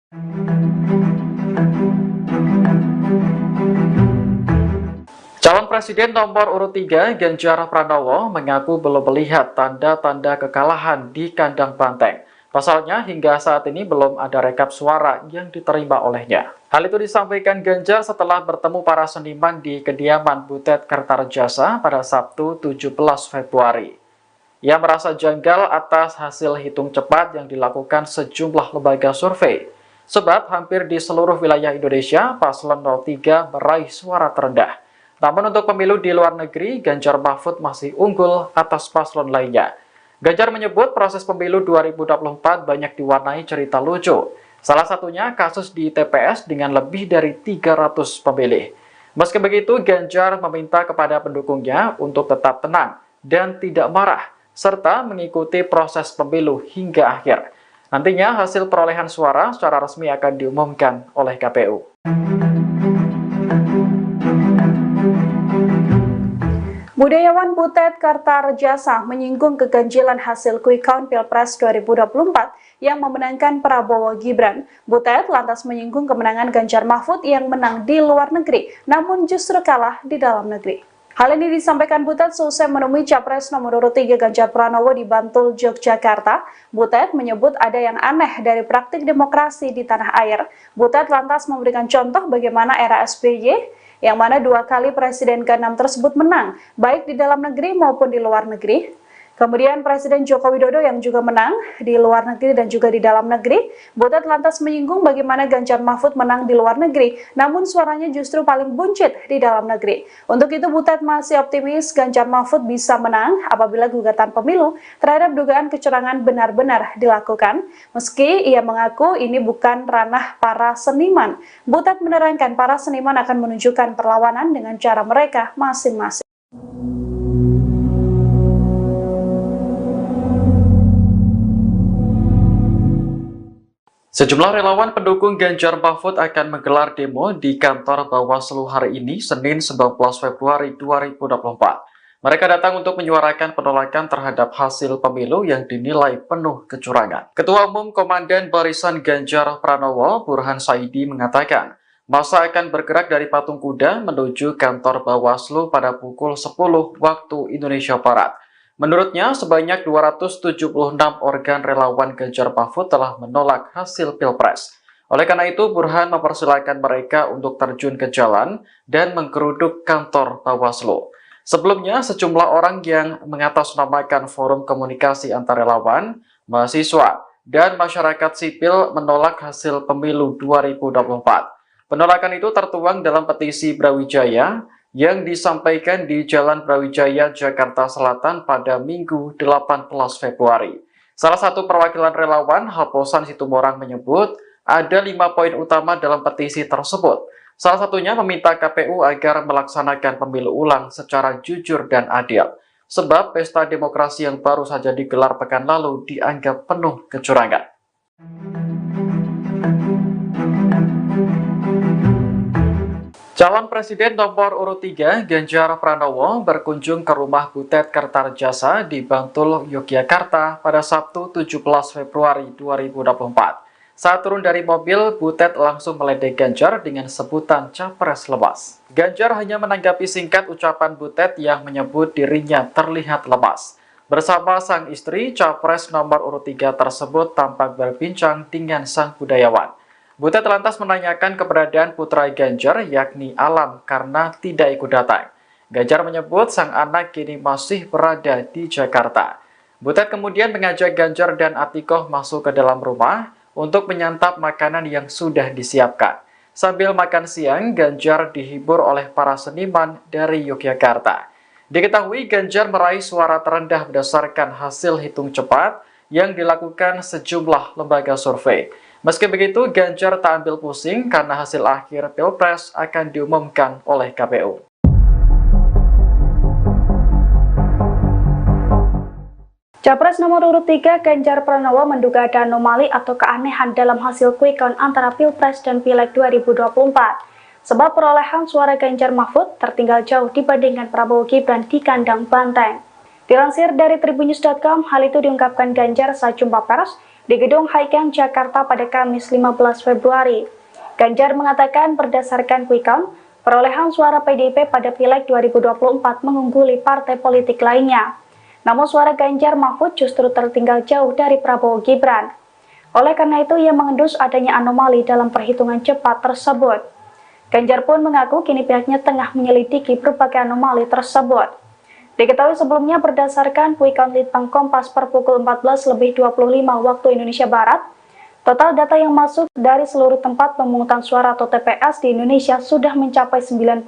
Calon Presiden nomor urut 3 Ganjar Pranowo mengaku belum melihat tanda-tanda kekalahan di kandang banteng. Pasalnya hingga saat ini belum ada rekap suara yang diterima olehnya. Hal itu disampaikan Ganjar setelah bertemu para seniman di kediaman Butet Kertarejasa pada Sabtu 17 Februari. Ia merasa janggal atas hasil hitung cepat yang dilakukan sejumlah lembaga survei. Sebab hampir di seluruh wilayah Indonesia, paslon 03 meraih suara terendah. Namun untuk pemilu di luar negeri, Ganjar Mahfud masih unggul atas paslon lainnya. Ganjar menyebut proses pemilu 2024 banyak diwarnai cerita lucu. Salah satunya kasus di TPS dengan lebih dari 300 pemilih. Meski begitu, Ganjar meminta kepada pendukungnya untuk tetap tenang dan tidak marah, serta mengikuti proses pemilu hingga akhir. Nantinya hasil perolehan suara secara resmi akan diumumkan oleh KPU. Budayawan Butet Kertarejasa menyinggung keganjilan hasil quick count Pilpres 2024 yang memenangkan Prabowo Gibran. Butet lantas menyinggung kemenangan Ganjar Mahfud yang menang di luar negeri, namun justru kalah di dalam negeri. Hal ini disampaikan Butet seusai menemui Capres nomor urut 3 Ganjar Pranowo di Bantul, Yogyakarta. Butet menyebut ada yang aneh dari praktik demokrasi di tanah air. Butet lantas memberikan contoh bagaimana era SBY, yang mana 2 kali Presiden ke-6 tersebut menang, baik di dalam negeri maupun di luar negeri. Kemudian Presiden Joko Widodo yang juga menang di luar negeri dan juga di dalam negeri. Butet lantas menyinggung bagaimana Ganjar Mahfud menang di luar negeri, namun suaranya justru paling buncit di dalam negeri. Untuk itu Butet masih optimis Ganjar Mahfud bisa menang apabila gugatan pemilu terhadap dugaan kecurangan benar-benar dilakukan. Meski ia mengaku ini bukan ranah para seniman, Butet menerangkan para seniman akan menunjukkan perlawanan dengan cara mereka masing-masing. Sejumlah relawan pendukung Ganjar Mahfud akan menggelar demo di kantor Bawaslu hari ini, Senin 19 Februari 2024. Mereka datang untuk menyuarakan penolakan terhadap hasil pemilu yang dinilai penuh kecurangan. Ketua Umum Komandan Barisan Ganjar Pranowo, Burhan Saidi, mengatakan, masa akan bergerak dari Patung Kuda menuju kantor Bawaslu pada pukul 10 waktu Indonesia Barat. Menurutnya, sebanyak 276 organ relawan Ganjar Mahfud telah menolak hasil Pilpres. Oleh karena itu, Burhan mempersilahkan mereka untuk terjun ke jalan dan menggeruduk kantor Bawaslu. Sebelumnya, sejumlah orang yang mengatasnamakan forum komunikasi antar relawan, mahasiswa, dan masyarakat sipil menolak hasil pemilu 2024. Penolakan itu tertuang dalam petisi Brawijaya yang disampaikan di Jalan Brawijaya, Jakarta Selatan pada Minggu 18 Februari. Salah satu perwakilan relawan, Haposan Situmorang, menyebut ada 5 poin utama dalam petisi tersebut. Salah satunya meminta KPU agar melaksanakan pemilu ulang secara jujur dan adil. Sebab pesta demokrasi yang baru saja digelar pekan lalu dianggap penuh kecurangan. Calon Presiden nomor urut 3 Ganjar Pranowo berkunjung ke rumah Butet Kertarejasa di Bantul, Yogyakarta pada Sabtu 17 Februari 2024. Saat turun dari mobil, Butet langsung meledek Ganjar dengan sebutan Capres lemas. Ganjar hanya menanggapi singkat ucapan Butet yang menyebut dirinya terlihat lemas. Bersama sang istri, Capres nomor urut 3 tersebut tampak berbincang dengan sang budayawan. Butet lantas menanyakan keberadaan putra Ganjar, yakni Alam, karena tidak ikut datang. Ganjar menyebut sang anak kini masih berada di Jakarta. Butet kemudian mengajak Ganjar dan Atikoh masuk ke dalam rumah untuk menyantap makanan yang sudah disiapkan. Sambil makan siang, Ganjar dihibur oleh para seniman dari Yogyakarta. Diketahui Ganjar meraih suara terendah berdasarkan hasil hitung cepat yang dilakukan sejumlah lembaga survei. Meski begitu, Ganjar tak ambil pusing karena hasil akhir Pilpres akan diumumkan oleh KPU. Capres nomor urut 3 Ganjar Pranowo menduga ada anomali atau keanehan dalam hasil quick count antara Pilpres dan Pileg 2024. Sebab perolehan suara Ganjar Mahfud tertinggal jauh dibandingkan Prabowo Gibran di kandang banteng. Dilansir dari tribunnews.com, hal itu diungkapkan Ganjar saat jumpa pers di Gedung Haikeng, Jakarta pada Kamis 15 Februari. Ganjar mengatakan berdasarkan quick count, perolehan suara PDIP pada Pileg 2024 mengungguli partai politik lainnya. Namun suara Ganjar Mahfud justru tertinggal jauh dari Prabowo Gibran. Oleh karena itu, ia mengendus adanya anomali dalam perhitungan cepat tersebut. Ganjar pun mengaku kini pihaknya tengah menyelidiki berbagai anomali tersebut. Diketahui sebelumnya berdasarkan quick count Litbang Kompas per pukul 14.25 waktu Indonesia Barat, total data yang masuk dari seluruh tempat pemungutan suara atau TPS di Indonesia sudah mencapai 95,15%.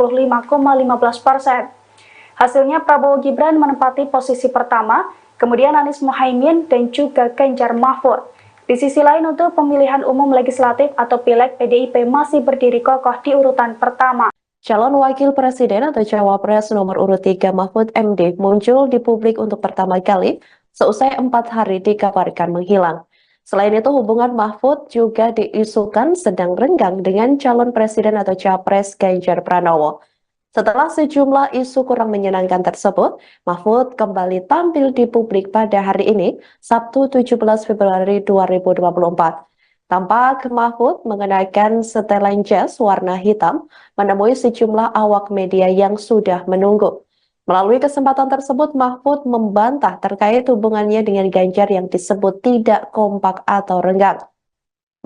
Hasilnya Prabowo Gibran menempati posisi pertama, kemudian Anies Mohaimin dan juga Ganjar Mahfud. Di sisi lain untuk pemilihan umum legislatif atau Pileg, PDIP masih berdiri kokoh di urutan pertama. Calon Wakil Presiden atau Cawapres nomor urut 3 Mahfud MD muncul di publik untuk pertama kali seusai 4 hari dikabarkan menghilang. Selain itu, hubungan Mahfud juga diisukan sedang renggang dengan calon presiden atau Capres Ganjar Pranowo. Setelah sejumlah isu kurang menyenangkan tersebut, Mahfud kembali tampil di publik pada hari ini, Sabtu 17 Februari 2024. Tampak Mahfud mengenakan setelan jas warna hitam menemui sejumlah awak media yang sudah menunggu. Melalui kesempatan tersebut, Mahfud membantah terkait hubungannya dengan Ganjar yang disebut tidak kompak atau renggang.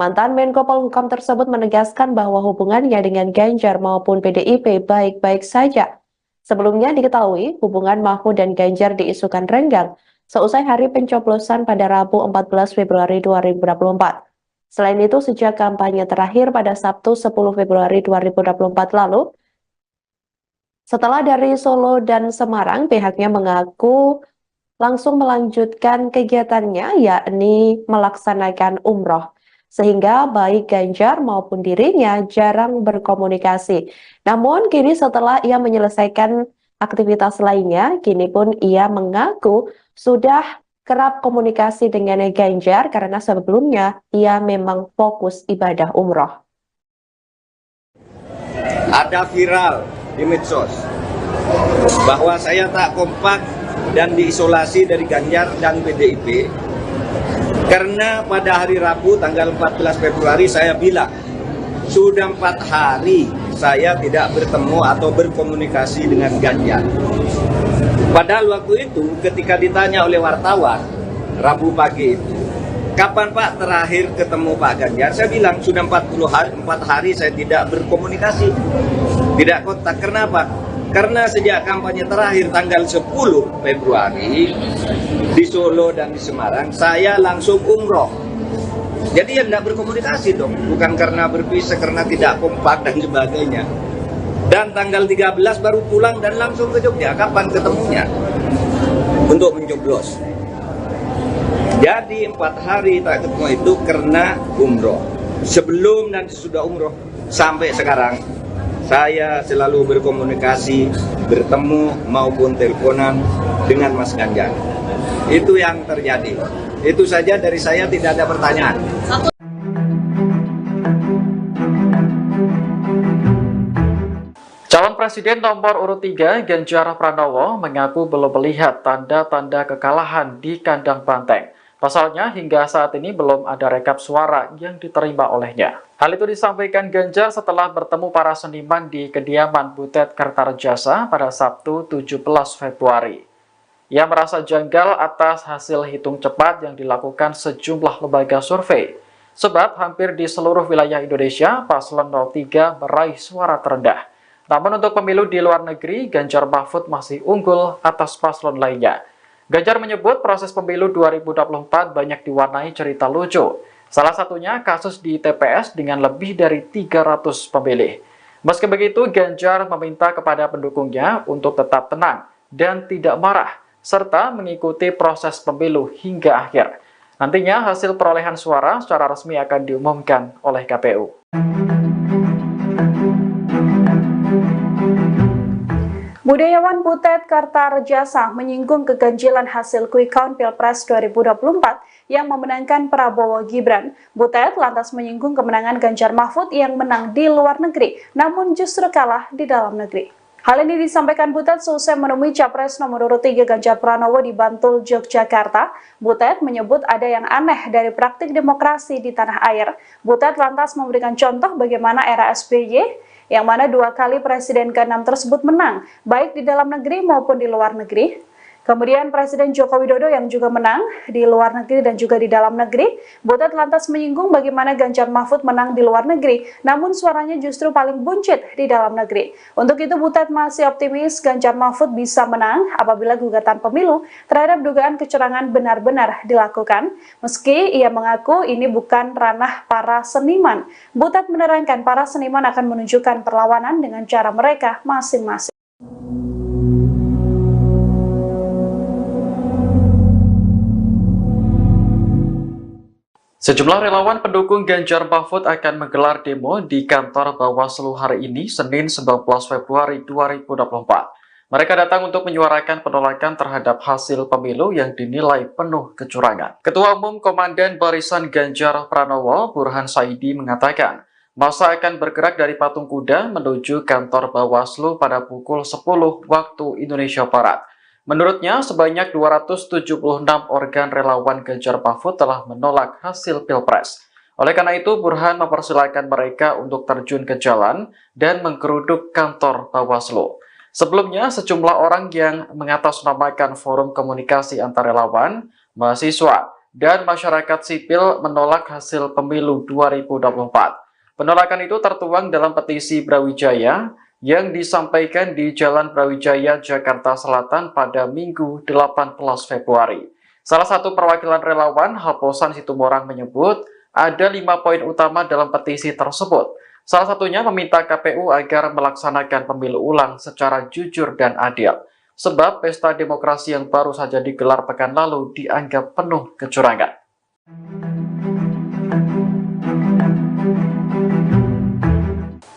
Mantan Menko Polhukam tersebut menegaskan bahwa hubungannya dengan Ganjar maupun PDIP baik-baik saja. Sebelumnya diketahui hubungan Mahfud dan Ganjar diisukan renggang seusai hari pencoblosan pada Rabu 14 Februari 2024. Selain itu, sejak kampanye terakhir pada Sabtu 10 Februari 2024 lalu, setelah dari Solo dan Semarang, pihaknya mengaku langsung melanjutkan kegiatannya, yakni melaksanakan umroh. Sehingga baik Ganjar maupun dirinya jarang berkomunikasi. Namun kini setelah ia menyelesaikan aktivitas lainnya, kini pun ia mengaku sudah kerap komunikasi dengan Ganjar karena sebelumnya ia memang fokus ibadah umroh. Ada viral di medsos bahwa saya tak kompak dan diisolasi dari Ganjar dan PDIP karena pada hari Rabu tanggal 14 Februari saya bilang sudah 4 hari saya tidak bertemu atau berkomunikasi dengan Ganjar. Padahal waktu itu ketika ditanya oleh wartawan Rabu pagi itu, kapan Pak terakhir ketemu Pak Ganjar? Saya bilang sudah 4 hari saya tidak berkomunikasi, tidak kontak. Kenapa? Karena sejak kampanye terakhir tanggal 10 Februari di Solo dan di Semarang, saya langsung umroh. Jadi ya tidak berkomunikasi dong, bukan karena berpisah, karena tidak kompak dan sebagainya. Dan tanggal 13 baru pulang dan langsung ke Jogja. Kapan ketemunya? Untuk mencoblos. Jadi 4 hari tak ketemu itu karena umroh. Sebelum dan sesudah umroh sampai sekarang, saya selalu berkomunikasi, bertemu maupun teleponan dengan Mas Ganjar. Itu yang terjadi. Itu saja dari saya, tidak ada pertanyaan. Calon Presiden nomor urut 3 Ganjar Pranowo mengaku belum melihat tanda-tanda kekalahan di kandang banteng. Pasalnya hingga saat ini belum ada rekap suara yang diterima olehnya. Hal itu disampaikan Ganjar setelah bertemu para seniman di kediaman Butet Kertarejasa pada Sabtu 17 Februari. Ia merasa janggal atas hasil hitung cepat yang dilakukan sejumlah lembaga survei. Sebab hampir di seluruh wilayah Indonesia, paslon 03 meraih suara terendah. Namun untuk pemilu di luar negeri, Ganjar Mahfud masih unggul atas paslon lainnya. Ganjar menyebut proses pemilu 2024 banyak diwarnai cerita lucu. Salah satunya kasus di TPS dengan lebih dari 300 pemilih. Meski begitu, Ganjar meminta kepada pendukungnya untuk tetap tenang dan tidak marah, serta mengikuti proses pemilu hingga akhir. Nantinya hasil perolehan suara secara resmi akan diumumkan oleh KPU. Budayawan Butet Kertarejasa menyinggung keganjilan hasil quick count Pilpres 2024 yang memenangkan Prabowo Gibran. Butet lantas menyinggung kemenangan Ganjar Mahfud yang menang di luar negeri, namun justru kalah di dalam negeri. Hal ini disampaikan Butet seusai menemui Capres nomor urut 3 Ganjar Pranowo di Bantul, Yogyakarta. Butet menyebut ada yang aneh dari praktik demokrasi di tanah air. Butet lantas memberikan contoh bagaimana era SBY, yang mana 2 kali Presiden ke-6 tersebut menang, baik di dalam negeri maupun di luar negeri. Kemudian Presiden Joko Widodo yang juga menang di luar negeri dan juga di dalam negeri. Butet lantas menyinggung bagaimana Ganjar Mahfud menang di luar negeri, namun suaranya justru paling buncit di dalam negeri. Untuk itu Butet masih optimis Ganjar Mahfud bisa menang apabila gugatan pemilu terhadap dugaan kecurangan benar-benar dilakukan. Meski ia mengaku ini bukan ranah para seniman, Butet menerangkan para seniman akan menunjukkan perlawanan dengan cara mereka masing-masing. Sejumlah relawan pendukung Ganjar Mahfud akan menggelar demo di kantor Bawaslu hari ini, Senin 19 Februari 2024. Mereka datang untuk menyuarakan penolakan terhadap hasil pemilu yang dinilai penuh kecurangan. Ketua Umum Komandan Barisan Ganjar Pranowo, Burhan Saidi, mengatakan, masa akan bergerak dari Patung Kuda menuju kantor Bawaslu pada pukul 10 waktu Indonesia Barat. Menurutnya, sebanyak 276 organ relawan Ganjar Mahfud telah menolak hasil Pilpres. Oleh karena itu, Burhan mempersilahkan mereka untuk terjun ke jalan dan menggeruduk kantor Bawaslu. Sebelumnya, sejumlah orang yang mengatasnamakan forum komunikasi antar relawan, mahasiswa, dan masyarakat sipil menolak hasil pemilu 2024. Penolakan itu tertuang dalam petisi Brawijaya yang disampaikan di Jalan Brawijaya, Jakarta Selatan pada Minggu 18 Februari. Salah satu perwakilan relawan, Haposan Situmorang, menyebut ada 5 poin utama dalam petisi tersebut. Salah satunya meminta KPU agar melaksanakan pemilu ulang secara jujur dan adil. Sebab pesta demokrasi yang baru saja digelar pekan lalu dianggap penuh kecurangan.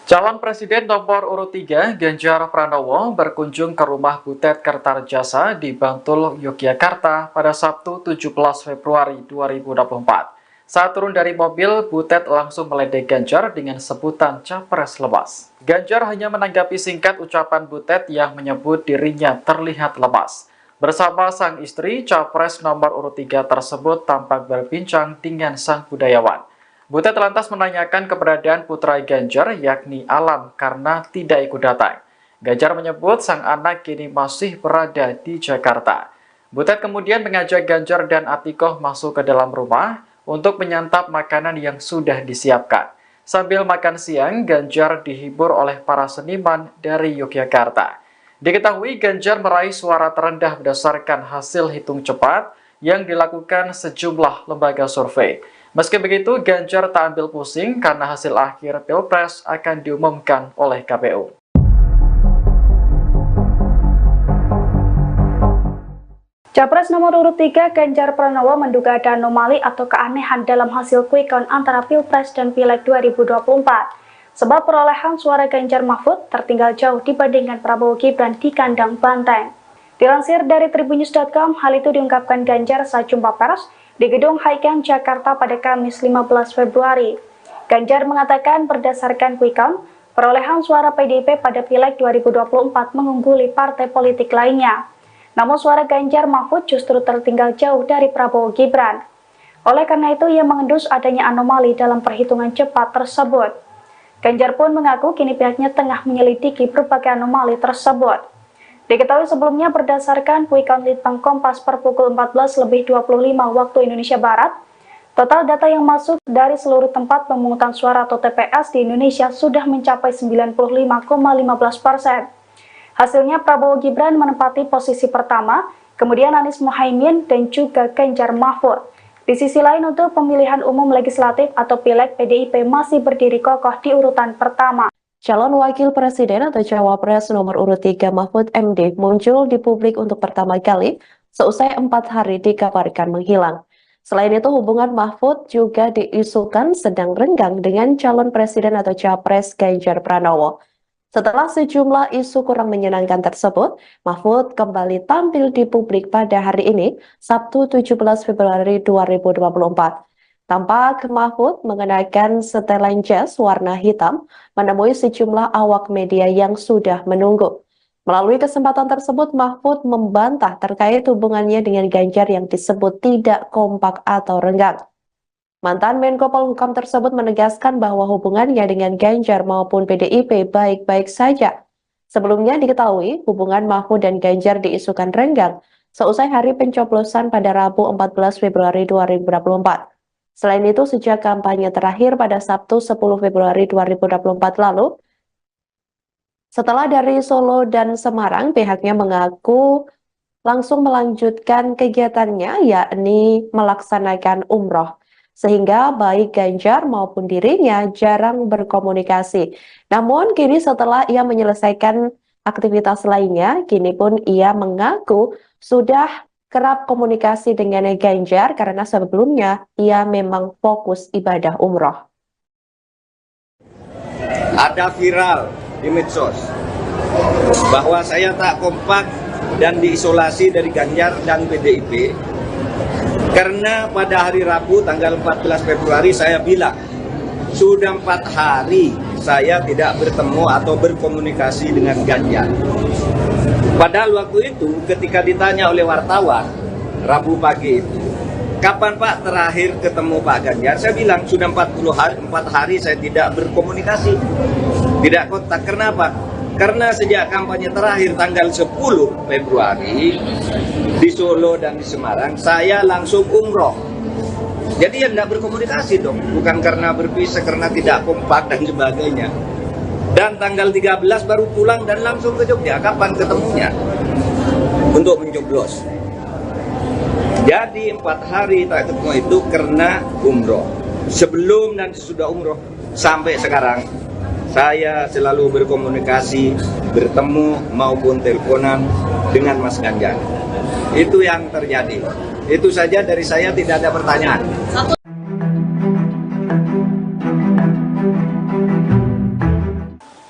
Calon Presiden nomor urut 3 Ganjar Pranowo berkunjung ke rumah Butet Kertarjasa di Bantul, Yogyakarta pada Sabtu 17 Februari 2024. Saat turun dari mobil, Butet langsung meledek Ganjar dengan sebutan capres lemas. Ganjar hanya menanggapi singkat ucapan Butet yang menyebut dirinya terlihat lemas. Bersama sang istri, capres nomor urut 3 tersebut tampak berbincang dengan sang budayawan. Butet lantas menanyakan keberadaan putra Ganjar, yakni Alam, karena tidak ikut datang. Ganjar menyebut sang anak kini masih berada di Jakarta. Butet kemudian mengajak Ganjar dan Atikoh masuk ke dalam rumah untuk menyantap makanan yang sudah disiapkan. Sambil makan siang, Ganjar dihibur oleh para seniman dari Yogyakarta. Diketahui Ganjar meraih suara terendah berdasarkan hasil hitung cepat yang dilakukan sejumlah lembaga survei. Meski begitu, Ganjar tak ambil pusing karena hasil akhir Pilpres akan diumumkan oleh KPU. Capres nomor urut 3 Ganjar Pranowo menduga ada anomali atau keanehan dalam hasil quick count antara Pilpres dan Pileg 2024. Sebab perolehan suara Ganjar Mahfud tertinggal jauh dibandingkan Prabowo Gibran di kandang banteng. Dilansir dari Tribunnews.com, hal itu diungkapkan Ganjar saat jumpa pers di Gedung Haikeng, Jakarta pada Kamis 15 Februari. Ganjar mengatakan berdasarkan quick count, perolehan suara PDIP pada Pileg 2024 mengungguli partai politik lainnya. Namun suara Ganjar Mahfud justru tertinggal jauh dari Prabowo Gibran. Oleh karena itu, ia mengendus adanya anomali dalam perhitungan cepat tersebut. Ganjar pun mengaku kini pihaknya tengah menyelidiki berbagai anomali tersebut. Diketahui sebelumnya berdasarkan quick count Litbang Kompas per pukul 14.25 waktu Indonesia Barat, total data yang masuk dari seluruh tempat pemungutan suara atau TPS di Indonesia sudah mencapai 95,15%. Hasilnya Prabowo Gibran menempati posisi pertama, kemudian Anies Mohaimin dan juga Ganjar Mahfud. Di sisi lain, untuk pemilihan umum legislatif atau Pileg, PDIP masih berdiri kokoh di urutan pertama. Calon Wakil Presiden atau Cawapres nomor urut 3 Mahfud MD muncul di publik untuk pertama kali seusai 4 hari dikabarkan menghilang. Selain itu, hubungan Mahfud juga diisukan sedang renggang dengan calon presiden atau Capres Ganjar Pranowo. Setelah sejumlah isu kurang menyenangkan tersebut, Mahfud kembali tampil di publik pada hari ini, Sabtu 17 Februari 2024. Tampak Mahfud mengenakan setelan jas warna hitam menemui sejumlah awak media yang sudah menunggu. Melalui kesempatan tersebut, Mahfud membantah terkait hubungannya dengan Ganjar yang disebut tidak kompak atau renggang. Mantan Menko Polhukam tersebut menegaskan bahwa hubungannya dengan Ganjar maupun PDIP baik-baik saja. Sebelumnya diketahui, hubungan Mahfud dan Ganjar diisukan renggang seusai hari pencoblosan pada Rabu 14 Februari 2024. Selain itu, sejak kampanye terakhir pada Sabtu 10 Februari 2024 lalu, setelah dari Solo dan Semarang, pihaknya mengaku langsung melanjutkan kegiatannya, yakni melaksanakan umroh. Sehingga baik Ganjar maupun dirinya jarang berkomunikasi. Namun kini setelah ia menyelesaikan aktivitas lainnya, kini pun ia mengaku sudah kerap komunikasi dengan Ganjar karena sebelumnya ia memang fokus ibadah umroh. Ada viral di medsos bahwa saya tak kompak dan diisolasi dari Ganjar dan PDIP karena pada hari Rabu tanggal 14 Februari saya bilang sudah 4 hari saya tidak bertemu atau berkomunikasi dengan Ganjar. Padahal waktu itu ketika ditanya oleh wartawan Rabu pagi itu, kapan Pak terakhir ketemu Pak Ganjar? Saya bilang sudah 4 hari saya tidak berkomunikasi, tidak kontak. Kenapa? Karena sejak kampanye terakhir tanggal 10 Februari di Solo dan di Semarang, saya langsung umroh. Jadi ya tidak berkomunikasi dong, bukan karena berpisah, karena tidak kompak dan sebagainya. Dan tanggal 13 baru pulang dan langsung ke Jogja. Kapan ketemunya? Untuk mencoblos. Jadi 4 hari tak ketemu itu karena umroh. Sebelum dan sesudah umroh sampai sekarang, saya selalu berkomunikasi, bertemu maupun teleponan dengan Mas Ganjar. Itu yang terjadi. Itu saja dari saya, tidak ada pertanyaan.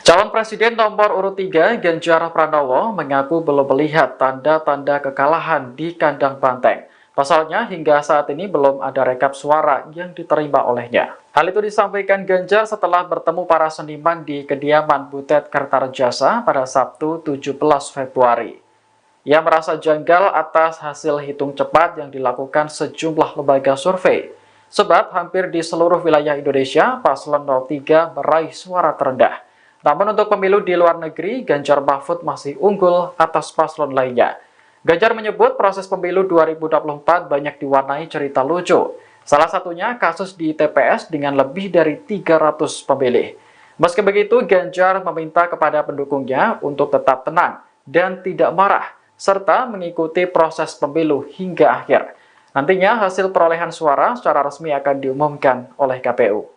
Calon Presiden nomor urut 3 Ganjar Pranowo mengaku belum melihat tanda-tanda kekalahan di kandang banteng. Pasalnya, hingga saat ini belum ada rekap suara yang diterima olehnya. Hal itu disampaikan Ganjar setelah bertemu para seniman di kediaman Butet Kertarejasa pada Sabtu 17 Februari. Ia merasa janggal atas hasil hitung cepat yang dilakukan sejumlah lembaga survei. Sebab hampir di seluruh wilayah Indonesia, Paslon 03 meraih suara terendah. Namun untuk pemilu di luar negeri, Ganjar Mahfud masih unggul atas paslon lainnya. Ganjar menyebut proses pemilu 2024 banyak diwarnai cerita lucu. Salah satunya kasus di TPS dengan lebih dari 300 pemilih. Meski begitu, Ganjar meminta kepada pendukungnya untuk tetap tenang dan tidak marah, serta mengikuti proses pemilu hingga akhir. Nantinya hasil perolehan suara secara resmi akan diumumkan oleh KPU.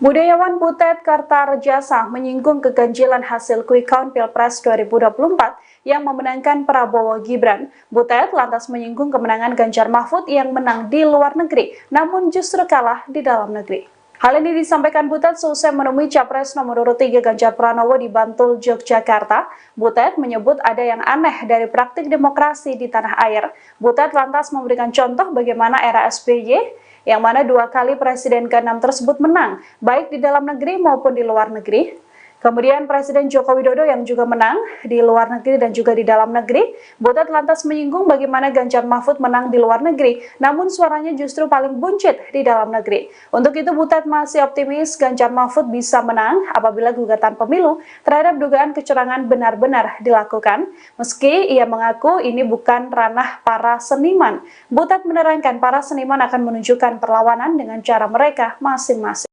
Budayawan Butet Kertarejasa menyinggung keganjilan hasil quick count Pilpres 2024 yang memenangkan Prabowo Gibran. Butet lantas menyinggung kemenangan Ganjar Mahfud yang menang di luar negeri, namun justru kalah di dalam negeri. Hal ini disampaikan Butet seusai menemui Capres nomor urut 3 Ganjar Pranowo di Bantul, Yogyakarta. Butet menyebut ada yang aneh dari praktik demokrasi di tanah air. Butet lantas memberikan contoh bagaimana era SBY, yang mana 2 kali Presiden ke-6 tersebut menang, baik di dalam negeri maupun di luar negeri. Kemudian Presiden Joko Widodo yang juga menang di luar negeri dan juga di dalam negeri. Butet lantas menyinggung bagaimana Ganjar Mahfud menang di luar negeri, namun suaranya justru paling buncit di dalam negeri. Untuk itu Butet masih optimis Ganjar Mahfud bisa menang apabila gugatan pemilu terhadap dugaan kecurangan benar-benar dilakukan. Meski ia mengaku ini bukan ranah para seniman, Butet menerangkan para seniman akan menunjukkan perlawanan dengan cara mereka masing-masing.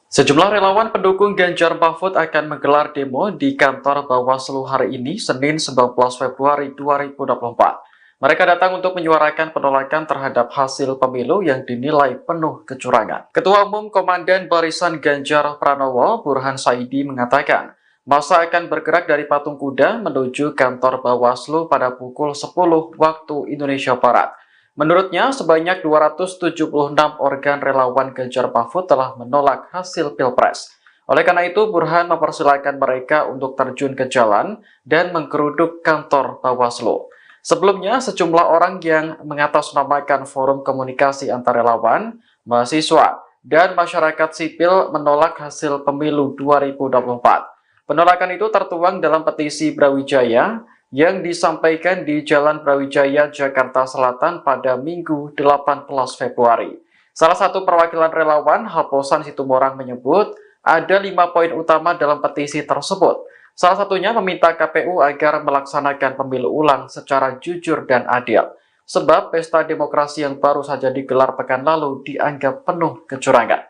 Sejumlah relawan pendukung Ganjar Mahfud akan menggelar demo di kantor Bawaslu hari ini, Senin 19 Februari 2024. Mereka datang untuk menyuarakan penolakan terhadap hasil pemilu yang dinilai penuh kecurangan. Ketua Umum Komandan Barisan Ganjar Pranowo, Burhan Saidi, mengatakan, masa akan bergerak dari Patung Kuda menuju kantor Bawaslu pada pukul 10 waktu Indonesia Barat. Menurutnya, sebanyak 276 organ relawan Ganjar Mahfud telah menolak hasil Pilpres. Oleh karena itu, Burhan mempersilahkan mereka untuk terjun ke jalan dan menggeruduk kantor Bawaslu. Sebelumnya, sejumlah orang yang mengatasnamakan forum komunikasi antar relawan, mahasiswa, dan masyarakat sipil menolak hasil pemilu 2024. Penolakan itu tertuang dalam petisi Brawijaya yang disampaikan di Jalan Brawijaya, Jakarta Selatan pada Minggu 18 Februari. Salah satu perwakilan relawan, Haposan Situmorang, menyebut ada 5 poin utama dalam petisi tersebut. Salah satunya meminta KPU agar melaksanakan pemilu ulang secara jujur dan adil. Sebab pesta demokrasi yang baru saja digelar pekan lalu dianggap penuh kecurangan.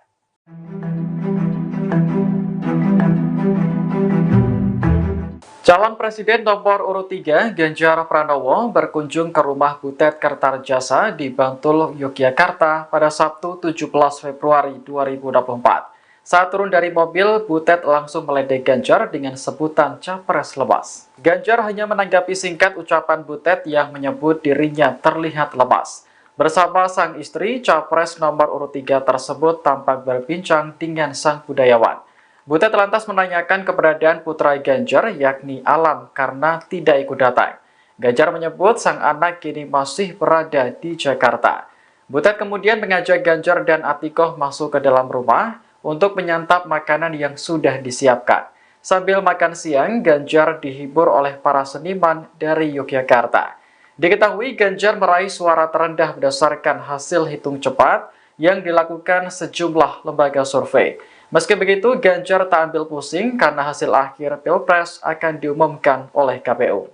Calon Presiden nomor urut 3, Ganjar Pranowo, berkunjung ke rumah Butet Kertarejasa di Bantul, Yogyakarta pada Sabtu 17 Februari 2024. Saat turun dari mobil, Butet langsung meledek Ganjar dengan sebutan capres lemas. Ganjar hanya menanggapi singkat ucapan Butet yang menyebut dirinya terlihat lemas. Bersama sang istri, capres nomor urut 3 tersebut tampak berbincang dengan sang budayawan. Butet lantas menanyakan keberadaan putra Ganjar, yakni Alam, karena tidak ikut datang. Ganjar menyebut sang anak kini masih berada di Jakarta. Butet kemudian mengajak Ganjar dan Atikoh masuk ke dalam rumah untuk menyantap makanan yang sudah disiapkan. Sambil makan siang, Ganjar dihibur oleh para seniman dari Yogyakarta. Diketahui Ganjar meraih suara terendah berdasarkan hasil hitung cepat yang dilakukan sejumlah lembaga survei. Meski begitu, Ganjar tak ambil pusing karena hasil akhir Pilpres akan diumumkan oleh KPU.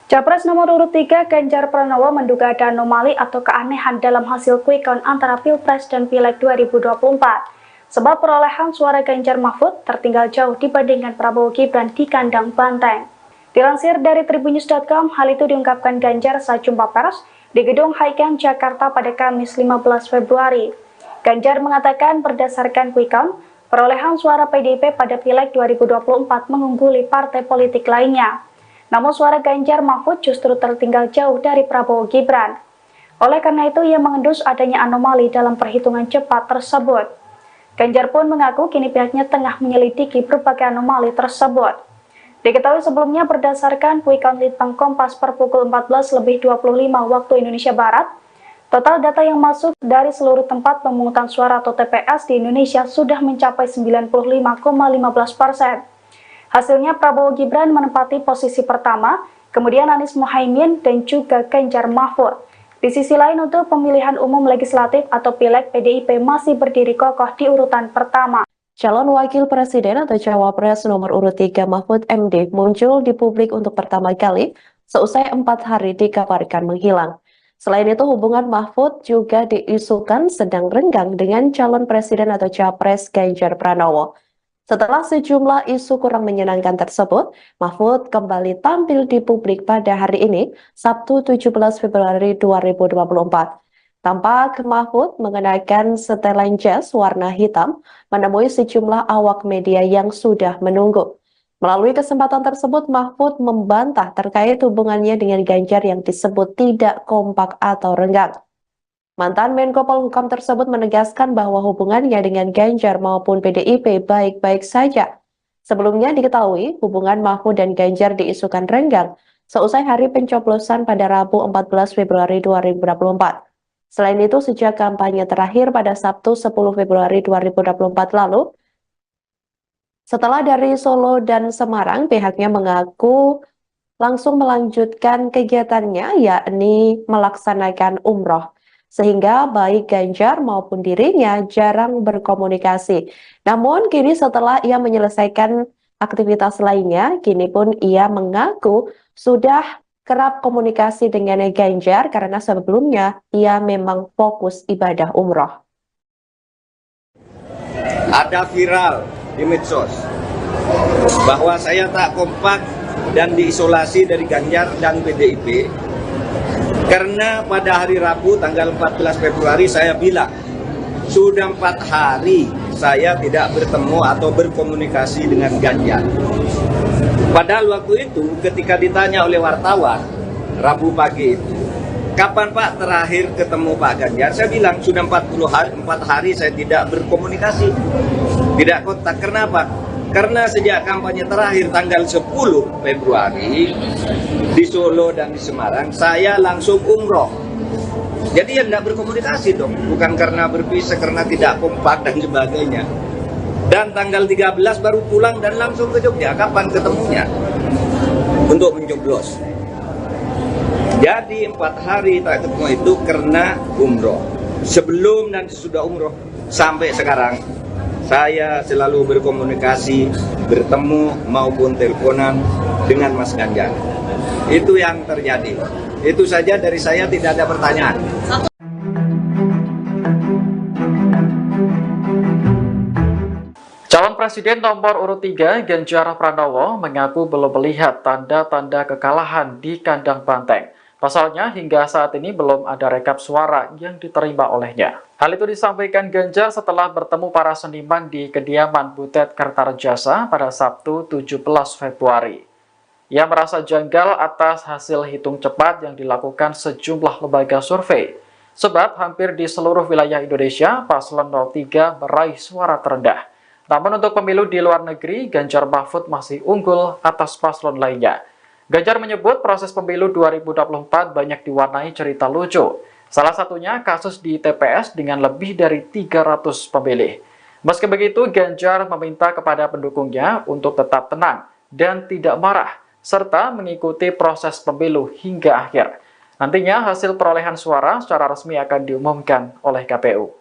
Capres nomor urut 3 Ganjar Pranowo menduga ada anomali atau keanehan dalam hasil quick count antara Pilpres dan Pileg 2024. Sebab perolehan suara Ganjar Mahfud tertinggal jauh dibandingkan Prabowo Gibran di kandang banteng. Dilansir dari Tribunnews.com, hal itu diungkapkan Ganjar saat jumpa pers di Gedung Highcamp Jakarta pada Kamis 15 Februari. Ganjar mengatakan berdasarkan quick count, perolehan suara PDIP pada Pileg 2024 mengungguli partai politik lainnya. Namun suara Ganjar Mahfud justru tertinggal jauh dari Prabowo Gibran. Oleh karena itu, ia mengendus adanya anomali dalam perhitungan cepat tersebut. Ganjar pun mengaku kini pihaknya tengah menyelidiki berbagai anomali tersebut. Diketahui sebelumnya berdasarkan quick count Litbang Kompas per pukul 14.25 waktu Indonesia Barat, total data yang masuk dari seluruh tempat pemungutan suara atau TPS di Indonesia sudah mencapai 95,15%. Hasilnya Prabowo Gibran menempati posisi pertama, kemudian Anies Mohaimin dan juga Ganjar Mahfud. Di sisi lain, untuk pemilihan umum legislatif atau Pileg, PDIP masih berdiri kokoh di urutan pertama. Calon Wakil Presiden atau Cawapres nomor urut 3 Mahfud MD muncul di publik untuk pertama kali seusai 4 hari dikabarkan menghilang. Selain itu, hubungan Mahfud juga diisukan sedang renggang dengan calon presiden atau Capres Ganjar Pranowo. Setelah sejumlah isu kurang menyenangkan tersebut, Mahfud kembali tampil di publik pada hari ini, Sabtu 17 Februari 2024. Tampak Mahfud mengenakan setelan jas warna hitam, menemui sejumlah awak media yang sudah menunggu. Melalui kesempatan tersebut, Mahfud membantah terkait hubungannya dengan Ganjar yang disebut tidak kompak atau renggang. Mantan Menko Polhukam tersebut menegaskan bahwa hubungannya dengan Ganjar maupun PDIP baik-baik saja. Sebelumnya diketahui hubungan Mahfud dan Ganjar diisukan renggang seusai hari pencoblosan pada Rabu 14 Februari 2024. Selain itu, sejak kampanye terakhir pada Sabtu 10 Februari 2024 lalu, setelah dari Solo dan Semarang, pihaknya mengaku langsung melanjutkan kegiatannya, yakni melaksanakan umroh. Sehingga baik Ganjar maupun dirinya jarang berkomunikasi. Namun kini setelah ia menyelesaikan aktivitas lainnya, kini pun ia mengaku sudah kerap komunikasi dengan Ganjar karena sebelumnya ia memang fokus ibadah umroh. Ada viral di medsos bahwa saya tak kompak dan diisolasi dari Ganjar dan PDIP karena pada hari Rabu tanggal 14 Februari saya bilang sudah 4 hari saya tidak bertemu atau berkomunikasi dengan Ganjar. Padahal waktu itu ketika ditanya oleh wartawan Rabu pagi itu, kapan Pak terakhir ketemu Pak Ganjar? Saya bilang sudah 4 hari saya tidak berkomunikasi, tidak kontak. Kenapa? Karena sejak kampanye terakhir tanggal 10 Februari di Solo dan di Semarang, saya langsung umroh. Jadi ya tidak berkomunikasi dong, bukan karena berpisah, karena tidak kompak dan sebagainya. Dan tanggal 13 baru pulang dan langsung ke Jogja. Kapan ketemunya? Untuk mencoblos. Jadi 4 hari tak ketemu itu karena umroh. Sebelum dan sesudah umroh sampai sekarang, saya selalu berkomunikasi, bertemu maupun teleponan dengan Mas Ganjar. Itu yang terjadi. Itu saja dari saya, tidak ada pertanyaan. Calon Presiden nomor urut 3 Ganjar Pranowo mengaku belum melihat tanda-tanda kekalahan di kandang banteng. Pasalnya hingga saat ini belum ada rekap suara yang diterima olehnya. Hal itu disampaikan Ganjar setelah bertemu para seniman di kediaman Butet Kertarejasa pada Sabtu 17 Februari. Ia merasa janggal atas hasil hitung cepat yang dilakukan sejumlah lembaga survei. Sebab hampir di seluruh wilayah Indonesia, paslon 03 meraih suara terendah. Namun untuk pemilu di luar negeri, Ganjar Mahfud masih unggul atas paslon lainnya. Ganjar menyebut proses pemilu 2024 banyak diwarnai cerita lucu. Salah satunya kasus di TPS dengan lebih dari 300 pemilih. Meski begitu, Ganjar meminta kepada pendukungnya untuk tetap tenang dan tidak marah, serta mengikuti proses pemilu hingga akhir. Nantinya hasil perolehan suara secara resmi akan diumumkan oleh KPU.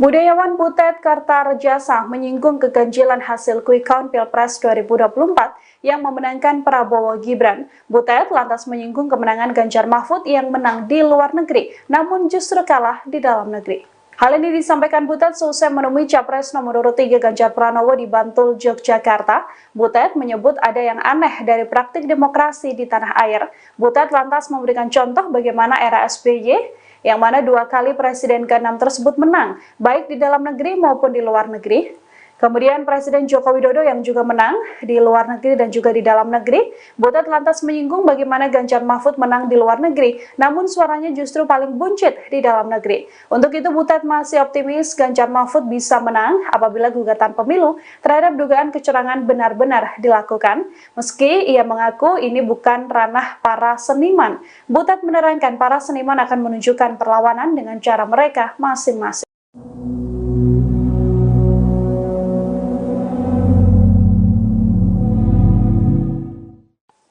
Budayawan Butet Kertarejasa menyinggung keganjilan hasil quick count Pilpres 2024 yang memenangkan Prabowo Gibran. Butet lantas menyinggung kemenangan Ganjar Mahfud yang menang di luar negeri, namun justru kalah di dalam negeri. Hal ini disampaikan Butet seusai menemui Capres nomor urut 3 Ganjar Pranowo di Bantul, Yogyakarta. Butet menyebut ada yang aneh dari praktik demokrasi di tanah air. Butet lantas memberikan contoh bagaimana era SBY, yang mana 2 kali Presiden ke-6 tersebut menang, baik di dalam negeri maupun di luar negeri. Kemudian Presiden Joko Widodo yang juga menang di luar negeri dan juga di dalam negeri. Butet lantas menyinggung bagaimana Ganjar Mahfud menang di luar negeri, namun suaranya justru paling buncit di dalam negeri. Untuk itu Butet masih optimis Ganjar Mahfud bisa menang apabila gugatan pemilu terhadap dugaan kecurangan benar-benar dilakukan. Meski ia mengaku ini bukan ranah para seniman, Butet menerangkan para seniman akan menunjukkan perlawanan dengan cara mereka masing-masing.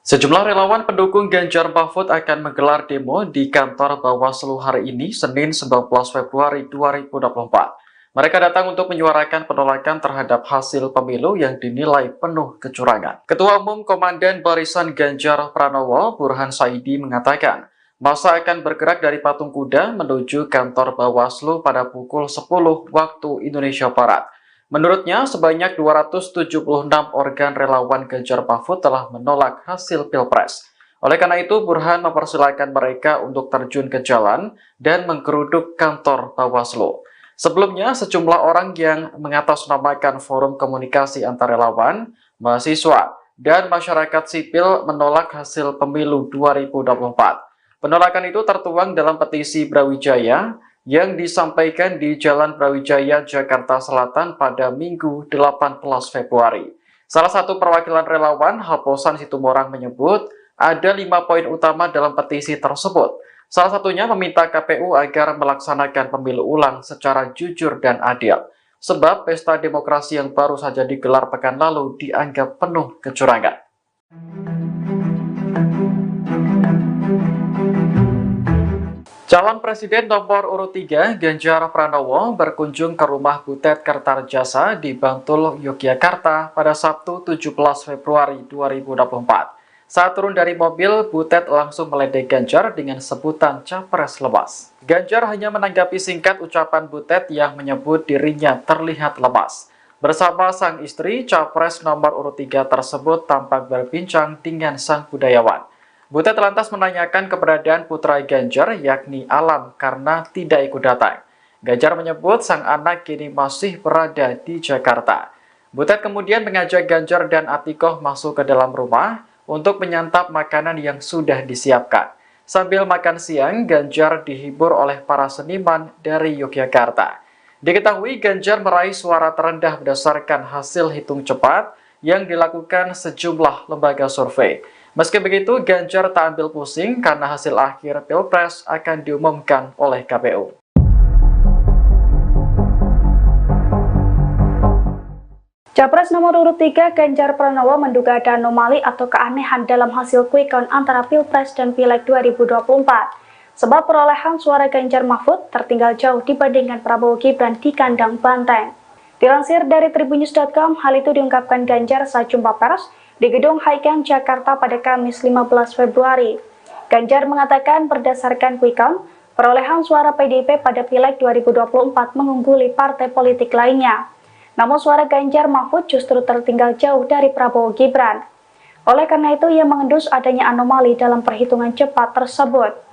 Sejumlah relawan pendukung Ganjar Mahfud akan menggelar demo di kantor Bawaslu hari ini, Senin 19 Februari 2024. Mereka datang untuk menyuarakan penolakan terhadap hasil pemilu yang dinilai penuh kecurangan. Ketua Umum Komandan Barisan Ganjar Pranowo, Burhan Saidi, mengatakan, masa akan bergerak dari Patung Kuda menuju kantor Bawaslu pada pukul 10 waktu Indonesia Barat. Menurutnya, sebanyak 276 organ relawan Ganjar Mahfud telah menolak hasil Pilpres. Oleh karena itu, Burhan mempersilahkan mereka untuk terjun ke jalan dan menggeruduk kantor Bawaslu. Sebelumnya, sejumlah orang yang mengatasnamakan forum komunikasi antar relawan, mahasiswa, dan masyarakat sipil menolak hasil pemilu 2024. Penolakan itu tertuang dalam petisi Brawijaya yang disampaikan di Jalan Brawijaya, Jakarta Selatan pada Minggu 18 Februari. Salah satu perwakilan relawan, Haposan Situmorang, menyebut ada 5 poin utama dalam petisi tersebut. Salah satunya meminta KPU agar melaksanakan pemilu ulang secara jujur dan adil. Sebab pesta demokrasi yang baru saja digelar pekan lalu dianggap penuh kecurangan. Calon Presiden nomor urut 3 Ganjar Pranowo berkunjung ke rumah Butet Kertarejasa di Bantul, Yogyakarta pada Sabtu 17 Februari 2024. Saat turun dari mobil, Butet langsung meledek Ganjar dengan sebutan Capres lemas. Ganjar hanya menanggapi singkat ucapan Butet yang menyebut dirinya terlihat lemas. Bersama sang istri, Capres nomor urut 3 tersebut tampak berbincang dengan sang budayawan. Butet lantas menanyakan keberadaan putra Ganjar, yakni Alam, karena tidak ikut datang. Ganjar menyebut sang anak kini masih berada di Jakarta. Butet kemudian mengajak Ganjar dan Atikoh masuk ke dalam rumah untuk menyantap makanan yang sudah disiapkan. Sambil makan siang, Ganjar dihibur oleh para seniman dari Yogyakarta. Diketahui Ganjar meraih suara terendah berdasarkan hasil hitung cepat yang dilakukan sejumlah lembaga survei. Meski begitu, Ganjar tak ambil pusing karena hasil akhir Pilpres akan diumumkan oleh KPU. Capres nomor urut 3 Ganjar Pranowo menduga ada anomali atau keanehan dalam hasil quick count antara Pilpres dan Pileg 2024. Sebab perolehan suara Ganjar Mahfud tertinggal jauh dibandingkan Prabowo Gibran di kandang banteng. Dilansir dari tribunnews.com, hal itu diungkapkan Ganjar saat jumpa pers di Gedung Highcamp Jakarta pada Kamis 15 Februari. Ganjar mengatakan berdasarkan quick count, perolehan suara PDIP pada Pileg 2024 mengungguli partai politik lainnya. Namun suara Ganjar Mahfud justru tertinggal jauh dari Prabowo Gibran. Oleh karena itu, ia mengendus adanya anomali dalam perhitungan cepat tersebut.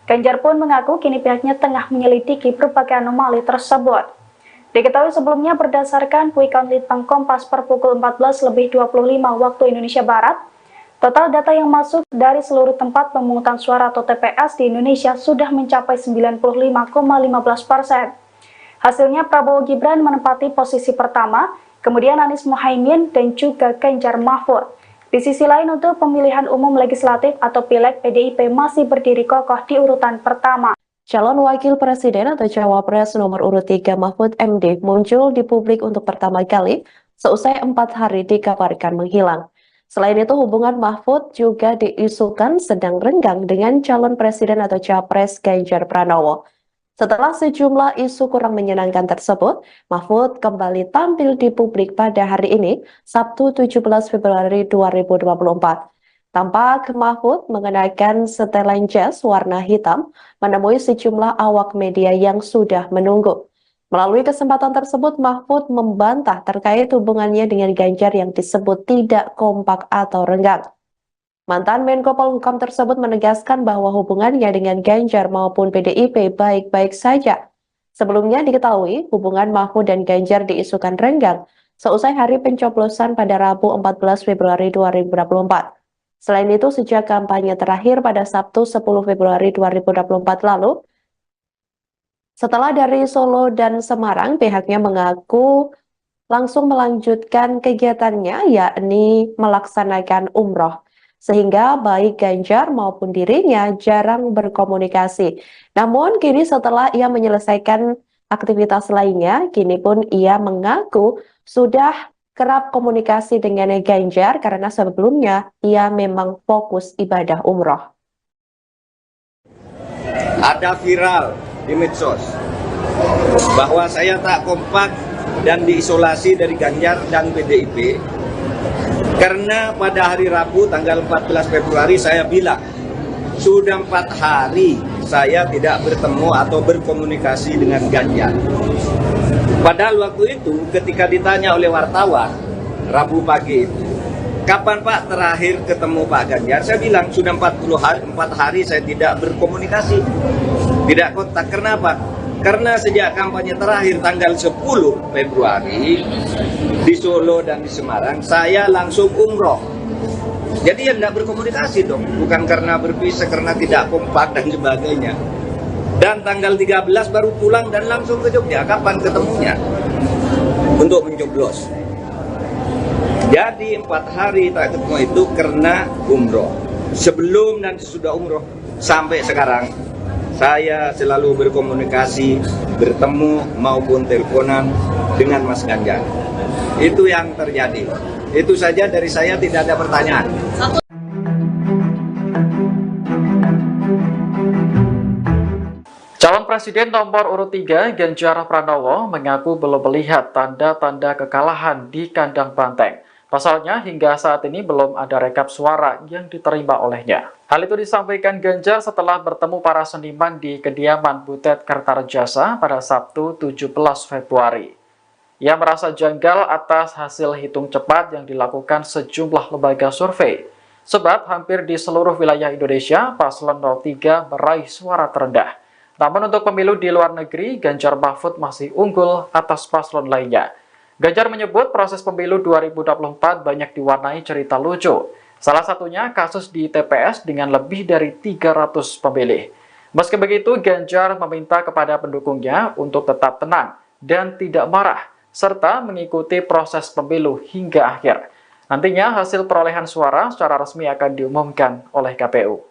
Ganjar pun mengaku kini pihaknya tengah menyelidiki berbagai anomali tersebut. Diketahui sebelumnya berdasarkan quick count Litbang Kompas per pukul 14.25 waktu Indonesia Barat, total data yang masuk dari seluruh tempat pemungutan suara atau TPS di Indonesia sudah mencapai 95,15%. Hasilnya Prabowo Gibran menempati posisi pertama, kemudian Anies Mohaimin dan juga Ganjar Mahfud. Di sisi lain untuk pemilihan umum legislatif atau Pileg, PDIP masih berdiri kokoh di urutan pertama. Calon Wakil Presiden atau Cawapres nomor urut 3 Mahfud MD muncul di publik untuk pertama kali seusai 4 hari dikabarkan menghilang. Selain itu, hubungan Mahfud juga diisukan sedang renggang dengan calon presiden atau Capres Ganjar Pranowo. Setelah sejumlah isu kurang menyenangkan tersebut, Mahfud kembali tampil di publik pada hari ini, Sabtu 17 Februari 2024. Tampak Mahfud mengenakan setelan jas warna hitam, menemui sejumlah awak media yang sudah menunggu. Melalui kesempatan tersebut, Mahfud membantah terkait hubungannya dengan Ganjar yang disebut tidak kompak atau renggang. Mantan Menko Polhukam tersebut menegaskan bahwa hubungannya dengan Ganjar maupun PDIP baik-baik saja. Sebelumnya diketahui hubungan Mahfud dan Ganjar diisukan renggang seusai hari pencoblosan pada Rabu 14 Februari 2024. Selain itu, sejak kampanye terakhir pada Sabtu 10 Februari 2024 lalu, setelah dari Solo dan Semarang, pihaknya mengaku langsung melanjutkan kegiatannya, yakni melaksanakan umroh. Sehingga baik Ganjar maupun dirinya jarang berkomunikasi. Namun kini setelah ia menyelesaikan aktivitas lainnya, kini pun ia mengaku sudah kerap komunikasi dengan Ganjar karena sebelumnya ia memang fokus ibadah umroh. Ada viral di medsos bahwa saya tak kompak dan diisolasi dari Ganjar dan PDIP karena pada hari Rabu tanggal 14 Februari saya bilang sudah 4 hari saya tidak bertemu atau berkomunikasi dengan Ganjar. Padahal waktu itu ketika ditanya oleh wartawan Rabu pagi itu, kapan Pak terakhir ketemu Pak Ganjar? Saya bilang sudah 4 hari saya tidak berkomunikasi, tidak kontak. Kenapa? Karena sejak kampanye terakhir tanggal 10 Februari di Solo dan di Semarang, saya langsung umroh. Jadi ya tidak berkomunikasi dong, bukan karena berpisah, karena tidak kompak dan sebagainya. Dan tanggal 13 baru pulang dan langsung ke Jogja. Kapan ketemunya? Untuk mencoblos. Jadi 4 hari tak ketemu itu karena umroh. Sebelum dan sesudah umroh sampai sekarang, saya selalu berkomunikasi, bertemu maupun teleponan dengan Mas Ganjar. Itu yang terjadi. Itu saja dari saya, tidak ada pertanyaan. Calon Presiden nomor urut 3 Ganjar Pranowo mengaku belum melihat tanda-tanda kekalahan di kandang banteng. Pasalnya hingga saat ini belum ada rekap suara yang diterima olehnya. Hal itu disampaikan Ganjar setelah bertemu para seniman di kediaman Butet Kertarejasa pada Sabtu 17 Februari. Ia merasa janggal atas hasil hitung cepat yang dilakukan sejumlah lembaga survei. Sebab hampir di seluruh wilayah Indonesia, paslon 03 meraih suara terendah. Namun untuk pemilu di luar negeri, Ganjar Mahfud masih unggul atas paslon lainnya. Ganjar menyebut proses pemilu 2024 banyak diwarnai cerita lucu. Salah satunya kasus di TPS dengan lebih dari 300 pemilih. Meski begitu, Ganjar meminta kepada pendukungnya untuk tetap tenang dan tidak marah, serta mengikuti proses pemilu hingga akhir. Nantinya hasil perolehan suara secara resmi akan diumumkan oleh KPU.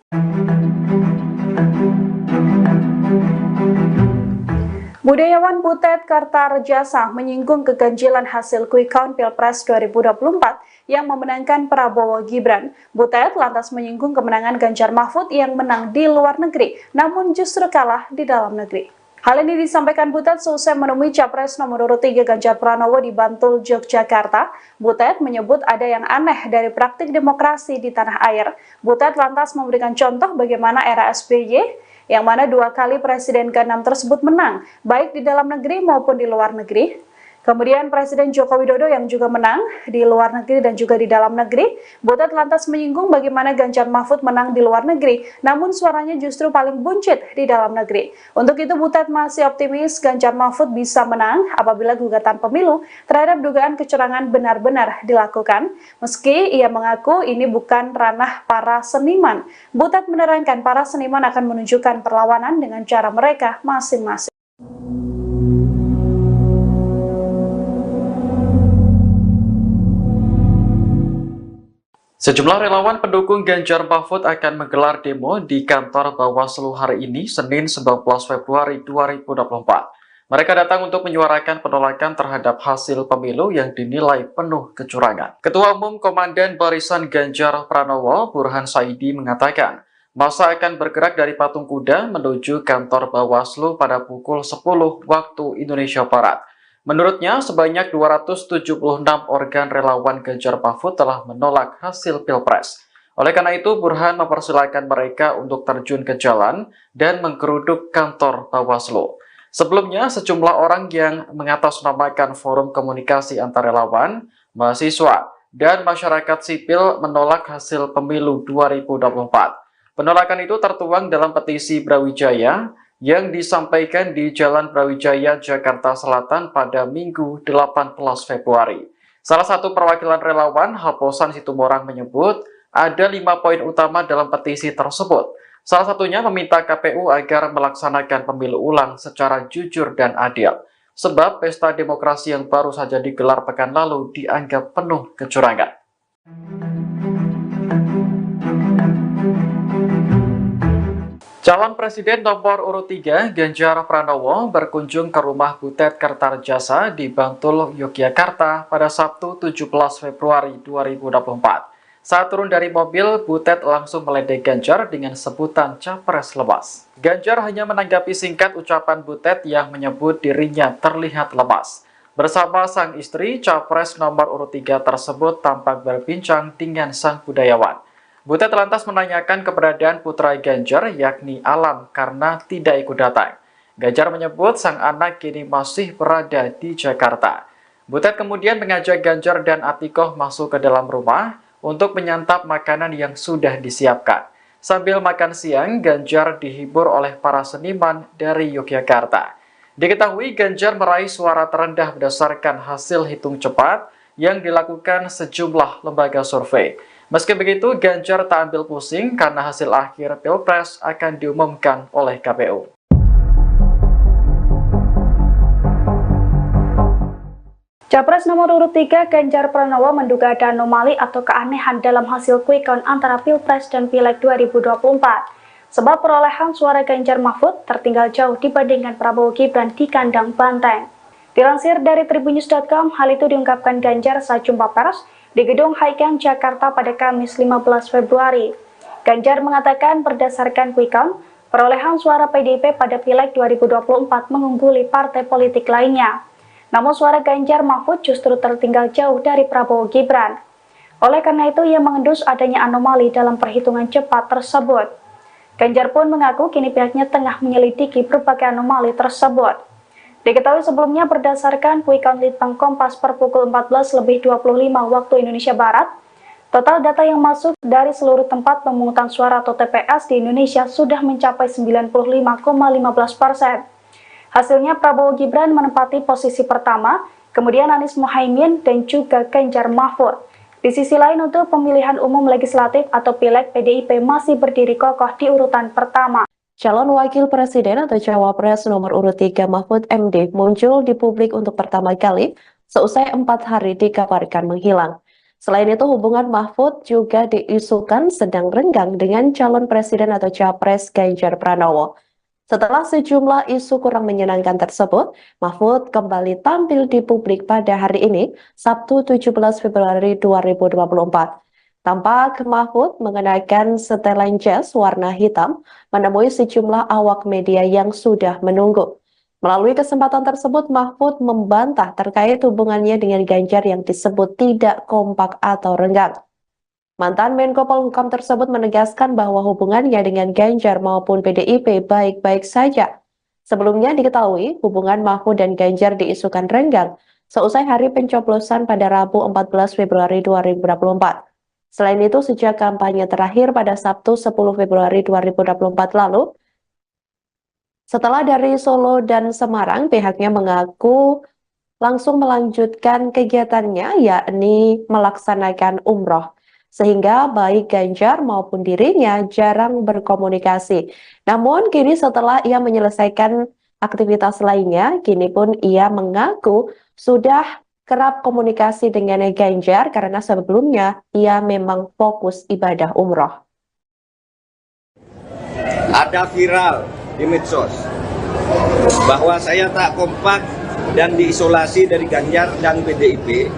Budayawan Butet Kartarejasa menyinggung keganjilan hasil quick count Pilpres 2024 yang memenangkan Prabowo Gibran. Butet lantas menyinggung kemenangan Ganjar Mahfud yang menang di luar negeri, namun justru kalah di dalam negeri. Hal ini disampaikan Butet seusai menemui Capres nomor urut 3 Ganjar Pranowo di Bantul, Yogyakarta. Butet menyebut ada yang aneh dari praktik demokrasi di tanah air. Butet lantas memberikan contoh bagaimana era SBY, yang mana 2 kali Presiden ke-6 tersebut menang, baik di dalam negeri maupun di luar negeri. Kemudian Presiden Joko Widodo yang juga menang di luar negeri dan juga di dalam negeri. Butet lantas menyinggung bagaimana Ganjar Mahfud menang di luar negeri, namun suaranya justru paling buncit di dalam negeri. Untuk itu Butet masih optimis Ganjar Mahfud bisa menang apabila gugatan pemilu terhadap dugaan kecurangan benar-benar dilakukan. Meski ia mengaku ini bukan ranah para seniman, Butet menerangkan para seniman akan menunjukkan perlawanan dengan cara mereka masing-masing. Sejumlah relawan pendukung Ganjar Mahfud akan menggelar demo di kantor Bawaslu hari ini, Senin 19 Februari 2024. Mereka datang untuk menyuarakan penolakan terhadap hasil pemilu yang dinilai penuh kecurangan. Ketua Umum Komandan Barisan Ganjar Pranowo, Burhan Saidi, mengatakan masa akan bergerak dari Patung Kuda menuju kantor Bawaslu pada pukul 10 waktu Indonesia Barat. Menurutnya, sebanyak 276 organ relawan Ganjar Mahfud telah menolak hasil Pilpres. Oleh karena itu, Burhan mempersilahkan mereka untuk terjun ke jalan dan menggeruduk kantor Bawaslu. Sebelumnya, sejumlah orang yang mengatasnamakan forum komunikasi antar relawan, mahasiswa, dan masyarakat sipil menolak hasil pemilu 2024. Penolakan itu tertuang dalam petisi Brawijaya yang disampaikan di Jalan Brawijaya, Jakarta Selatan pada Minggu 18 Februari. Salah satu perwakilan relawan, Haposan Situmorang, menyebut ada 5 poin utama dalam petisi tersebut. Salah satunya meminta KPU agar melaksanakan pemilu ulang secara jujur dan adil. Sebab pesta demokrasi yang baru saja digelar pekan lalu dianggap penuh kecurangan. Calon Presiden nomor urut 3 Ganjar Pranowo berkunjung ke rumah Butet Kartarejasa di Bantul, Yogyakarta pada Sabtu 17 Februari 2024. Saat turun dari mobil, Butet langsung meledek Ganjar dengan sebutan Capres lemas. Ganjar hanya menanggapi singkat ucapan Butet yang menyebut dirinya terlihat lemas. Bersama sang istri, Capres nomor urut 3 tersebut tampak berbincang dengan sang budayawan. Butet lantas menanyakan keberadaan putra Ganjar, yakni Alam, karena tidak ikut datang. Ganjar menyebut sang anak kini masih berada di Jakarta. Butet kemudian mengajak Ganjar dan Atikoh masuk ke dalam rumah untuk menyantap makanan yang sudah disiapkan. Sambil makan siang, Ganjar dihibur oleh para seniman dari Yogyakarta. Diketahui Ganjar meraih suara terendah berdasarkan hasil hitung cepat yang dilakukan sejumlah lembaga survei. Meski begitu, Ganjar tak ambil pusing karena hasil akhir Pilpres akan diumumkan oleh KPU. Capres nomor urut 3 Ganjar Pranowo menduga ada anomali atau keanehan dalam hasil quick count antara Pilpres dan Pileg 2024. Sebab perolehan suara Ganjar Mahfud tertinggal jauh dibandingkan Prabowo Gibran di kandang banteng. Dilansir dari Tribunnews.com, hal itu diungkapkan Ganjar saat jumpa pers di Gedung Haikeng, Jakarta pada Kamis 15 Februari. Ganjar mengatakan berdasarkan quick count, perolehan suara PDIP pada Pileg 2024 mengungguli partai politik lainnya. Namun suara Ganjar Mahfud justru tertinggal jauh dari Prabowo Gibran. Oleh karena itu, ia mengendus adanya anomali dalam perhitungan cepat tersebut. Ganjar pun mengaku kini pihaknya tengah menyelidiki berbagai anomali tersebut. Diketahui sebelumnya berdasarkan quick count Litbang Kompas per pukul 14.25 waktu Indonesia Barat, total data yang masuk dari seluruh tempat pemungutan suara atau TPS di Indonesia sudah mencapai 95,15%. Hasilnya Prabowo Gibran menempati posisi pertama, kemudian Anies Muhaimin dan juga Ganjar Mahfud. Di sisi lain, untuk pemilihan umum legislatif atau Pileg, PDIP masih berdiri kokoh di urutan pertama. Calon Wakil Presiden atau Cawapres nomor urut 3 Mahfud MD muncul di publik untuk pertama kali seusai 4 hari dikabarkan menghilang. Selain itu, hubungan Mahfud juga diisukan sedang renggang dengan calon presiden atau Capres Ganjar Pranowo. Setelah sejumlah isu kurang menyenangkan tersebut, Mahfud kembali tampil di publik pada hari ini, Sabtu 17 Februari 2024. Tampak Mahfud mengenakan setelan jas warna hitam menemui sejumlah awak media yang sudah menunggu. Melalui kesempatan tersebut, Mahfud membantah terkait hubungannya dengan Ganjar yang disebut tidak kompak atau renggang. Mantan Menko Polhukam tersebut menegaskan bahwa hubungannya dengan Ganjar maupun PDIP baik-baik saja. Sebelumnya diketahui hubungan Mahfud dan Ganjar diisukan renggang seusai hari pencoblosan pada Rabu 14 Februari 2024. Selain itu, sejak kampanye terakhir pada Sabtu 10 Februari 2024 lalu, setelah dari Solo dan Semarang, pihaknya mengaku langsung melanjutkan kegiatannya, yakni melaksanakan umroh. Sehingga baik Ganjar maupun dirinya jarang berkomunikasi. Namun kini setelah ia menyelesaikan aktivitas lainnya, kini pun ia mengaku sudah kerap komunikasi dengan Ganjar karena sebelumnya ia memang fokus ibadah umroh. Ada viral di medsos bahwa saya tak kompak dan diisolasi dari Ganjar dan PDIP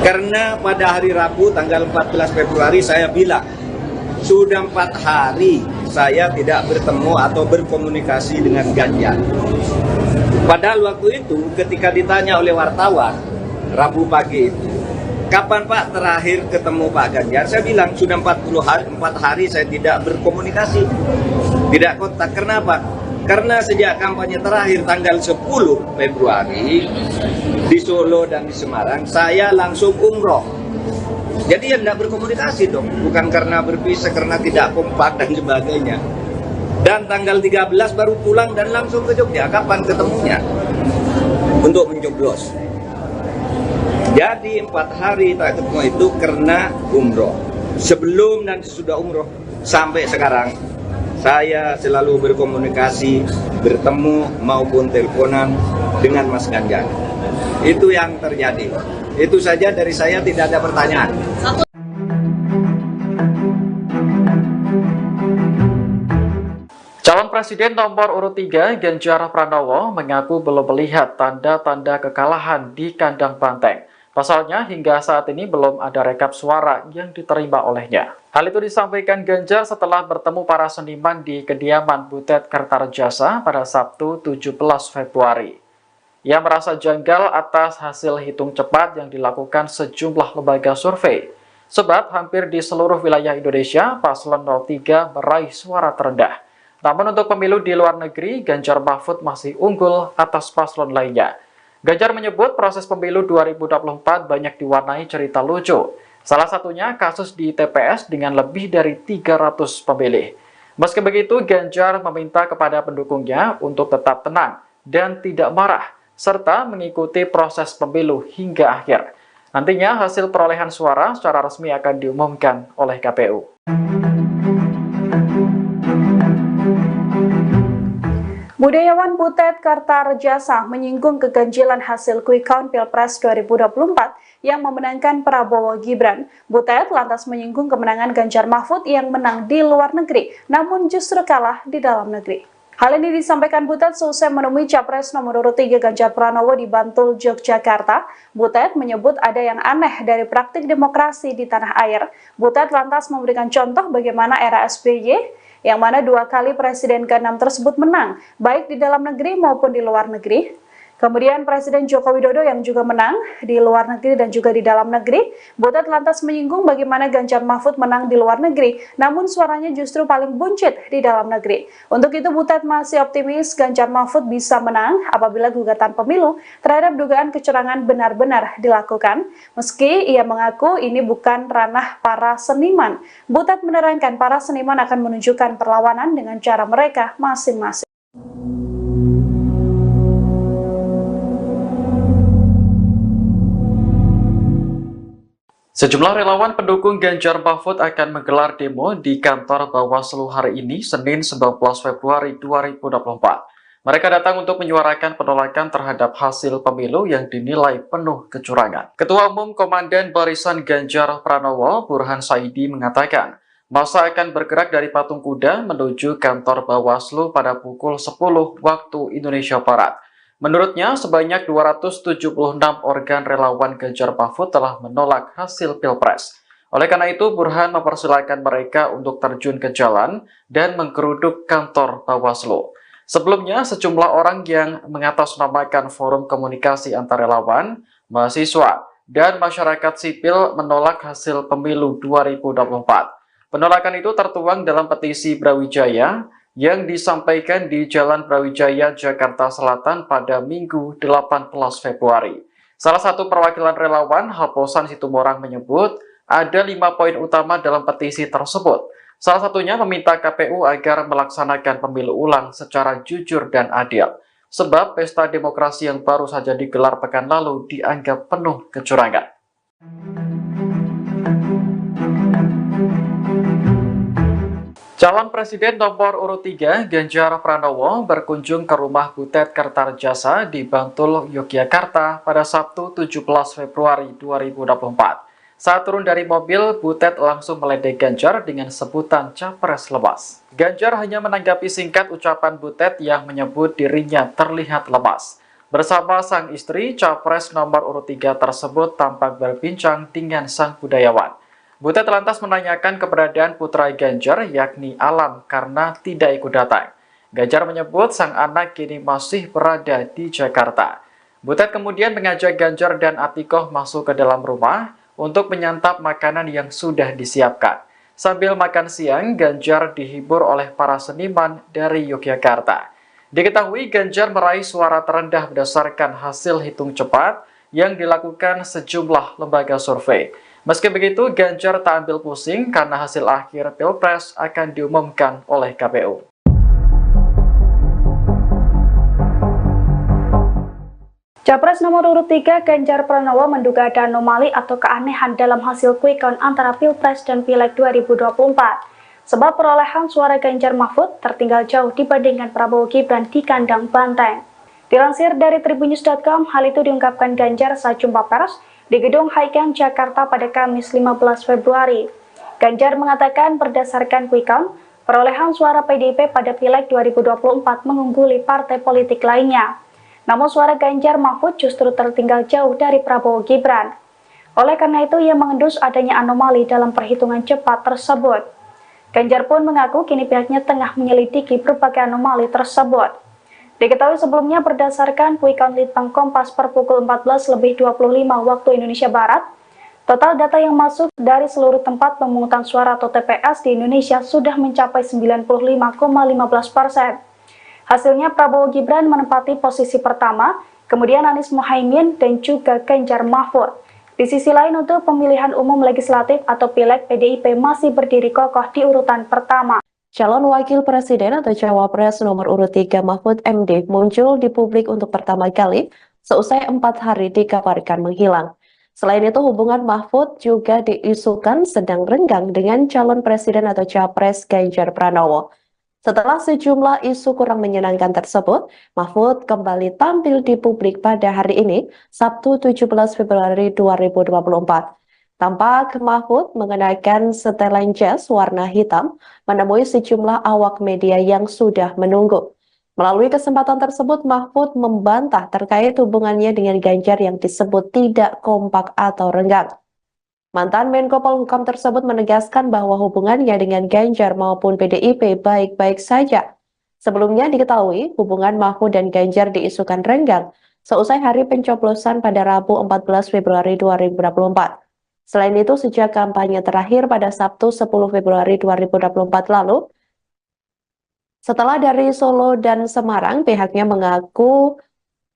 karena pada hari Rabu tanggal 14 Februari saya bilang sudah 4 hari saya tidak bertemu atau berkomunikasi dengan Ganjar. Padahal waktu itu ketika ditanya oleh wartawan Rabu pagi itu, kapan Pak terakhir ketemu Pak Ganjar? Saya bilang sudah 4 hari saya tidak berkomunikasi, tidak kontak. Kenapa? Karena sejak kampanye terakhir tanggal 10 Februari di Solo dan di Semarang, saya langsung umroh. Jadi ya tidak berkomunikasi dong, bukan karena berpisah, karena tidak kompak dan sebagainya. Dan tanggal 13 baru pulang dan langsung ke Jogja. Kapan ketemunya? Untuk mencoblos. Jadi 4 hari tak ketemu itu karena umroh. Sebelum dan sesudah umroh sampai sekarang, saya selalu berkomunikasi, bertemu maupun teleponan dengan Mas Ganjar. Itu yang terjadi. Itu saja dari saya, tidak ada pertanyaan. Calon Presiden nomor urut 3 Ganjar Pranowo mengaku belum melihat tanda-tanda kekalahan di kandang banteng. Pasalnya, hingga saat ini belum ada rekap suara yang diterima olehnya. Hal itu disampaikan Ganjar setelah bertemu para seniman di kediaman Butet Kertarejasa pada Sabtu 17 Februari. Ia merasa janggal atas hasil hitung cepat yang dilakukan sejumlah lembaga survei. Sebab hampir di seluruh wilayah Indonesia, paslon 03 meraih suara terendah. Namun untuk pemilu di luar negeri, Ganjar Mahfud masih unggul atas paslon lainnya. Ganjar menyebut proses pemilu 2024 banyak diwarnai cerita lucu. Salah satunya kasus di TPS dengan lebih dari 300 pemilih. Meski begitu, Ganjar meminta kepada pendukungnya untuk tetap tenang dan tidak marah, serta mengikuti proses pemilu hingga akhir. Nantinya hasil perolehan suara secara resmi akan diumumkan oleh KPU. Budayawan Butet Kertarejasa menyinggung keganjilan hasil quick count Pilpres 2024 yang memenangkan Prabowo Gibran. Butet lantas menyinggung kemenangan Ganjar Mahfud yang menang di luar negeri, namun justru kalah di dalam negeri. Hal ini disampaikan Butet seusai menemui Capres nomor urut 3 Ganjar Pranowo di Bantul, Yogyakarta. Butet menyebut ada yang aneh dari praktik demokrasi di tanah air. Butet lantas memberikan contoh bagaimana era SBY, yang mana 2 kali Presiden ke-6 tersebut menang, baik di dalam negeri maupun di luar negeri. Kemudian Presiden Joko Widodo yang juga menang di luar negeri dan juga di dalam negeri. Butet lantas menyinggung bagaimana Ganjar Mahfud menang di luar negeri, namun suaranya justru paling buncit di dalam negeri. Untuk itu Butet masih optimis Ganjar Mahfud bisa menang apabila gugatan pemilu terhadap dugaan kecurangan benar-benar dilakukan. Meski ia mengaku ini bukan ranah para seniman, Butet menerangkan para seniman akan menunjukkan perlawanan dengan cara mereka masing-masing. Sejumlah relawan pendukung Ganjar Mahfud akan menggelar demo di kantor Bawaslu hari ini, Senin 19 Februari 2024. Mereka datang untuk menyuarakan penolakan terhadap hasil pemilu yang dinilai penuh kecurangan. Ketua Umum Komandan Barisan Ganjar Pranowo, Burhan Saidi, mengatakan, masa akan bergerak dari Patung Kuda menuju kantor Bawaslu pada pukul 10 waktu Indonesia Barat. Menurutnya, sebanyak 276 organ relawan Ganjar Mahfud telah menolak hasil Pilpres. Oleh karena itu, Burhan mempersilahkan mereka untuk terjun ke jalan dan menggeruduk kantor Bawaslu. Sebelumnya, sejumlah orang yang mengatasnamakan forum komunikasi antar relawan, mahasiswa, dan masyarakat sipil menolak hasil pemilu 2024. Penolakan itu tertuang dalam petisi Brawijaya yang disampaikan di Jalan Brawijaya, Jakarta Selatan pada Minggu 18 Februari. Salah satu perwakilan relawan, Haposan Situmorang, menyebut ada 5 poin utama dalam petisi tersebut. Salah satunya meminta KPU agar melaksanakan pemilu ulang secara jujur dan adil. Sebab pesta demokrasi yang baru saja digelar pekan lalu dianggap penuh kecurangan. Calon Presiden nomor urut 3, Ganjar Pranowo, berkunjung ke rumah Butet Kertarjasa di Bantul, Yogyakarta pada Sabtu 17 Februari 2024. Saat turun dari mobil, Butet langsung meledek Ganjar dengan sebutan capres lemas. Ganjar hanya menanggapi singkat ucapan Butet yang menyebut dirinya terlihat lemas. Bersama sang istri, capres nomor urut 3 tersebut tampak berbincang dengan sang budayawan. Butet lantas menanyakan keberadaan putra Ganjar, yakni Alam, karena tidak ikut datang. Ganjar menyebut sang anak kini masih berada di Jakarta. Butet kemudian mengajak Ganjar dan Atikoh masuk ke dalam rumah untuk menyantap makanan yang sudah disiapkan. Sambil makan siang, Ganjar dihibur oleh para seniman dari Yogyakarta. Diketahui Ganjar meraih suara terendah berdasarkan hasil hitung cepat yang dilakukan sejumlah lembaga survei. Meski begitu, Ganjar tak ambil pusing karena hasil akhir Pilpres akan diumumkan oleh KPU. Capres nomor urut 3 Ganjar Pranowo menduga ada anomali atau keanehan dalam hasil quick count antara Pilpres dan Pileg 2024. Sebab perolehan suara Ganjar Mahfud tertinggal jauh dibandingkan Prabowo Gibran di kandang banteng. Dilansir dari Tribunnews.com, hal itu diungkapkan Ganjar saat jumpa pers di Gedung Haikeng, Jakarta pada Kamis 15 Februari. Ganjar mengatakan berdasarkan quick count, perolehan suara PDIP pada Pileg 2024 mengungguli partai politik lainnya. Namun suara Ganjar Mahfud justru tertinggal jauh dari Prabowo Gibran. Oleh karena itu, ia mengendus adanya anomali dalam perhitungan cepat tersebut. Ganjar pun mengaku kini pihaknya tengah menyelidiki berbagai anomali tersebut. Diketahui sebelumnya berdasarkan quick count Litbang Kompas per pukul 14.25 waktu Indonesia Barat, total data yang masuk dari seluruh tempat pemungutan suara atau TPS di Indonesia sudah mencapai 95,15%. Hasilnya Prabowo Gibran menempati posisi pertama, kemudian Anies Mohaimin dan juga Ganjar Mahfud. Di sisi lain, untuk pemilihan umum legislatif atau Pileg, PDIP masih berdiri kokoh di urutan pertama. Calon Wakil Presiden atau Cawapres nomor urut 3 Mahfud MD muncul di publik untuk pertama kali seusai 4 hari dikabarkan menghilang. Selain itu, hubungan Mahfud juga diisukan sedang renggang dengan calon presiden atau Capres Ganjar Pranowo. Setelah sejumlah isu kurang menyenangkan tersebut, Mahfud kembali tampil di publik pada hari ini, Sabtu 17 Februari 2024. Tampak Mahfud mengenakan setelan jas warna hitam menemui sejumlah awak media yang sudah menunggu. Melalui kesempatan tersebut, Mahfud membantah terkait hubungannya dengan Ganjar yang disebut tidak kompak atau renggang. Mantan Menko Polhukam tersebut menegaskan bahwa hubungannya dengan Ganjar maupun PDIP baik-baik saja. Sebelumnya diketahui hubungan Mahfud dan Ganjar diisukan renggang seusai hari pencoblosan pada Rabu 14 Februari 2024. Selain itu, sejak kampanye terakhir pada Sabtu 10 Februari 2024 lalu, setelah dari Solo dan Semarang, pihaknya mengaku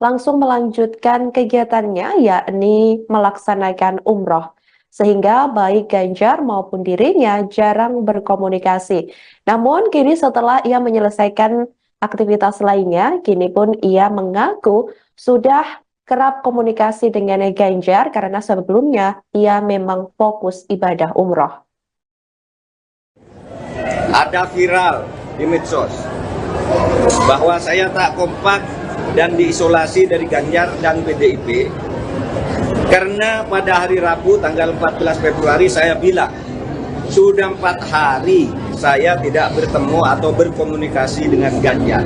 langsung melanjutkan kegiatannya, yakni melaksanakan umroh. Sehingga baik Ganjar maupun dirinya jarang berkomunikasi. Namun kini setelah ia menyelesaikan aktivitas lainnya, kini pun ia mengaku sudah kerap komunikasi dengan Ganjar karena sebelumnya ia memang fokus ibadah umroh. Ada viral di medsos bahwa saya tak kompak dan diisolasi dari Ganjar dan PDIP karena pada hari Rabu tanggal 14 Februari saya bilang sudah 4 hari saya tidak bertemu atau berkomunikasi dengan Ganjar.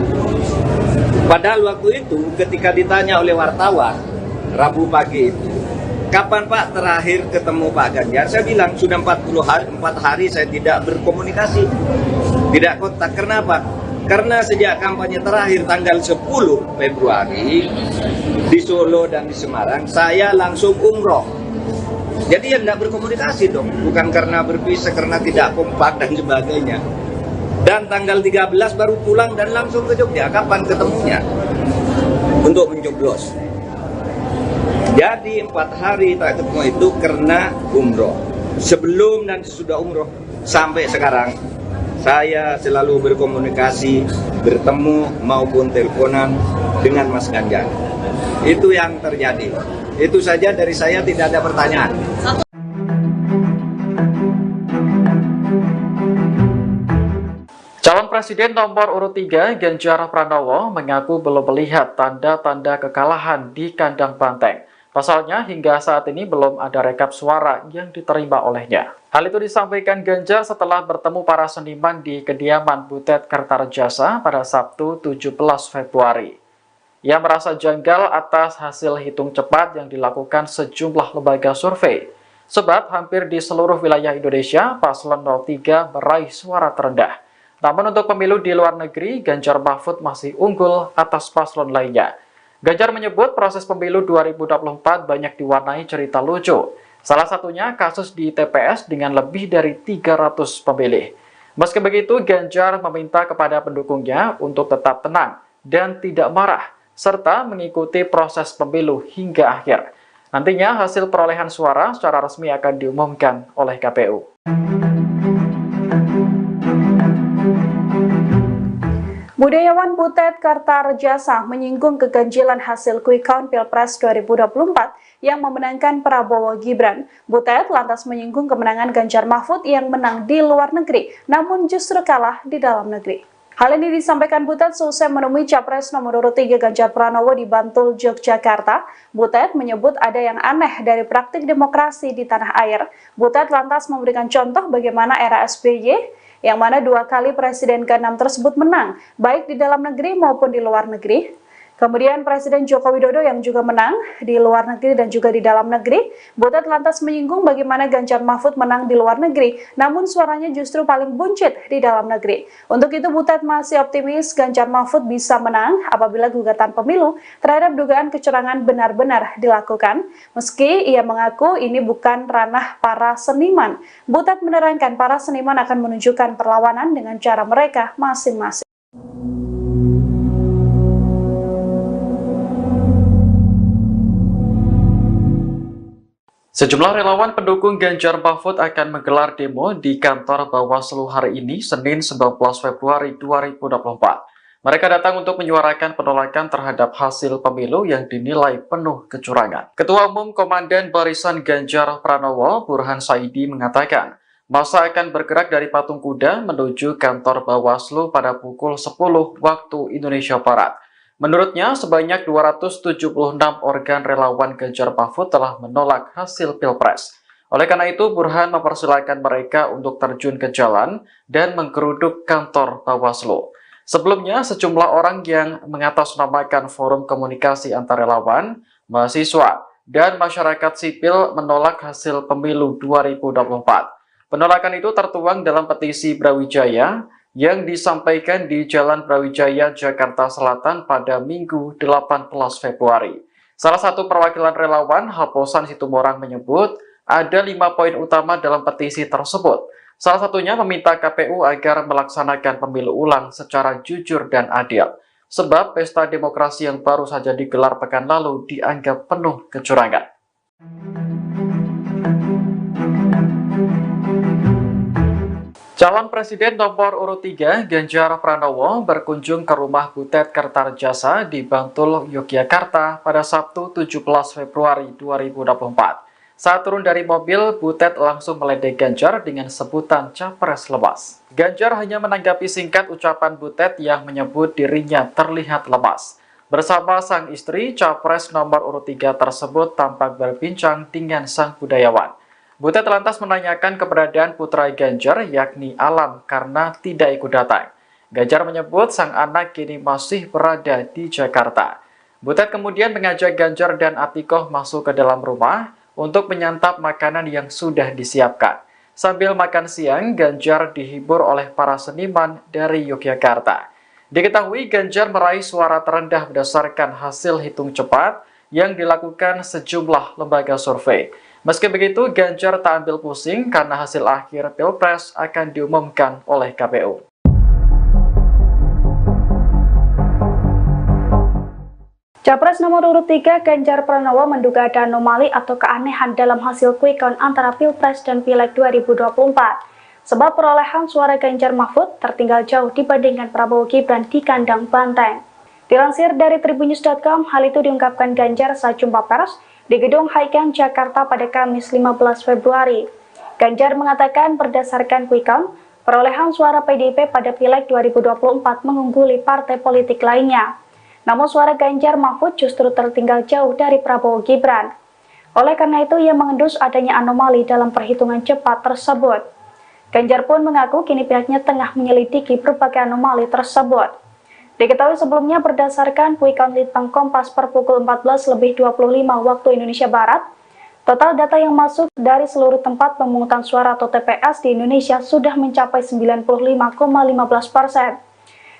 Padahal waktu itu ketika ditanya oleh wartawan Rabu pagi itu, kapan Pak terakhir ketemu Pak Ganjar? Saya bilang sudah 4 hari saya tidak berkomunikasi, tidak kontak. Kenapa? Karena sejak kampanye terakhir tanggal 10 Februari di Solo dan di Semarang, saya langsung umroh. Jadi ya tidak berkomunikasi dong, bukan karena berpisah, karena tidak kompak dan sebagainya. Dan tanggal 13 baru pulang dan langsung ke Jogja. Kapan ketemunya? Untuk mencoblos. Jadi 4 hari tak ketemu itu karena umroh. Sebelum dan sesudah umroh sampai sekarang saya selalu berkomunikasi, bertemu maupun teleponan dengan Mas Ganjar. Itu yang terjadi. Itu saja dari saya, tidak ada pertanyaan. Calon Presiden nomor urut 3 Ganjar Pranowo mengaku belum melihat tanda-tanda kekalahan di kandang banteng. Pasalnya, hingga saat ini belum ada rekap suara yang diterima olehnya. Hal itu disampaikan Ganjar setelah bertemu para seniman di kediaman Butet Kertarejasa pada Sabtu 17 Februari. Ia merasa janggal atas hasil hitung cepat yang dilakukan sejumlah lembaga survei. Sebab hampir di seluruh wilayah Indonesia, paslon 03 meraih suara terendah. Namun untuk pemilu di luar negeri, Ganjar Mahfud masih unggul atas paslon lainnya. Ganjar menyebut proses pemilu 2024 banyak diwarnai cerita lucu. Salah satunya kasus di TPS dengan lebih dari 300 pemilih. Meski begitu, Ganjar meminta kepada pendukungnya untuk tetap tenang dan tidak marah, serta mengikuti proses pemilu hingga akhir. Nantinya hasil perolehan suara secara resmi akan diumumkan oleh KPU. Budayawan Butet Kertarejasa menyinggung keganjilan hasil quick count Pilpres 2024 yang memenangkan Prabowo Gibran. Butet lantas menyinggung kemenangan Ganjar Mahfud yang menang di luar negeri, namun justru kalah di dalam negeri. Hal ini disampaikan Butet seusai menemui Capres nomor urut 3 Ganjar Pranowo di Bantul, Yogyakarta. Butet menyebut ada yang aneh dari praktik demokrasi di tanah air. Butet lantas memberikan contoh bagaimana era SBY, yang mana 2 kali Presiden ke-6 tersebut menang, baik di dalam negeri maupun di luar negeri. Kemudian Presiden Joko Widodo yang juga menang di luar negeri dan juga di dalam negeri. Butet lantas menyinggung bagaimana Ganjar Mahfud menang di luar negeri, namun suaranya justru paling buncit di dalam negeri. Untuk itu Butet masih optimis Ganjar Mahfud bisa menang apabila gugatan pemilu terhadap dugaan kecurangan benar-benar dilakukan. Meski ia mengaku ini bukan ranah para seniman, Butet menerangkan para seniman akan menunjukkan perlawanan dengan cara mereka masing-masing. Sejumlah relawan pendukung Ganjar Mahfud akan menggelar demo di kantor Bawaslu hari ini, Senin 19 Februari 2024. Mereka datang untuk menyuarakan penolakan terhadap hasil pemilu yang dinilai penuh kecurangan. Ketua Umum Komandan Barisan Ganjar Pranowo, Burhan Saidi, mengatakan, masa akan bergerak dari Patung Kuda menuju kantor Bawaslu pada pukul 10 waktu Indonesia Barat. Menurutnya, sebanyak 276 organ relawan Ganjar Mahfud telah menolak hasil Pilpres. Oleh karena itu, Burhan mempersilahkan mereka untuk terjun ke jalan dan menggeruduk kantor Bawaslu. Sebelumnya, sejumlah orang yang mengatasnamakan forum komunikasi antar relawan, mahasiswa, dan masyarakat sipil menolak hasil pemilu 2024. Penolakan itu tertuang dalam petisi Brawijaya yang disampaikan di Jalan Brawijaya, Jakarta Selatan pada Minggu 18 Februari. Salah satu perwakilan relawan, Haposan Situmorang, menyebut ada 5 poin utama dalam petisi tersebut. Salah satunya meminta KPU agar melaksanakan pemilu ulang secara jujur dan adil. Sebab pesta demokrasi yang baru saja digelar pekan lalu dianggap penuh kecurangan. Calon Presiden nomor urut 3 Ganjar Pranowo berkunjung ke rumah Butet Kertarjasa di Bantul, Yogyakarta pada Sabtu 17 Februari 2024. Saat turun dari mobil, Butet langsung meledek Ganjar dengan sebutan capres lemas. Ganjar hanya menanggapi singkat ucapan Butet yang menyebut dirinya terlihat lemas. Bersama sang istri, capres nomor urut 3 tersebut tampak berbincang dengan sang budayawan. Butet lantas menanyakan keberadaan putra Ganjar, yakni Alam, karena tidak ikut datang. Ganjar menyebut sang anak kini masih berada di Jakarta. Butet kemudian mengajak Ganjar dan Atikoh masuk ke dalam rumah untuk menyantap makanan yang sudah disiapkan. Sambil makan siang, Ganjar dihibur oleh para seniman dari Yogyakarta. Diketahui Ganjar meraih suara terendah berdasarkan hasil hitung cepat yang dilakukan sejumlah lembaga survei. Meski begitu, Ganjar tak ambil pusing karena hasil akhir Pilpres akan diumumkan oleh KPU. Capres nomor urut 3 Ganjar Pranowo menduga ada anomali atau keanehan dalam hasil quick count antara Pilpres dan Pileg 2024. Sebab perolehan suara Ganjar Mahfud tertinggal jauh dibandingkan Prabowo Gibran di kandang banteng. Dilansir dari Tribunnews.com, hal itu diungkapkan Ganjar saat jumpa pers di Gedung Haikeng, Jakarta pada Kamis 15 Februari. Ganjar mengatakan berdasarkan quick count, perolehan suara PDIP pada Pileg 2024 mengungguli partai politik lainnya. Namun suara Ganjar Mahfud justru tertinggal jauh dari Prabowo Gibran. Oleh karena itu, ia mengendus adanya anomali dalam perhitungan cepat tersebut. Ganjar pun mengaku kini pihaknya tengah menyelidiki berbagai anomali tersebut. Diketahui sebelumnya berdasarkan quick count Litbang Kompas per pukul 14.25 waktu Indonesia Barat, total data yang masuk dari seluruh tempat pemungutan suara atau TPS di Indonesia sudah mencapai 95,15%.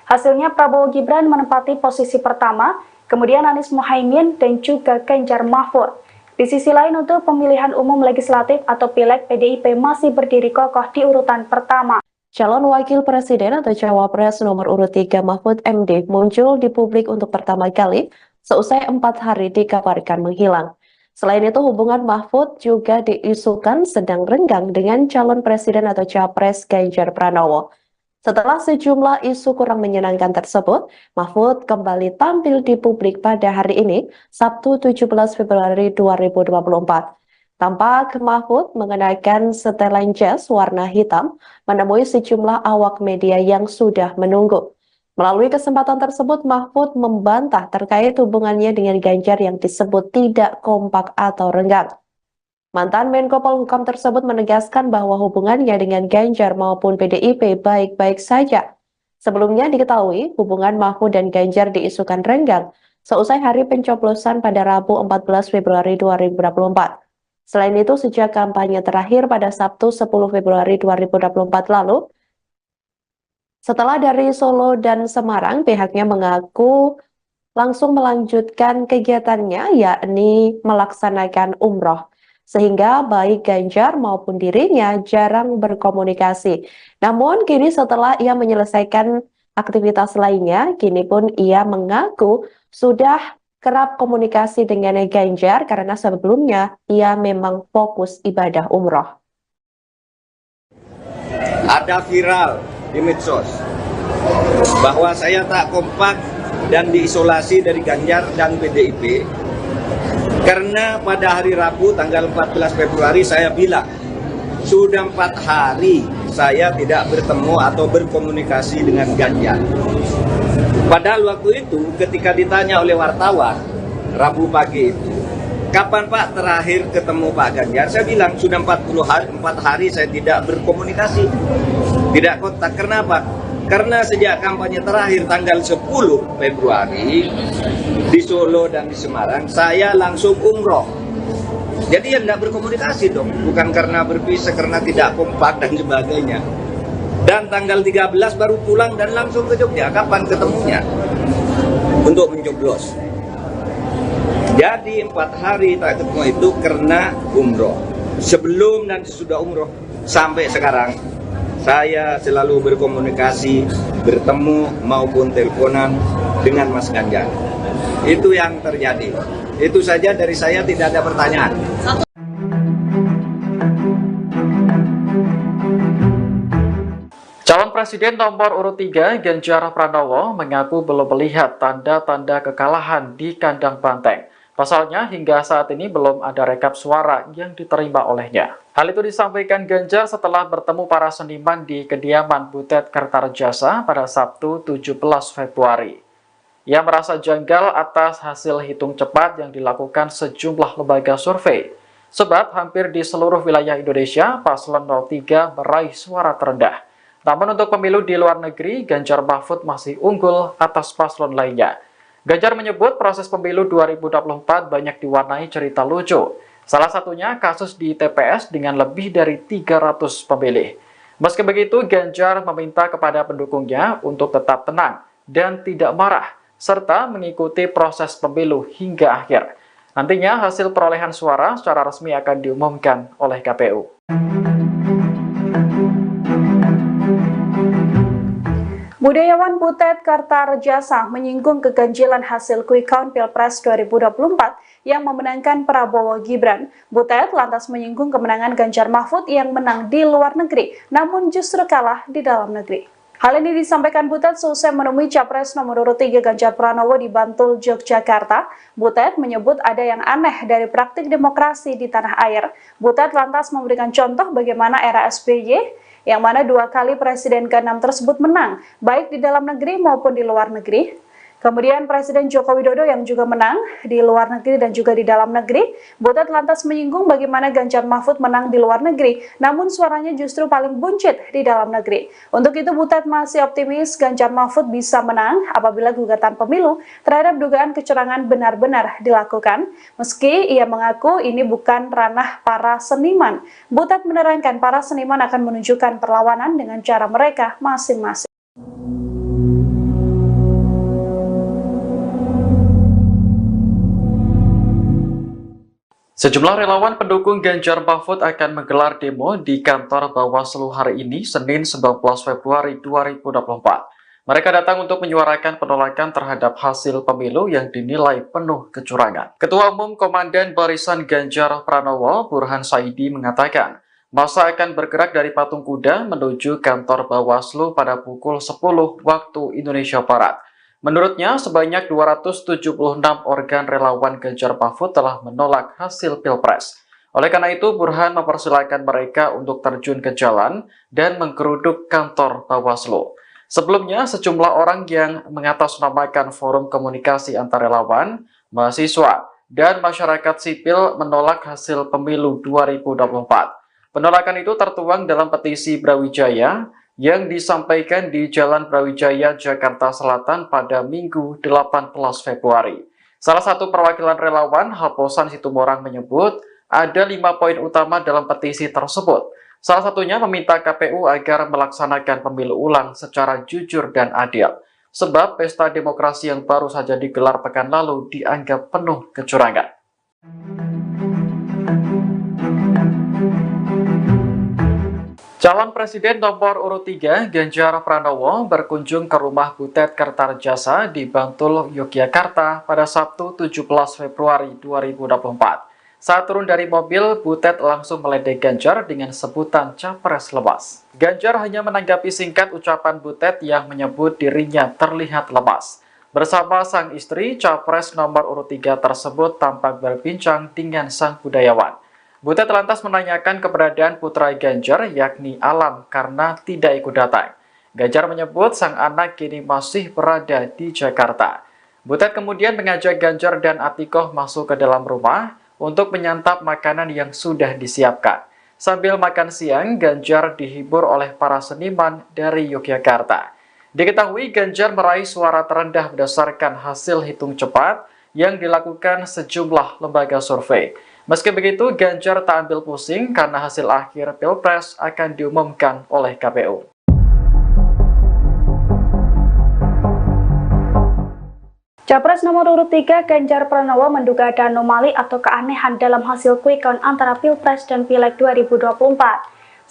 Hasilnya Prabowo Gibran menempati posisi pertama, kemudian Anies Mohaimin dan juga Ganjar Mahfud. Di sisi lain untuk pemilihan umum legislatif atau Pileg, PDIP masih berdiri kokoh di urutan pertama. Calon Wakil Presiden atau Cawapres nomor urut 3 Mahfud MD muncul di publik untuk pertama kali seusai 4 hari dikabarkan menghilang. Selain itu, hubungan Mahfud juga diisukan sedang renggang dengan calon presiden atau Capres Ganjar Pranowo. Setelah sejumlah isu kurang menyenangkan tersebut, Mahfud kembali tampil di publik pada hari ini, Sabtu 17 Februari 2024. Tampak Mahfud mengenakan setelan jas warna hitam menemui sejumlah awak media yang sudah menunggu. Melalui kesempatan tersebut, Mahfud membantah terkait hubungannya dengan Ganjar yang disebut tidak kompak atau renggang. Mantan Menko Polhukam tersebut menegaskan bahwa hubungannya dengan Ganjar maupun PDIP baik-baik saja. Sebelumnya diketahui hubungan Mahfud dan Ganjar diisukan renggang seusai hari pencoblosan pada Rabu 14 Februari 2024. Selain itu, sejak kampanye terakhir pada Sabtu 10 Februari 2024 lalu, setelah dari Solo dan Semarang, pihaknya mengaku langsung melanjutkan kegiatannya, yakni melaksanakan umroh. Sehingga baik Ganjar maupun dirinya jarang berkomunikasi. Namun kini setelah ia menyelesaikan aktivitas lainnya, kini pun ia mengaku sudah kerap komunikasi dengan Ganjar karena sebelumnya ia memang fokus ibadah umroh. Ada viral di medsos bahwa saya tak kompak dan diisolasi dari Ganjar dan PDIP karena pada hari Rabu tanggal 14 Februari saya bilang sudah 4 hari saya tidak bertemu atau berkomunikasi dengan Ganjar. Padahal waktu itu ketika ditanya oleh wartawan Rabu pagi itu, kapan Pak terakhir ketemu Pak Ganjar? Saya bilang sudah 4 hari saya tidak berkomunikasi, tidak kontak. Kenapa? Karena sejak kampanye terakhir tanggal 10 Februari di Solo dan di Semarang, saya langsung umroh. Jadi ya tidak berkomunikasi dong, bukan karena berpisah, karena tidak kompak dan sebagainya. Dan tanggal 13 baru pulang dan langsung ke Jogja. Kapan ketemunya? Untuk mencoblos. Jadi 4 hari tak ketemu itu karena umroh. Sebelum dan sesudah umroh sampai sekarang, saya selalu berkomunikasi, bertemu maupun teleponan dengan Mas Ganjar. Itu yang terjadi. Itu saja dari saya, tidak ada pertanyaan. Presiden nomor urut 3 Ganjar Pranowo mengaku belum melihat tanda-tanda kekalahan di kandang banteng. Pasalnya hingga saat ini belum ada rekap suara yang diterima olehnya. Hal itu disampaikan Ganjar setelah bertemu para seniman di kediaman Butet Kertarejasa pada Sabtu 17 Februari. Ia merasa janggal atas hasil hitung cepat yang dilakukan sejumlah lembaga survei. Sebab hampir di seluruh wilayah Indonesia, paslon 03 meraih suara terendah. Namun untuk pemilu di luar negeri, Ganjar Mahfud masih unggul atas paslon lainnya. Ganjar menyebut proses pemilu 2024 banyak diwarnai cerita lucu. Salah satunya kasus di TPS dengan lebih dari 300 pemilih. Meski begitu, Ganjar meminta kepada pendukungnya untuk tetap tenang dan tidak marah, serta mengikuti proses pemilu hingga akhir. Nantinya hasil perolehan suara secara resmi akan diumumkan oleh KPU. Budayawan Butet Kertarejasa menyinggung keganjilan hasil quick count Pilpres 2024 yang memenangkan Prabowo Gibran. Butet lantas menyinggung kemenangan Ganjar Mahfud yang menang di luar negeri, namun justru kalah di dalam negeri. Hal ini disampaikan Butet seusai menemui Capres nomor urut 3 Ganjar Pranowo di Bantul, Yogyakarta. Butet menyebut ada yang aneh dari praktik demokrasi di tanah air. Butet lantas memberikan contoh bagaimana era SBY, yang mana 2 kali Presiden ke-6 tersebut menang, baik di dalam negeri maupun di luar negeri. Kemudian Presiden Joko Widodo yang juga menang di luar negeri dan juga di dalam negeri. Butet lantas menyinggung bagaimana Ganjar Mahfud menang di luar negeri, namun suaranya justru paling buncit di dalam negeri. Untuk itu Butet masih optimis Ganjar Mahfud bisa menang apabila gugatan pemilu terhadap dugaan kecurangan benar-benar dilakukan. Meski ia mengaku ini bukan ranah para seniman, Butet menerangkan para seniman akan menunjukkan perlawanan dengan cara mereka masing-masing. Sejumlah relawan pendukung Ganjar Mahfud akan menggelar demo di kantor Bawaslu hari ini, Senin 19 Februari 2024. Mereka datang untuk menyuarakan penolakan terhadap hasil pemilu yang dinilai penuh kecurangan. Ketua Umum Komandan Barisan Ganjar Pranowo, Burhan Saidi, mengatakan, masa akan bergerak dari Patung Kuda menuju kantor Bawaslu pada pukul 10 waktu Indonesia Barat. Menurutnya, sebanyak 276 organ relawan Ganjar Mahfud telah menolak hasil Pilpres. Oleh karena itu, Burhan mempersilahkan mereka untuk terjun ke jalan dan menggeruduk kantor Bawaslu. Sebelumnya, sejumlah orang yang mengatasnamakan forum komunikasi antar relawan, mahasiswa, dan masyarakat sipil menolak hasil pemilu 2024. Penolakan itu tertuang dalam petisi Brawijaya yang disampaikan di Jalan Brawijaya, Jakarta Selatan pada Minggu 18 Februari. Salah satu perwakilan relawan, Haposan Situmorang, menyebut ada 5 poin utama dalam petisi tersebut. Salah satunya meminta KPU agar melaksanakan pemilu ulang secara jujur dan adil. Sebab pesta demokrasi yang baru saja digelar pekan lalu dianggap penuh kecurangan. Calon Presiden nomor urut 3 Ganjar Pranowo berkunjung ke rumah Butet Kertarejasa di Bantul, Yogyakarta pada Sabtu 17 Februari 2024. Saat turun dari mobil, Butet langsung meledek Ganjar dengan sebutan capres lemas. Ganjar hanya menanggapi singkat ucapan Butet yang menyebut dirinya terlihat lemas. Bersama sang istri, capres nomor urut 3 tersebut tampak berbincang dengan sang budayawan. Butet lantas menanyakan keberadaan putra Ganjar, yakni Alam, karena tidak ikut datang. Ganjar menyebut sang anak kini masih berada di Jakarta. Butet kemudian mengajak Ganjar dan Atikoh masuk ke dalam rumah untuk menyantap makanan yang sudah disiapkan. Sambil makan siang, Ganjar dihibur oleh para seniman dari Yogyakarta. Diketahui Ganjar meraih suara terendah berdasarkan hasil hitung cepat yang dilakukan sejumlah lembaga survei. Meski begitu, Ganjar tak ambil pusing karena hasil akhir Pilpres akan diumumkan oleh KPU. Capres nomor urut 3 Ganjar Pranowo menduga ada anomali atau keanehan dalam hasil quick count antara Pilpres dan Pileg 2024.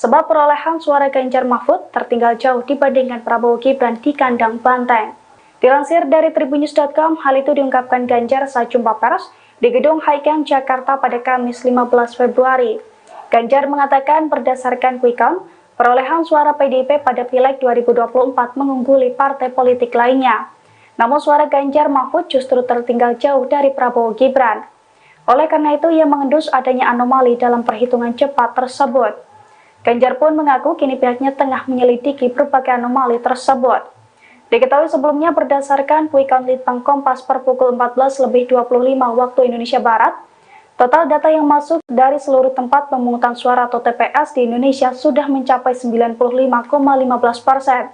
Sebab perolehan suara Ganjar Mahfud tertinggal jauh dibandingkan Prabowo Gibran di kandang banteng. Dilansir dari tribunnews.com, hal itu diungkapkan Ganjar saat jumpa pers di Gedung Haikeng, Jakarta pada Kamis 15 Februari. Ganjar mengatakan berdasarkan quick count, Perolehan suara PDIP pada Pileg 2024 mengungguli partai politik lainnya. Namun suara Ganjar Mahfud justru tertinggal jauh dari Prabowo Gibran. Oleh karena itu, ia mengendus adanya anomali dalam perhitungan cepat tersebut. Ganjar pun mengaku kini pihaknya tengah menyelidiki berbagai anomali tersebut. Diketahui sebelumnya berdasarkan quick count Litbang Kompas per pukul 14.25 waktu Indonesia Barat, total data yang masuk dari seluruh tempat pemungutan suara atau TPS di Indonesia sudah mencapai 95,15%.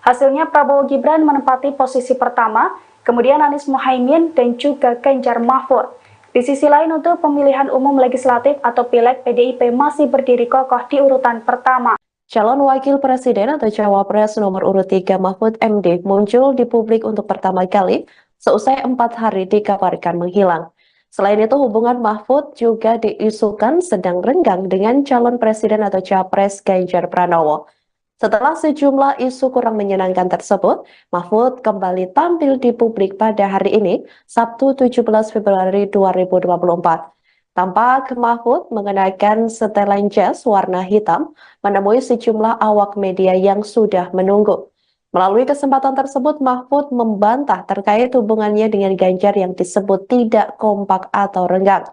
Hasilnya Prabowo Gibran menempati posisi pertama, kemudian Anies Mohaimin dan juga Ganjar Mahfud. Di sisi lain, untuk pemilihan umum legislatif atau Pileg, PDIP masih berdiri kokoh di urutan pertama. Calon Wakil Presiden atau Cawapres nomor urut 3 Mahfud MD muncul di publik untuk pertama kali seusai 4 hari dikabarkan menghilang. Selain itu, hubungan Mahfud juga diisukan sedang renggang dengan calon presiden atau Capres Ganjar Pranowo. Setelah sejumlah isu kurang menyenangkan tersebut, Mahfud kembali tampil di publik pada hari ini, Sabtu 17 Februari 2024. Tampak Mahfud mengenakan setelan jas warna hitam, menemui sejumlah awak media yang sudah menunggu. Melalui kesempatan tersebut, Mahfud membantah terkait hubungannya dengan Ganjar yang disebut tidak kompak atau renggang.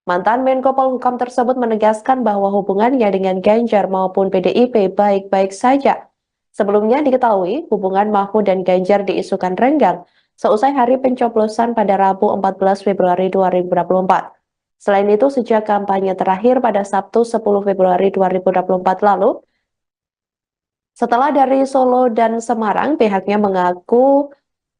Mantan Menko Polhukam tersebut menegaskan bahwa hubungannya dengan Ganjar maupun PDIP baik-baik saja. Sebelumnya diketahui hubungan Mahfud dan Ganjar diisukan renggang seusai hari pencoblosan pada Rabu 14 Februari 2024. Selain itu, sejak kampanye terakhir pada Sabtu 10 Februari 2024 lalu, setelah dari Solo dan Semarang, pihaknya mengaku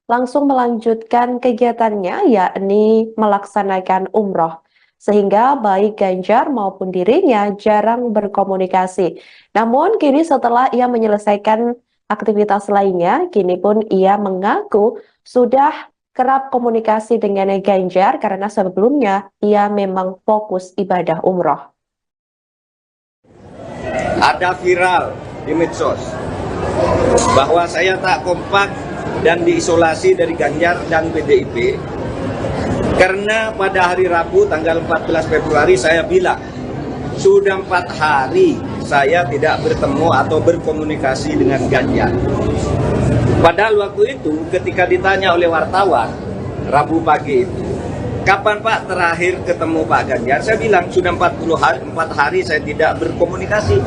langsung melanjutkan kegiatannya, yakni melaksanakan umroh. Sehingga baik Ganjar maupun dirinya jarang berkomunikasi. Namun kini setelah ia menyelesaikan aktivitas lainnya, kini pun ia mengaku sudah kerap komunikasi dengan Ganjar karena sebelumnya ia memang fokus ibadah umroh. Ada viral di medsos bahwa saya tak kompak dan diisolasi dari Ganjar dan PDIP karena pada hari Rabu tanggal 14 Februari saya bilang sudah 4 hari saya tidak bertemu atau berkomunikasi dengan Ganjar. Padahal waktu itu ketika ditanya oleh wartawan Rabu pagi itu, kapan Pak terakhir ketemu Pak Ganjar? Saya bilang sudah 4 hari saya tidak berkomunikasi,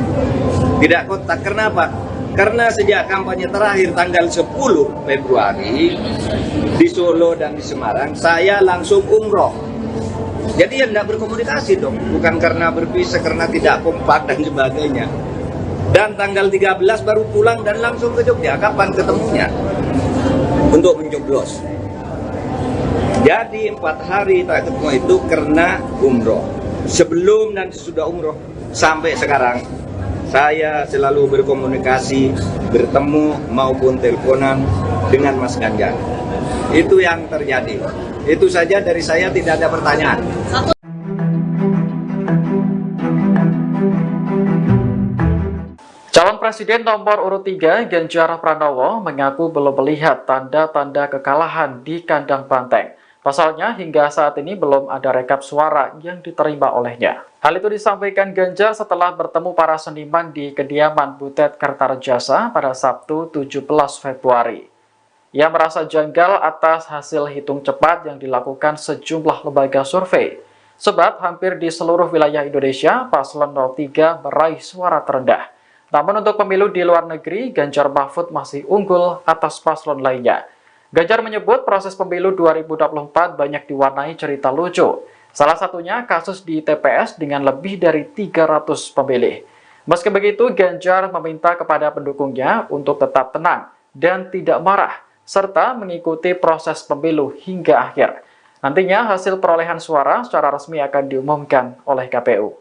tidak kontak. Kenapa? Karena sejak kampanye terakhir tanggal 10 Februari di Solo dan di Semarang, saya langsung umroh. Jadi ya tidak berkomunikasi dong, bukan karena berpisah, karena tidak kompak dan sebagainya. Dan tanggal 13 baru pulang dan langsung ke Jogja. Kapan ketemunya? Untuk mencoblos. Jadi 4 hari tak ketemu itu karena umroh. Sebelum dan sesudah umroh sampai sekarang, saya selalu berkomunikasi, bertemu maupun teleponan dengan Mas Ganjar. Itu yang terjadi. Itu saja dari saya, tidak ada pertanyaan. Calon Presiden nomor urut 3 Ganjar Pranowo mengaku belum melihat tanda-tanda kekalahan di kandang banteng. Pasalnya, hingga saat ini belum ada rekap suara yang diterima olehnya. Hal itu disampaikan Ganjar setelah bertemu para seniman di kediaman Butet Kertarejasa pada Sabtu 17 Februari. Ia merasa janggal atas hasil hitung cepat yang dilakukan sejumlah lembaga survei. Sebab hampir di seluruh wilayah Indonesia, Paslon 03 meraih suara terendah. Namun untuk pemilu di luar negeri, Ganjar Mahfud masih unggul atas paslon lainnya. Ganjar menyebut proses pemilu 2024 banyak diwarnai cerita lucu. Salah satunya kasus di TPS dengan lebih dari 300 pemilih. Meski begitu, Ganjar meminta kepada pendukungnya untuk tetap tenang dan tidak marah, serta mengikuti proses pemilu hingga akhir. Nantinya hasil perolehan suara secara resmi akan diumumkan oleh KPU.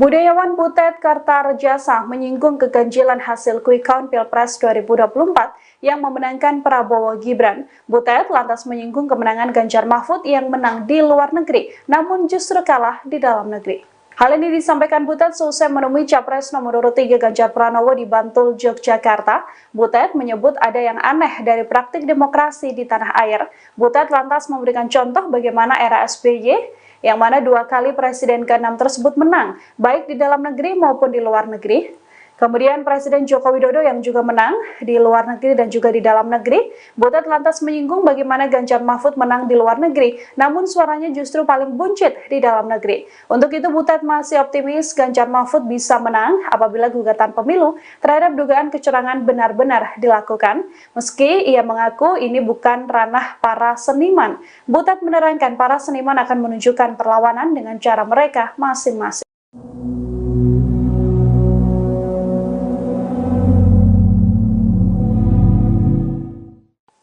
Budayawan Butet Kertarejasa menyinggung keganjilan hasil quick count Pilpres 2024 yang memenangkan Prabowo Gibran. Butet lantas menyinggung kemenangan Ganjar Mahfud yang menang di luar negeri, namun justru kalah di dalam negeri. Hal ini disampaikan Butet seusai menemui Capres nomor urut 3 Ganjar Pranowo di Bantul, Yogyakarta. Butet menyebut ada yang aneh dari praktik demokrasi di tanah air. Butet lantas memberikan contoh bagaimana era SBY, yang mana 2 kali Presiden ke-6 tersebut menang, baik di dalam negeri maupun di luar negeri. Kemudian Presiden Joko Widodo yang juga menang di luar negeri dan juga di dalam negeri. Butet lantas menyinggung bagaimana Ganjar Mahfud menang di luar negeri, namun suaranya justru paling buncit di dalam negeri. Untuk itu Butet masih optimis Ganjar Mahfud bisa menang apabila gugatan pemilu terhadap dugaan kecurangan benar-benar dilakukan. Meski ia mengaku ini bukan ranah para seniman, Butet menerangkan para seniman akan menunjukkan perlawanan dengan cara mereka masing-masing.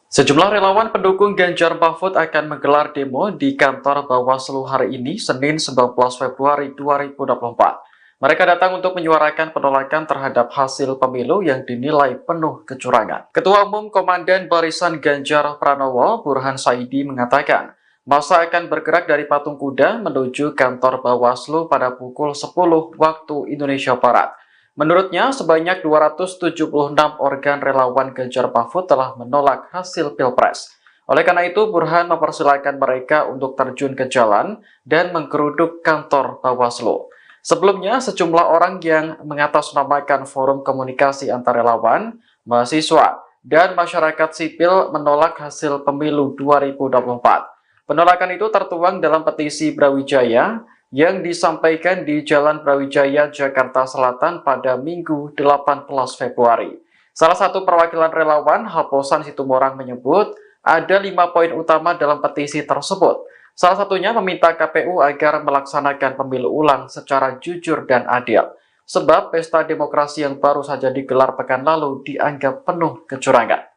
Sejumlah relawan pendukung Ganjar Mahfud akan menggelar demo di kantor Bawaslu hari ini, Senin 19 Februari 2024. Mereka datang untuk menyuarakan penolakan terhadap hasil pemilu yang dinilai penuh kecurangan. Ketua Umum Komandan Barisan Ganjar Pranowo, Burhan Saidi, mengatakan, masa akan bergerak dari Patung Kuda menuju kantor Bawaslu pada pukul 10 waktu Indonesia Barat. Menurutnya, sebanyak 276 organ relawan Ganjar Mahfud telah menolak hasil Pilpres. Oleh karena itu, Burhan mempersilahkan mereka untuk terjun ke jalan dan menggeruduk kantor Bawaslu. Sebelumnya, sejumlah orang yang mengatasnamakan forum komunikasi antar relawan, mahasiswa, dan masyarakat sipil menolak hasil pemilu 2024. Penolakan itu tertuang dalam petisi Brawijaya yang disampaikan di Jalan Brawijaya, Jakarta Selatan pada Minggu 18 Februari. Salah satu perwakilan relawan, Haposan Situmorang, menyebut ada 5 poin utama dalam petisi tersebut. Salah satunya meminta KPU agar melaksanakan pemilu ulang secara jujur dan adil. Sebab pesta demokrasi yang baru saja digelar pekan lalu dianggap penuh kecurangan.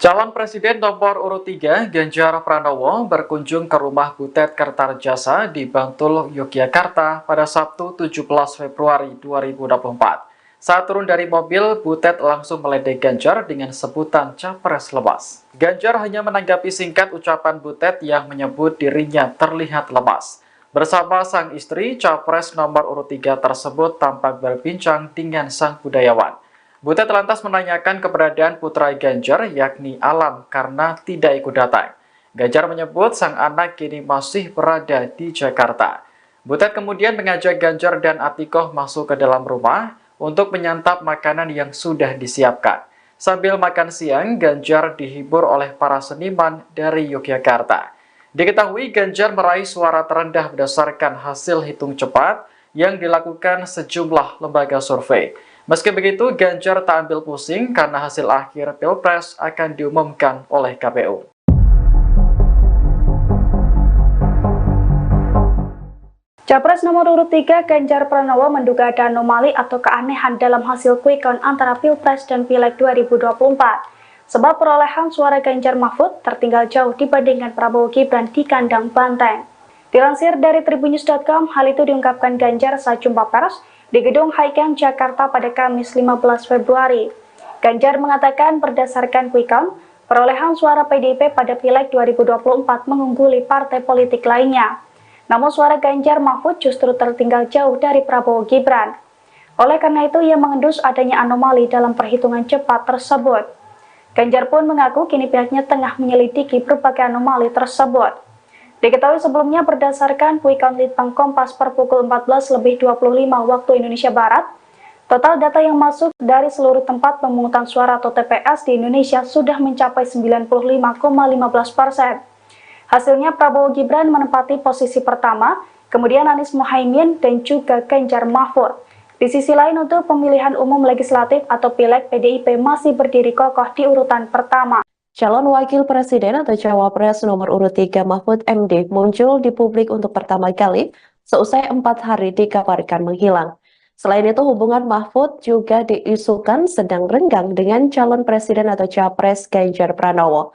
Calon Presiden nomor urut 3 Ganjar Pranowo berkunjung ke rumah Butet Kertarjasa di Bantul, Yogyakarta pada Sabtu 17 Februari 2024. Saat turun dari mobil, Butet langsung meledek Ganjar dengan sebutan capres lemas. Ganjar hanya menanggapi singkat ucapan Butet yang menyebut dirinya terlihat lemas. Bersama sang istri, capres nomor urut 3 tersebut tampak berbincang dengan sang budayawan. Butet lantas menanyakan keberadaan putra Ganjar, yakni Alam, karena tidak ikut datang. Ganjar menyebut sang anak kini masih berada di Jakarta. Butet kemudian mengajak Ganjar dan Atikoh masuk ke dalam rumah untuk menyantap makanan yang sudah disiapkan. Sambil makan siang, Ganjar dihibur oleh para seniman dari Yogyakarta. Diketahui Ganjar meraih suara terendah berdasarkan hasil hitung cepat yang dilakukan sejumlah lembaga survei. Meski begitu, Ganjar tak ambil pusing karena hasil akhir Pilpres akan diumumkan oleh KPU. Capres nomor urut 3 Ganjar Pranowo menduga ada anomali atau keanehan dalam hasil quick count antara Pilpres dan Pileg 2024. Sebab perolehan suara Ganjar Mahfud tertinggal jauh dibandingkan Prabowo Gibran di kandang banteng. Dilansir dari Tribunnews.com, hal itu diungkapkan Ganjar saat jumpa pers di Gedung Haikeng, Jakarta pada Kamis 15 Februari. Ganjar mengatakan berdasarkan quick count, perolehan suara PDIP pada Pileg 2024 mengungguli partai politik lainnya. Namun suara Ganjar Mahfud justru tertinggal jauh dari Prabowo Gibran. Oleh karena itu, ia mengendus adanya anomali dalam perhitungan cepat tersebut. Ganjar pun mengaku kini pihaknya tengah menyelidiki berbagai anomali tersebut. Diketahui sebelumnya berdasarkan quick count Litbang Kompas per pukul 14.25 waktu Indonesia Barat, total data yang masuk dari seluruh tempat pemungutan suara atau TPS di Indonesia sudah mencapai 95,15%. Hasilnya Prabowo Gibran menempati posisi pertama, kemudian Anies Mohaimin dan juga Ganjar Mahfud. Di sisi lain, untuk pemilihan umum legislatif atau Pileg, PDIP masih berdiri kokoh di urutan pertama. Calon Wakil Presiden atau Cawapres nomor urut 3 Mahfud MD muncul di publik untuk pertama kali seusai 4 hari dikabarkan menghilang. Selain itu, hubungan Mahfud juga diisukan sedang renggang dengan calon presiden atau Capres Ganjar Pranowo.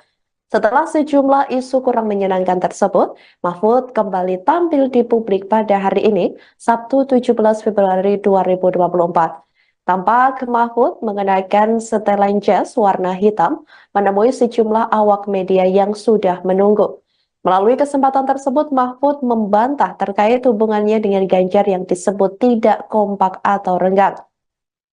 Setelah sejumlah isu kurang menyenangkan tersebut, Mahfud kembali tampil di publik pada hari ini, Sabtu 17 Februari 2024. Tampak Mahfud mengenakan setelan jas warna hitam menemui sejumlah awak media yang sudah menunggu. Melalui kesempatan tersebut, Mahfud membantah terkait hubungannya dengan Ganjar yang disebut tidak kompak atau renggang.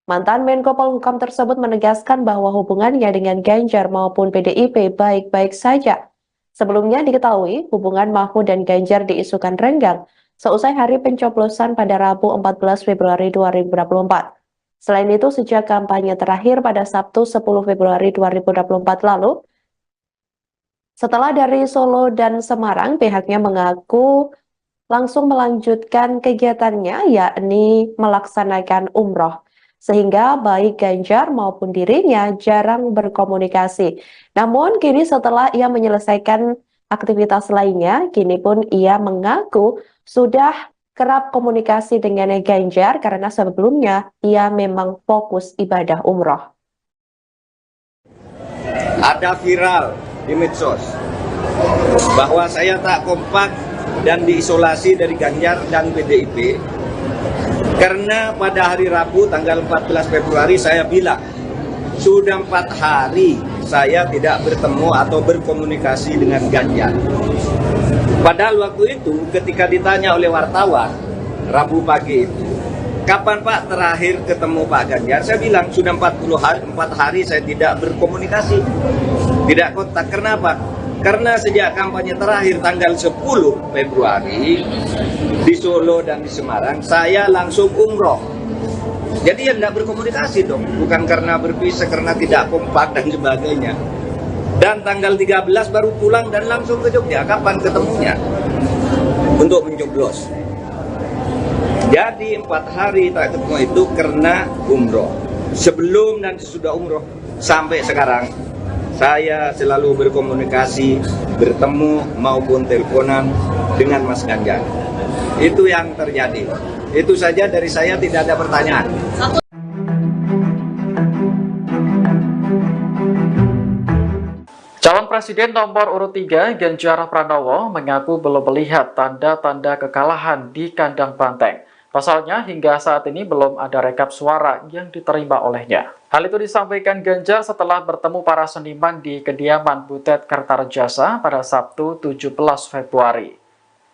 Mantan Menko Polhukam tersebut menegaskan bahwa hubungannya dengan Ganjar maupun PDIP baik-baik saja. Sebelumnya diketahui hubungan Mahfud dan Ganjar diisukan renggang seusai hari pencoblosan pada Rabu 14 Februari 2024. Selain itu, sejak kampanye terakhir pada Sabtu 10 Februari 2024 lalu, setelah dari Solo dan Semarang, pihaknya mengaku langsung melanjutkan kegiatannya, yakni melaksanakan umroh. Sehingga baik Ganjar maupun dirinya jarang berkomunikasi. Namun kini setelah ia menyelesaikan aktivitas lainnya, kini pun ia mengaku sudah kerap komunikasi dengan Ganjar karena sebelumnya ia memang fokus ibadah umroh. Ada viral di medsos bahwa saya tak kompak dan diisolasi dari Ganjar dan PDIP karena pada hari Rabu tanggal 14 Februari saya bilang sudah 4 hari saya tidak bertemu atau berkomunikasi dengan Ganjar. Padahal waktu itu ketika ditanya oleh wartawan Rabu pagi itu, kapan Pak terakhir ketemu Pak Ganjar? Saya bilang sudah 4 hari saya tidak berkomunikasi, tidak kontak. Kenapa? Karena sejak kampanye terakhir tanggal 10 Februari di Solo dan di Semarang, saya langsung umroh. Jadi ya tidak berkomunikasi dong, bukan karena berpisah, karena tidak kompak dan sebagainya. Dan tanggal 13 baru pulang dan langsung ke Jogja. Kapan ketemunya? Untuk mencoblos. Jadi 4 hari tak ketemu itu karena umroh. Sebelum dan sesudah umroh sampai sekarang, saya selalu berkomunikasi, bertemu maupun teleponan dengan Mas Ganjar. Itu yang terjadi. Itu saja dari saya, tidak ada pertanyaan. Calon Presiden nomor urut 3 Ganjar Pranowo mengaku belum melihat tanda-tanda kekalahan di kandang banteng. Pasalnya hingga saat ini belum ada rekap suara yang diterima olehnya. Hal itu disampaikan Ganjar setelah bertemu para seniman di kediaman Butet Kertarejasa pada Sabtu 17 Februari.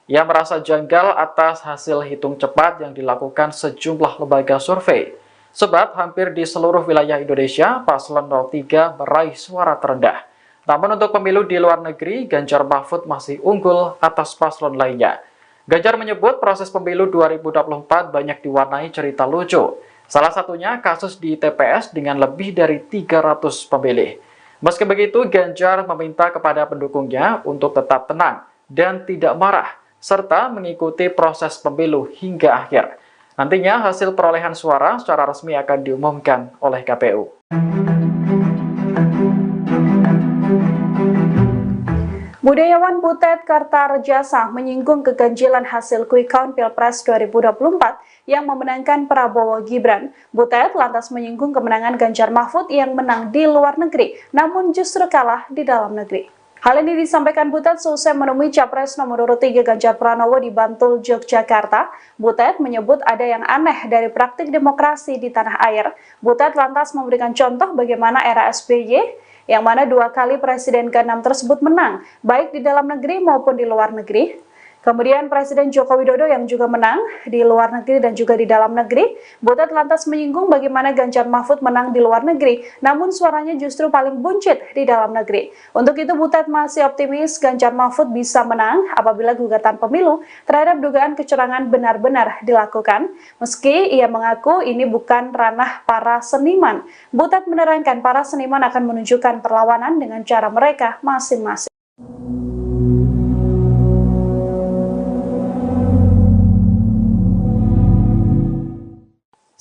Ia merasa janggal atas hasil hitung cepat yang dilakukan sejumlah lembaga survei. Sebab hampir di seluruh wilayah Indonesia, paslon 03 meraih suara terendah. Namun untuk pemilu di luar negeri, Ganjar Mahfud masih unggul atas paslon lainnya. Ganjar menyebut proses pemilu 2024 banyak diwarnai cerita lucu. Salah satunya kasus di TPS dengan lebih dari 300 pemilih. Meski begitu, Ganjar meminta kepada pendukungnya untuk tetap tenang dan tidak marah, serta mengikuti proses pemilu hingga akhir. Nantinya hasil perolehan suara secara resmi akan diumumkan oleh KPU. Budayawan Butet Kertarejasa menyinggung keganjilan hasil quick count Pilpres 2024 yang memenangkan Prabowo Gibran. Butet lantas menyinggung kemenangan Ganjar Mahfud yang menang di luar negeri, namun justru kalah di dalam negeri. Hal ini disampaikan Butet seusai menemui Capres nomor urut 3 Ganjar Pranowo di Bantul, Yogyakarta. Butet menyebut ada yang aneh dari praktik demokrasi di tanah air. Butet lantas memberikan contoh bagaimana era SBY, yang mana 2 kali Presiden ke-6 tersebut menang, baik di dalam negeri maupun di luar negeri. Kemudian Presiden Joko Widodo yang juga menang di luar negeri dan juga di dalam negeri. Butet lantas menyinggung bagaimana Ganjar Mahfud menang di luar negeri, namun suaranya justru paling buncit di dalam negeri. Untuk itu Butet masih optimis Ganjar Mahfud bisa menang apabila gugatan pemilu terhadap dugaan kecurangan benar-benar dilakukan. Meski ia mengaku ini bukan ranah para seniman, Butet menerangkan para seniman akan menunjukkan perlawanan dengan cara mereka masing-masing.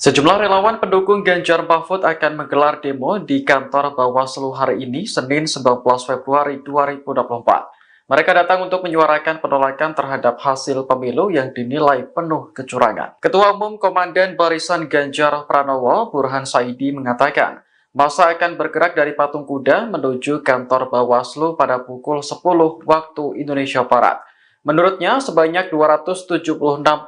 Sejumlah relawan pendukung Ganjar Mahfud akan menggelar demo di kantor Bawaslu hari ini, Senin 19 Februari 2024. Mereka datang untuk menyuarakan penolakan terhadap hasil pemilu yang dinilai penuh kecurangan. Ketua Umum Komandan Barisan Ganjar Pranowo, Burhan Saidi, mengatakan, masa akan bergerak dari Patung Kuda menuju kantor Bawaslu pada pukul 10 waktu Indonesia Barat. Menurutnya, sebanyak 276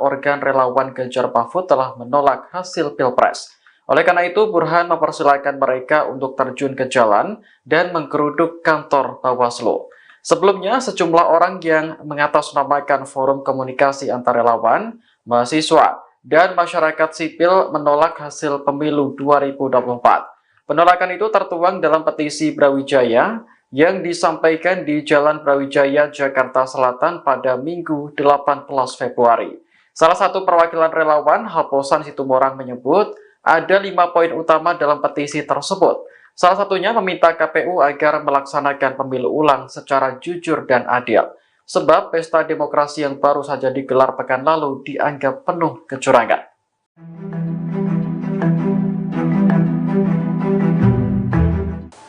organ relawan Ganjar Mahfud telah menolak hasil Pilpres. Oleh karena itu, Burhan mempersilahkan mereka untuk terjun ke jalan dan menggeruduk kantor Bawaslu. Sebelumnya, sejumlah orang yang mengatasnamakan forum komunikasi antar relawan, mahasiswa, dan masyarakat sipil menolak hasil pemilu 2024. Penolakan itu tertuang dalam petisi Brawijaya yang disampaikan di Jalan Brawijaya, Jakarta Selatan pada Minggu 18 Februari. Salah satu perwakilan relawan, Haposan Situmorang, menyebut ada 5 poin utama dalam petisi tersebut. Salah satunya meminta KPU agar melaksanakan pemilu ulang secara jujur dan adil. Sebab pesta demokrasi yang baru saja digelar pekan lalu dianggap penuh kecurangan.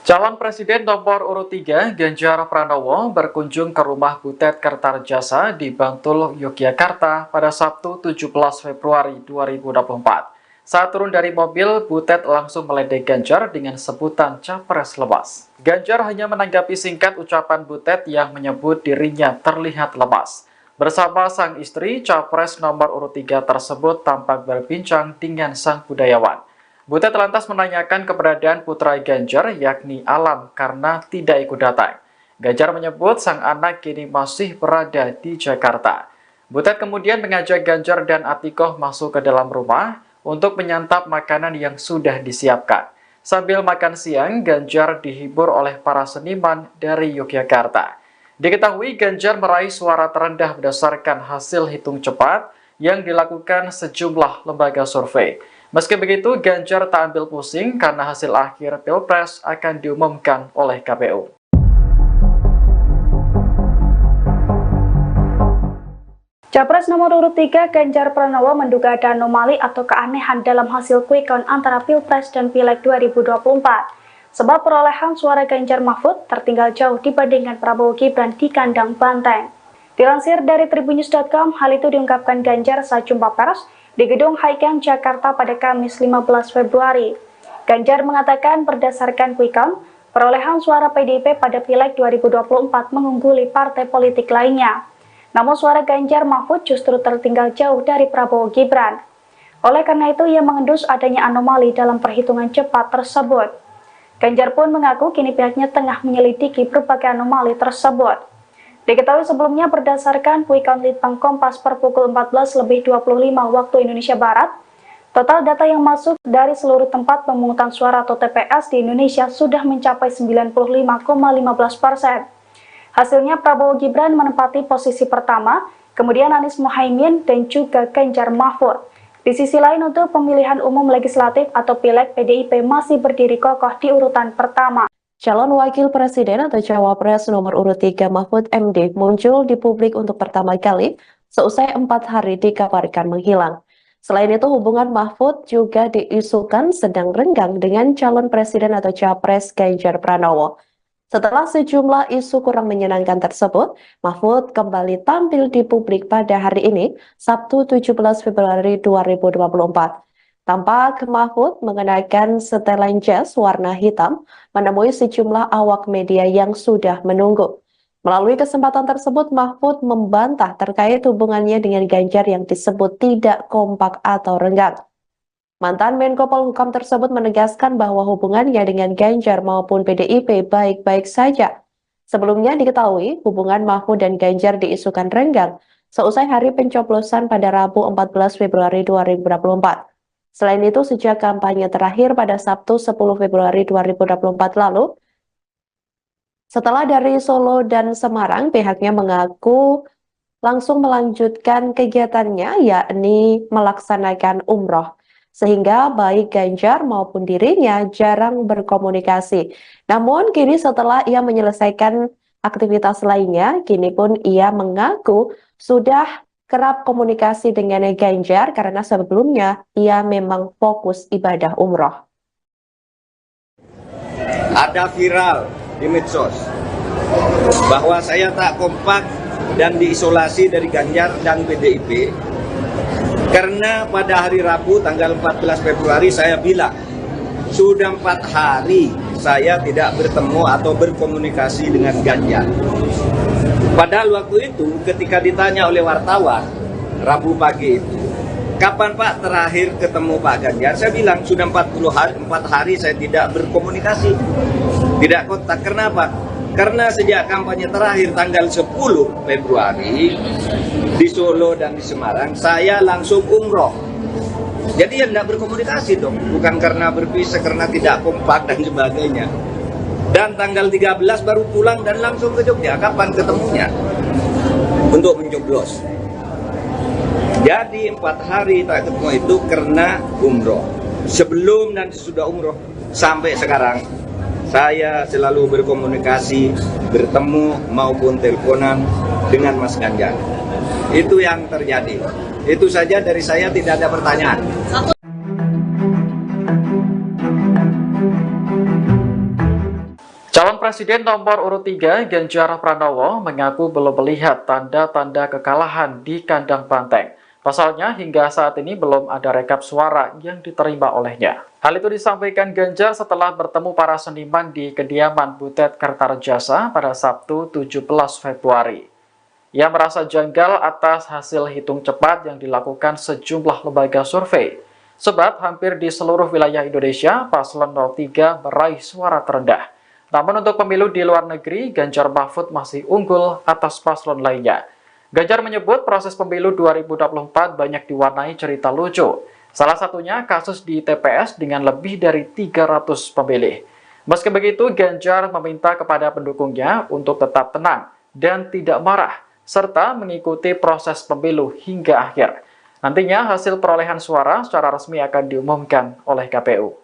Calon Presiden nomor urut 3, Ganjar Pranowo, berkunjung ke rumah Butet Kertarejasa di Bantul, Yogyakarta pada Sabtu 17 Februari 2024. Saat turun dari mobil, Butet langsung meledek Ganjar dengan sebutan capres lemas. Ganjar hanya menanggapi singkat ucapan Butet yang menyebut dirinya terlihat lemas. Bersama sang istri, capres nomor urut 3 tersebut tampak berbincang dengan sang budayawan. Butet lantas menanyakan keberadaan putra Ganjar, yakni Alam, karena tidak ikut datang. Ganjar menyebut sang anak kini masih berada di Jakarta. Butet kemudian mengajak Ganjar dan Atikoh masuk ke dalam rumah untuk menyantap makanan yang sudah disiapkan. Sambil makan siang, Ganjar dihibur oleh para seniman dari Yogyakarta. Diketahui Ganjar meraih suara terendah berdasarkan hasil hitung cepat yang dilakukan sejumlah lembaga survei. Meski begitu, Ganjar tak ambil pusing karena hasil akhir Pilpres akan diumumkan oleh KPU. Capres nomor urut 3 Ganjar Pranowo menduga ada anomali atau keanehan dalam hasil quick count antara Pilpres dan Pileg 2024. Sebab perolehan suara Ganjar Mahfud tertinggal jauh dibandingkan Prabowo Gibran di kandang banteng. Dilansir dari Tribunnews.com, hal itu diungkapkan Ganjar saat jumpa pers di Gedung Highcamp Jakarta pada Kamis 15 Februari. Ganjar mengatakan berdasarkan quick count, perolehan suara PDIP pada Pileg 2024 mengungguli partai politik lainnya. Namun suara Ganjar Mahfud justru tertinggal jauh dari Prabowo Gibran. Oleh karena itu, ia mengendus adanya anomali dalam perhitungan cepat tersebut. Ganjar pun mengaku kini pihaknya tengah menyelidiki berbagai anomali tersebut. Diketahui sebelumnya berdasarkan quick count Litbang Kompas per pukul 14.25 waktu Indonesia Barat, total data yang masuk dari seluruh tempat pemungutan suara atau TPS di Indonesia sudah mencapai 95,15%. Hasilnya Prabowo Gibran menempati posisi pertama, kemudian Anies Muhaimin dan juga Ganjar Mahfud. Di sisi lain untuk pemilihan umum legislatif atau Pileg, PDIP masih berdiri kokoh di urutan pertama. Calon Wakil Presiden atau Cawapres nomor urut 3 Mahfud MD muncul di publik untuk pertama kali seusai 4 hari dikabarkan menghilang. Selain itu, hubungan Mahfud juga diisukan sedang renggang dengan calon presiden atau Capres Ganjar Pranowo. Setelah sejumlah isu kurang menyenangkan tersebut, Mahfud kembali tampil di publik pada hari ini, Sabtu 17 Februari 2024. Tampak Mahfud mengenakan setelan jas warna hitam, menemui sejumlah awak media yang sudah menunggu. Melalui kesempatan tersebut, Mahfud membantah terkait hubungannya dengan Ganjar yang disebut tidak kompak atau renggang. Mantan Menko Polhukam tersebut menegaskan bahwa hubungannya dengan Ganjar maupun PDIP baik-baik saja. Sebelumnya diketahui hubungan Mahfud dan Ganjar diisukan renggang seusai hari pencoblosan pada Rabu 14 Februari 2024. Selain itu, sejak kampanye terakhir pada Sabtu 10 Februari 2024 lalu, setelah dari Solo dan Semarang, pihaknya mengaku langsung melanjutkan kegiatannya, yakni melaksanakan umroh. Sehingga baik Ganjar maupun dirinya jarang berkomunikasi. Namun kini setelah ia menyelesaikan aktivitas lainnya, kini pun ia mengaku sudah kerap komunikasi dengan Ganjar karena sebelumnya ia memang fokus ibadah umroh. Ada viral di medsos bahwa saya tak kompak dan diisolasi dari Ganjar dan PDIP karena pada hari Rabu tanggal 14 Februari saya bilang sudah 4 hari saya tidak bertemu atau berkomunikasi dengan Ganjar. Padahal waktu itu ketika ditanya oleh wartawan Rabu pagi itu, kapan Pak terakhir ketemu Pak Ganjar? Saya bilang sudah 4 hari saya tidak berkomunikasi, tidak kontak. Kenapa? Karena sejak kampanye terakhir tanggal 10 Februari di Solo dan di Semarang, saya langsung umroh. Jadi ya tidak berkomunikasi dong, bukan karena berpisah, karena tidak kompak dan sebagainya. Dan tanggal 13 baru pulang dan langsung ke Jogja. Kapan ketemunya? Untuk mencoblos. Jadi 4 hari tak ketemu itu karena umroh. Sebelum dan sesudah umroh sampai sekarang, saya selalu berkomunikasi, bertemu maupun teleponan dengan Mas Ganjar. Itu yang terjadi. Itu saja dari saya, tidak ada pertanyaan. Calon Presiden nomor urut 3 Ganjar Pranowo mengaku belum melihat tanda-tanda kekalahan di kandang banteng. Pasalnya hingga saat ini belum ada rekap suara yang diterima olehnya. Hal itu disampaikan Ganjar setelah bertemu para seniman di kediaman Butet Kertarejasa pada Sabtu 17 Februari. Ia merasa janggal atas hasil hitung cepat yang dilakukan sejumlah lembaga survei. Sebab hampir di seluruh wilayah Indonesia, paslon 03 meraih suara terendah. Namun untuk pemilu di luar negeri, Ganjar Mahfud masih unggul atas paslon lainnya. Ganjar menyebut proses pemilu 2024 banyak diwarnai cerita lucu. Salah satunya kasus di TPS dengan lebih dari 300 pemilih. Meski begitu, Ganjar meminta kepada pendukungnya untuk tetap tenang dan tidak marah, serta mengikuti proses pemilu hingga akhir. Nantinya hasil perolehan suara secara resmi akan diumumkan oleh KPU.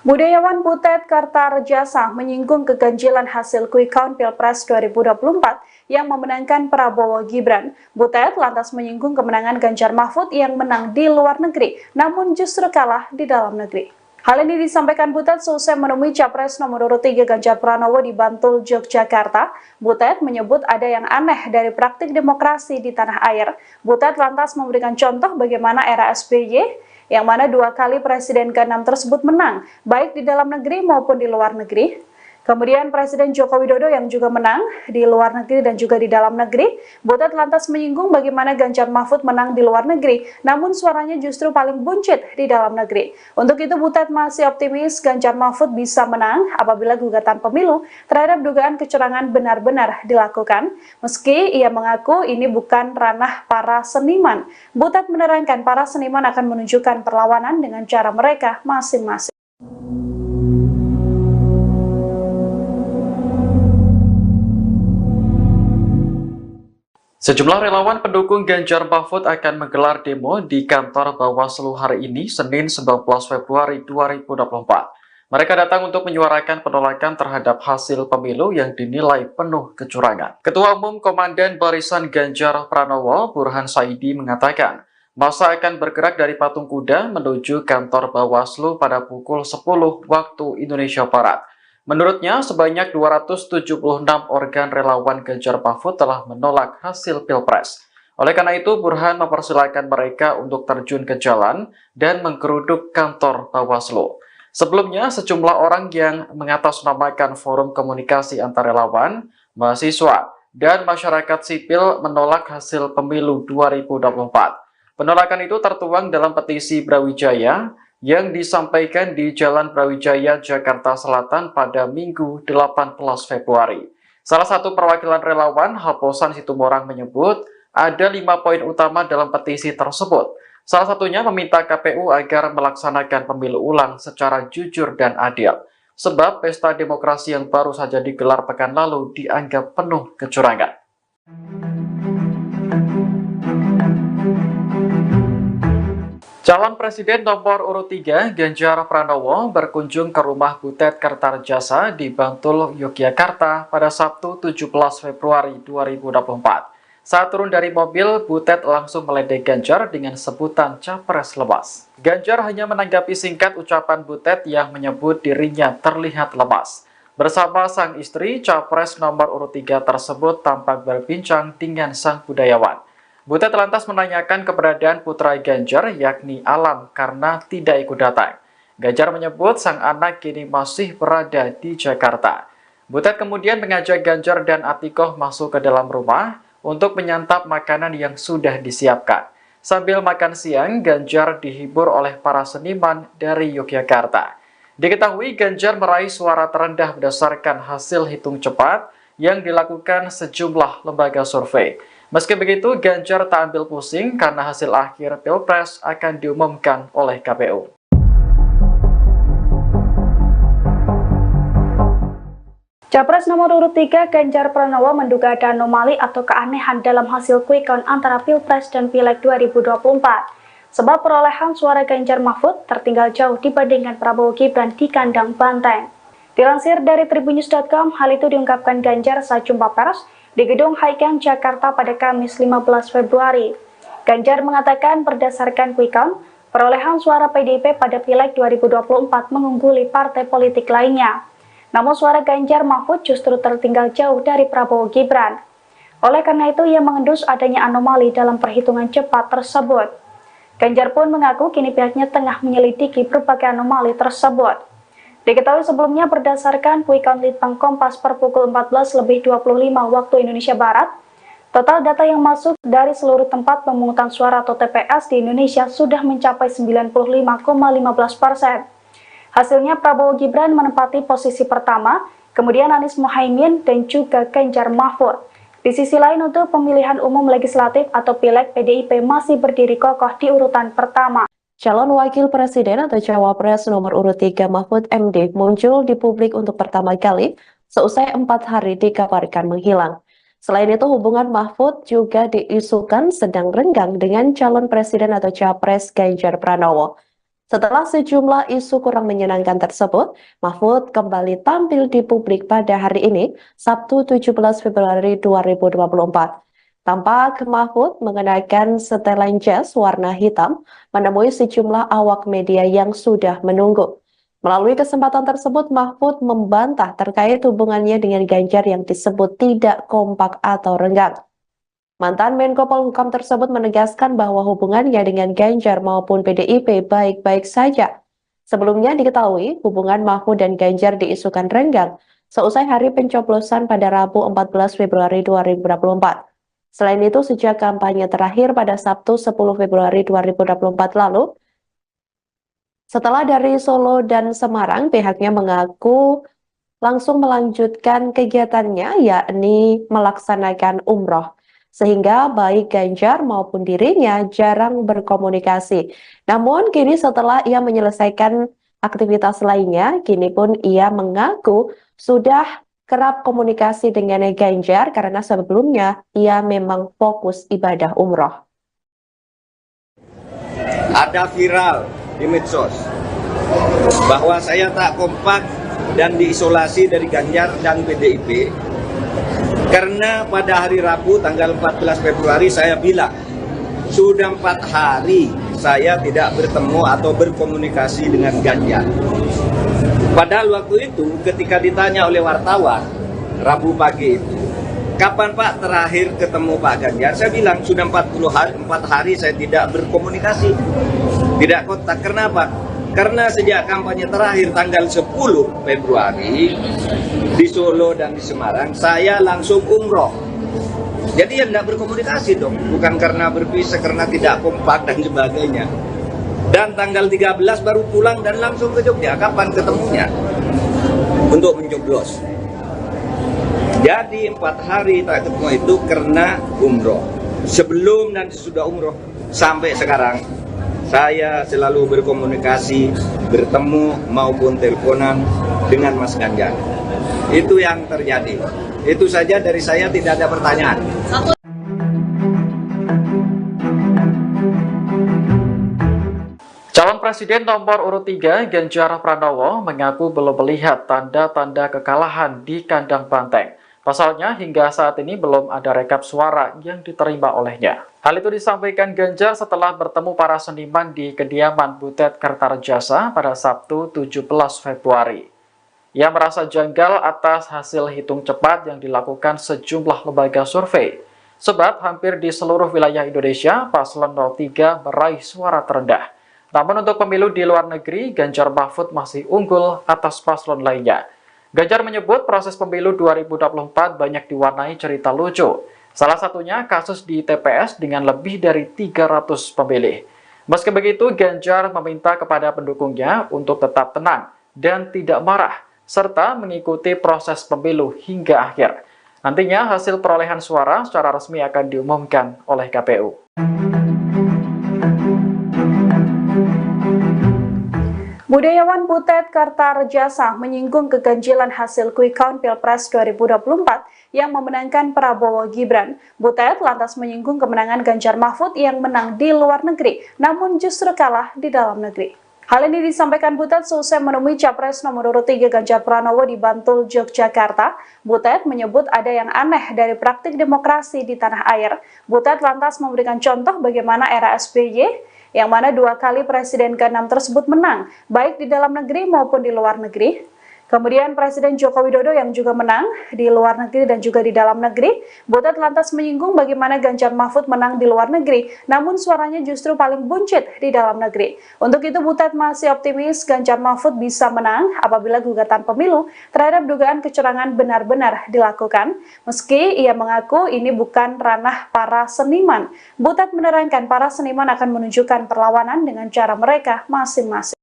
Budayawan Butet Kertarejasa menyinggung keganjilan hasil quick count Pilpres 2024 yang memenangkan Prabowo Gibran. Butet lantas menyinggung kemenangan Ganjar Mahfud yang menang di luar negeri, namun justru kalah di dalam negeri. Hal ini disampaikan Butet seusai menemui Capres nomor urut 3 Ganjar Pranowo di Bantul, Yogyakarta. Butet menyebut ada yang aneh dari praktik demokrasi di tanah air. Butet lantas memberikan contoh bagaimana era SBY, yang mana 2 kali Presiden ke-6 tersebut menang, baik di dalam negeri maupun di luar negeri. Kemudian Presiden Joko Widodo yang juga menang di luar negeri dan juga di dalam negeri. Butet lantas menyinggung bagaimana Ganjar Mahfud menang di luar negeri, namun suaranya justru paling buncit di dalam negeri. Untuk itu Butet masih optimis Ganjar Mahfud bisa menang apabila gugatan pemilu terhadap dugaan kecurangan benar-benar dilakukan. Meski ia mengaku ini bukan ranah para seniman, Butet menerangkan para seniman akan menunjukkan perlawanan dengan cara mereka masing-masing. Sejumlah relawan pendukung Ganjar Mahfud akan menggelar demo di kantor Bawaslu hari ini, Senin 19 Februari 2024. Mereka datang untuk menyuarakan penolakan terhadap hasil pemilu yang dinilai penuh kecurangan. Ketua Umum Komandan Barisan Ganjar Pranowo, Burhan Saidi, mengatakan, masa akan bergerak dari Patung Kuda menuju kantor Bawaslu pada pukul 10 waktu Indonesia Barat. Menurutnya, sebanyak 276 organ relawan Ganjar Mahfud telah menolak hasil Pilpres. Oleh karena itu, Burhan mempersilahkan mereka untuk terjun ke jalan dan menggeruduk kantor Bawaslu. Sebelumnya, sejumlah orang yang mengatasnamakan forum komunikasi antar relawan, mahasiswa, dan masyarakat sipil menolak hasil pemilu 2024. Penolakan itu tertuang dalam petisi Brawijaya yang disampaikan di Jalan Brawijaya, Jakarta Selatan pada Minggu 18 Februari. Salah satu perwakilan relawan, Haposan Situmorang, menyebut ada 5 poin utama dalam petisi tersebut. Salah satunya meminta KPU agar melaksanakan pemilu ulang secara jujur dan adil. Sebab pesta demokrasi yang baru saja digelar pekan lalu dianggap penuh kecurangan. Calon Presiden nomor urut 3 Ganjar Pranowo berkunjung ke rumah Butet Kertarejasa di Bantul, Yogyakarta pada Sabtu 17 Februari 2024. Saat turun dari mobil, Butet langsung meledek Ganjar dengan sebutan capres lemas. Ganjar hanya menanggapi singkat ucapan Butet yang menyebut dirinya terlihat lemas. Bersama sang istri, capres nomor urut 3 tersebut tampak berbincang dengan sang budayawan. Butet lantas menanyakan keberadaan putra Ganjar, yakni Alam, karena tidak ikut datang. Ganjar menyebut sang anak kini masih berada di Jakarta. Butet kemudian mengajak Ganjar dan Atikoh masuk ke dalam rumah untuk menyantap makanan yang sudah disiapkan. Sambil makan siang, Ganjar dihibur oleh para seniman dari Yogyakarta. Diketahui Ganjar meraih suara terendah berdasarkan hasil hitung cepat yang dilakukan sejumlah lembaga survei. Meski begitu, Ganjar tak ambil pusing karena hasil akhir Pilpres akan diumumkan oleh KPU. Capres nomor urut 3 Ganjar Pranowo menduga ada anomali atau keanehan dalam hasil quick count antara Pilpres dan Pileg 2024. Sebab perolehan suara Ganjar Mahfud tertinggal jauh dibandingkan Prabowo Gibran di kandang banteng. Dilansir dari tribunnews.com, hal itu diungkapkan Ganjar saat jumpa pers di Gedung Haikeng, Jakarta pada Kamis 15 Februari. Ganjar mengatakan berdasarkan quick count, perolehan suara PDIP pada Pileg 2024 mengungguli partai politik lainnya. Namun suara Ganjar Mahfud justru tertinggal jauh dari Prabowo Gibran. Oleh karena itu, ia mengendus adanya anomali dalam perhitungan cepat tersebut. Ganjar pun mengaku kini pihaknya tengah menyelidiki berbagai anomali tersebut. Diketahui sebelumnya berdasarkan quick count Litbang Kompas per pukul 14.25 waktu Indonesia Barat, total data yang masuk dari seluruh tempat pemungutan suara atau TPS di Indonesia sudah mencapai 95,15%. Hasilnya Prabowo Gibran menempati posisi pertama, kemudian Anies Mohaimin dan juga Ganjar Mahfud. Di sisi lain untuk pemilihan umum legislatif atau Pileg, PDIP masih berdiri kokoh di urutan pertama. Calon Wakil Presiden atau Cawapres nomor urut 3 Mahfud MD muncul di publik untuk pertama kali seusai 4 hari dikabarkan menghilang. Selain itu, hubungan Mahfud juga diisukan sedang renggang dengan calon presiden atau Capres Ganjar Pranowo. Setelah sejumlah isu kurang menyenangkan tersebut, Mahfud kembali tampil di publik pada hari ini, Sabtu 17 Februari 2024. Tampak Mahfud mengenakan setelan jas warna hitam, menemui sejumlah awak media yang sudah menunggu. Melalui kesempatan tersebut, Mahfud membantah terkait hubungannya dengan Ganjar yang disebut tidak kompak atau renggang. Mantan Menko Polhukam tersebut menegaskan bahwa hubungannya dengan Ganjar maupun PDIP baik-baik saja. Sebelumnya diketahui hubungan Mahfud dan Ganjar diisukan renggang seusai hari pencoblosan pada Rabu 14 Februari 2024. Selain itu, sejak kampanye terakhir pada Sabtu 10 Februari 2024 lalu, setelah dari Solo dan Semarang, pihaknya mengaku langsung melanjutkan kegiatannya, yakni melaksanakan umroh. Sehingga baik Ganjar maupun dirinya jarang berkomunikasi. Namun kini setelah ia menyelesaikan aktivitas lainnya, kini pun ia mengaku sudah kerap komunikasi dengan Ganjar karena sebelumnya ia memang fokus ibadah umroh. Ada viral di medsos bahwa saya tak kompak dan diisolasi dari Ganjar dan PDIP karena pada hari Rabu tanggal 14 Februari saya bilang sudah 4 hari saya tidak bertemu atau berkomunikasi dengan Ganjar. Padahal waktu itu ketika ditanya oleh wartawan Rabu pagi itu, kapan Pak terakhir ketemu Pak Ganjar? Saya bilang sudah 4 hari saya tidak berkomunikasi, tidak kontak. Kenapa? Karena sejak kampanye terakhir tanggal 10 Februari di Solo dan di Semarang, saya langsung umroh. Jadi ya tidak berkomunikasi dong, bukan karena berpisah, karena tidak kompak dan sebagainya. Dan tanggal 13 baru pulang dan langsung ke Jogja. Kapan ketemunya? Untuk mencoblos. Jadi 4 hari tak ketemu itu karena umroh. Sebelum dan sesudah umroh sampai sekarang, saya selalu berkomunikasi, bertemu maupun teleponan dengan Mas Ganjar. Itu yang terjadi. Itu saja dari saya, tidak ada pertanyaan. Calon Presiden nomor urut 3 Ganjar Pranowo mengaku belum melihat tanda-tanda kekalahan di kandang banteng. Pasalnya, hingga saat ini belum ada rekap suara yang diterima olehnya. Hal itu disampaikan Ganjar setelah bertemu para seniman di kediaman Butet Kertarejasa pada Sabtu 17 Februari. Ia merasa janggal atas hasil hitung cepat yang dilakukan sejumlah lembaga survei. Sebab hampir di seluruh wilayah Indonesia, Paslon 03 meraih suara terendah. Namun untuk pemilu di luar negeri, Ganjar Mahfud masih unggul atas paslon lainnya. Ganjar menyebut proses pemilu 2024 banyak diwarnai cerita lucu. Salah satunya kasus di TPS dengan lebih dari 300 pemilih. Meski begitu, Ganjar meminta kepada pendukungnya untuk tetap tenang dan tidak marah, serta mengikuti proses pemilu hingga akhir. Nantinya hasil perolehan suara secara resmi akan diumumkan oleh KPU. Budayawan Butet Kartarejasa menyinggung keganjilan hasil quick count Pilpres 2024 yang memenangkan Prabowo Gibran. Butet lantas menyinggung kemenangan Ganjar Mahfud yang menang di luar negeri, namun justru kalah di dalam negeri. Hal ini disampaikan Butet seusai menemui Capres nomor urut 3 Ganjar Pranowo di Bantul, Yogyakarta. Butet menyebut ada yang aneh dari praktik demokrasi di tanah air. Butet lantas memberikan contoh bagaimana era SBY, yang mana 2 kali Presiden ke-6 tersebut menang, baik di dalam negeri maupun di luar negeri. Kemudian Presiden Joko Widodo yang juga menang di luar negeri dan juga di dalam negeri. Butet lantas menyinggung bagaimana Ganjar Mahfud menang di luar negeri, namun suaranya justru paling buncit di dalam negeri. Untuk itu Butet masih optimis Ganjar Mahfud bisa menang apabila gugatan pemilu terhadap dugaan kecurangan benar-benar dilakukan. Meski ia mengaku ini bukan ranah para seniman, Butet menerangkan para seniman akan menunjukkan perlawanan dengan cara mereka masing-masing.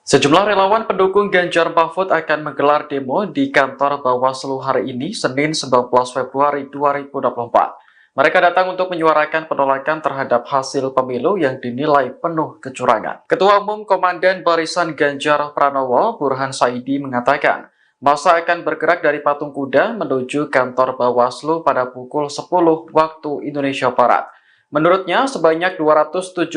Sejumlah relawan pendukung Ganjar Mahfud akan menggelar demo di kantor Bawaslu hari ini, Senin 19 Februari 2024. Mereka datang untuk menyuarakan penolakan terhadap hasil pemilu yang dinilai penuh kecurangan. Ketua Umum Komandan Barisan Ganjar Pranowo, Burhan Saidi, mengatakan, masa akan bergerak dari Patung Kuda menuju kantor Bawaslu pada pukul 10 waktu Indonesia Barat. Menurutnya, sebanyak 276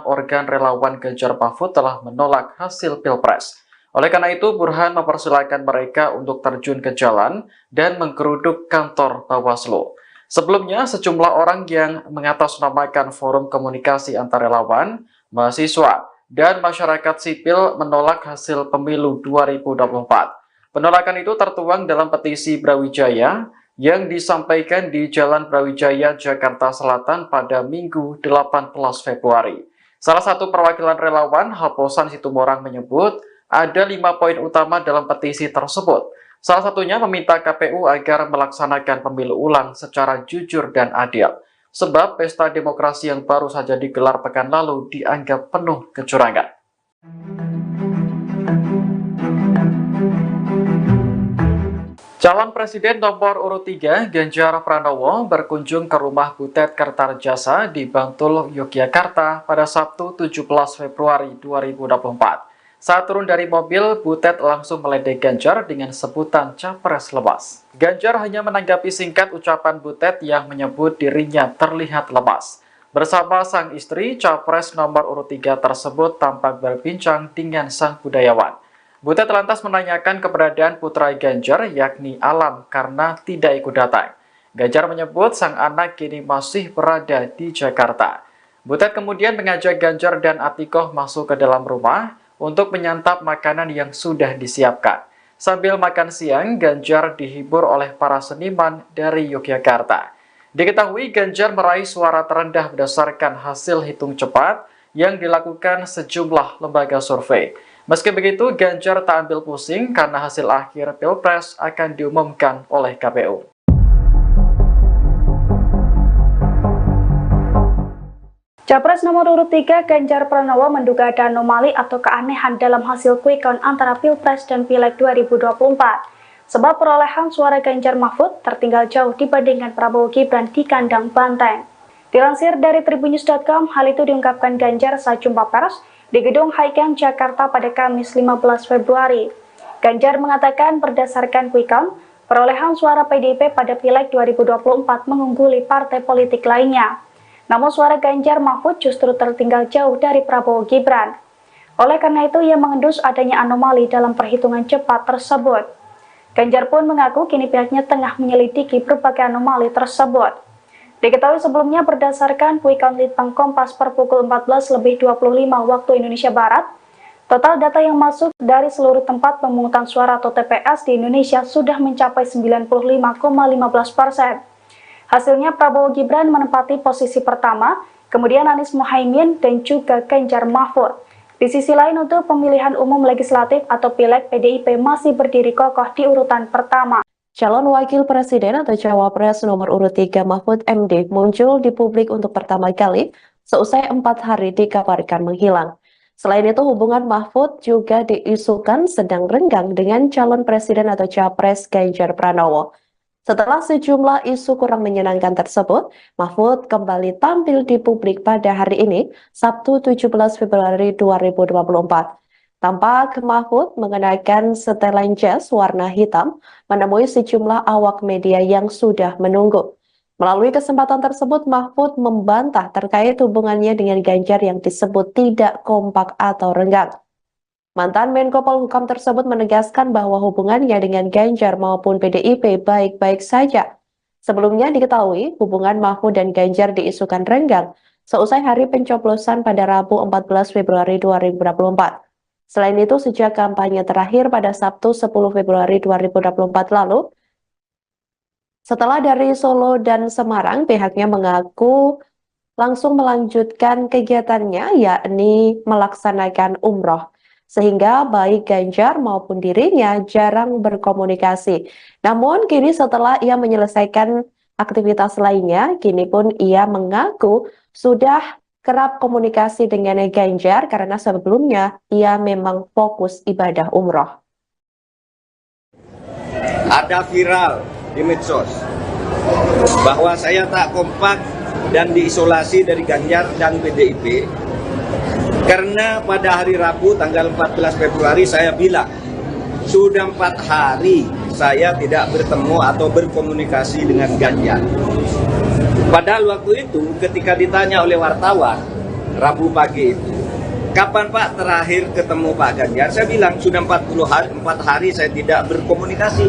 organ relawan Ganjar Mahfud telah menolak hasil Pilpres. Oleh karena itu, Burhan mempersilahkan mereka untuk terjun ke jalan dan menggeruduk kantor Bawaslu. Sebelumnya, sejumlah orang yang mengatasnamakan forum komunikasi antar relawan, mahasiswa, dan masyarakat sipil menolak hasil pemilu 2024. Penolakan itu tertuang dalam petisi Brawijaya yang disampaikan di Jalan Brawijaya, Jakarta Selatan pada Minggu 18 Februari. Salah satu perwakilan relawan, Haposan Situmorang, menyebut ada 5 poin utama dalam petisi tersebut. Salah satunya meminta KPU agar melaksanakan pemilu ulang secara jujur dan adil. Sebab pesta demokrasi yang baru saja digelar pekan lalu dianggap penuh kecurangan. Calon Presiden nomor urut 3 Ganjar Pranowo berkunjung ke rumah Butet Kartarejasa di Bantul, Yogyakarta pada Sabtu 17 Februari 2024. Saat turun dari mobil, Butet langsung meledek Ganjar dengan sebutan capres lemas. Ganjar hanya menanggapi singkat ucapan Butet yang menyebut dirinya terlihat lemas. Bersama sang istri, capres nomor urut 3 tersebut tampak berbincang dengan sang budayawan. Butet lantas menanyakan keberadaan putra Ganjar, yakni Alam, karena tidak ikut datang. Ganjar menyebut sang anak kini masih berada di Jakarta. Butet kemudian mengajak Ganjar dan Atikoh masuk ke dalam rumah untuk menyantap makanan yang sudah disiapkan. Sambil makan siang, Ganjar dihibur oleh para seniman dari Yogyakarta. Diketahui Ganjar meraih suara terendah berdasarkan hasil hitung cepat yang dilakukan sejumlah lembaga survei. Meski begitu, Ganjar tak ambil pusing karena hasil akhir Pilpres akan diumumkan oleh KPU. Capres nomor urut 3 Ganjar Pranowo menduga ada anomali atau keanehan dalam hasil quick count antara Pilpres dan Pileg 2024. Sebab perolehan suara Ganjar Mahfud tertinggal jauh dibandingkan Prabowo Gibran di kandang banteng. Dilansir dari Tribunnews.com, hal itu diungkapkan Ganjar saat jumpa pers di Gedung Haikeng, Jakarta pada Kamis 15 Februari. Ganjar mengatakan berdasarkan quick count, perolehan suara PDIP pada Pileg 2024 mengungguli partai politik lainnya. Namun suara Ganjar Mahfud justru tertinggal jauh dari Prabowo Gibran. Oleh karena itu, ia mengendus adanya anomali dalam perhitungan cepat tersebut. Ganjar pun mengaku kini pihaknya tengah menyelidiki berbagai anomali tersebut. Diketahui sebelumnya berdasarkan quick count Litbang Kompas per pukul 14.25 waktu Indonesia Barat, total data yang masuk dari seluruh tempat pemungutan suara atau TPS di Indonesia sudah mencapai 95,15%. Hasilnya Prabowo Gibran menempati posisi pertama, kemudian Anies Mohaimin dan juga Ganjar Mahfud. Di sisi lain, untuk pemilihan umum legislatif atau Pileg, PDIP masih berdiri kokoh di urutan pertama. Calon Wakil Presiden atau Cawapres nomor urut 3 Mahfud MD muncul di publik untuk pertama kali seusai 4 hari dikabarkan menghilang. Selain itu, hubungan Mahfud juga diisukan sedang renggang dengan calon presiden atau Capres Ganjar Pranowo. Setelah sejumlah isu kurang menyenangkan tersebut, Mahfud kembali tampil di publik pada hari ini, Sabtu 17 Februari 2024. Tampak Mahfud mengenakan setelan jas warna hitam menemui sejumlah awak media yang sudah menunggu. Melalui kesempatan tersebut, Mahfud membantah terkait hubungannya dengan Ganjar yang disebut tidak kompak atau renggang. Mantan Menko Polhukam tersebut menegaskan bahwa hubungannya dengan Ganjar maupun PDIP baik-baik saja. Sebelumnya diketahui hubungan Mahfud dan Ganjar diisukan renggang seusai hari pencoblosan pada Rabu 14 Februari 2024. Selain itu, sejak kampanye terakhir pada Sabtu 10 Februari 2024 lalu, setelah dari Solo dan Semarang, pihaknya mengaku langsung melanjutkan kegiatannya, yakni melaksanakan umroh. Sehingga baik Ganjar maupun dirinya jarang berkomunikasi. Namun kini setelah ia menyelesaikan aktivitas lainnya, kini pun ia mengaku sudah kerap komunikasi dengan Ganjar karena sebelumnya ia memang fokus ibadah umroh. Ada viral di medsos bahwa saya tak kompak dan diisolasi dari Ganjar dan PDIP karena pada hari Rabu tanggal 14 Februari saya bilang sudah 4 hari saya tidak bertemu atau berkomunikasi dengan Ganjar. Padahal waktu itu ketika ditanya oleh wartawan Rabu pagi itu, kapan Pak terakhir ketemu Pak Ganjar? Saya bilang sudah 4 hari saya tidak berkomunikasi,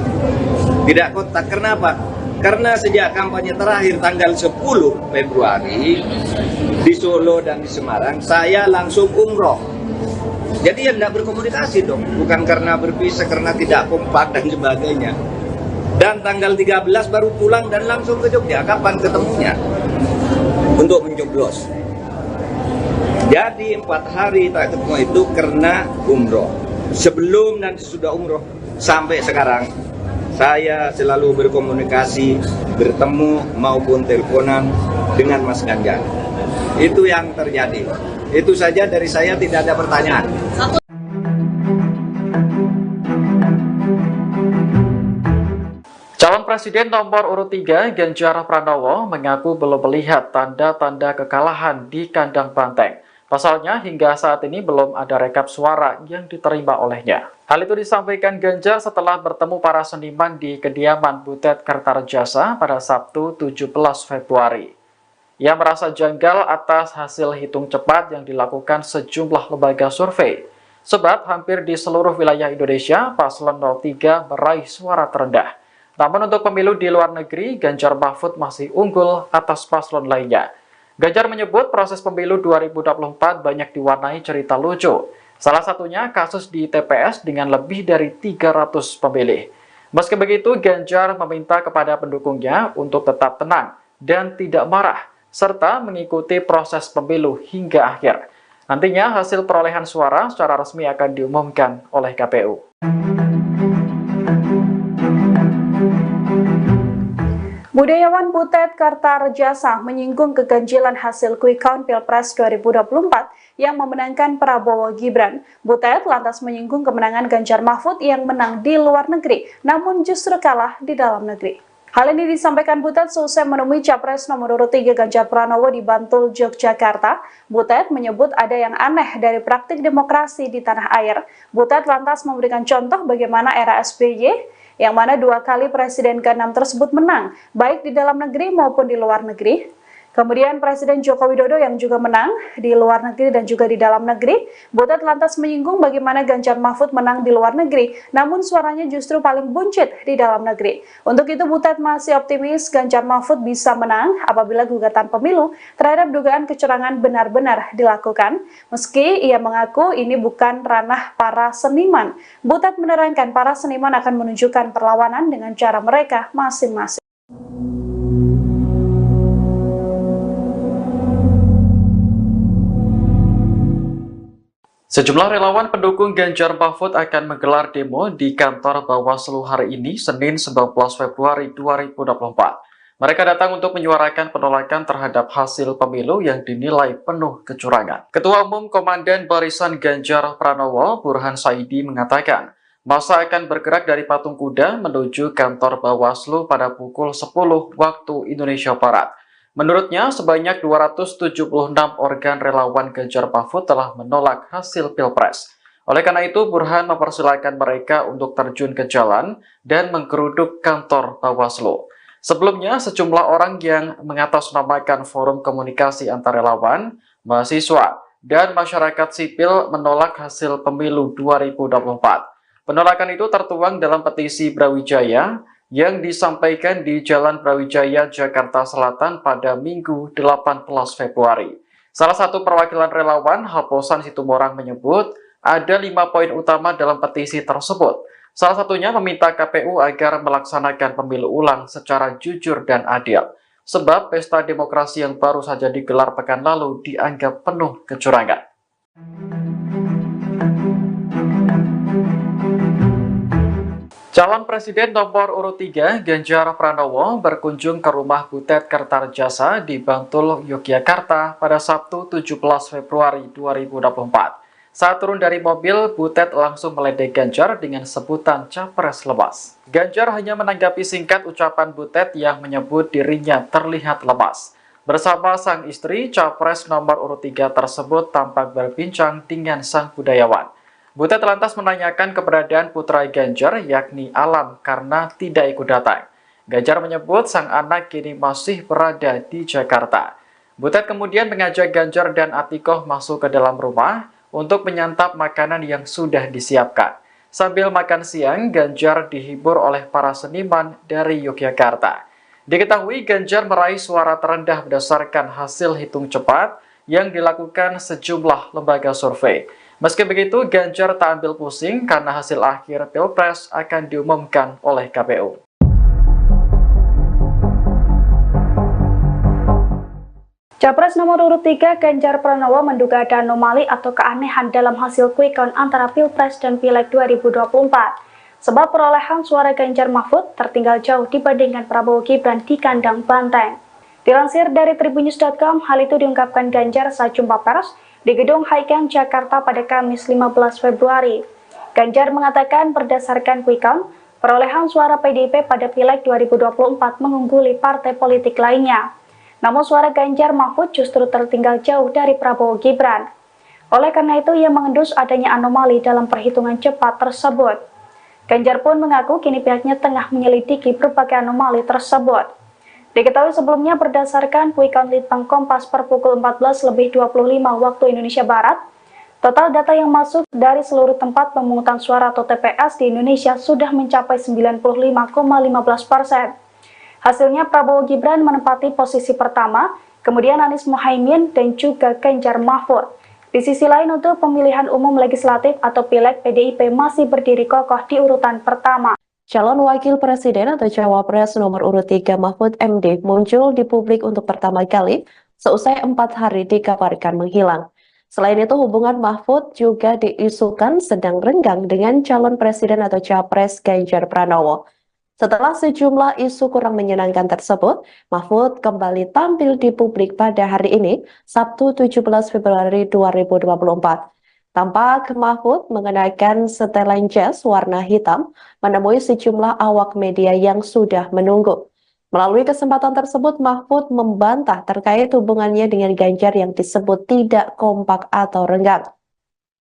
tidak kontak. Kenapa? Karena sejak kampanye terakhir tanggal 10 Februari di Solo dan di Semarang, saya langsung umroh. Jadi ya tidak berkomunikasi dong, bukan karena berpisah, karena tidak kompak dan sebagainya. Dan tanggal 13 baru pulang dan langsung ke Jogja. Kapan ketemunya? Untuk mencoblos. Jadi 4 hari tak ketemu itu karena umroh. Sebelum dan sesudah umroh sampai sekarang, saya selalu berkomunikasi, bertemu maupun teleponan dengan Mas Ganjar. Itu yang terjadi. Itu saja dari saya, tidak ada pertanyaan. Calon Presiden nomor urut 3 Ganjar Pranowo mengaku belum melihat tanda-tanda kekalahan di kandang banteng. Pasalnya hingga saat ini belum ada rekap suara yang diterima olehnya. Hal itu disampaikan Ganjar setelah bertemu para seniman di kediaman Butet Kertarejasa pada Sabtu 17 Februari. Ia merasa janggal atas hasil hitung cepat yang dilakukan sejumlah lembaga survei. Sebab hampir di seluruh wilayah Indonesia, paslon 03 meraih suara terendah. Namun untuk pemilu di luar negeri, Ganjar Mahfud masih unggul atas paslon lainnya. Ganjar menyebut proses pemilu 2024 banyak diwarnai cerita lucu. Salah satunya kasus di TPS dengan lebih dari 300 pemilih. Meski begitu, Ganjar meminta kepada pendukungnya untuk tetap tenang dan tidak marah, serta mengikuti proses pemilu hingga akhir. Nantinya hasil perolehan suara secara resmi akan diumumkan oleh KPU. Budayawan Butet Kertarejasa menyinggung keganjilan hasil quick count Pilpres 2024 yang memenangkan Prabowo Gibran. Butet lantas menyinggung kemenangan Ganjar Mahfud yang menang di luar negeri, namun justru kalah di dalam negeri. Hal ini disampaikan Butet seusai menemui Capres nomor urut 3 Ganjar Pranowo di Bantul, Yogyakarta. Butet menyebut ada yang aneh dari praktik demokrasi di tanah air. Butet lantas memberikan contoh bagaimana era SBY, yang mana 2 kali Presiden ke-6 tersebut menang, baik di dalam negeri maupun di luar negeri. Kemudian Presiden Joko Widodo yang juga menang di luar negeri dan juga di dalam negeri. Butet lantas menyinggung bagaimana Ganjar Mahfud menang di luar negeri, namun suaranya justru paling buncit di dalam negeri. Untuk itu Butet masih optimis Ganjar Mahfud bisa menang apabila gugatan pemilu terhadap dugaan kecurangan benar-benar dilakukan. Meski ia mengaku ini bukan ranah para seniman, Butet menerangkan para seniman akan menunjukkan perlawanan dengan cara mereka masing-masing. Sejumlah relawan pendukung Ganjar Mahfud akan menggelar demo di kantor Bawaslu hari ini, Senin 19 Februari 2024. Mereka datang untuk menyuarakan penolakan terhadap hasil pemilu yang dinilai penuh kecurangan. Ketua Umum Komandan Barisan Ganjar Pranowo, Burhan Saidi, mengatakan, massa akan bergerak dari Patung Kuda menuju kantor Bawaslu pada pukul 10 waktu Indonesia Barat. Menurutnya, sebanyak 276 organ relawan Ganjar Mahfud telah menolak hasil Pilpres. Oleh karena itu, Burhan mempersilahkan mereka untuk terjun ke jalan dan menggeruduk kantor Bawaslu. Sebelumnya, sejumlah orang yang mengatasnamakan forum komunikasi antar relawan, mahasiswa, dan masyarakat sipil menolak hasil pemilu 2024. Penolakan itu tertuang dalam petisi Brawijaya yang disampaikan di Jalan Brawijaya, Jakarta Selatan pada Minggu 18 Februari. Salah satu perwakilan relawan, Haposan Situmorang, menyebut ada 5 poin utama dalam petisi tersebut. Salah satunya meminta KPU agar melaksanakan pemilu ulang secara jujur dan adil. Sebab pesta demokrasi yang baru saja digelar pekan lalu dianggap penuh kecurangan. Calon Presiden nomor urut 3, Ganjar Pranowo, berkunjung ke rumah Butet Kertarejasa di Bantul, Yogyakarta pada Sabtu 17 Februari 2024. Saat turun dari mobil, Butet langsung meledek Ganjar dengan sebutan capres lemas. Ganjar hanya menanggapi singkat ucapan Butet yang menyebut dirinya terlihat lemas. Bersama sang istri, capres nomor urut 3 tersebut tampak berbincang dengan sang budayawan. Butet lantas menanyakan keberadaan putra Ganjar, yakni Alam, karena tidak ikut datang. Ganjar menyebut sang anak kini masih berada di Jakarta. Butet kemudian mengajak Ganjar dan Atikoh masuk ke dalam rumah untuk menyantap makanan yang sudah disiapkan. Sambil makan siang, Ganjar dihibur oleh para seniman dari Yogyakarta. Diketahui Ganjar meraih suara terendah berdasarkan hasil hitung cepat yang dilakukan sejumlah lembaga survei. Meski begitu, Ganjar tak ambil pusing karena hasil akhir Pilpres akan diumumkan oleh KPU. Capres nomor urut 3 Ganjar Pranowo menduga ada anomali atau keanehan dalam hasil quick count antara Pilpres dan Pileg 2024. Sebab perolehan suara Ganjar Mahfud tertinggal jauh dibandingkan Prabowo Gibran di kandang banteng. Dilansir dari Tribunnews.com, hal itu diungkapkan Ganjar saat jumpa pers di Gedung Highcamp Jakarta pada Kamis 15 Februari. Ganjar mengatakan berdasarkan quick count, perolehan suara PDIP pada Pileg 2024 mengungguli partai politik lainnya. Namun suara Ganjar Mahfud justru tertinggal jauh dari Prabowo Gibran. Oleh karena itu, ia mengendus adanya anomali dalam perhitungan cepat tersebut. Ganjar pun mengaku kini pihaknya tengah menyelidiki berbagai anomali tersebut. Diketahui sebelumnya berdasarkan quick count Litbang Kompas per pukul 14.25 waktu Indonesia Barat, total data yang masuk dari seluruh tempat pemungutan suara atau TPS di Indonesia sudah mencapai 95,15%. Hasilnya Prabowo Gibran menempati posisi pertama, kemudian Anies Mohaimin dan juga Ganjar Mahfud. Di sisi lain, untuk pemilihan umum legislatif atau Pileg, PDIP masih berdiri kokoh di urutan pertama. Calon Wakil Presiden atau Cawapres nomor urut 3 Mahfud MD muncul di publik untuk pertama kali seusai 4 hari dikabarkan menghilang. Selain itu, hubungan Mahfud juga diisukan sedang renggang dengan calon presiden atau Capres Ganjar Pranowo. Setelah sejumlah isu kurang menyenangkan tersebut, Mahfud kembali tampil di publik pada hari ini, Sabtu 17 Februari 2024. Tampak Mahfud mengenakan setelan jas warna hitam, menemui sejumlah awak media yang sudah menunggu. Melalui kesempatan tersebut, Mahfud membantah terkait hubungannya dengan Ganjar yang disebut tidak kompak atau renggang.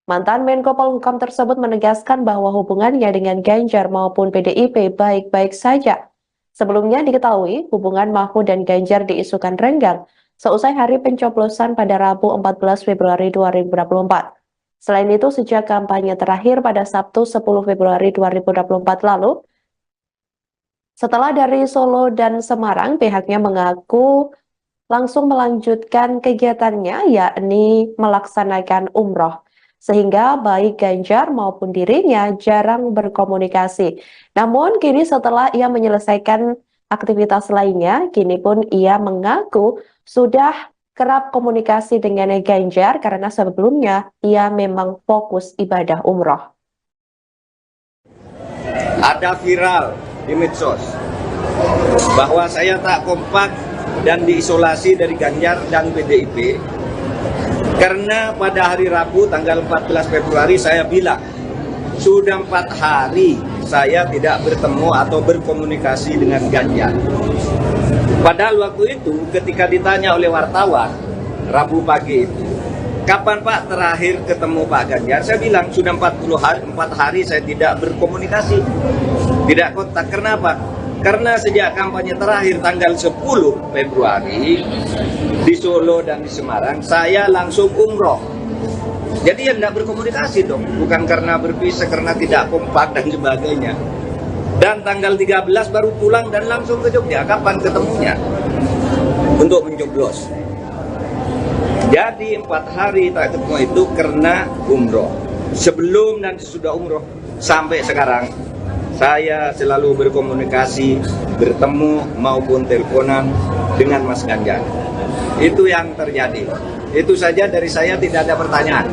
Mantan Menko Polhukam tersebut menegaskan bahwa hubungannya dengan Ganjar maupun PDIP baik-baik saja. Sebelumnya diketahui hubungan Mahfud dan Ganjar diisukan renggang seusai hari pencoblosan pada Rabu 14 Februari 2024. Selain itu, sejak kampanye terakhir pada Sabtu 10 Februari 2024 lalu, setelah dari Solo dan Semarang, pihaknya mengaku langsung melanjutkan kegiatannya, yakni melaksanakan umroh. Sehingga baik Ganjar maupun dirinya jarang berkomunikasi. Namun kini setelah ia menyelesaikan aktivitas lainnya, kini pun ia mengaku sudah kerap komunikasi dengan Ganjar karena sebelumnya ia memang fokus ibadah umroh. Ada viral di medsos bahwa saya tak kompak dan diisolasi dari Ganjar dan PDIP karena pada hari Rabu tanggal 14 Februari saya bilang sudah 4 hari saya tidak bertemu atau berkomunikasi dengan Ganjar. Padahal waktu itu ketika ditanya oleh wartawan Rabu pagi itu, kapan Pak terakhir ketemu Pak Ganjar? Saya bilang sudah 4 hari saya tidak berkomunikasi, tidak kontak. Kenapa? Karena sejak kampanye terakhir tanggal 10 Februari di Solo dan di Semarang, saya langsung umroh. Jadi ya tidak berkomunikasi dong, bukan karena berpisah, karena tidak kompak dan sebagainya. Dan tanggal 13 baru pulang dan langsung ke Jogja. Kapan ketemunya? Untuk mencoblos. Jadi 4 hari tak ketemu itu karena umroh. Sebelum dan sesudah umroh sampai sekarang saya selalu berkomunikasi, bertemu maupun teleponan dengan Mas Ganjar. Itu yang terjadi. Itu saja dari saya, tidak ada pertanyaan.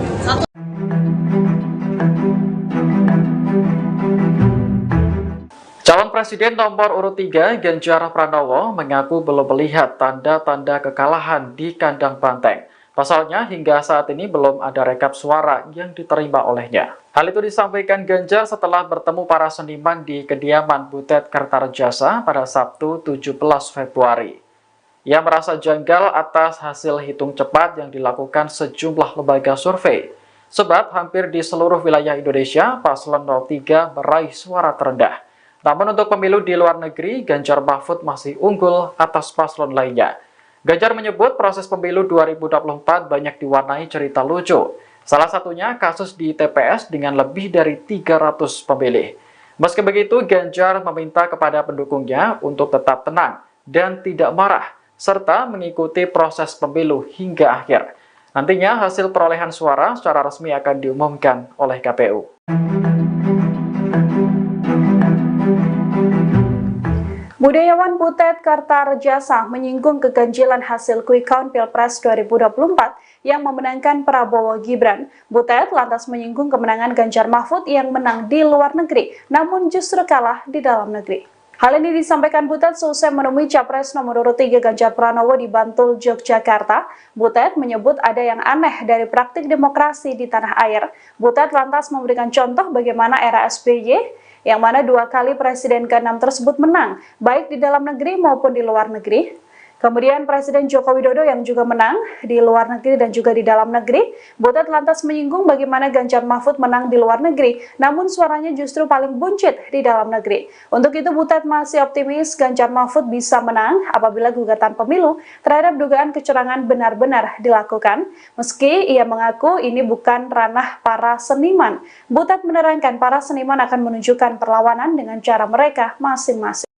Calon Presiden nomor urut 3 Ganjar Pranowo mengaku belum melihat tanda-tanda kekalahan di kandang banteng. Pasalnya, hingga saat ini belum ada rekap suara yang diterima olehnya. Hal itu disampaikan Ganjar setelah bertemu para seniman di kediaman Butet Kertarejasa pada Sabtu 17 Februari. Ia merasa janggal atas hasil hitung cepat yang dilakukan sejumlah lembaga survei. Sebab hampir di seluruh wilayah Indonesia, paslon 03 meraih suara terendah. Namun untuk pemilu di luar negeri, Ganjar Mahfud masih unggul atas paslon lainnya. Ganjar menyebut proses pemilu 2024 banyak diwarnai cerita lucu. Salah satunya kasus di TPS dengan lebih dari 300 pemilih. Meski begitu, Ganjar meminta kepada pendukungnya untuk tetap tenang dan tidak marah, serta mengikuti proses pemilu hingga akhir. Nantinya hasil perolehan suara secara resmi akan diumumkan oleh KPU. Budayawan Butet Kertarejasa menyinggung keganjilan hasil quick count Pilpres 2024 yang memenangkan Prabowo Gibran. Butet lantas menyinggung kemenangan Ganjar Mahfud yang menang di luar negeri, namun justru kalah di dalam negeri. Hal ini disampaikan Butet seusai menemui Capres nomor urut 3 Ganjar Pranowo di Bantul, Yogyakarta. Butet menyebut ada yang aneh dari praktik demokrasi di tanah air. Butet lantas memberikan contoh bagaimana era SBY, yang mana 2 kali Presiden ke-6 tersebut menang, baik di dalam negeri maupun di luar negeri. Kemudian Presiden Joko Widodo yang juga menang di luar negeri dan juga di dalam negeri. Butet lantas menyinggung bagaimana Ganjar Mahfud menang di luar negeri, namun suaranya justru paling buncit di dalam negeri. Untuk itu Butet masih optimis Ganjar Mahfud bisa menang apabila gugatan pemilu terhadap dugaan kecurangan benar-benar dilakukan. Meski ia mengaku ini bukan ranah para seniman, Butet menerangkan para seniman akan menunjukkan perlawanan dengan cara mereka masing-masing.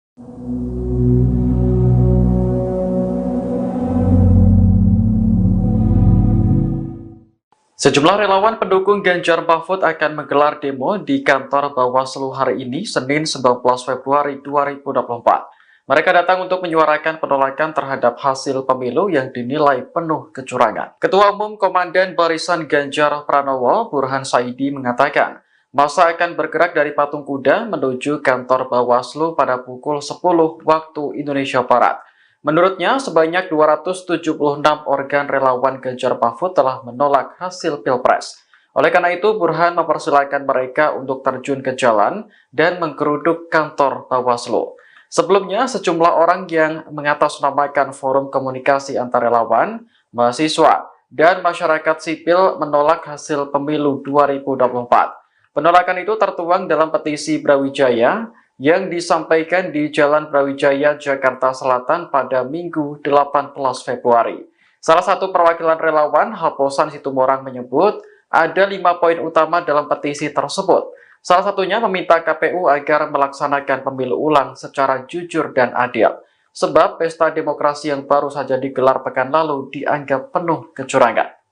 Sejumlah relawan pendukung Ganjar Mahfud akan menggelar demo di kantor Bawaslu hari ini, Senin 19 Februari 2024. Mereka datang untuk menyuarakan penolakan terhadap hasil pemilu yang dinilai penuh kecurangan. Ketua Umum Komandan Barisan Ganjar Pranowo, Burhan Saidi, mengatakan, masa akan bergerak dari Patung Kuda menuju kantor Bawaslu pada pukul 10 waktu Indonesia Barat. Menurutnya, sebanyak 276 organ relawan Ganjar Mahfud telah menolak hasil Pilpres. Oleh karena itu, Burhan mempersilahkan mereka untuk terjun ke jalan dan menggeruduk kantor Bawaslu. Sebelumnya, sejumlah orang yang mengatasnamakan forum komunikasi antar relawan, mahasiswa, dan masyarakat sipil menolak hasil pemilu 2024. Penolakan itu tertuang dalam petisi Brawijaya yang disampaikan di Jalan Brawijaya, Jakarta Selatan pada Minggu 18 Februari. Salah satu perwakilan relawan, Haposan Situmorang, menyebut ada 5 poin utama dalam petisi tersebut. Salah satunya meminta KPU agar melaksanakan pemilu ulang secara jujur dan adil. Sebab pesta demokrasi yang baru saja digelar pekan lalu dianggap penuh kecurangan.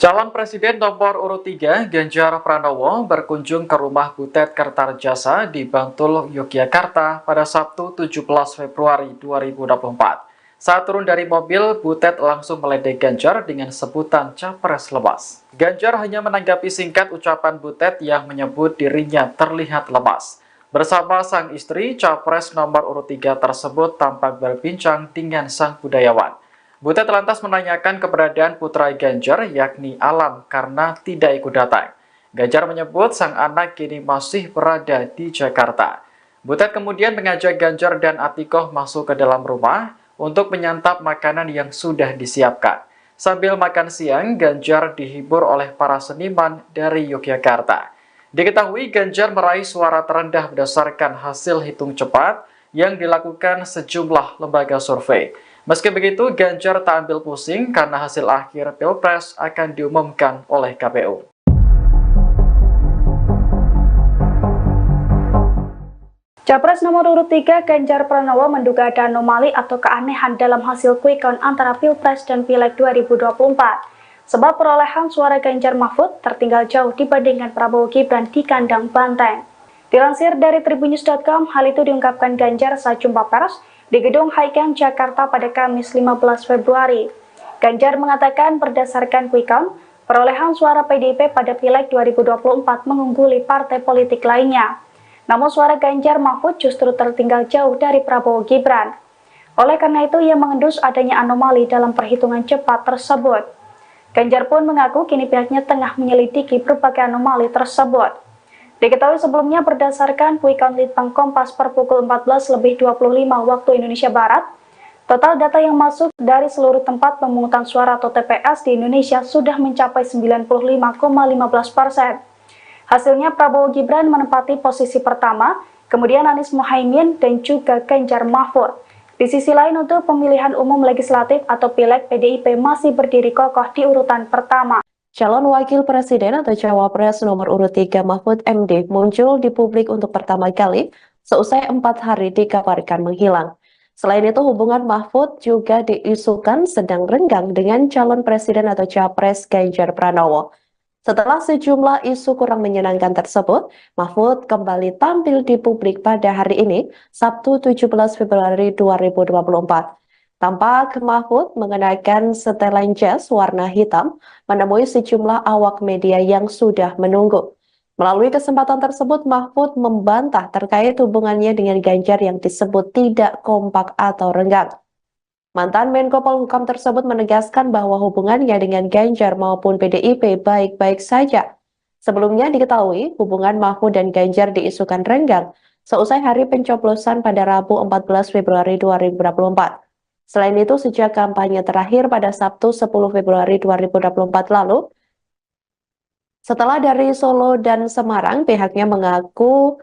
Calon Presiden nomor urut 3 Ganjar Pranowo berkunjung ke rumah Butet Kertarejasa di Bantul, Yogyakarta pada Sabtu 17 Februari 2024. Saat turun dari mobil, Butet langsung meledek Ganjar dengan sebutan capres lemas. Ganjar hanya menanggapi singkat ucapan Butet yang menyebut dirinya terlihat lemas. Bersama sang istri, capres nomor urut 3 tersebut tampak berbincang dengan sang budayawan. Butet lantas menanyakan keberadaan putra Ganjar, yakni Alam, karena tidak ikut datang. Ganjar menyebut sang anak kini masih berada di Jakarta. Butet kemudian mengajak Ganjar dan Atikoh masuk ke dalam rumah untuk menyantap makanan yang sudah disiapkan. Sambil makan siang, Ganjar dihibur oleh para seniman dari Yogyakarta. Diketahui Ganjar meraih suara terendah berdasarkan hasil hitung cepat yang dilakukan sejumlah lembaga survei. Meski begitu, Ganjar tak ambil pusing karena hasil akhir Pilpres akan diumumkan oleh KPU. Capres nomor urut 3 Ganjar Pranowo menduga ada anomali atau keanehan dalam hasil quick count antara Pilpres dan Pileg 2024. Sebab perolehan suara Ganjar Mahfud tertinggal jauh dibandingkan Prabowo Gibran di kandang banteng. Dilansir dari Tribunnews.com, hal itu diungkapkan Ganjar saat jumpa pers di Gedung Highcamp Jakarta pada Kamis 15 Februari. Ganjar mengatakan berdasarkan quick count, perolehan suara PDIP pada Pileg 2024 mengungguli partai politik lainnya. Namun suara Ganjar Mahfud justru tertinggal jauh dari Prabowo Gibran. Oleh karena itu, ia mengendus adanya anomali dalam perhitungan cepat tersebut. Ganjar pun mengaku kini pihaknya tengah menyelidiki berbagai anomali tersebut. Diketahui sebelumnya berdasarkan quick count Litbang Kompas per pukul 14.25 waktu Indonesia Barat, total data yang masuk dari seluruh tempat pemungutan suara atau TPS di Indonesia sudah mencapai 95,15%. Hasilnya Prabowo Gibran menempati posisi pertama, kemudian Anies Mohaimin dan juga Ganjar Mahfud. Di sisi lain untuk pemilihan umum legislatif atau Pileg, PDIP masih berdiri kokoh di urutan pertama. Calon Wakil Presiden atau Cawapres nomor urut 3 Mahfud MD muncul di publik untuk pertama kali seusai 4 hari dikabarkan menghilang. Selain itu, hubungan Mahfud juga diisukan sedang renggang dengan calon presiden atau Capres Ganjar Pranowo. Setelah sejumlah isu kurang menyenangkan tersebut, Mahfud kembali tampil di publik pada hari ini, Sabtu 17 Februari 2024. Tampak Mahfud mengenakan setelan jas warna hitam menemui sejumlah awak media yang sudah menunggu. Melalui kesempatan tersebut, Mahfud membantah terkait hubungannya dengan Ganjar yang disebut tidak kompak atau renggang. Mantan Menko Polhukam tersebut menegaskan bahwa hubungannya dengan Ganjar maupun PDIP baik-baik saja. Sebelumnya diketahui hubungan Mahfud dan Ganjar diisukan renggang seusai hari pencoblosan pada Rabu 14 Februari 2024. Selain itu, sejak kampanye terakhir pada Sabtu 10 Februari 2024 lalu, setelah dari Solo dan Semarang, pihaknya mengaku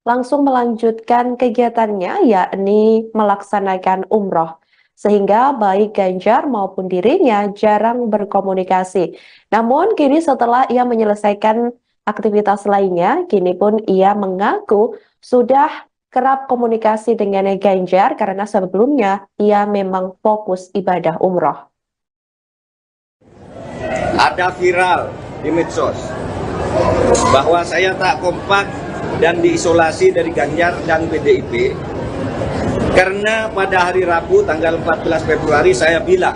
langsung melanjutkan kegiatannya, yakni melaksanakan umroh. Sehingga baik Ganjar maupun dirinya jarang berkomunikasi. Namun kini setelah ia menyelesaikan aktivitas lainnya, kini pun ia mengaku sudah kerap komunikasi dengan Ganjar karena sebelumnya ia memang fokus ibadah umroh. Ada viral di medsos bahwa saya tak kompak dan diisolasi dari Ganjar dan PDIP karena pada hari Rabu tanggal 14 Februari saya bilang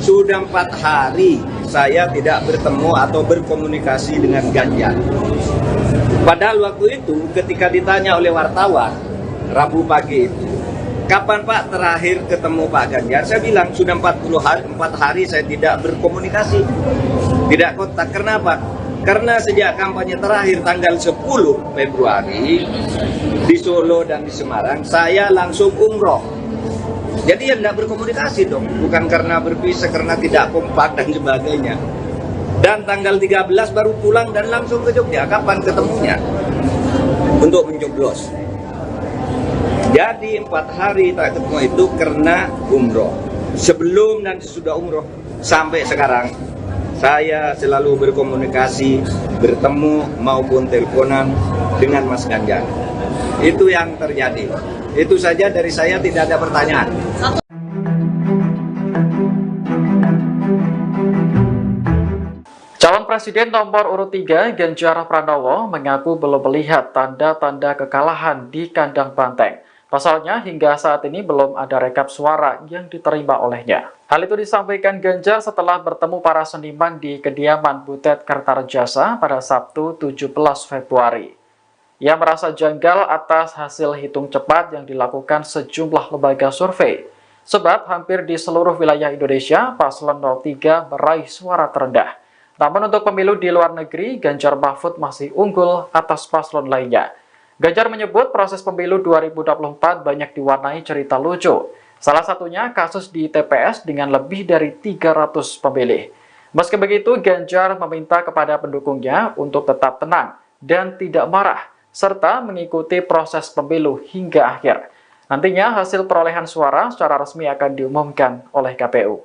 sudah 4 hari saya tidak bertemu atau berkomunikasi dengan Ganjar. Padahal waktu itu ketika ditanya oleh wartawan Rabu pagi itu, kapan Pak terakhir ketemu Pak Ganjar? Saya bilang sudah 4 hari saya tidak berkomunikasi, tidak kontak. Kenapa? Karena sejak kampanye terakhir tanggal 10 Februari di Solo dan di Semarang saya langsung umroh. Jadi ya tidak berkomunikasi dong, bukan karena berpisah, karena tidak kompak dan sebagainya. Dan tanggal 13 baru pulang dan langsung ke Jogja. Kapan ketemunya? Untuk mencoblos. Jadi 4 hari tak ketemu itu karena umroh. Sebelum dan sesudah umroh sampai sekarang saya selalu berkomunikasi, bertemu maupun teleponan dengan Mas Ganjar. Itu yang terjadi. Itu saja dari saya, tidak ada pertanyaan. Presiden nomor urut 3 Ganjar Pranowo mengaku belum melihat tanda-tanda kekalahan di kandang banteng. Pasalnya hingga saat ini belum ada rekap suara yang diterima olehnya. Hal itu disampaikan Ganjar setelah bertemu para seniman di kediaman Butet Kertarejasa pada Sabtu 17 Februari. Ia merasa janggal atas hasil hitung cepat yang dilakukan sejumlah lembaga survei. Sebab hampir di seluruh wilayah Indonesia, paslon 03 meraih suara terendah. Namun untuk pemilu di luar negeri, Ganjar Mahfud masih unggul atas paslon lainnya. Ganjar menyebut proses pemilu 2024 banyak diwarnai cerita lucu. Salah satunya kasus di TPS dengan lebih dari 300 pemilih. Meski begitu, Ganjar meminta kepada pendukungnya untuk tetap tenang dan tidak marah, serta mengikuti proses pemilu hingga akhir. Nantinya hasil perolehan suara secara resmi akan diumumkan oleh KPU.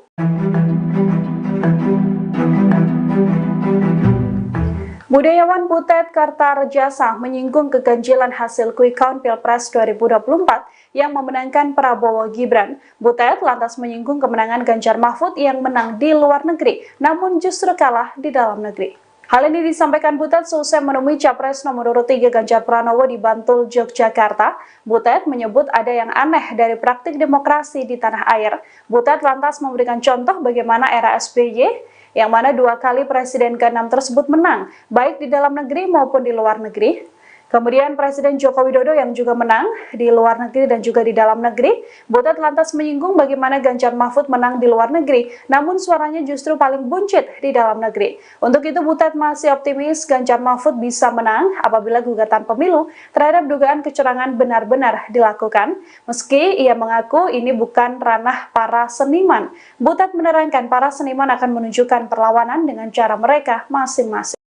Budayawan Butet Kertarejasa menyinggung keganjilan hasil quick count Pilpres 2024 yang memenangkan Prabowo Gibran. Butet lantas menyinggung kemenangan Ganjar Mahfud yang menang di luar negeri, namun justru kalah di dalam negeri. Hal ini disampaikan Butet seusai menemui Capres nomor urut 3 Ganjar Pranowo di Bantul, Yogyakarta. Butet menyebut ada yang aneh dari praktik demokrasi di tanah air. Butet lantas memberikan contoh bagaimana era SBY, yang mana 2 kali Presiden ke-6 tersebut menang, baik di dalam negeri maupun di luar negeri. Kemudian Presiden Joko Widodo yang juga menang di luar negeri dan juga di dalam negeri. Butet lantas menyinggung bagaimana Ganjar Mahfud menang di luar negeri, namun suaranya justru paling buncit di dalam negeri. Untuk itu Butet masih optimis Ganjar Mahfud bisa menang apabila gugatan pemilu terhadap dugaan kecurangan benar-benar dilakukan. Meski ia mengaku ini bukan ranah para seniman, Butet menerangkan para seniman akan menunjukkan perlawanan dengan cara mereka masing-masing.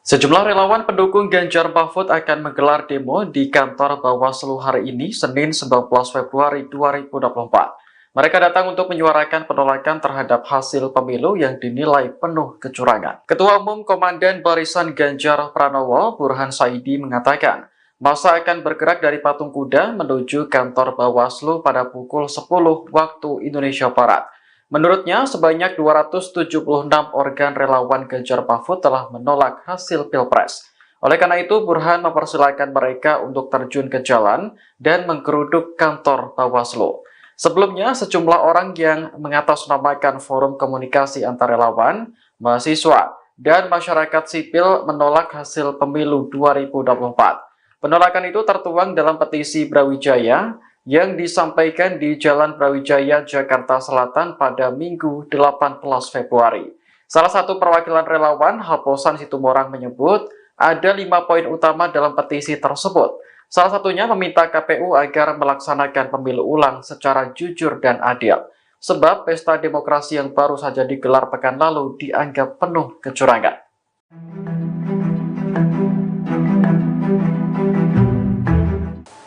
Sejumlah relawan pendukung Ganjar Mahfud akan menggelar demo di kantor Bawaslu hari ini, Senin 19 Februari 2024. Mereka datang untuk menyuarakan penolakan terhadap hasil pemilu yang dinilai penuh kecurangan. Ketua Umum Komandan Barisan Ganjar Pranowo, Burhan Saidi, mengatakan, masa akan bergerak dari Patung Kuda menuju kantor Bawaslu pada pukul 10 waktu Indonesia Barat. Menurutnya, sebanyak 276 organ relawan Ganjar Mahfud telah menolak hasil Pilpres. Oleh karena itu, Burhan mempersilahkan mereka untuk terjun ke jalan dan menggeruduk kantor Bawaslu. Sebelumnya, sejumlah orang yang mengatasnamakan forum komunikasi antar relawan, mahasiswa, dan masyarakat sipil menolak hasil pemilu 2024. Penolakan itu tertuang dalam petisi Brawijaya yang disampaikan di Jalan Brawijaya, Jakarta Selatan pada Minggu 18 Februari. Salah satu perwakilan relawan, Haposan Situmorang, menyebut ada 5 poin utama dalam petisi tersebut. Salah satunya meminta KPU agar melaksanakan pemilu ulang secara jujur dan adil. Sebab pesta demokrasi yang baru saja digelar pekan lalu dianggap penuh kecurangan.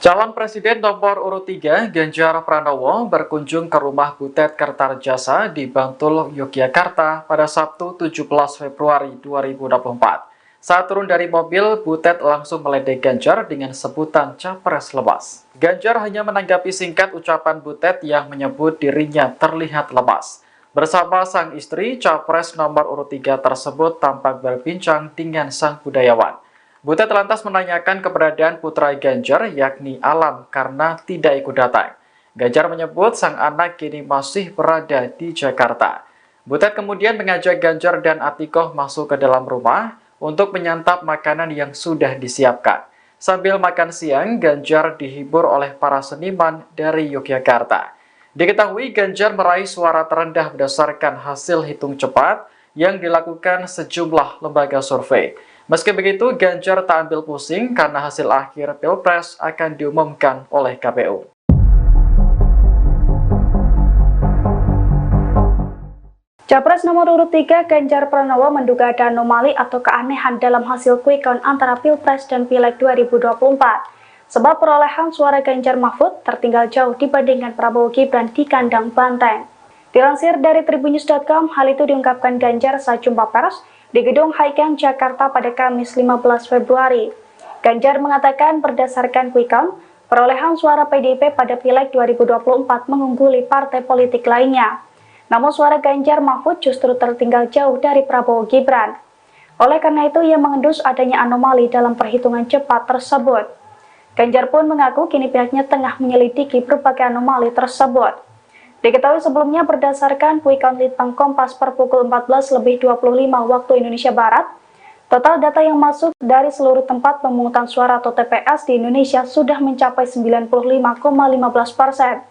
Calon Presiden nomor urut 3 Ganjar Pranowo berkunjung ke rumah Butet Kertarejasa di Bantul, Yogyakarta pada Sabtu 17 Februari 2024. Saat turun dari mobil, Butet langsung meledek Ganjar dengan sebutan Capres lemas. Ganjar hanya menanggapi singkat ucapan Butet yang menyebut dirinya terlihat lemas. Bersama sang istri, Capres nomor urut 3 tersebut tampak berbincang dengan sang budayawan. Butet lantas menanyakan keberadaan putra Ganjar, yakni Alam, karena tidak ikut datang. Ganjar menyebut sang anak kini masih berada di Jakarta. Butet kemudian mengajak Ganjar dan Atikoh masuk ke dalam rumah untuk menyantap makanan yang sudah disiapkan. Sambil makan siang, Ganjar dihibur oleh para seniman dari Yogyakarta. Diketahui Ganjar meraih suara terendah berdasarkan hasil hitung cepat yang dilakukan sejumlah lembaga survei. Meski begitu, Ganjar tak ambil pusing karena hasil akhir Pilpres akan diumumkan oleh KPU. Capres nomor urut 3 Ganjar Pranowo menduga ada anomali atau keanehan dalam hasil quick count antara Pilpres dan Pileg 2024. Sebab perolehan suara Ganjar Mahfud tertinggal jauh dibandingkan Prabowo Gibran di kandang banteng. Dilansir dari Tribunnews.com, hal itu diungkapkan Ganjar saat jumpa pers di Gedung Haikeng, Jakarta pada Kamis 15 Februari. Ganjar mengatakan berdasarkan quick count, Perolehan suara PDIP pada Pileg 2024 mengungguli partai politik lainnya. Namun suara Ganjar Mahfud justru tertinggal jauh dari Prabowo Gibran. Oleh karena itu, ia mengendus adanya anomali dalam perhitungan cepat tersebut. Ganjar pun mengaku kini pihaknya tengah menyelidiki berbagai anomali tersebut. Diketahui sebelumnya berdasarkan quick count Litbang Kompas per pukul 14.25 waktu Indonesia Barat, total data yang masuk dari seluruh tempat pemungutan suara atau TPS di Indonesia sudah mencapai 95,15%.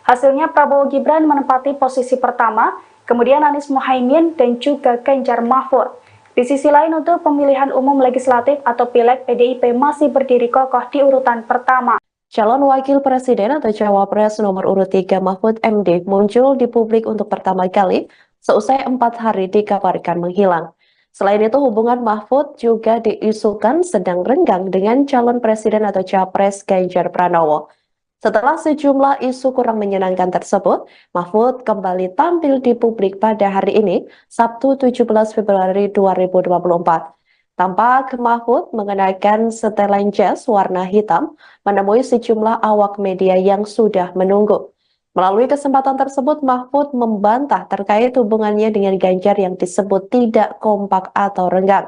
Hasilnya Prabowo Gibran menempati posisi pertama, kemudian Anies Mohaimin dan juga Ganjar Mahfud. Di sisi lain, untuk pemilihan umum legislatif atau Pileg, PDIP masih berdiri kokoh di urutan pertama. Calon Wakil Presiden atau Cawapres nomor urut 3 Mahfud MD muncul di publik untuk pertama kali seusai 4 hari dikabarkan menghilang. Selain itu, hubungan Mahfud juga diisukan sedang renggang dengan calon presiden atau Capres Ganjar Pranowo. Setelah sejumlah isu kurang menyenangkan tersebut, Mahfud kembali tampil di publik pada hari ini, Sabtu 17 Februari 2024. Tampak Mahfud mengenakan setelan jas warna hitam, menemui sejumlah awak media yang sudah menunggu. Melalui kesempatan tersebut, Mahfud membantah terkait hubungannya dengan Ganjar yang disebut tidak kompak atau renggang.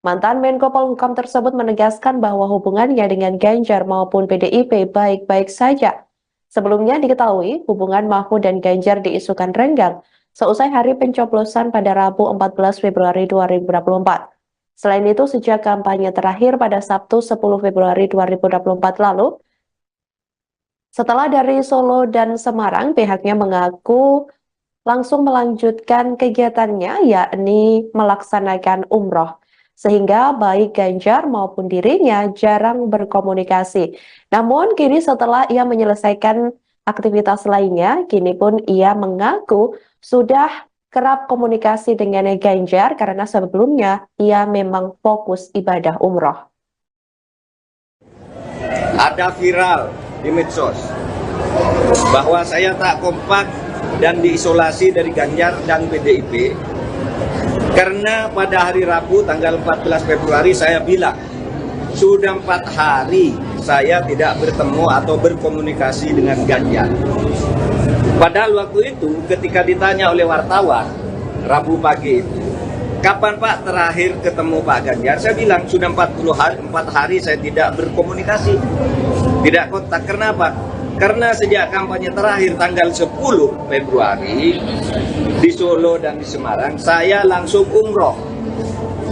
Mantan Menko Polhukam tersebut menegaskan bahwa hubungannya dengan Ganjar maupun PDIP baik-baik saja. Sebelumnya diketahui hubungan Mahfud dan Ganjar diisukan renggang seusai hari pencoblosan pada Rabu 14 Februari 2024. Selain itu, sejak kampanye terakhir pada Sabtu 10 Februari 2024 lalu, setelah dari Solo dan Semarang, pihaknya mengaku langsung melanjutkan kegiatannya, yakni melaksanakan umroh. Sehingga baik Ganjar maupun dirinya jarang berkomunikasi. Namun kini setelah ia menyelesaikan aktivitas lainnya, kini pun ia mengaku sudah kerap komunikasi dengan Ganjar karena sebelumnya ia memang fokus ibadah umroh. Ada viral di medsos bahwa saya tak kompak dan diisolasi dari Ganjar dan PDIP karena pada hari Rabu tanggal 14 Februari saya bilang sudah 4 hari saya tidak bertemu atau berkomunikasi dengan Ganjar. Padahal waktu itu ketika ditanya oleh wartawan Rabu pagi itu, kapan Pak terakhir ketemu Pak Ganjar? Saya bilang sudah 4 hari saya tidak berkomunikasi, tidak kontak. Kenapa? Karena sejak kampanye terakhir tanggal 10 Februari di Solo dan di Semarang, saya langsung umroh.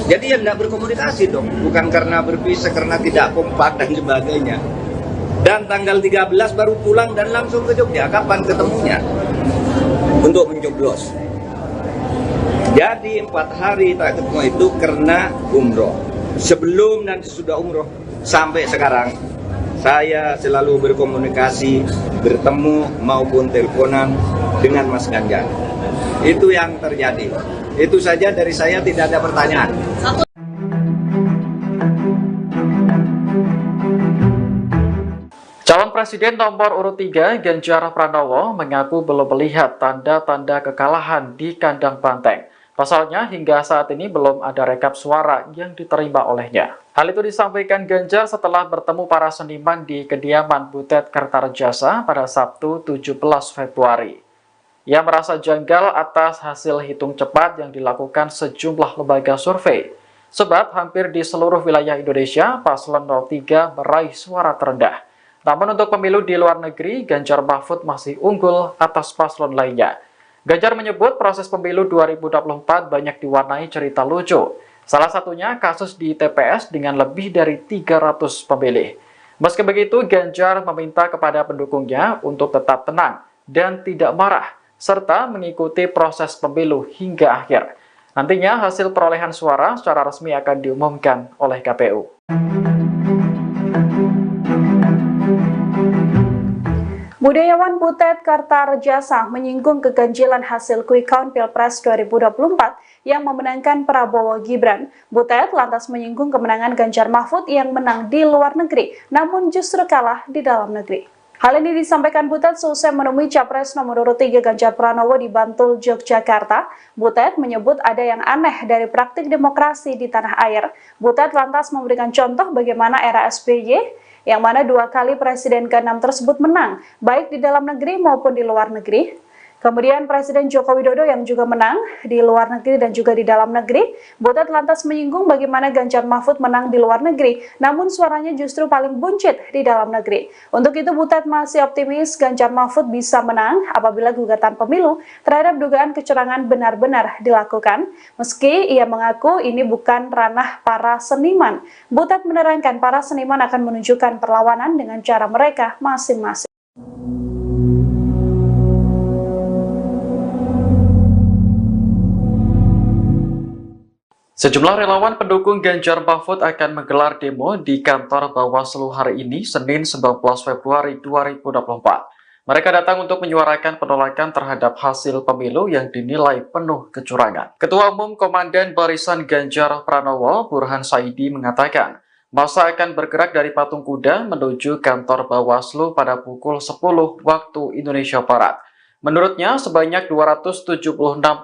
Jadi ya tidak berkomunikasi dong, bukan karena berpisah, karena tidak kompak dan sebagainya. Dan tanggal 13 baru pulang dan langsung ke Jogja. Kapan ketemunya? Untuk mencoblos. Jadi 4 hari tak ketemu itu karena umroh. Sebelum dan sesudah umroh sampai sekarang, saya selalu berkomunikasi, bertemu maupun teleponan dengan Mas Ganjar. Itu yang terjadi. Itu saja dari saya, tidak ada pertanyaan. Calon Presiden nomor urut 3 Ganjar Pranowo mengaku belum melihat tanda-tanda kekalahan di kandang banteng. Pasalnya hingga saat ini belum ada rekap suara yang diterima olehnya. Hal itu disampaikan Ganjar setelah bertemu para seniman di kediaman Butet Kertarejasa pada Sabtu 17 Februari. Ia merasa janggal atas hasil hitung cepat yang dilakukan sejumlah lembaga survei. Sebab hampir di seluruh wilayah Indonesia, paslon 03 meraih suara terendah. Namun untuk pemilu di luar negeri, Ganjar Mahfud masih unggul atas paslon lainnya. Ganjar menyebut proses pemilu 2024 banyak diwarnai cerita lucu. Salah satunya kasus di TPS dengan lebih dari 300 pemilih. Meski begitu, Ganjar meminta kepada pendukungnya untuk tetap tenang dan tidak marah, serta mengikuti proses pemilu hingga akhir. Nantinya hasil perolehan suara secara resmi akan diumumkan oleh KPU. Budayawan Butet Kertarejasa menyinggung keganjilan hasil quick count Pilpres 2024 yang memenangkan Prabowo Gibran. Butet lantas menyinggung kemenangan Ganjar Mahfud yang menang di luar negeri, namun justru kalah di dalam negeri. Hal ini disampaikan Butet seusai menemui Capres nomor urut 3 Ganjar Pranowo di Bantul, Yogyakarta. Butet menyebut ada yang aneh dari praktik demokrasi di tanah air. Butet lantas memberikan contoh bagaimana era SBY yang mana 2 kali Presiden ke-6 tersebut menang, baik di dalam negeri maupun di luar negeri. Kemudian Presiden Joko Widodo yang juga menang di luar negeri dan juga di dalam negeri. Butet lantas menyinggung bagaimana Ganjar Mahfud menang di luar negeri, namun suaranya justru paling buncit di dalam negeri. Untuk itu Butet masih optimis Ganjar Mahfud bisa menang apabila gugatan pemilu terhadap dugaan kecurangan benar-benar dilakukan. Meski ia mengaku ini bukan ranah para seniman, Butet menerangkan para seniman akan menunjukkan perlawanan dengan cara mereka masing-masing. Sejumlah relawan pendukung Ganjar Mahfud akan menggelar demo di kantor Bawaslu hari ini, Senin 19 Februari 2024. Mereka datang untuk menyuarakan penolakan terhadap hasil pemilu yang dinilai penuh kecurangan. Ketua Umum Komandan Barisan Ganjar Pranowo, Burhan Saidi, mengatakan, masa akan bergerak dari Patung Kuda menuju kantor Bawaslu pada pukul 10 waktu Indonesia Barat. Menurutnya, sebanyak 276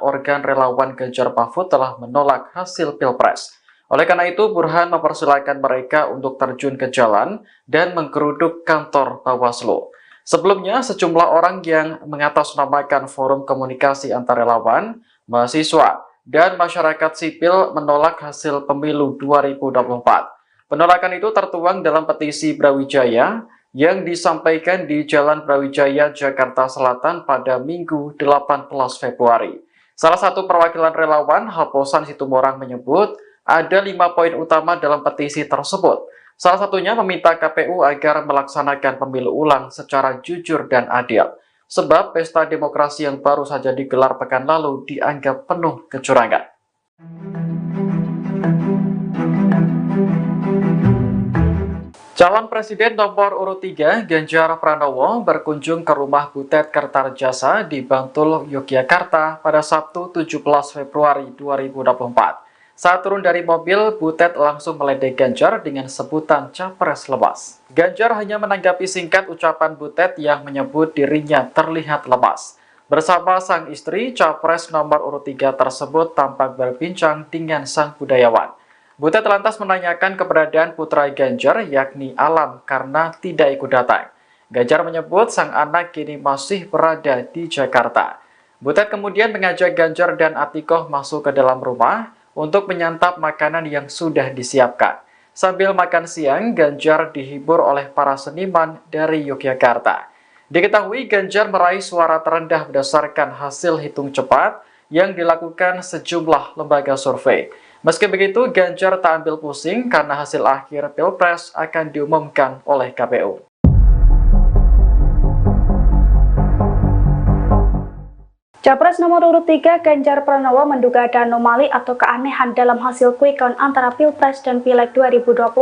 organ relawan Ganjar Mahfud telah menolak hasil Pilpres. Oleh karena itu, Burhan mempersilahkan mereka untuk terjun ke jalan dan menggeruduk kantor Bawaslu. Sebelumnya, sejumlah orang yang mengatasnamakan forum komunikasi antar relawan, mahasiswa, dan masyarakat sipil menolak hasil pemilu 2024. Penolakan itu tertuang dalam petisi Brawijaya yang disampaikan di Jalan Brawijaya, Jakarta Selatan pada Minggu 18 Februari. Salah satu perwakilan relawan, Haposan Situmorang, menyebut ada 5 poin utama dalam petisi tersebut. Salah satunya meminta KPU agar melaksanakan pemilu ulang secara jujur dan adil. Sebab pesta demokrasi yang baru saja digelar pekan lalu dianggap penuh kecurangan. Calon Presiden nomor urut 3, Ganjar Pranowo, berkunjung ke rumah Butet Kertarjasa di Bantul, Yogyakarta pada Sabtu 17 Februari 2024. Saat turun dari mobil, Butet langsung meledek Ganjar dengan sebutan capres lemas. Ganjar hanya menanggapi singkat ucapan Butet yang menyebut dirinya terlihat lemas. Bersama sang istri, capres nomor urut 3 tersebut tampak berbincang dengan sang budayawan. Butet lantas menanyakan keberadaan putra Ganjar, yakni Alam, karena tidak ikut datang. Ganjar menyebut sang anak kini masih berada di Jakarta. Butet kemudian mengajak Ganjar dan Atikoh masuk ke dalam rumah untuk menyantap makanan yang sudah disiapkan. Sambil makan siang, Ganjar dihibur oleh para seniman dari Yogyakarta. Diketahui Ganjar meraih suara terendah berdasarkan hasil hitung cepat yang dilakukan sejumlah lembaga survei. Meski begitu, Ganjar tak ambil pusing karena hasil akhir Pilpres akan diumumkan oleh KPU. Capres nomor urut 3 Ganjar Pranowo menduga ada anomali atau keanehan dalam hasil quick count antara Pilpres dan Pileg 2024.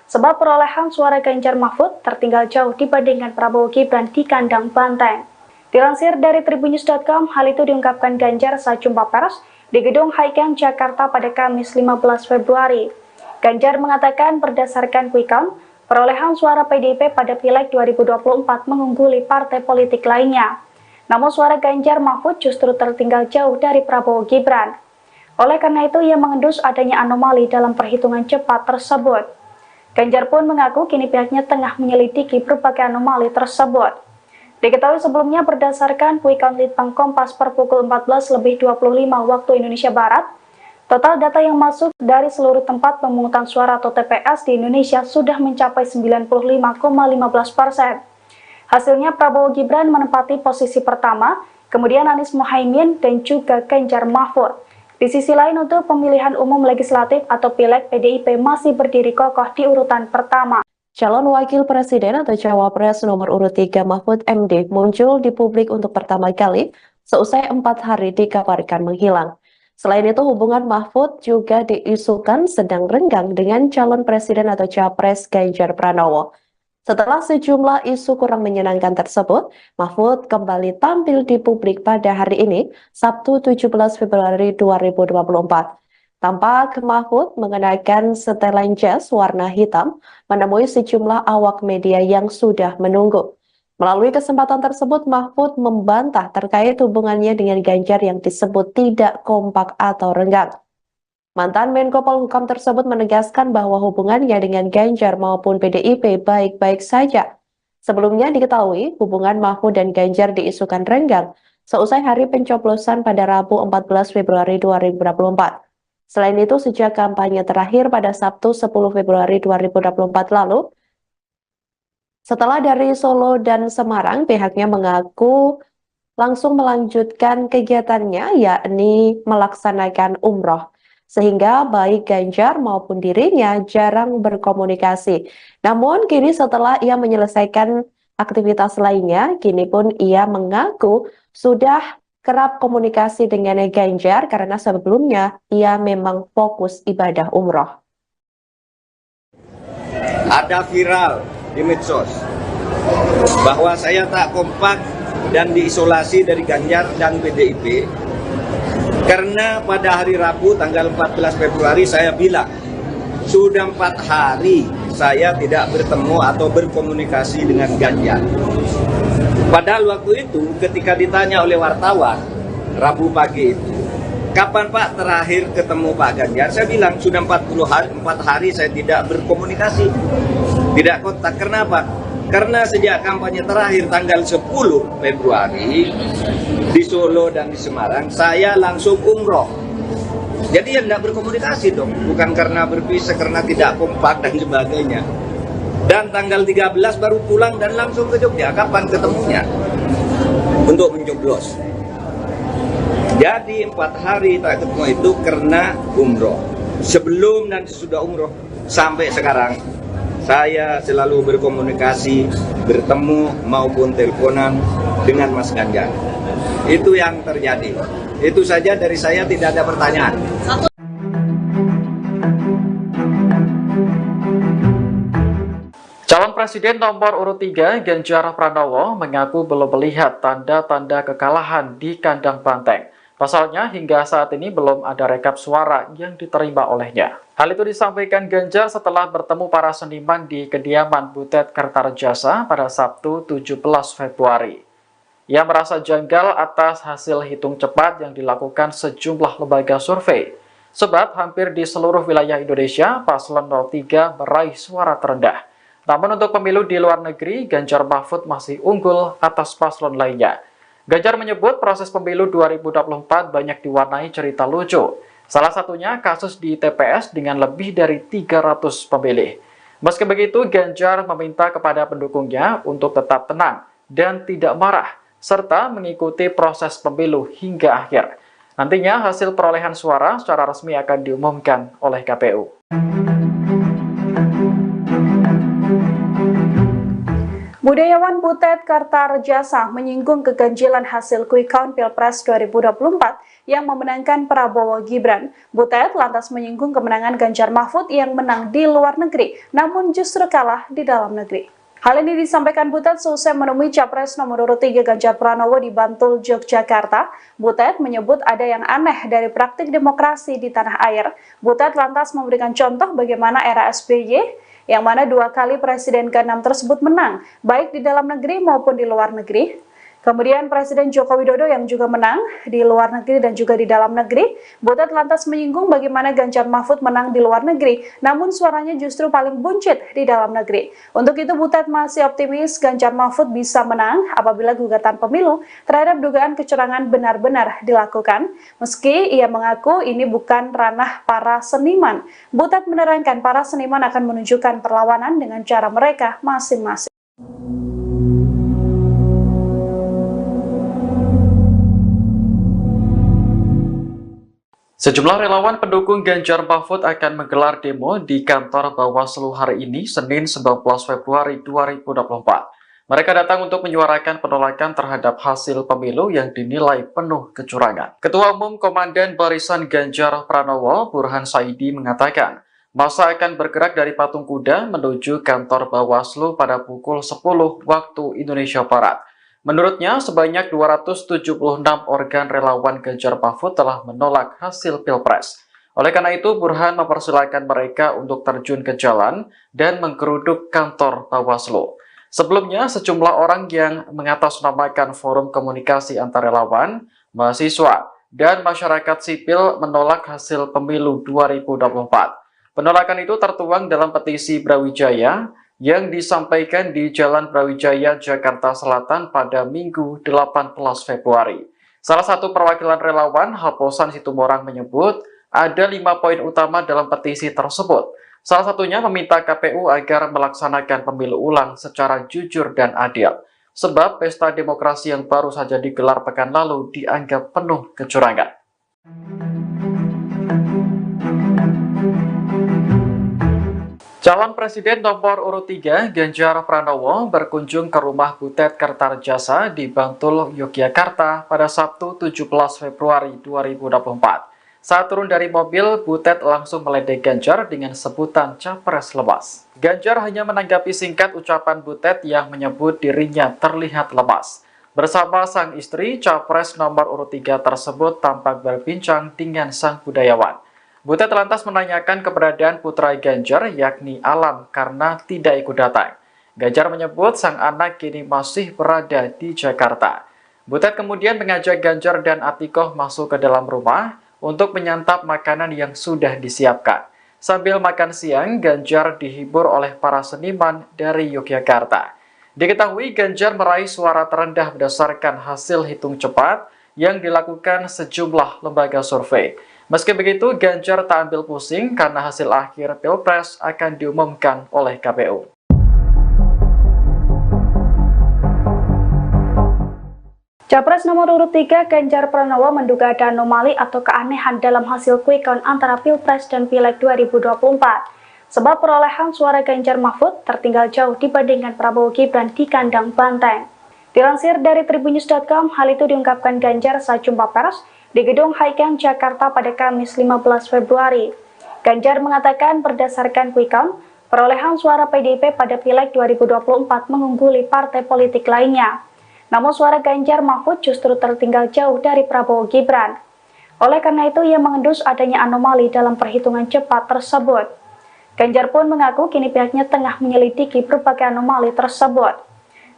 Sebab perolehan suara Ganjar Mahfud tertinggal jauh dibandingkan Prabowo Gibran di kandang banteng. Dilansir dari Tribunnews.com, hal itu diungkapkan Ganjar saat jumpa pers di Gedung Haikeng, Jakarta pada Kamis 15 Februari. Ganjar mengatakan berdasarkan quick count, perolehan suara PDIP pada Pileg 2024 mengungguli partai politik lainnya. Namun suara Ganjar Mahfud justru tertinggal jauh dari Prabowo Gibran. Oleh karena itu, ia mengendus adanya anomali dalam perhitungan cepat tersebut. Ganjar pun mengaku kini pihaknya tengah menyelidiki berbagai anomali tersebut. Diketahui sebelumnya berdasarkan quick count Litbang Kompas per pukul 14.25 waktu Indonesia Barat, total data yang masuk dari seluruh tempat pemungutan suara atau TPS di Indonesia sudah mencapai 95,15%. Hasilnya Prabowo Gibran menempati posisi pertama, kemudian Anies Mohaimin dan juga Ganjar Mahfud. Di sisi lain, untuk pemilihan umum legislatif atau Pileg, PDIP masih berdiri kokoh di urutan pertama. Calon Wakil Presiden atau Cawapres nomor urut 3 Mahfud MD muncul di publik untuk pertama kali seusai 4 hari dikabarkan menghilang. Selain itu, hubungan Mahfud juga diisukan sedang renggang dengan calon presiden atau Capres Ganjar Pranowo. Setelah sejumlah isu kurang menyenangkan tersebut, Mahfud kembali tampil di publik pada hari ini, Sabtu 17 Februari 2024. Tampak Mahfud mengenakan setelan jas warna hitam menemui sejumlah awak media yang sudah menunggu. Melalui kesempatan tersebut, Mahfud membantah terkait hubungannya dengan Ganjar yang disebut tidak kompak atau renggang. Mantan Menko Polhukam tersebut menegaskan bahwa hubungannya dengan Ganjar maupun PDIP baik-baik saja. Sebelumnya diketahui hubungan Mahfud dan Ganjar diisukan renggang seusai hari pencoblosan pada Rabu 14 Februari 2024. Selain itu, sejak kampanye terakhir pada Sabtu 10 Februari 2024 lalu, setelah dari Solo dan Semarang, pihaknya mengaku langsung melanjutkan kegiatannya, yakni melaksanakan umroh. Sehingga baik Ganjar maupun dirinya jarang berkomunikasi. Namun kini setelah ia menyelesaikan aktivitas lainnya, kini pun ia mengaku sudah kerap komunikasi dengan Ganjar karena sebelumnya ia memang fokus ibadah umroh. Ada viral di medsos bahwa saya tak kompak dan diisolasi dari Ganjar dan PDIP karena pada hari Rabu tanggal 14 Februari saya bilang sudah 4 hari saya tidak bertemu atau berkomunikasi dengan Ganjar. Padahal waktu itu ketika ditanya oleh wartawan Rabu pagi itu, kapan Pak terakhir ketemu Pak Ganjar? Saya bilang sudah 4 hari saya tidak berkomunikasi, tidak kontak. Kenapa? Karena sejak kampanye terakhir tanggal 10 Februari di Solo dan di Semarang, saya langsung umroh. Jadi ya tidak berkomunikasi dong, bukan karena berpisah, karena tidak kompak dan sebagainya. Dan tanggal 13 baru pulang dan langsung ke Jogja. Kapan ketemunya? Untuk mencoblos. Jadi 4 hari tak ketemu itu karena umroh. Sebelum dan sesudah umroh sampai sekarang, saya selalu berkomunikasi, bertemu maupun teleponan dengan Mas Ganjar. Itu yang terjadi. Itu saja dari saya, tidak ada pertanyaan. Calon Presiden nomor urut 3 Ganjar Pranowo mengaku belum melihat tanda-tanda kekalahan di kandang banteng. Pasalnya hingga saat ini belum ada rekap suara yang diterima olehnya. Hal itu disampaikan Ganjar setelah bertemu para seniman di kediaman Butet Kertarejasa pada Sabtu 17 Februari. Ia merasa janggal atas hasil hitung cepat yang dilakukan sejumlah lembaga survei. Sebab hampir di seluruh wilayah Indonesia, paslon 03 meraih suara terendah. Namun untuk pemilu di luar negeri, Ganjar Mahfud masih unggul atas paslon lainnya. Ganjar menyebut proses pemilu 2024 banyak diwarnai cerita lucu. Salah satunya kasus di TPS dengan lebih dari 300 pemilih. Meski begitu, Ganjar meminta kepada pendukungnya untuk tetap tenang dan tidak marah, serta mengikuti proses pemilu hingga akhir. Nantinya hasil perolehan suara secara resmi akan diumumkan oleh KPU. Budayawan Butet Kertarejasa menyinggung keganjilan hasil quick count Pilpres 2024 yang memenangkan Prabowo Gibran. Butet lantas menyinggung kemenangan Ganjar Mahfud yang menang di luar negeri, namun justru kalah di dalam negeri. Hal ini disampaikan Butet seusai menemui Capres nomor urut 3 Ganjar Pranowo di Bantul, Yogyakarta. Butet menyebut ada yang aneh dari praktik demokrasi di tanah air. Butet lantas memberikan contoh bagaimana era SBY, yang mana 2 kali Presiden ke-6 tersebut menang, baik di dalam negeri maupun di luar negeri. Kemudian Presiden Joko Widodo yang juga menang di luar negeri dan juga di dalam negeri. Butet lantas menyinggung bagaimana Ganjar Mahfud menang di luar negeri, namun suaranya justru paling buncit di dalam negeri. Untuk itu Butet masih optimis Ganjar Mahfud bisa menang apabila gugatan pemilu terhadap dugaan kecurangan benar-benar dilakukan. Meski ia mengaku ini bukan ranah para seniman, Butet menerangkan para seniman akan menunjukkan perlawanan dengan cara mereka masing-masing. Sejumlah relawan pendukung Ganjar Mahfud akan menggelar demo di kantor Bawaslu hari ini, Senin 19 Februari 2024. Mereka datang untuk menyuarakan penolakan terhadap hasil pemilu yang dinilai penuh kecurangan. Ketua Umum Komandan Barisan Ganjar Pranowo, Burhan Saidi, mengatakan, masa akan bergerak dari Patung Kuda menuju kantor Bawaslu pada pukul 10 waktu Indonesia Barat. Menurutnya, sebanyak 276 organ relawan Ganjar Mahfud telah menolak hasil Pilpres. Oleh karena itu, Burhan mempersilahkan mereka untuk terjun ke jalan dan menggeruduk kantor Bawaslu. Sebelumnya, sejumlah orang yang mengatasnamakan forum komunikasi antar relawan, mahasiswa, dan masyarakat sipil menolak hasil pemilu 2024. Penolakan itu tertuang dalam petisi Brawijaya yang disampaikan di Jalan Brawijaya, Jakarta Selatan pada Minggu 18 Februari. Salah satu perwakilan relawan, Haposan Situmorang, menyebut ada 5 poin utama dalam petisi tersebut. Salah satunya meminta KPU agar melaksanakan pemilu ulang secara jujur dan adil. Sebab pesta demokrasi yang baru saja digelar pekan lalu dianggap penuh kecurangan. Calon Presiden nomor urut 3, Ganjar Pranowo, berkunjung ke rumah Butet Kertarjasa di Bantul, Yogyakarta pada Sabtu 17 Februari 2024. Saat turun dari mobil, Butet langsung meledek Ganjar dengan sebutan capres lemas. Ganjar hanya menanggapi singkat ucapan Butet yang menyebut dirinya terlihat lemas. Bersama sang istri, capres nomor urut 3 tersebut tampak berbincang dengan sang budayawan. Butet lantas menanyakan keberadaan putra Ganjar, yakni Alam, karena tidak ikut datang. Ganjar menyebut sang anak kini masih berada di Jakarta. Butet kemudian mengajak Ganjar dan Atikoh masuk ke dalam rumah untuk menyantap makanan yang sudah disiapkan. Sambil makan siang, Ganjar dihibur oleh para seniman dari Yogyakarta. Diketahui Ganjar meraih suara terendah berdasarkan hasil hitung cepat yang dilakukan sejumlah lembaga survei. Meski begitu, Ganjar tak ambil pusing karena hasil akhir Pilpres akan diumumkan oleh KPU. Capres nomor urut 3 Ganjar Pranowo menduga ada anomali atau keanehan dalam hasil quick count antara Pilpres dan Pileg 2024. Sebab perolehan suara Ganjar Mahfud tertinggal jauh dibandingkan Prabowo Gibran di kandang banteng. Dilansir dari Tribunnews.com, hal itu diungkapkan Ganjar saat jumpa pers di Gedung Haikeng, Jakarta pada Kamis 15 Februari. Ganjar mengatakan berdasarkan quick count, perolehan suara PDIP pada Pileg 2024 mengungguli partai politik lainnya. Namun suara Ganjar Mahfud justru tertinggal jauh dari Prabowo Gibran. Oleh karena itu, ia mengendus adanya anomali dalam perhitungan cepat tersebut. Ganjar pun mengaku kini pihaknya tengah menyelidiki berbagai anomali tersebut.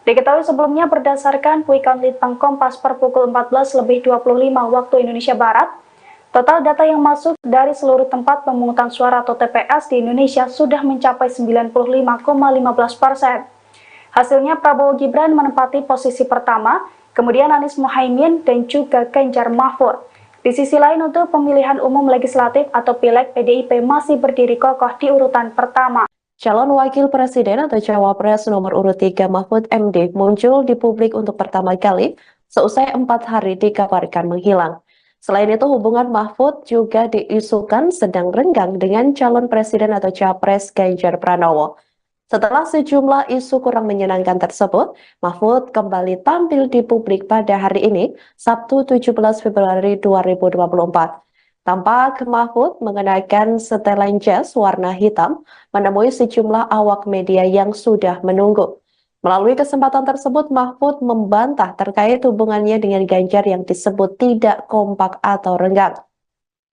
Diketahui sebelumnya berdasarkan quick count Litbang Kompas per pukul 14.25 waktu Indonesia Barat, total data yang masuk dari seluruh tempat pemungutan suara atau TPS di Indonesia sudah mencapai 95,15%. Hasilnya Prabowo Gibran menempati posisi pertama, kemudian Anies Mohaimin dan juga Ganjar Mahfud. Di sisi lain, untuk pemilihan umum legislatif atau Pileg, PDIP masih berdiri kokoh di urutan pertama. Calon Wakil Presiden atau Cawapres nomor urut 3 Mahfud MD muncul di publik untuk pertama kali seusai 4 hari dikabarkan menghilang. Selain itu, hubungan Mahfud juga diisukan sedang renggang dengan calon presiden atau Capres Ganjar Pranowo. Setelah sejumlah isu kurang menyenangkan tersebut, Mahfud kembali tampil di publik pada hari ini, Sabtu 17 Februari 2024. Tampak Mahfud mengenakan setelan jas warna hitam menemui sejumlah awak media yang sudah menunggu. Melalui kesempatan tersebut, Mahfud membantah terkait hubungannya dengan Ganjar yang disebut tidak kompak atau renggang.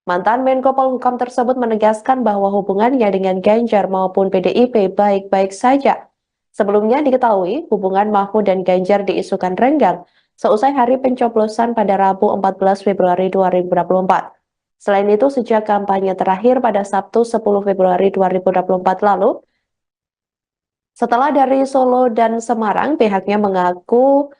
Mantan Menko Polhukam tersebut menegaskan bahwa hubungannya dengan Ganjar maupun PDIP baik-baik saja. Sebelumnya diketahui hubungan Mahfud dan Ganjar diisukan renggang seusai hari pencoblosan pada Rabu 14 Februari 2024. Selain itu, sejak kampanye terakhir pada Sabtu 10 Februari 2024 lalu, setelah dari Solo dan Semarang, pihaknya mengaku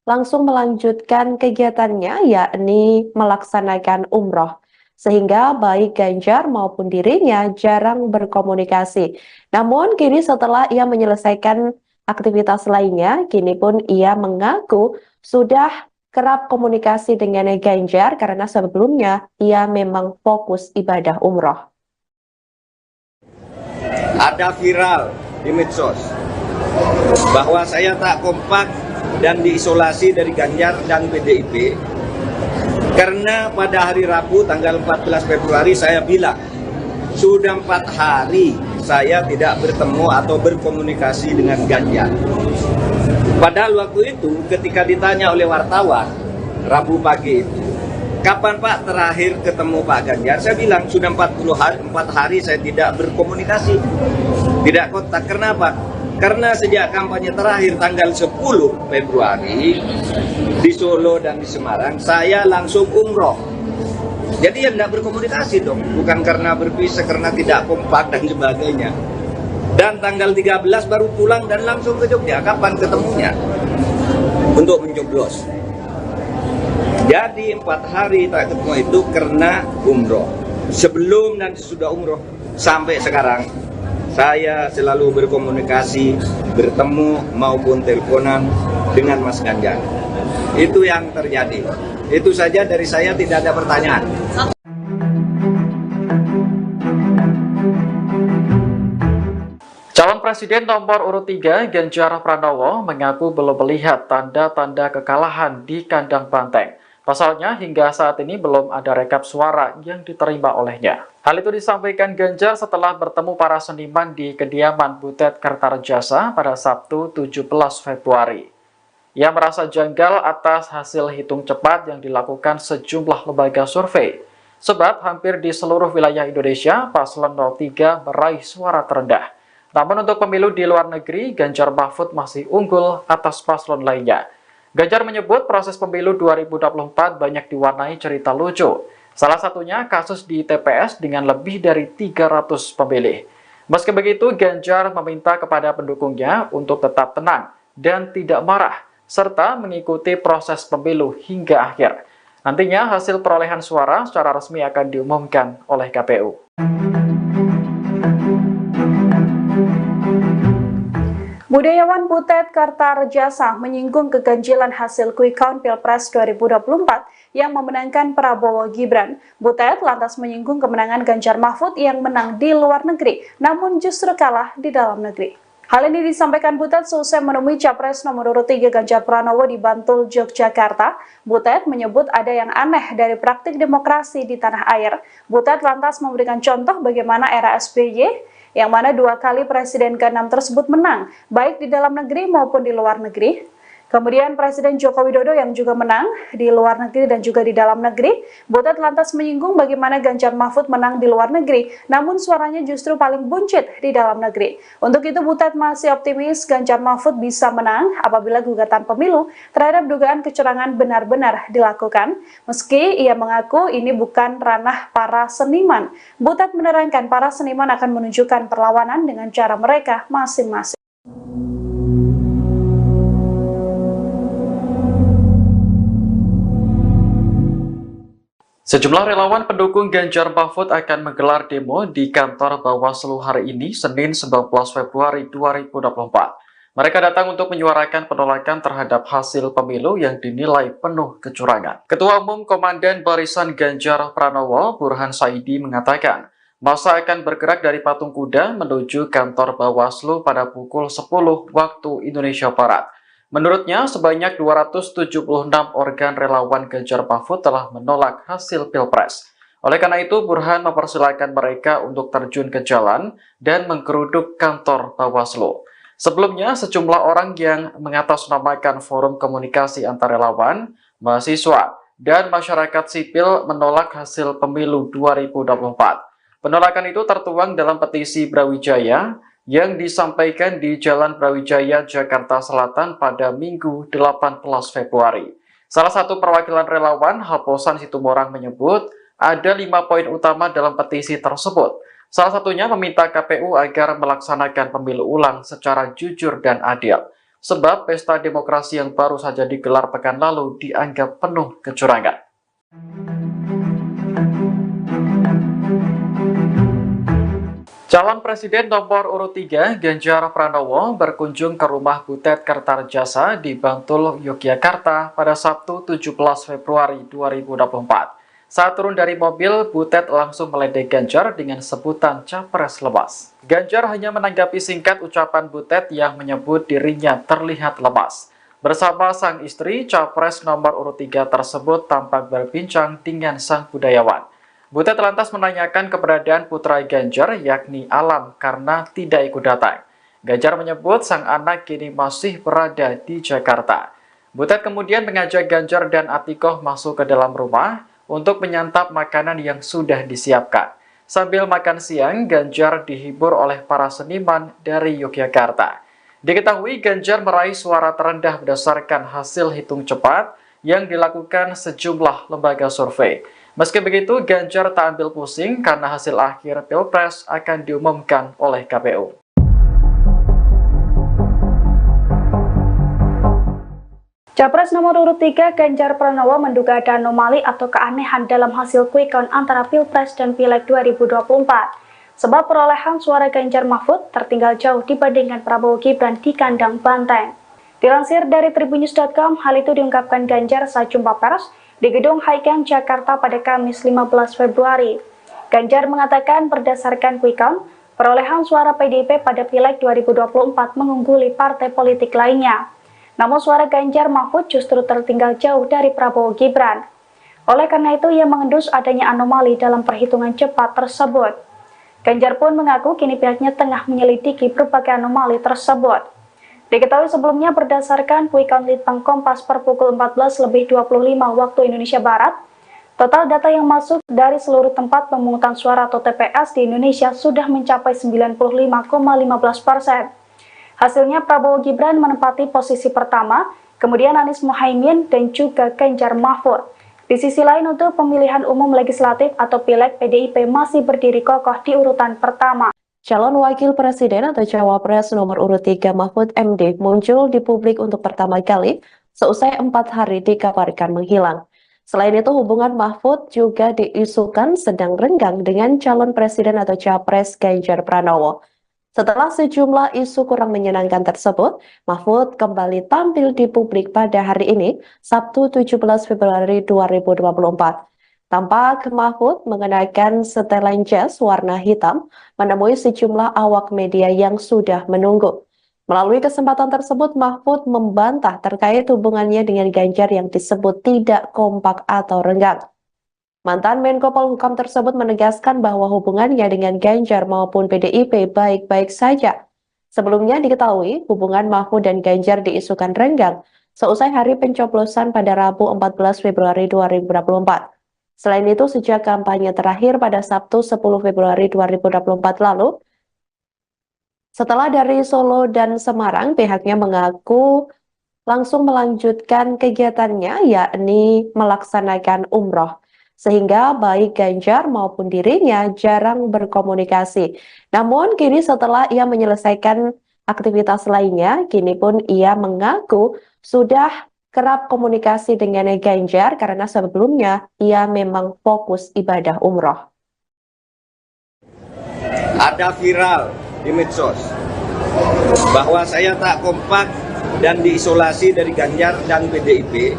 langsung melanjutkan kegiatannya, yakni melaksanakan umroh. Sehingga baik Ganjar maupun dirinya jarang berkomunikasi. Namun kini setelah ia menyelesaikan aktivitas lainnya, kini pun ia mengaku sudah kerap komunikasi dengan Ganjar karena sebelumnya ia memang fokus ibadah umroh. Ada viral di medsos bahwa saya tak kompak dan diisolasi dari Ganjar dan PDIP karena pada hari Rabu tanggal 14 Februari saya bilang sudah 4 hari saya tidak bertemu atau berkomunikasi dengan Ganjar. Padahal waktu itu ketika ditanya oleh wartawan Rabu pagi itu, kapan Pak terakhir ketemu Pak Ganjar? Saya bilang sudah 4 hari saya tidak berkomunikasi, tidak kontak. Kenapa? Karena sejak kampanye terakhir tanggal 10 Februari di Solo dan di Semarang, saya langsung umroh Jadi ya tidak berkomunikasi dong, bukan karena berpisah, karena tidak kompak dan sebagainya. Dan tanggal 13 baru pulang dan langsung ke Jogja. Kapan ketemunya? Untuk mencoblos. Jadi 4 hari tak ketemu itu karena umroh. Sebelum dan sesudah umroh sampai sekarang, saya selalu berkomunikasi, bertemu maupun teleponan dengan Mas Ganjar. Itu yang terjadi. Itu saja dari saya, tidak ada pertanyaan. Calon Presiden nomor urut 3 Ganjar Pranowo mengaku belum melihat tanda-tanda kekalahan di kandang banteng. Pasalnya hingga saat ini belum ada rekap suara yang diterima olehnya. Hal itu disampaikan Ganjar setelah bertemu para seniman di kediaman Butet Kertarejasa pada Sabtu 17 Februari. Ia merasa janggal atas hasil hitung cepat yang dilakukan sejumlah lembaga survei. Sebab hampir di seluruh wilayah Indonesia, paslon 03 meraih suara terendah. Namun untuk pemilu di luar negeri, Ganjar Mahfud masih unggul atas paslon lainnya. Ganjar menyebut proses pemilu 2024 banyak diwarnai cerita lucu. Salah satunya kasus di TPS dengan lebih dari 300 pemilih. Meski begitu, Ganjar meminta kepada pendukungnya untuk tetap tenang dan tidak marah, serta mengikuti proses pemilu hingga akhir. Nantinya hasil perolehan suara secara resmi akan diumumkan oleh KPU. Budayawan Butet Kertarejasa menyinggung keganjilan hasil quick count Pilpres 2024 yang memenangkan Prabowo Gibran. Butet lantas menyinggung kemenangan Ganjar Mahfud yang menang di luar negeri, namun justru kalah di dalam negeri. Hal ini disampaikan Butet seusai menemui Capres nomor urut 3 Ganjar Pranowo di Bantul, Yogyakarta. Butet menyebut ada yang aneh dari praktik demokrasi di tanah air. Butet lantas memberikan contoh bagaimana era SBY, yang mana 2 kali Presiden ke-6 tersebut menang, baik di dalam negeri maupun di luar negeri. Kemudian Presiden Joko Widodo yang juga menang di luar negeri dan juga di dalam negeri. Butet lantas menyinggung bagaimana Ganjar Mahfud menang di luar negeri, namun suaranya justru paling buncit di dalam negeri. Untuk itu Butet masih optimis Ganjar Mahfud bisa menang apabila gugatan pemilu terhadap dugaan kecurangan benar-benar dilakukan. Meski ia mengaku ini bukan ranah para seniman, Butet menerangkan para seniman akan menunjukkan perlawanan dengan cara mereka masing-masing. Sejumlah relawan pendukung Ganjar Mahfud akan menggelar demo di kantor Bawaslu hari ini, Senin 19 Februari 2024. Mereka datang untuk menyuarakan penolakan terhadap hasil pemilu yang dinilai penuh kecurangan. Ketua Umum Komandan Barisan Ganjar Pranowo, Burhan Saidi, mengatakan, masa akan bergerak dari Patung Kuda menuju kantor Bawaslu pada pukul 10 waktu Indonesia Barat. Menurutnya, sebanyak 276 organ relawan Ganjar Mahfud telah menolak hasil Pilpres. Oleh karena itu, Burhan mempersilahkan mereka untuk terjun ke jalan dan menggeruduk kantor Bawaslu. Sebelumnya, sejumlah orang yang mengatasnamakan forum komunikasi antar relawan, mahasiswa, dan masyarakat sipil menolak hasil pemilu 2024. Penolakan itu tertuang dalam petisi Brawijaya yang disampaikan di Jalan Brawijaya, Jakarta Selatan pada Minggu 18 Februari. Salah satu perwakilan relawan, Haposan Situmorang, menyebut ada 5 poin utama dalam petisi tersebut. Salah satunya meminta KPU agar melaksanakan pemilu ulang secara jujur dan adil. Sebab pesta demokrasi yang baru saja digelar pekan lalu dianggap penuh kecurangan. Calon Presiden nomor urut 3 Ganjar Pranowo berkunjung ke rumah Butet Kertarejasa di Bantul, Yogyakarta pada Sabtu 17 Februari 2024. Saat turun dari mobil, Butet langsung meledek Ganjar dengan sebutan Capres lemas. Ganjar hanya menanggapi singkat ucapan Butet yang menyebut dirinya terlihat lemas. Bersama sang istri, Capres nomor urut 3 tersebut tampak berbincang dengan sang budayawan. Butet lantas menanyakan keberadaan putra Ganjar, yakni Alam, karena tidak ikut datang. Ganjar menyebut sang anak kini masih berada di Jakarta. Butet kemudian mengajak Ganjar dan Atikoh masuk ke dalam rumah untuk menyantap makanan yang sudah disiapkan. Sambil makan siang, Ganjar dihibur oleh para seniman dari Yogyakarta. Diketahui Ganjar meraih suara terendah berdasarkan hasil hitung cepat yang dilakukan sejumlah lembaga survei. Meski begitu, Ganjar tak ambil pusing karena hasil akhir Pilpres akan diumumkan oleh KPU. Capres nomor urut 3 Ganjar Pranowo menduga ada anomali atau keanehan dalam hasil quick count antara Pilpres dan Pileg 2024. Sebab perolehan suara Ganjar Mahfud tertinggal jauh dibandingkan Prabowo Gibran di kandang Banteng. Dilansir dari tribunnews.com, hal itu diungkapkan Ganjar saat jumpa pers di Gedung Haikeng, Jakarta pada Kamis 15 Februari. Ganjar mengatakan berdasarkan quick count, perolehan suara PDIP pada Pileg 2024 mengungguli partai politik lainnya. Namun suara Ganjar Mahfud justru tertinggal jauh dari Prabowo Gibran. Oleh karena itu, ia mengendus adanya anomali dalam perhitungan cepat tersebut. Ganjar pun mengaku kini pihaknya tengah menyelidiki berbagai anomali tersebut. Diketahui sebelumnya berdasarkan quick count Litbang Kompas per pukul 14.25 waktu Indonesia Barat, total data yang masuk dari seluruh tempat pemungutan suara atau TPS di Indonesia sudah mencapai 95,15%. Hasilnya Prabowo Gibran menempati posisi pertama, kemudian Anies Mohaimin dan juga Ganjar Mahfud. Di sisi lain untuk pemilihan umum legislatif atau Pileg, PDIP masih berdiri kokoh di urutan pertama. Calon Wakil Presiden atau Cawapres nomor urut 3 Mahfud MD muncul di publik untuk pertama kali seusai 4 hari dikabarkan menghilang. Selain itu, hubungan Mahfud juga diisukan sedang renggang dengan calon presiden atau Capres Ganjar Pranowo. Setelah sejumlah isu kurang menyenangkan tersebut, Mahfud kembali tampil di publik pada hari ini, Sabtu 17 Februari 2024. Tampak Mahfud mengenakan setelan jas warna hitam, menemui sejumlah awak media yang sudah menunggu. Melalui kesempatan tersebut, Mahfud membantah terkait hubungannya dengan Ganjar yang disebut tidak kompak atau renggang. Mantan Menko Polhukam tersebut menegaskan bahwa hubungannya dengan Ganjar maupun PDIP baik-baik saja. Sebelumnya diketahui hubungan Mahfud dan Ganjar diisukan renggang seusai hari pencoblosan pada Rabu 14 Februari 2024. Selain itu, sejak kampanye terakhir pada Sabtu 10 Februari 2024 lalu, setelah dari Solo dan Semarang, pihaknya mengaku langsung melanjutkan kegiatannya, yakni melaksanakan umroh. Sehingga baik Ganjar maupun dirinya jarang berkomunikasi. Namun kini setelah ia menyelesaikan aktivitas lainnya, kini pun ia mengaku sudah kerap komunikasi dengan Ganjar karena sebelumnya ia memang fokus ibadah umroh. Ada viral di medsos bahwa saya tak kompak dan diisolasi dari Ganjar dan PDIP.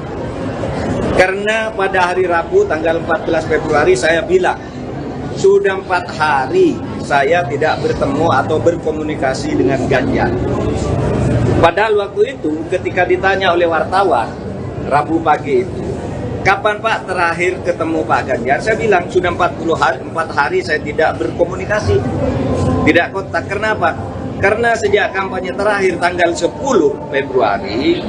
Karena pada hari Rabu tanggal 14 Februari saya bilang, sudah 4 hari saya tidak bertemu atau berkomunikasi dengan Ganjar. Padahal waktu itu ketika ditanya oleh wartawan, Rabu pagi itu, kapan Pak terakhir ketemu Pak Ganjar? Saya bilang sudah 4 hari saya tidak berkomunikasi, tidak kontak. Kenapa? Karena sejak kampanye terakhir tanggal 10 Februari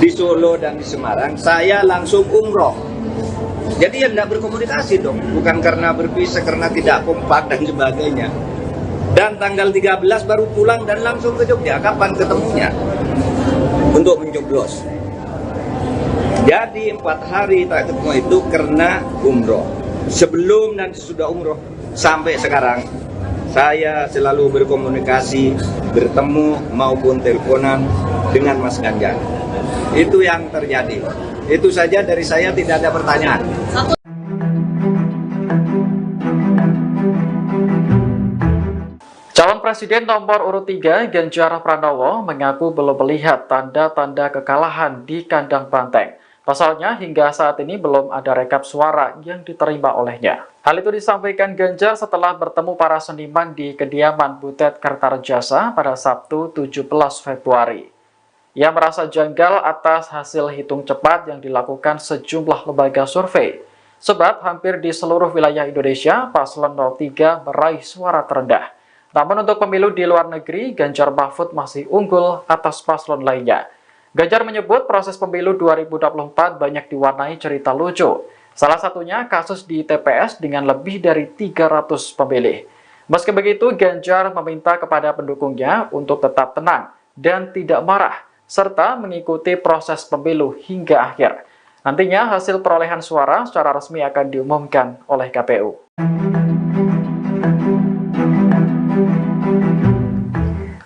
di Solo dan di Semarang, saya langsung umroh. Jadi ya tidak berkomunikasi dong, bukan karena berpisah, karena tidak kompak dan sebagainya. Dan tanggal 13 baru pulang dan langsung ke Jogja. Kapan ketemunya? Untuk mencoblos. Jadi 4 hari tak ketemu itu karena umroh. Sebelum dan sesudah umroh sampai sekarang, saya selalu berkomunikasi, bertemu maupun teleponan dengan Mas Ganjar. Itu yang terjadi. Itu saja dari saya, tidak ada pertanyaan. Calon Presiden nomor urut 3 Ganjar Pranowo mengaku belum melihat tanda-tanda kekalahan di kandang Banteng. Pasalnya, hingga saat ini belum ada rekap suara yang diterima olehnya. Hal itu disampaikan Ganjar setelah bertemu para seniman di kediaman Butet Kertarejasa pada Sabtu 17 Februari. Ia merasa janggal atas hasil hitung cepat yang dilakukan sejumlah lembaga survei. Sebab hampir di seluruh wilayah Indonesia, paslon 03 meraih suara terendah. Namun untuk pemilu di luar negeri, Ganjar Mahfud masih unggul atas paslon lainnya. Ganjar menyebut proses pemilu 2024 banyak diwarnai cerita lucu. Salah satunya kasus di TPS dengan lebih dari 300 pemilih. Meski begitu, Ganjar meminta kepada pendukungnya untuk tetap tenang dan tidak marah, serta mengikuti proses pemilu hingga akhir. Nantinya hasil perolehan suara secara resmi akan diumumkan oleh KPU.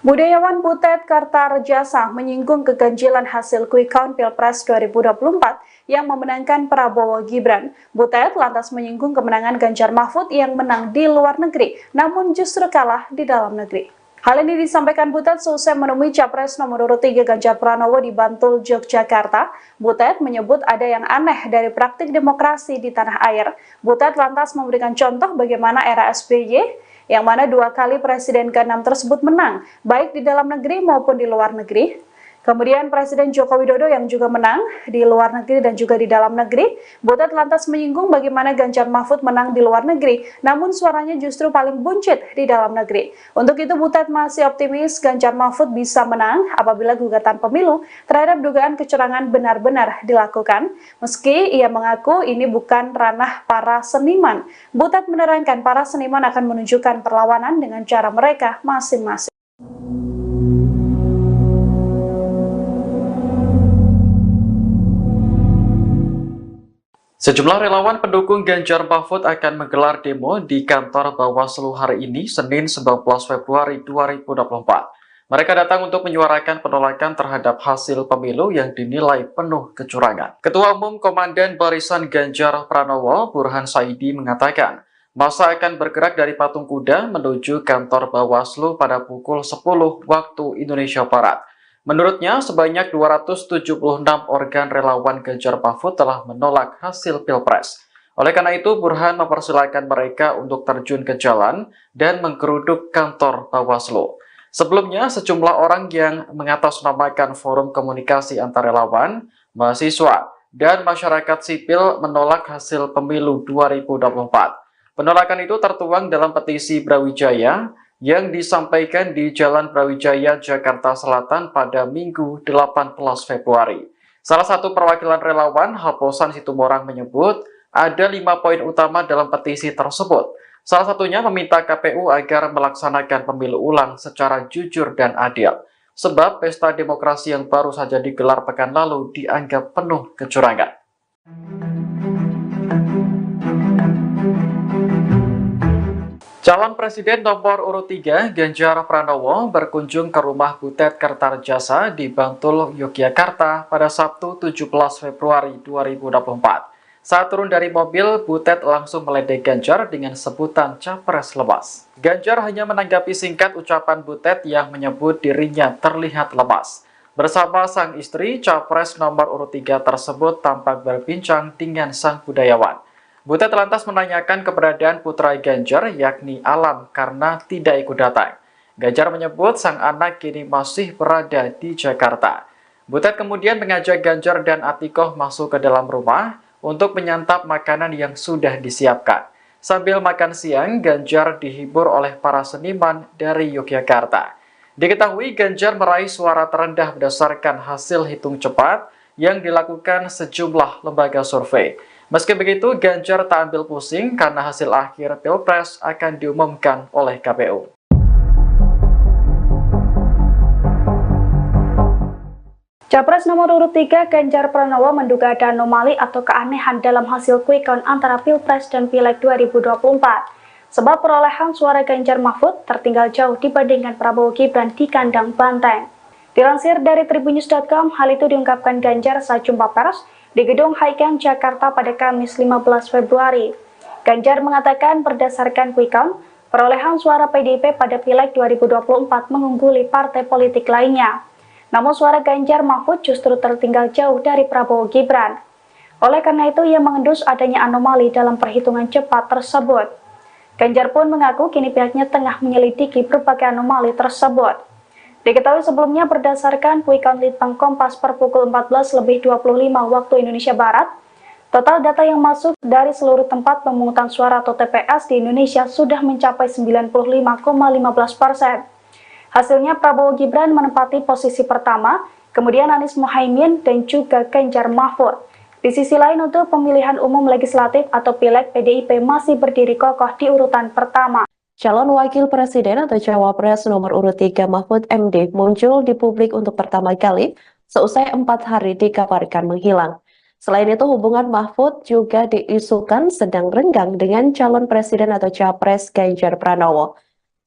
Budayawan Butet Kartarejasa menyinggung keganjilan hasil quick count Pilpres 2024 yang memenangkan Prabowo Gibran. Butet lantas menyinggung kemenangan Ganjar Mahfud yang menang di luar negeri, namun justru kalah di dalam negeri. Hal ini disampaikan Butet seusai menemui Capres nomor urut 3 Ganjar Pranowo di Bantul, Yogyakarta. Butet menyebut ada yang aneh dari praktik demokrasi di tanah air. Butet lantas memberikan contoh bagaimana era SBY, yang mana 2 kali Presiden ke-6 tersebut menang, baik di dalam negeri maupun di luar negeri. Kemudian Presiden Joko Widodo yang juga menang di luar negeri dan juga di dalam negeri. Butet lantas menyinggung bagaimana Ganjar Mahfud menang di luar negeri, namun suaranya justru paling buncit di dalam negeri. Untuk itu Butet masih optimis Ganjar Mahfud bisa menang apabila gugatan pemilu terhadap dugaan kecurangan benar-benar dilakukan. Meski ia mengaku ini bukan ranah para seniman, Butet menerangkan para seniman akan menunjukkan perlawanan dengan cara mereka masing-masing. Sejumlah relawan pendukung Ganjar Mahfud akan menggelar demo di kantor Bawaslu hari ini, Senin 19 Februari 2024. Mereka datang untuk menyuarakan penolakan terhadap hasil pemilu yang dinilai penuh kecurangan. Ketua Umum Komandan Barisan Ganjar Pranowo, Burhan Saidi, mengatakan, masa akan bergerak dari Patung Kuda menuju kantor Bawaslu pada pukul 10 waktu Indonesia Barat. Menurutnya, sebanyak 276 organ relawan Ganjar Mahfud telah menolak hasil Pilpres. Oleh karena itu, Burhan mempersilahkan mereka untuk terjun ke jalan dan menggeruduk kantor Bawaslu. Sebelumnya, sejumlah orang yang mengatasnamakan forum komunikasi antar relawan, mahasiswa, dan masyarakat sipil menolak hasil pemilu 2024. Penolakan itu tertuang dalam petisi Brawijaya yang disampaikan di Jalan Brawijaya, Jakarta Selatan pada Minggu 18 Februari. Salah satu perwakilan relawan, Haposan Situmorang, menyebut ada 5 poin utama dalam petisi tersebut. Salah satunya meminta KPU agar melaksanakan pemilu ulang secara jujur dan adil. Sebab pesta demokrasi yang baru saja digelar pekan lalu dianggap penuh kecurangan. Calon Presiden nomor urut 3 Ganjar Pranowo berkunjung ke rumah Butet Kartarejasa di Bantul, Yogyakarta pada Sabtu 17 Februari 2024. Saat turun dari mobil, Butet langsung meledek Ganjar dengan sebutan capres lemas. Ganjar hanya menanggapi singkat ucapan Butet yang menyebut dirinya terlihat lemas. Bersama sang istri, capres nomor urut 3 tersebut tampak berbincang dengan sang budayawan. Butet lantas menanyakan keberadaan putra Ganjar, yakni Alam, karena tidak ikut datang. Ganjar menyebut sang anak kini masih berada di Jakarta. Butet kemudian mengajak Ganjar dan Atikoh masuk ke dalam rumah untuk menyantap makanan yang sudah disiapkan. Sambil makan siang, Ganjar dihibur oleh para seniman dari Yogyakarta. Diketahui Ganjar meraih suara terendah berdasarkan hasil hitung cepat yang dilakukan sejumlah lembaga survei. Meski begitu, Ganjar tak ambil pusing karena hasil akhir Pilpres akan diumumkan oleh KPU. Capres nomor urut 3 Ganjar Pranowo menduga ada anomali atau keanehan dalam hasil quick count antara Pilpres dan Pileg 2024. Sebab perolehan suara Ganjar Mahfud tertinggal jauh dibandingkan Prabowo Gibran di kandang banteng. Dilansir dari Tribunnews.com, hal itu diungkapkan Ganjar saat jumpa pers di Gedung Haikeng, Jakarta pada Kamis 15 Februari. Ganjar mengatakan berdasarkan quick count, perolehan suara PDIP pada Pileg 2024 mengungguli partai politik lainnya. Namun suara Ganjar Mahfud justru tertinggal jauh dari Prabowo Gibran. Oleh karena itu, ia mengendus adanya anomali dalam perhitungan cepat tersebut. Ganjar pun mengaku kini pihaknya tengah menyelidiki berbagai anomali tersebut. Diketahui sebelumnya berdasarkan quick count Litbang Kompas per pukul 14.25 waktu Indonesia Barat, total data yang masuk dari seluruh tempat pemungutan suara atau TPS di Indonesia sudah mencapai 95,15%. Hasilnya Prabowo Gibran menempati posisi pertama, kemudian Anies Mohaimin dan juga Ganjar Mahfud. Di sisi lain, untuk pemilihan umum legislatif atau Pileg, PDIP masih berdiri kokoh di urutan pertama. Calon Wakil Presiden atau Cawapres nomor urut 3 Mahfud MD muncul di publik untuk pertama kali seusai 4 hari dikabarkan menghilang. Selain itu, hubungan Mahfud juga diisukan sedang renggang dengan calon presiden atau capres Ganjar Pranowo.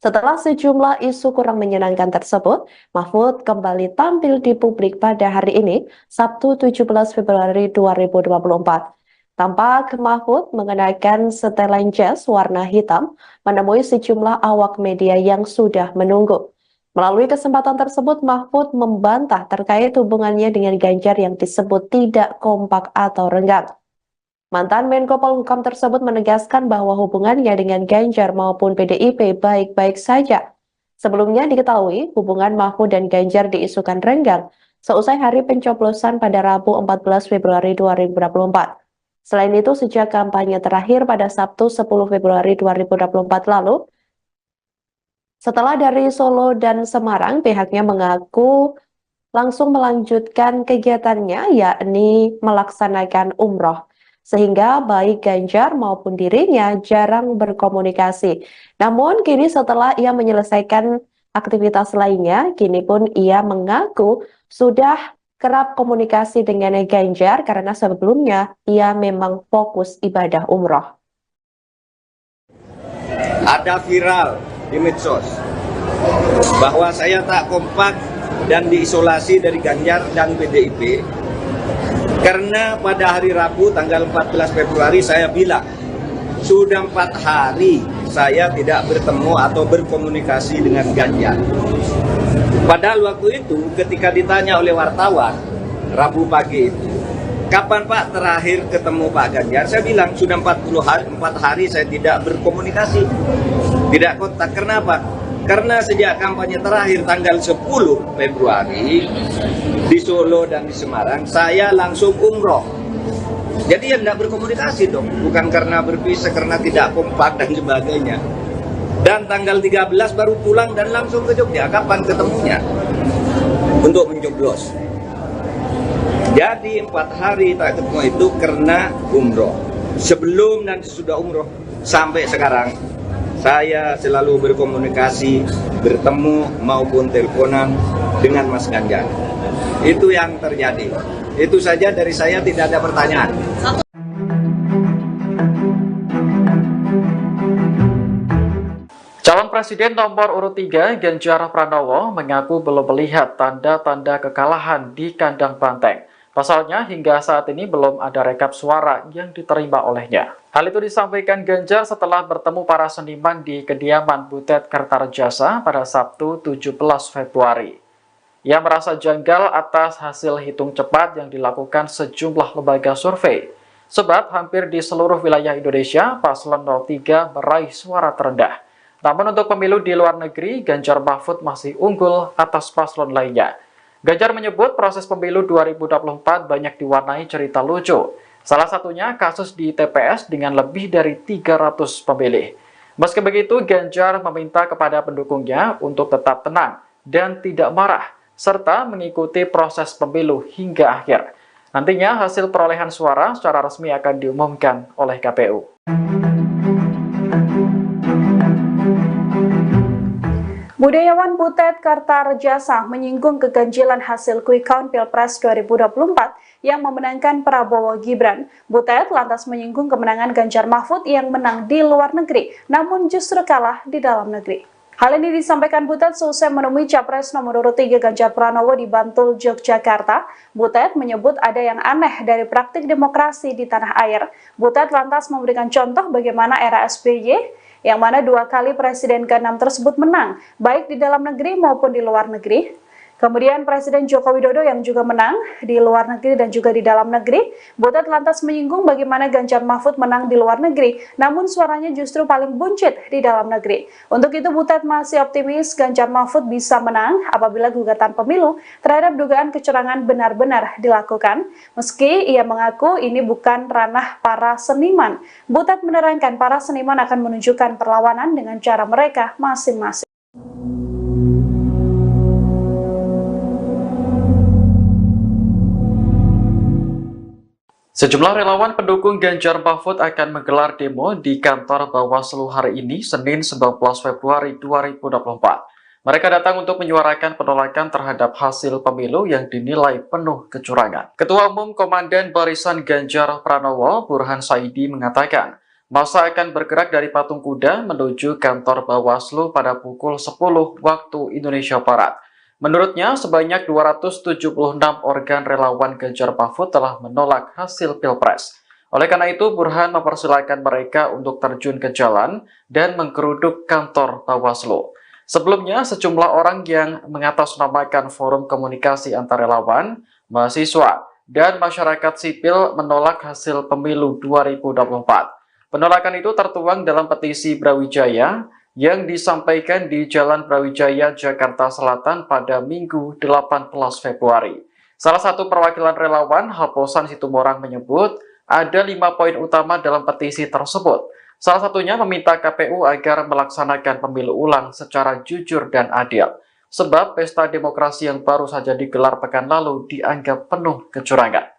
Setelah sejumlah isu kurang menyenangkan tersebut, Mahfud kembali tampil di publik pada hari ini, Sabtu 17 Februari 2024. Tampak Mahfud mengenakan setelan jas warna hitam, menemui sejumlah awak media yang sudah menunggu. Melalui kesempatan tersebut, Mahfud membantah terkait hubungannya dengan Ganjar yang disebut tidak kompak atau renggang. Mantan Menko Polhukam tersebut menegaskan bahwa hubungannya dengan Ganjar maupun PDIP baik-baik saja. Sebelumnya diketahui hubungan Mahfud dan Ganjar diisukan renggang seusai hari pencoblosan pada Rabu 14 Februari 2024. Selain itu, sejak kampanye terakhir pada Sabtu 10 Februari 2024 lalu, setelah dari Solo dan Semarang, pihaknya mengaku langsung melanjutkan kegiatannya, yakni melaksanakan umroh. Sehingga baik Ganjar maupun dirinya jarang berkomunikasi. Namun kini setelah ia menyelesaikan aktivitas lainnya, kini pun ia mengaku sudah kerap komunikasi dengan Ganjar karena sebelumnya ia memang fokus ibadah umroh. Ada viral di medsos bahwa saya tak kompak dan diisolasi dari Ganjar dan PDIP karena pada hari Rabu tanggal 14 Februari saya bilang sudah 4 hari saya tidak bertemu atau berkomunikasi dengan Ganjar. Padahal waktu itu ketika ditanya oleh wartawan Rabu pagi itu, kapan Pak terakhir ketemu Pak Ganjar? Saya bilang sudah 4 hari saya tidak berkomunikasi, tidak kontak. Kenapa? Karena sejak kampanye terakhir tanggal 10 Februari di Solo dan di Semarang, saya langsung umroh. Jadi ya tidak berkomunikasi dong, bukan karena berpisah, karena tidak kompak dan sebagainya. Dan tanggal 13 baru pulang dan langsung ke Jogja. Kapan ketemunya? Untuk mencoblos. Jadi 4 hari tak ketemu itu karena umroh. Sebelum dan sesudah umroh sampai sekarang, saya selalu berkomunikasi, bertemu maupun teleponan dengan Mas Ganjar. Itu yang terjadi. Itu saja dari saya, tidak ada pertanyaan. Calon Presiden nomor urut 3 Ganjar Pranowo mengaku belum melihat tanda-tanda kekalahan di kandang banteng. Pasalnya hingga saat ini belum ada rekap suara yang diterima olehnya. Hal itu disampaikan Ganjar setelah bertemu para seniman di kediaman Butet Kertarejasa pada Sabtu 17 Februari. Ia merasa janggal atas hasil hitung cepat yang dilakukan sejumlah lembaga survei. Sebab hampir di seluruh wilayah Indonesia, paslon 03 meraih suara terendah. Namun untuk pemilu di luar negeri, Ganjar Mahfud masih unggul atas paslon lainnya. Ganjar menyebut proses pemilu 2024 banyak diwarnai cerita lucu. Salah satunya kasus di TPS dengan lebih dari 300 pemilih. Meski begitu, Ganjar meminta kepada pendukungnya untuk tetap tenang dan tidak marah, serta mengikuti proses pemilu hingga akhir. Nantinya hasil perolehan suara secara resmi akan diumumkan oleh KPU. Budayawan Butet Kertarejasa menyinggung keganjilan hasil quick count Pilpres 2024 yang memenangkan Prabowo Gibran. Butet lantas menyinggung kemenangan Ganjar Mahfud yang menang di luar negeri, namun justru kalah di dalam negeri. Hal ini disampaikan Butet seusai menemui Capres nomor urut 3 Ganjar Pranowo di Bantul, Yogyakarta. Butet menyebut ada yang aneh dari praktik demokrasi di tanah air. Butet lantas memberikan contoh bagaimana era SBY, yang mana 2 kali Presiden ke-6 tersebut menang, baik di dalam negeri maupun di luar negeri. Kemudian Presiden Joko Widodo yang juga menang di luar negeri dan juga di dalam negeri. Butet lantas menyinggung bagaimana Ganjar Mahfud menang di luar negeri, namun suaranya justru paling buncit di dalam negeri. Untuk itu Butet masih optimis Ganjar Mahfud bisa menang apabila gugatan pemilu terhadap dugaan kecurangan benar-benar dilakukan. Meski ia mengaku ini bukan ranah para seniman, Butet menerangkan para seniman akan menunjukkan perlawanan dengan cara mereka masing-masing. Sejumlah relawan pendukung Ganjar Mahfud akan menggelar demo di kantor Bawaslu hari ini, Senin 19 Februari 2024. Mereka datang untuk menyuarakan penolakan terhadap hasil pemilu yang dinilai penuh kecurangan. Ketua Umum Komandan Barisan Ganjar Pranowo, Burhan Saidi, mengatakan, massa akan bergerak dari Patung Kuda menuju kantor Bawaslu pada pukul 10 waktu Indonesia Barat. Menurutnya, sebanyak 276 organ relawan Ganjar Mahfud telah menolak hasil Pilpres. Oleh karena itu, Burhan mempersilahkan mereka untuk terjun ke jalan dan menggeruduk kantor Bawaslu. Sebelumnya, sejumlah orang yang mengatasnamakan forum komunikasi antar relawan, mahasiswa, dan masyarakat sipil menolak hasil pemilu 2024. Penolakan itu tertuang dalam petisi Brawijaya yang disampaikan di Jalan Brawijaya, Jakarta Selatan pada Minggu 18 Februari. Salah satu perwakilan relawan, Haposan Situmorang, menyebut ada 5 poin utama dalam petisi tersebut. Salah satunya meminta KPU agar melaksanakan pemilu ulang secara jujur dan adil. Sebab pesta demokrasi yang baru saja digelar pekan lalu dianggap penuh kecurangan.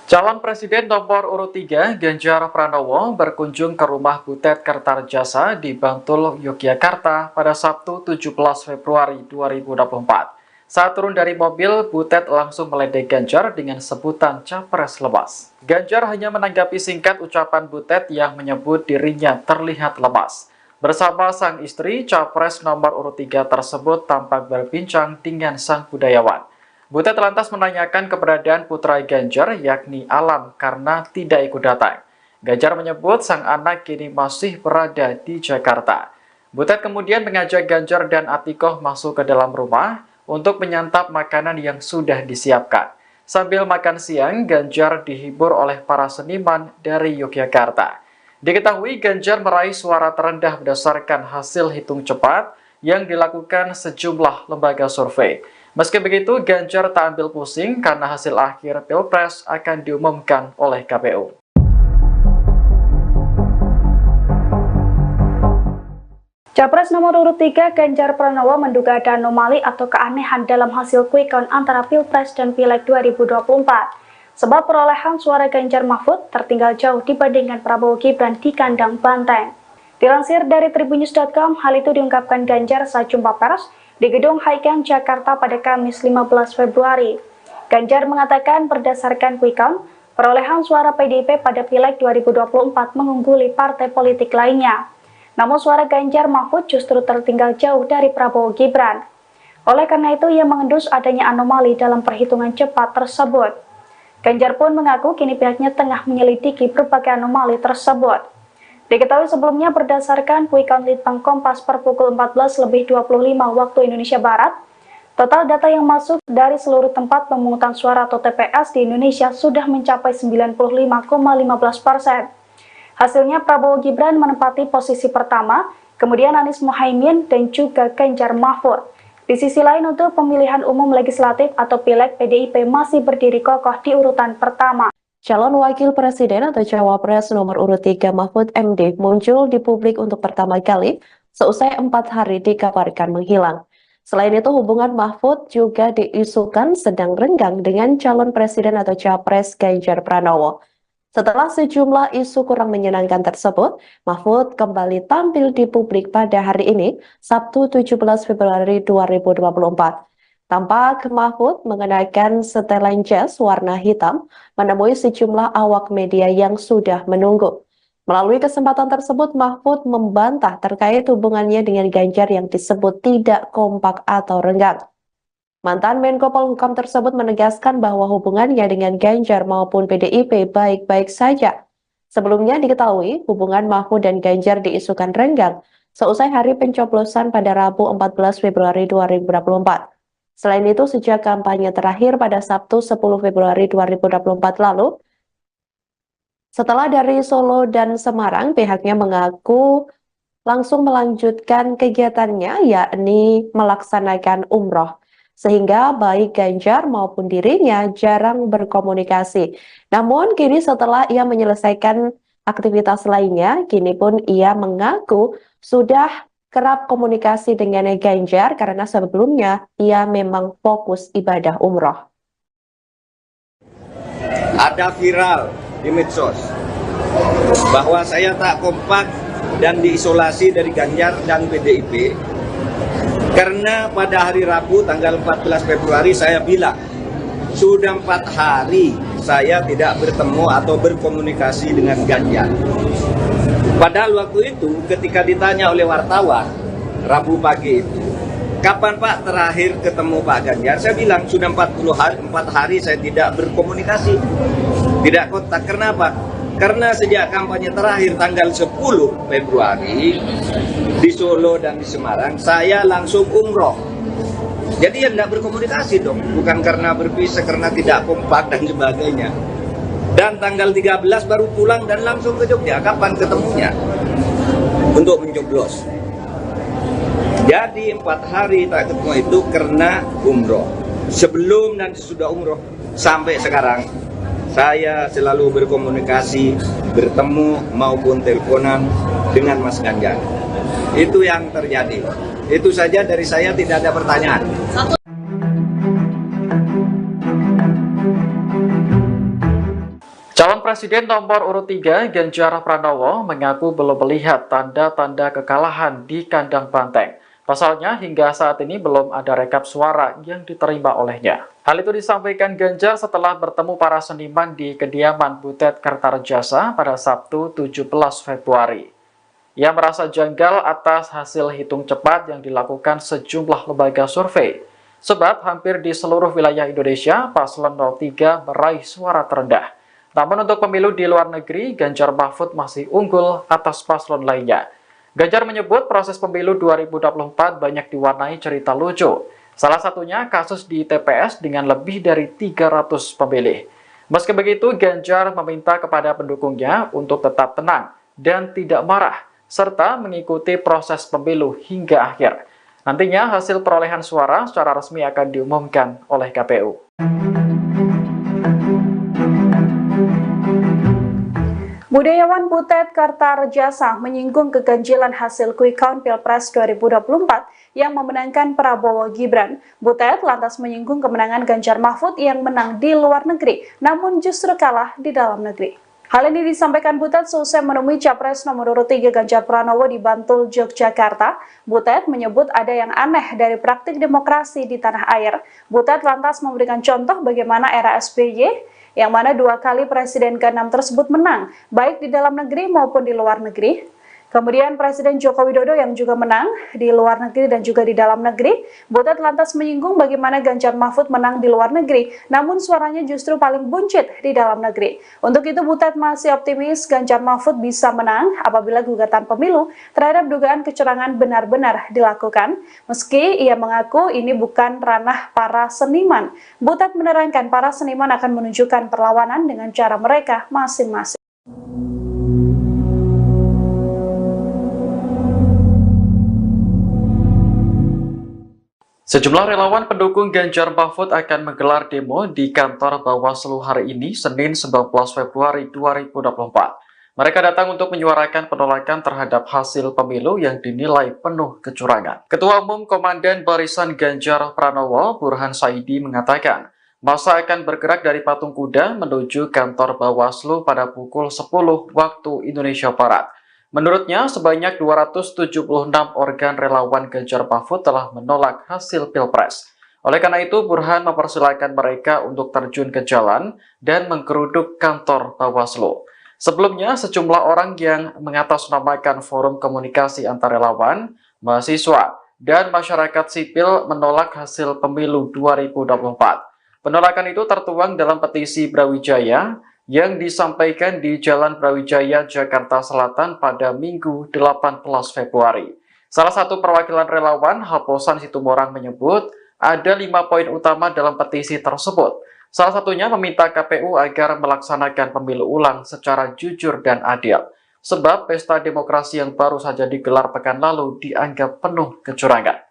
Calon Presiden nomor urut 3, Ganjar Pranowo, berkunjung ke rumah Butet Kertarejasa di Bantul, Yogyakarta pada Sabtu 17 Februari 2024. Saat turun dari mobil, Butet langsung meledek Ganjar dengan sebutan capres lemas. Ganjar hanya menanggapi singkat ucapan Butet yang menyebut dirinya terlihat lemas. Bersama sang istri, capres nomor urut 3 tersebut tampak berbincang dengan sang budayawan. Butet lantas menanyakan keberadaan putra Ganjar, yakni Alam, karena tidak ikut datang. Ganjar menyebut sang anak kini masih berada di Jakarta. Butet kemudian mengajak Ganjar dan Atikoh masuk ke dalam rumah untuk menyantap makanan yang sudah disiapkan. Sambil makan siang, Ganjar dihibur oleh para seniman dari Yogyakarta. Diketahui Ganjar meraih suara terendah berdasarkan hasil hitung cepat yang dilakukan sejumlah lembaga survei. Meski begitu, Ganjar tak ambil pusing karena hasil akhir Pilpres akan diumumkan oleh KPU. Capres nomor urut 3 Ganjar Pranowo menduga ada anomali atau keanehan dalam hasil quick count antara Pilpres dan Pileg 2024. Sebab perolehan suara Ganjar Mahfud tertinggal jauh dibandingkan Prabowo Gibran di kandang banteng. Dilansir dari Tribunnews.com, hal itu diungkapkan Ganjar saat jumpa pers di Gedung Haikeng, Jakarta pada Kamis 15 Februari. Ganjar mengatakan berdasarkan quick count, perolehan suara PDIP pada Pileg 2024 mengungguli partai politik lainnya. Namun suara Ganjar Mahfud justru tertinggal jauh dari Prabowo Gibran. Oleh karena itu, ia mengendus adanya anomali dalam perhitungan cepat tersebut. Ganjar pun mengaku kini pihaknya tengah menyelidiki berbagai anomali tersebut. Diketahui sebelumnya berdasarkan quick count Litbang Kompas per pukul 14.25 waktu Indonesia Barat, total data yang masuk dari seluruh tempat pemungutan suara atau TPS di Indonesia sudah mencapai 95,15%. Hasilnya Prabowo Gibran menempati posisi pertama, kemudian Anies Mohaimin dan juga Ganjar Mahfud. Di sisi lain, untuk pemilihan umum legislatif atau Pileg, PDIP masih berdiri kokoh di urutan pertama. Calon Wakil Presiden atau Cawapres nomor urut 3 Mahfud MD muncul di publik untuk pertama kali seusai 4 hari dikabarkan menghilang. Selain itu, hubungan Mahfud juga diisukan sedang renggang dengan calon presiden atau Capres Ganjar Pranowo. Setelah sejumlah isu kurang menyenangkan tersebut, Mahfud kembali tampil di publik pada hari ini, Sabtu 17 Februari 2024. Tampak Mahfud mengenakan setelan jas warna hitam, menemui sejumlah awak media yang sudah menunggu. Melalui kesempatan tersebut, Mahfud membantah terkait hubungannya dengan Ganjar yang disebut tidak kompak atau renggang. Mantan Menko Polhukam tersebut menegaskan bahwa hubungannya dengan Ganjar maupun PDIP baik-baik saja. Sebelumnya diketahui hubungan Mahfud dan Ganjar diisukan renggang seusai hari pencoblosan pada Rabu 14 Februari 2024. Selain itu, sejak kampanye terakhir pada Sabtu 10 Februari 2024 lalu, setelah dari Solo dan Semarang, pihaknya mengaku langsung melanjutkan kegiatannya, yakni melaksanakan umroh. Sehingga baik Ganjar maupun dirinya jarang berkomunikasi. Namun kini setelah ia menyelesaikan aktivitas lainnya, kini pun ia mengaku sudah kerap komunikasi dengan Ganjar karena sebelumnya ia memang fokus ibadah umroh. Ada viral di medsos bahwa saya tak kompak dan diisolasi dari Ganjar dan PDIP karena pada hari Rabu tanggal 14 Februari saya bilang sudah 4 hari saya tidak bertemu atau berkomunikasi dengan Ganjar. Padahal waktu itu ketika ditanya oleh wartawan Rabu pagi itu, kapan Pak terakhir ketemu Pak Ganjar? Saya bilang sudah 4 hari saya tidak berkomunikasi, tidak kontak. Kenapa? Karena sejak kampanye terakhir tanggal 10 Februari di Solo dan di Semarang, saya langsung umroh. Jadi ya tidak berkomunikasi dong, bukan karena berpisah, karena tidak kompak dan sebagainya. Dan tanggal 13 baru pulang dan langsung ke Jogja. Kapan ketemunya? Untuk mencoblos. Jadi 4 hari tak ketemu itu karena umroh. Sebelum dan sesudah umroh sampai sekarang saya selalu berkomunikasi, bertemu maupun teleponan dengan Mas Ganjar. Itu yang terjadi. Itu saja dari saya, tidak ada pertanyaan. Calon Presiden nomor urut 3 Ganjar Pranowo mengaku belum melihat tanda-tanda kekalahan di kandang banteng. Pasalnya hingga saat ini belum ada rekap suara yang diterima olehnya. Hal itu disampaikan Ganjar setelah bertemu para seniman di kediaman Butet Kertarejasa pada Sabtu 17 Februari. Ia merasa janggal atas hasil hitung cepat yang dilakukan sejumlah lembaga survei. Sebab hampir di seluruh wilayah Indonesia, paslon 03 meraih suara terendah. Namun untuk pemilu di luar negeri, Ganjar Mahfud masih unggul atas paslon lainnya. Ganjar menyebut proses pemilu 2024 banyak diwarnai cerita lucu. Salah satunya kasus di TPS dengan lebih dari 300 pemilih. Meski begitu, Ganjar meminta kepada pendukungnya untuk tetap tenang dan tidak marah, serta mengikuti proses pemilu hingga akhir. Nantinya hasil perolehan suara secara resmi akan diumumkan oleh KPU. Budayawan Butet Kertarejasa menyinggung keganjilan hasil quick count Pilpres 2024 yang memenangkan Prabowo Gibran. Butet lantas menyinggung kemenangan Ganjar Mahfud yang menang di luar negeri, namun justru kalah di dalam negeri. Hal ini disampaikan Butet seusai menemui Capres nomor urut 3 Ganjar Pranowo di Bantul, Yogyakarta. Butet menyebut ada yang aneh dari praktik demokrasi di tanah air. Butet lantas memberikan contoh bagaimana era SBY, yang mana 2 kali Presiden ke-6 tersebut menang, baik di dalam negeri maupun di luar negeri. Kemudian Presiden Joko Widodo yang juga menang di luar negeri dan juga di dalam negeri. Butet lantas menyinggung bagaimana Ganjar Mahfud menang di luar negeri, namun suaranya justru paling buncit di dalam negeri. Untuk itu Butet masih optimis Ganjar Mahfud bisa menang apabila gugatan pemilu terhadap dugaan kecurangan benar-benar dilakukan. Meski ia mengaku ini bukan ranah para seniman, Butet menerangkan para seniman akan menunjukkan perlawanan dengan cara mereka masing-masing. Sejumlah relawan pendukung Ganjar Mahfud akan menggelar demo di kantor Bawaslu hari ini, Senin 19 Februari 2024. Mereka datang untuk menyuarakan penolakan terhadap hasil pemilu yang dinilai penuh kecurangan. Ketua Umum Komandan Barisan Ganjar Pranowo, Burhan Saidi, mengatakan, masa akan bergerak dari Patung Kuda menuju kantor Bawaslu pada pukul 10 waktu Indonesia Barat. Menurutnya, sebanyak 276 organ relawan Ganjar Mahfud telah menolak hasil Pilpres. Oleh karena itu, Burhan mempersilahkan mereka untuk terjun ke jalan dan menggeruduk kantor Bawaslu. Sebelumnya, sejumlah orang yang mengatasnamakan forum komunikasi antar relawan, mahasiswa, dan masyarakat sipil menolak hasil pemilu 2024. Penolakan itu tertuang dalam petisi Brawijaya yang disampaikan di Jalan Brawijaya, Jakarta Selatan pada Minggu 18 Februari. Salah satu perwakilan relawan, Haposan Situmorang, menyebut ada 5 poin utama dalam petisi tersebut. Salah satunya meminta KPU agar melaksanakan pemilu ulang secara jujur dan adil. Sebab pesta demokrasi yang baru saja digelar pekan lalu dianggap penuh kecurangan.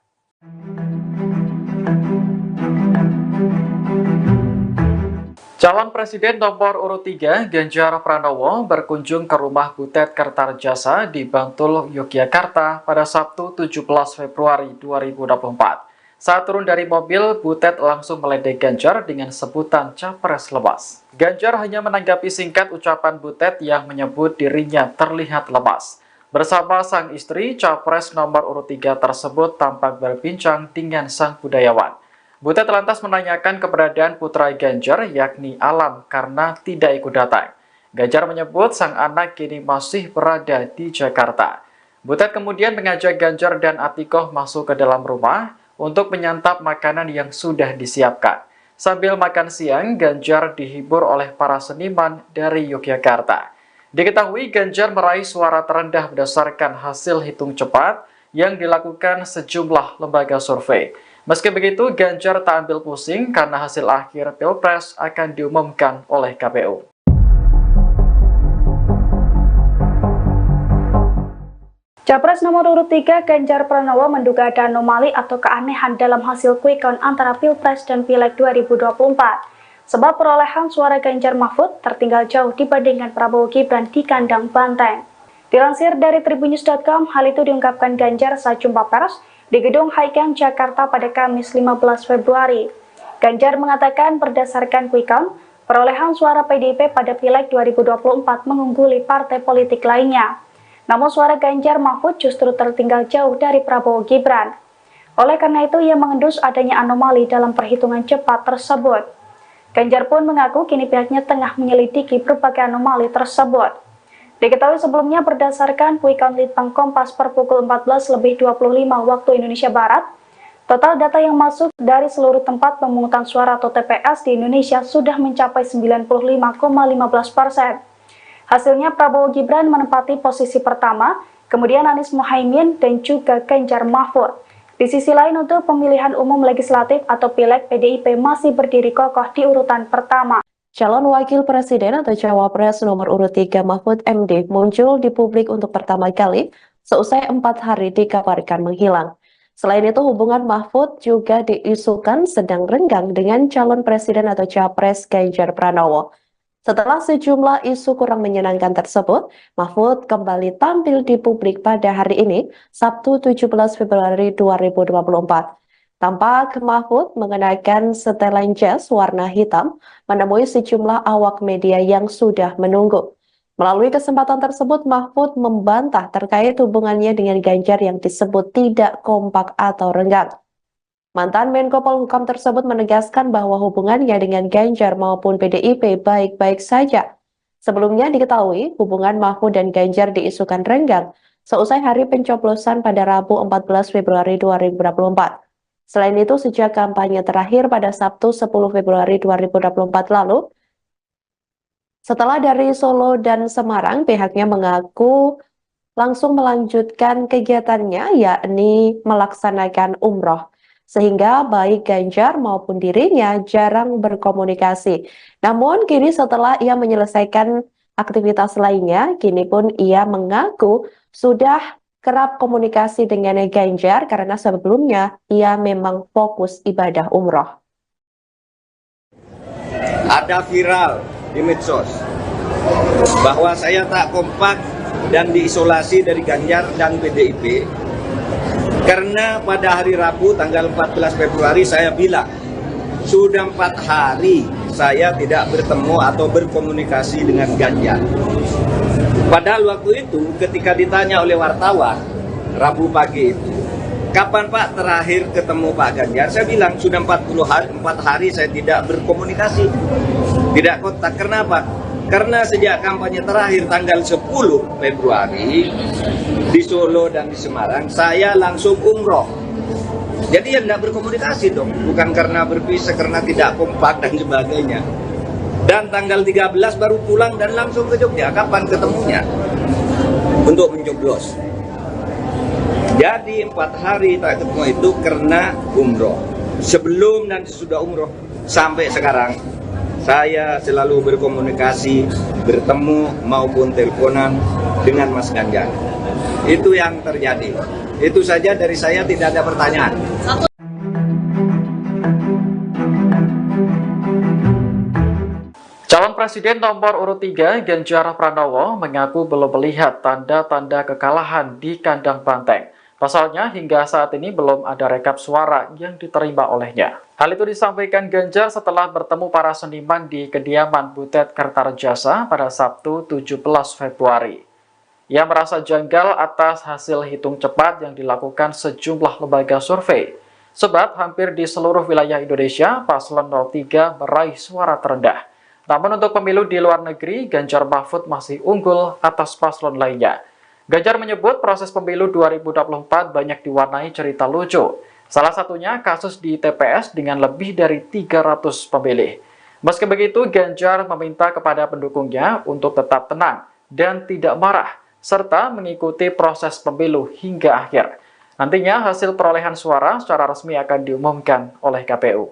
Calon Presiden nomor urut 3 Ganjar Pranowo berkunjung ke rumah Butet Kertarejasa di Bantul, Yogyakarta pada Sabtu 17 Februari 2024. Saat turun dari mobil, Butet langsung meledek Ganjar dengan sebutan capres lemas. Ganjar hanya menanggapi singkat ucapan Butet yang menyebut dirinya terlihat lemas. Bersama sang istri, capres nomor urut 3 tersebut tampak berbincang dengan sang budayawan. Butet lantas menanyakan keberadaan putra Ganjar, yakni Alam, karena tidak ikut datang. Ganjar menyebut sang anak kini masih berada di Jakarta. Butet kemudian mengajak Ganjar dan Atikoh masuk ke dalam rumah untuk menyantap makanan yang sudah disiapkan. Sambil makan siang, Ganjar dihibur oleh para seniman dari Yogyakarta. Diketahui Ganjar meraih suara terendah berdasarkan hasil hitung cepat yang dilakukan sejumlah lembaga survei. Meski begitu, Ganjar tak ambil pusing karena hasil akhir Pilpres akan diumumkan oleh KPU. Capres nomor urut 3 Ganjar Pranowo menduga ada anomali atau keanehan dalam hasil quick count antara Pilpres dan Pileg 2024. Sebab perolehan suara Ganjar Mahfud tertinggal jauh dibandingkan Prabowo Gibran di kandang banteng. Dilansir dari tribunnews.com, hal itu diungkapkan Ganjar saat jumpa pers di Gedung Highcamp Jakarta pada Kamis 15 Februari. Ganjar mengatakan berdasarkan quick count, perolehan suara PDIP pada Pileg 2024 mengungguli partai politik lainnya. Namun suara Ganjar Mahfud justru tertinggal jauh dari Prabowo Gibran. Oleh karena itu, ia mengendus adanya anomali dalam perhitungan cepat tersebut. Ganjar pun mengaku kini pihaknya tengah menyelidiki berbagai anomali tersebut. Diketahui sebelumnya berdasarkan quick count Litbang Kompas per pukul 14.25 waktu Indonesia Barat, total data yang masuk dari seluruh tempat pemungutan suara atau TPS di Indonesia sudah mencapai 95,15%. Hasilnya Prabowo Gibran menempati posisi pertama, kemudian Anies Muhaimin dan juga Ganjar Mahfud. Di sisi lain untuk pemilihan umum legislatif atau Pileg, PDIP masih berdiri kokoh di urutan pertama. Calon Wakil Presiden atau Cawapres nomor urut 3 Mahfud MD muncul di publik untuk pertama kali seusai 4 hari dikabarkan menghilang. Selain itu, hubungan Mahfud juga diisukan sedang renggang dengan calon presiden atau Capres Ganjar Pranowo. Setelah sejumlah isu kurang menyenangkan tersebut, Mahfud kembali tampil di publik pada hari ini, Sabtu 17 Februari 2024. Tampak Mahfud mengenakan setelan jas warna hitam, menemui sejumlah awak media yang sudah menunggu. Melalui kesempatan tersebut, Mahfud membantah terkait hubungannya dengan Ganjar yang disebut tidak kompak atau renggang. Mantan Menko Polhukam tersebut menegaskan bahwa hubungannya dengan Ganjar maupun PDIP baik-baik saja. Sebelumnya diketahui hubungan Mahfud dan Ganjar diisukan renggang seusai hari pencoblosan pada Rabu 14 Februari 2024. Selain itu, sejak kampanye terakhir pada Sabtu 10 Februari 2024 lalu, setelah dari Solo dan Semarang, pihaknya mengaku langsung melanjutkan kegiatannya, yakni melaksanakan umroh. Sehingga baik Ganjar maupun dirinya jarang berkomunikasi. Namun kini setelah ia menyelesaikan aktivitas lainnya, kini pun ia mengaku sudah kerap komunikasi dengan Ganjar karena sebelumnya ia memang fokus ibadah umroh. Ada viral di medsos bahwa saya tak kompak dan diisolasi dari Ganjar dan PDIP karena pada hari Rabu tanggal 14 Februari saya bilang sudah 4 hari saya tidak bertemu atau berkomunikasi dengan Ganjar. Padahal waktu itu ketika ditanya oleh wartawan Rabu pagi itu, kapan Pak terakhir ketemu Pak Ganjar? Saya bilang sudah 4 hari saya tidak berkomunikasi, tidak kontak. Kenapa? Karena sejak kampanye terakhir tanggal 10 Februari di Solo dan di Semarang, saya langsung umroh. Jadi ya tidak berkomunikasi dong, bukan karena berpisah, karena tidak kompak dan sebagainya. Dan tanggal 13 baru pulang dan langsung ke Jogja. Kapan ketemunya? Untuk mencoblos. Jadi 4 hari tak ketemu itu karena umroh. Sebelum dan sesudah umroh sampai sekarang, saya selalu berkomunikasi, bertemu maupun teleponan dengan Mas Ganjar. Itu yang terjadi. Itu saja dari saya, tidak ada pertanyaan. Calon Presiden nomor urut 3 Ganjar Pranowo mengaku belum melihat tanda-tanda kekalahan di kandang banteng. Pasalnya, hingga saat ini belum ada rekap suara yang diterima olehnya. Hal itu disampaikan Ganjar setelah bertemu para seniman di kediaman Butet Kertarejasa pada Sabtu 17 Februari. Ia merasa janggal atas hasil hitung cepat yang dilakukan sejumlah lembaga survei, sebab hampir di seluruh wilayah Indonesia, paslon 03 meraih suara terendah. Namun untuk pemilu di luar negeri, Ganjar Mahfud masih unggul atas paslon lainnya. Ganjar menyebut proses pemilu 2024 banyak diwarnai cerita lucu. Salah satunya kasus di TPS dengan lebih dari 300 pemilih. Meski begitu, Ganjar meminta kepada pendukungnya untuk tetap tenang dan tidak marah, serta mengikuti proses pemilu hingga akhir. Nantinya hasil perolehan suara secara resmi akan diumumkan oleh KPU.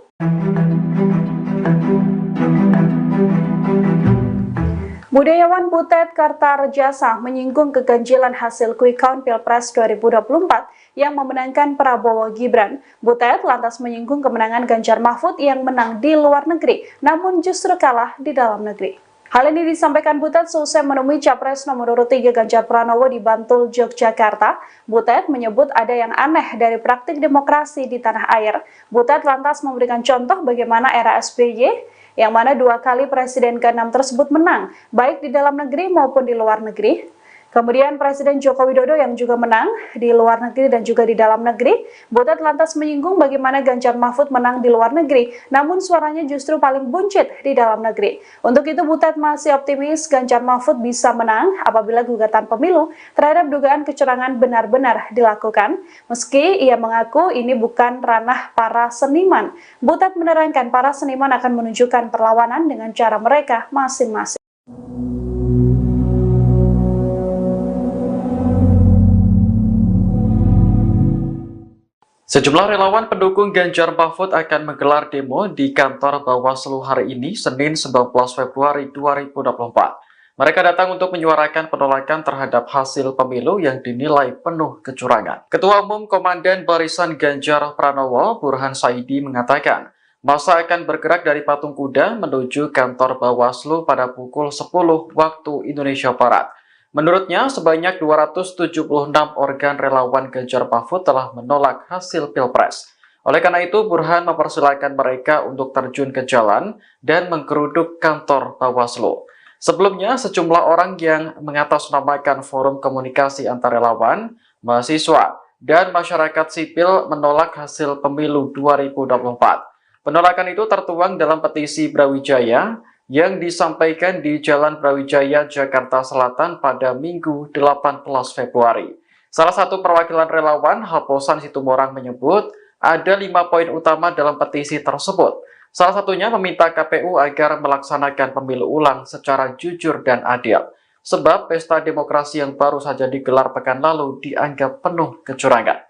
Budayawan Butet Kertarejasa menyinggung keganjilan hasil quick count Pilpres 2024 yang memenangkan Prabowo Gibran. Butet lantas menyinggung kemenangan Ganjar Mahfud yang menang di luar negeri, namun justru kalah di dalam negeri. Hal ini disampaikan Butet seusai menemui Capres nomor urut 3 Ganjar Pranowo di Bantul, Yogyakarta. Butet menyebut ada yang aneh dari praktik demokrasi di tanah air. Butet lantas memberikan contoh bagaimana era SBY, yang mana 2 kali Presiden ke-6 tersebut menang, baik di dalam negeri maupun di luar negeri. Kemudian Presiden Joko Widodo yang juga menang di luar negeri dan juga di dalam negeri. Butet lantas menyinggung bagaimana Ganjar Mahfud menang di luar negeri, namun suaranya justru paling buncit di dalam negeri. Untuk itu Butet masih optimis Ganjar Mahfud bisa menang apabila gugatan pemilu terhadap dugaan kecurangan benar-benar dilakukan. Meski ia mengaku ini bukan ranah para seniman, Butet menerangkan para seniman akan menunjukkan perlawanan dengan cara mereka masing-masing. Sejumlah relawan pendukung Ganjar Mahfud akan menggelar demo di kantor Bawaslu hari ini, Senin 19 Februari 2024. Mereka datang untuk menyuarakan penolakan terhadap hasil pemilu yang dinilai penuh kecurangan. Ketua Umum Komandan Barisan Ganjar Pranowo, Burhan Saidi, mengatakan, masa akan bergerak dari Patung Kuda menuju kantor Bawaslu pada pukul 10 waktu Indonesia Barat. Menurutnya, sebanyak 276 organ relawan Ganjar Mahfud telah menolak hasil Pilpres. Oleh karena itu, Burhan mempersilahkan mereka untuk terjun ke jalan dan menggeruduk kantor Bawaslu. Sebelumnya, sejumlah orang yang mengatasnamakan forum komunikasi antar relawan, mahasiswa, dan masyarakat sipil menolak hasil pemilu 2024. Penolakan itu tertuang dalam petisi Brawijaya yang disampaikan di Jalan Brawijaya, Jakarta Selatan pada Minggu 18 Februari. Salah satu perwakilan relawan, Haposan Situmorang, menyebut ada 5 poin utama dalam petisi tersebut. Salah satunya meminta KPU agar melaksanakan pemilu ulang secara jujur dan adil. Sebab pesta demokrasi yang baru saja digelar pekan lalu dianggap penuh kecurangan.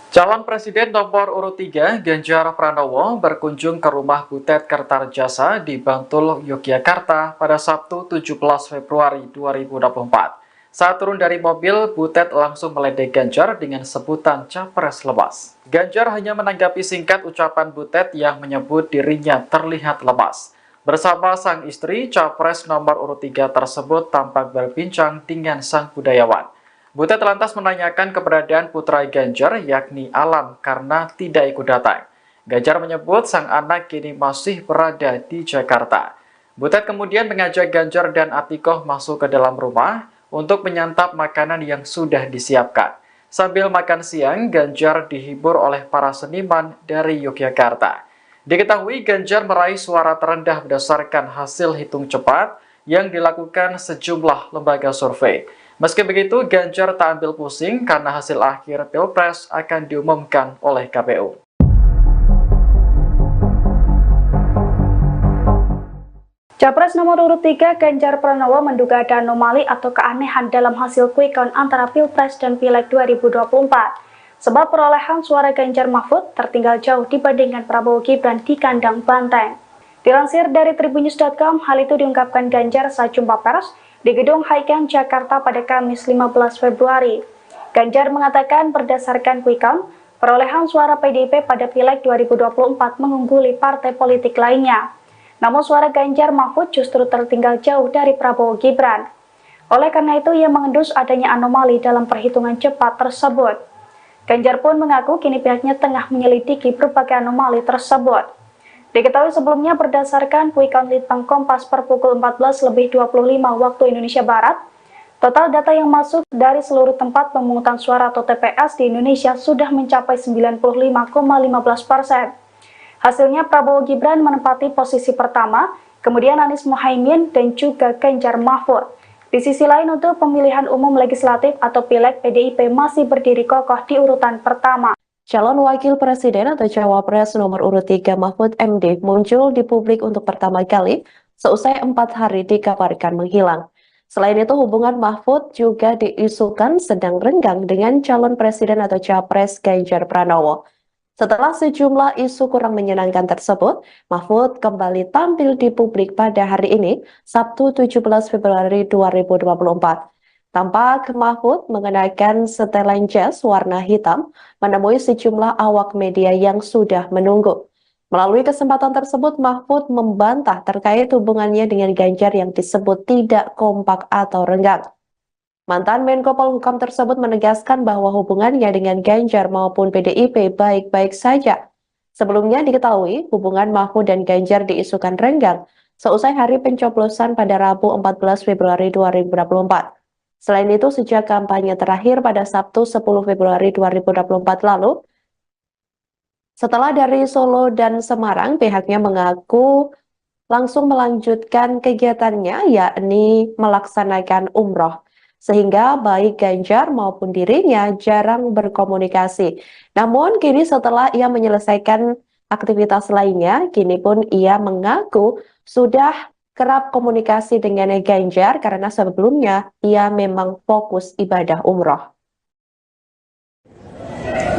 Calon Presiden nomor urut 3 Ganjar Pranowo berkunjung ke rumah Butet Kertarejasa di Bantul, Yogyakarta pada Sabtu 17 Februari 2024. Saat turun dari mobil, Butet langsung meledek Ganjar dengan sebutan Capres lemas. Ganjar hanya menanggapi singkat ucapan Butet yang menyebut dirinya terlihat lemas. Bersama sang istri, Capres nomor urut 3 tersebut tampak berbincang dengan sang budayawan. Butet lantas menanyakan keberadaan putra Ganjar, yakni Alam, karena tidak ikut datang. Ganjar menyebut sang anak kini masih berada di Jakarta. Butet kemudian mengajak Ganjar dan Atikoh masuk ke dalam rumah untuk menyantap makanan yang sudah disiapkan. Sambil makan siang, Ganjar dihibur oleh para seniman dari Yogyakarta. Diketahui Ganjar meraih suara terendah berdasarkan hasil hitung cepat yang dilakukan sejumlah lembaga survei. Meski begitu, Ganjar tak ambil pusing karena hasil akhir Pilpres akan diumumkan oleh KPU. Capres nomor urut 3 Ganjar Pranowo menduga ada anomali atau keanehan dalam hasil quick count antara Pilpres dan Pileg 2024. Sebab perolehan suara Ganjar Mahfud tertinggal jauh dibandingkan Prabowo Gibran di kandang banteng. Dilansir dari Tribunnews.com, hal itu diungkapkan Ganjar saat jumpa pers di Gedung Haikeng, Jakarta pada Kamis 15 Februari. Ganjar mengatakan berdasarkan quick count, perolehan suara PDIP pada Pileg 2024 mengungguli partai politik lainnya. Namun suara Ganjar Mahfud justru tertinggal jauh dari Prabowo Gibran. Oleh karena itu, ia mengendus adanya anomali dalam perhitungan cepat tersebut. Ganjar pun mengaku kini pihaknya tengah menyelidiki berbagai anomali tersebut. Diketahui sebelumnya berdasarkan quick count Litbang Kompas per pukul 14.25 waktu Indonesia Barat, total data yang masuk dari seluruh tempat pemungutan suara atau TPS di Indonesia sudah mencapai 95,15%. Hasilnya Prabowo Gibran menempati posisi pertama, kemudian Anies Mohaimin dan juga Ganjar Mahfud. Di sisi lain, untuk pemilihan umum legislatif atau Pileg, PDIP masih berdiri kokoh di urutan pertama. Calon Wakil Presiden atau Cawapres nomor urut 3 Mahfud MD muncul di publik untuk pertama kali seusai 4 hari dikabarkan menghilang. Selain itu, hubungan Mahfud juga diisukan sedang renggang dengan calon presiden atau Capres Ganjar Pranowo. Setelah sejumlah isu kurang menyenangkan tersebut, Mahfud kembali tampil di publik pada hari ini, Sabtu 17 Februari 2024. Tampak Mahfud mengenakan setelan jas warna hitam, menemui sejumlah awak media yang sudah menunggu. Melalui kesempatan tersebut, Mahfud membantah terkait hubungannya dengan Ganjar yang disebut tidak kompak atau renggang. Mantan Menko Polhukam tersebut menegaskan bahwa hubungannya dengan Ganjar maupun PDIP baik-baik saja. Sebelumnya diketahui hubungan Mahfud dan Ganjar diisukan renggang seusai hari pencoblosan pada Rabu 14 Februari 2024. Selain itu, sejak kampanye terakhir pada Sabtu 10 Februari 2024 lalu, setelah dari Solo dan Semarang, pihaknya mengaku langsung melanjutkan kegiatannya, yakni melaksanakan umroh. Sehingga baik Ganjar maupun dirinya jarang berkomunikasi. Namun kini setelah ia menyelesaikan aktivitas lainnya, kini pun ia mengaku sudah kerap komunikasi dengan Ganjar karena sebelumnya ia memang fokus ibadah umroh.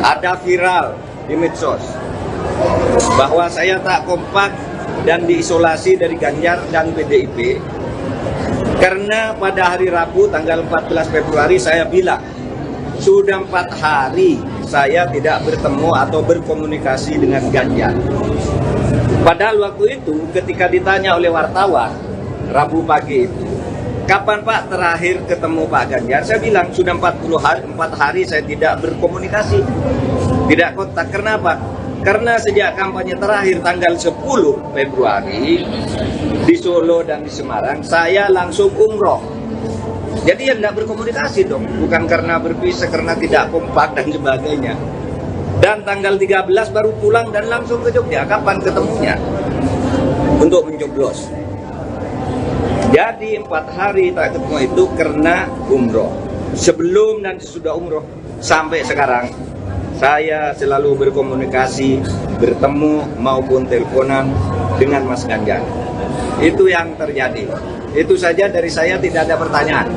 Ada viral di medsos bahwa saya tak kompak dan diisolasi dari Ganjar dan PDIP karena pada hari Rabu tanggal 14 Februari saya bilang sudah 4 hari saya tidak bertemu atau berkomunikasi dengan Ganjar. Padahal waktu itu ketika ditanya oleh wartawan Rabu pagi itu, kapan Pak terakhir ketemu Pak Ganjar? Saya bilang sudah 4 hari saya tidak berkomunikasi, tidak kontak. Kenapa? Karena sejak kampanye terakhir tanggal 10 Februari di Solo dan di Semarang, saya langsung umroh. Jadi ya tidak berkomunikasi dong, bukan karena berpisah, karena tidak kompak dan sebagainya. Dan tanggal 13 baru pulang dan langsung ke Jogja. Kapan ketemunya? Untuk mencoblos. Jadi 4 hari tak ketemu itu karena umroh. Sebelum dan sesudah umroh sampai sekarang, saya selalu berkomunikasi, bertemu maupun teleponan dengan Mas Ganjar. Itu yang terjadi. Itu saja dari saya, tidak ada pertanyaan.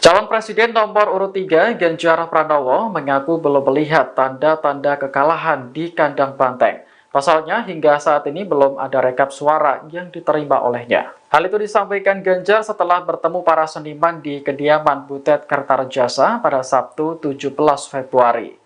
Calon Presiden nomor urut 3 Ganjar Pranowo mengaku belum melihat tanda-tanda kekalahan di kandang banteng. Pasalnya, hingga saat ini belum ada rekap suara yang diterima olehnya. Hal itu disampaikan Ganjar setelah bertemu para seniman di kediaman Butet Kertarejasa pada Sabtu 17 Februari.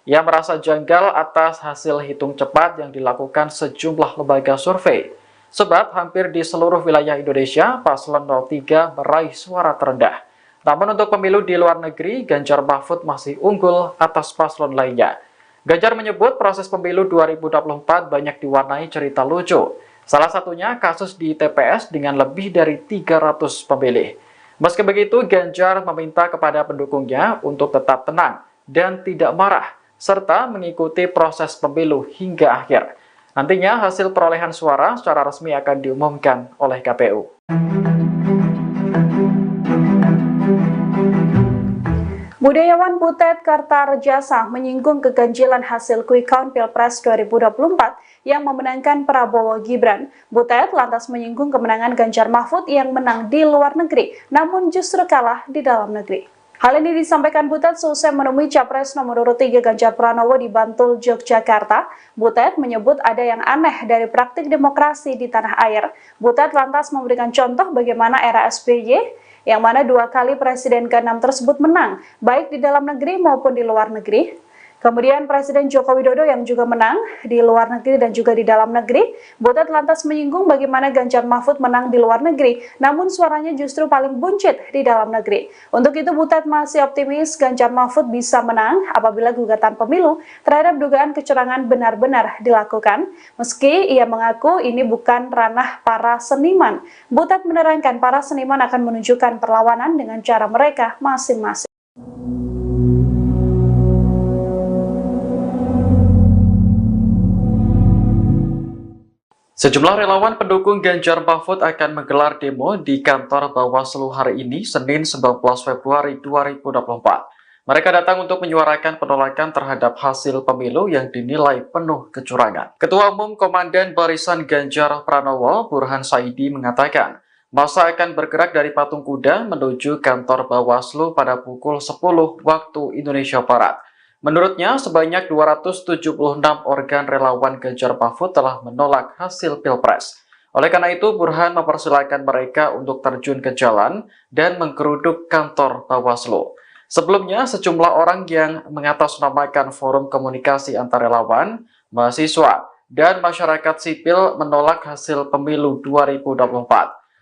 Ia merasa janggal atas hasil hitung cepat yang dilakukan sejumlah lembaga survei. Sebab hampir di seluruh wilayah Indonesia, Paslon 03 meraih suara terendah. Namun untuk pemilu di luar negeri, Ganjar Mahfud masih unggul atas paslon lainnya. Ganjar menyebut proses pemilu 2024 banyak diwarnai cerita lucu. Salah satunya kasus di TPS dengan lebih dari 300 pemilih. Meski begitu, Ganjar meminta kepada pendukungnya untuk tetap tenang dan tidak marah, serta mengikuti proses pemilu hingga akhir. Nantinya hasil perolehan suara secara resmi akan diumumkan oleh KPU. Budayawan Butet Kertarejasa menyinggung keganjilan hasil quick count Pilpres 2024 yang memenangkan Prabowo Gibran. Butet lantas menyinggung kemenangan Ganjar Mahfud yang menang di luar negeri, namun justru kalah di dalam negeri. Hal ini disampaikan Butet seusai menemui Capres nomor urut 3 Ganjar Pranowo di Bantul, Yogyakarta. Butet menyebut ada yang aneh dari praktik demokrasi di tanah air. Butet lantas memberikan contoh bagaimana era SBY, yang mana 2 kali Presiden ke-6 tersebut menang, baik di dalam negeri maupun di luar negeri. Kemudian Presiden Joko Widodo yang juga menang di luar negeri dan juga di dalam negeri, Butet lantas menyinggung bagaimana Ganjar Mahfud menang di luar negeri, namun suaranya justru paling buncit di dalam negeri. Untuk itu Butet masih optimis Ganjar Mahfud bisa menang apabila gugatan pemilu terhadap dugaan kecurangan benar-benar dilakukan. Meski ia mengaku ini bukan ranah para seniman, Butet menerangkan para seniman akan menunjukkan perlawanan dengan cara mereka masing-masing. Sejumlah relawan pendukung Ganjar Mahfud akan menggelar demo di kantor Bawaslu hari ini, Senin 19 Februari 2024. Mereka datang untuk menyuarakan penolakan terhadap hasil pemilu yang dinilai penuh kecurangan. Ketua Umum Komandan Barisan Ganjar Pranowo, Burhan Saidi, mengatakan, masa akan bergerak dari Patung Kuda menuju kantor Bawaslu pada pukul 10 waktu Indonesia Barat. Menurutnya, sebanyak 276 organ relawan Ganjar Mahfud telah menolak hasil Pilpres. Oleh karena itu, Burhan mempersilahkan mereka untuk terjun ke jalan dan menggeruduk kantor Bawaslu. Sebelumnya, sejumlah orang yang mengatasnamakan forum komunikasi antar relawan, mahasiswa, dan masyarakat sipil menolak hasil pemilu 2024.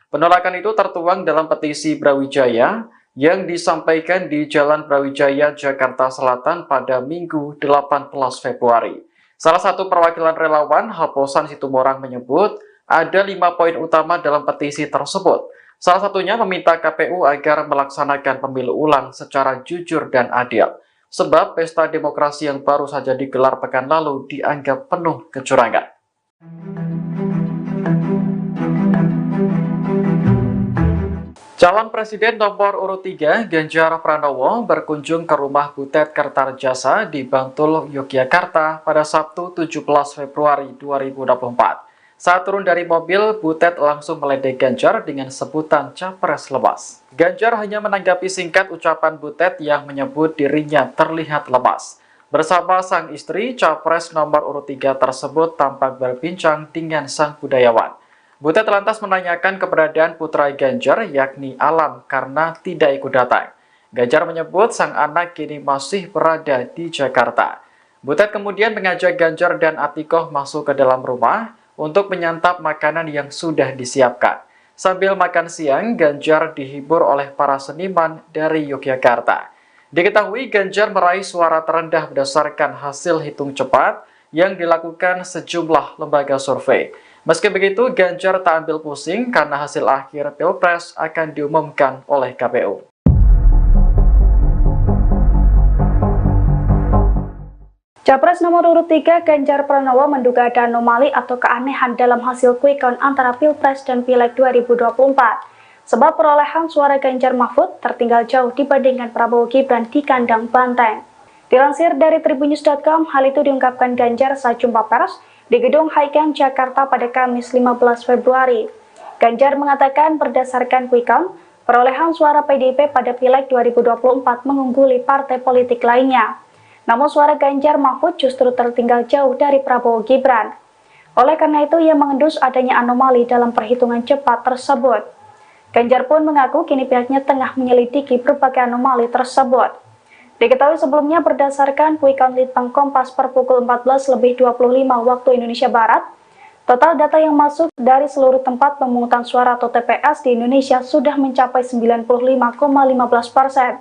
Penolakan itu tertuang dalam petisi Brawijaya yang disampaikan di Jalan Brawijaya, Jakarta Selatan pada Minggu 18 Februari. Salah satu perwakilan relawan, Haposan Situmorang, menyebut ada 5 poin utama dalam petisi tersebut. Salah satunya meminta KPU agar melaksanakan pemilu ulang secara jujur dan adil. Sebab pesta demokrasi yang baru saja digelar pekan lalu dianggap penuh kecurangan. Calon Presiden nomor urut 3, Ganjar Pranowo, berkunjung ke rumah Butet Kertarjasa di Bantul, Yogyakarta pada Sabtu 17 Februari 2024. Saat turun dari mobil, Butet langsung meledek Ganjar dengan sebutan capres lemas. Ganjar hanya menanggapi singkat ucapan Butet yang menyebut dirinya terlihat lemas. Bersama sang istri, capres nomor urut 3 tersebut tampak berbincang dengan sang budayawan. Butet lantas menanyakan keberadaan putra Ganjar, yakni Alam, karena tidak ikut datang. Ganjar menyebut sang anak kini masih berada di Jakarta. Butet kemudian mengajak Ganjar dan Atikoh masuk ke dalam rumah untuk menyantap makanan yang sudah disiapkan. Sambil makan siang, Ganjar dihibur oleh para seniman dari Yogyakarta. Diketahui Ganjar meraih suara terendah berdasarkan hasil hitung cepat yang dilakukan sejumlah lembaga survei. Meski begitu, Ganjar tak ambil pusing karena hasil akhir Pilpres akan diumumkan oleh KPU. Capres nomor urut 3 Ganjar Pranowo menduga ada anomali atau keanehan dalam hasil quick count antara Pilpres dan Pileg 2024. Sebab perolehan suara Ganjar Mahfud tertinggal jauh dibandingkan Prabowo Gibran di kandang banteng. Dilansir dari Tribunnews.com, hal itu diungkapkan Ganjar saat jumpa pers di Gedung Highcamp Jakarta pada Kamis 15 Februari. Ganjar mengatakan berdasarkan quick count, perolehan suara PDIP pada Pileg 2024 mengungguli partai politik lainnya. Namun suara Ganjar Mahfud justru tertinggal jauh dari Prabowo Gibran. Oleh karena itu, ia mengendus adanya anomali dalam perhitungan cepat tersebut. Ganjar pun mengaku kini pihaknya tengah menyelidiki berbagai anomali tersebut. Diketahui sebelumnya berdasarkan quick count Litbang Kompas per pukul 14.25 waktu Indonesia Barat, total data yang masuk dari seluruh tempat pemungutan suara atau TPS di Indonesia sudah mencapai 95,15%.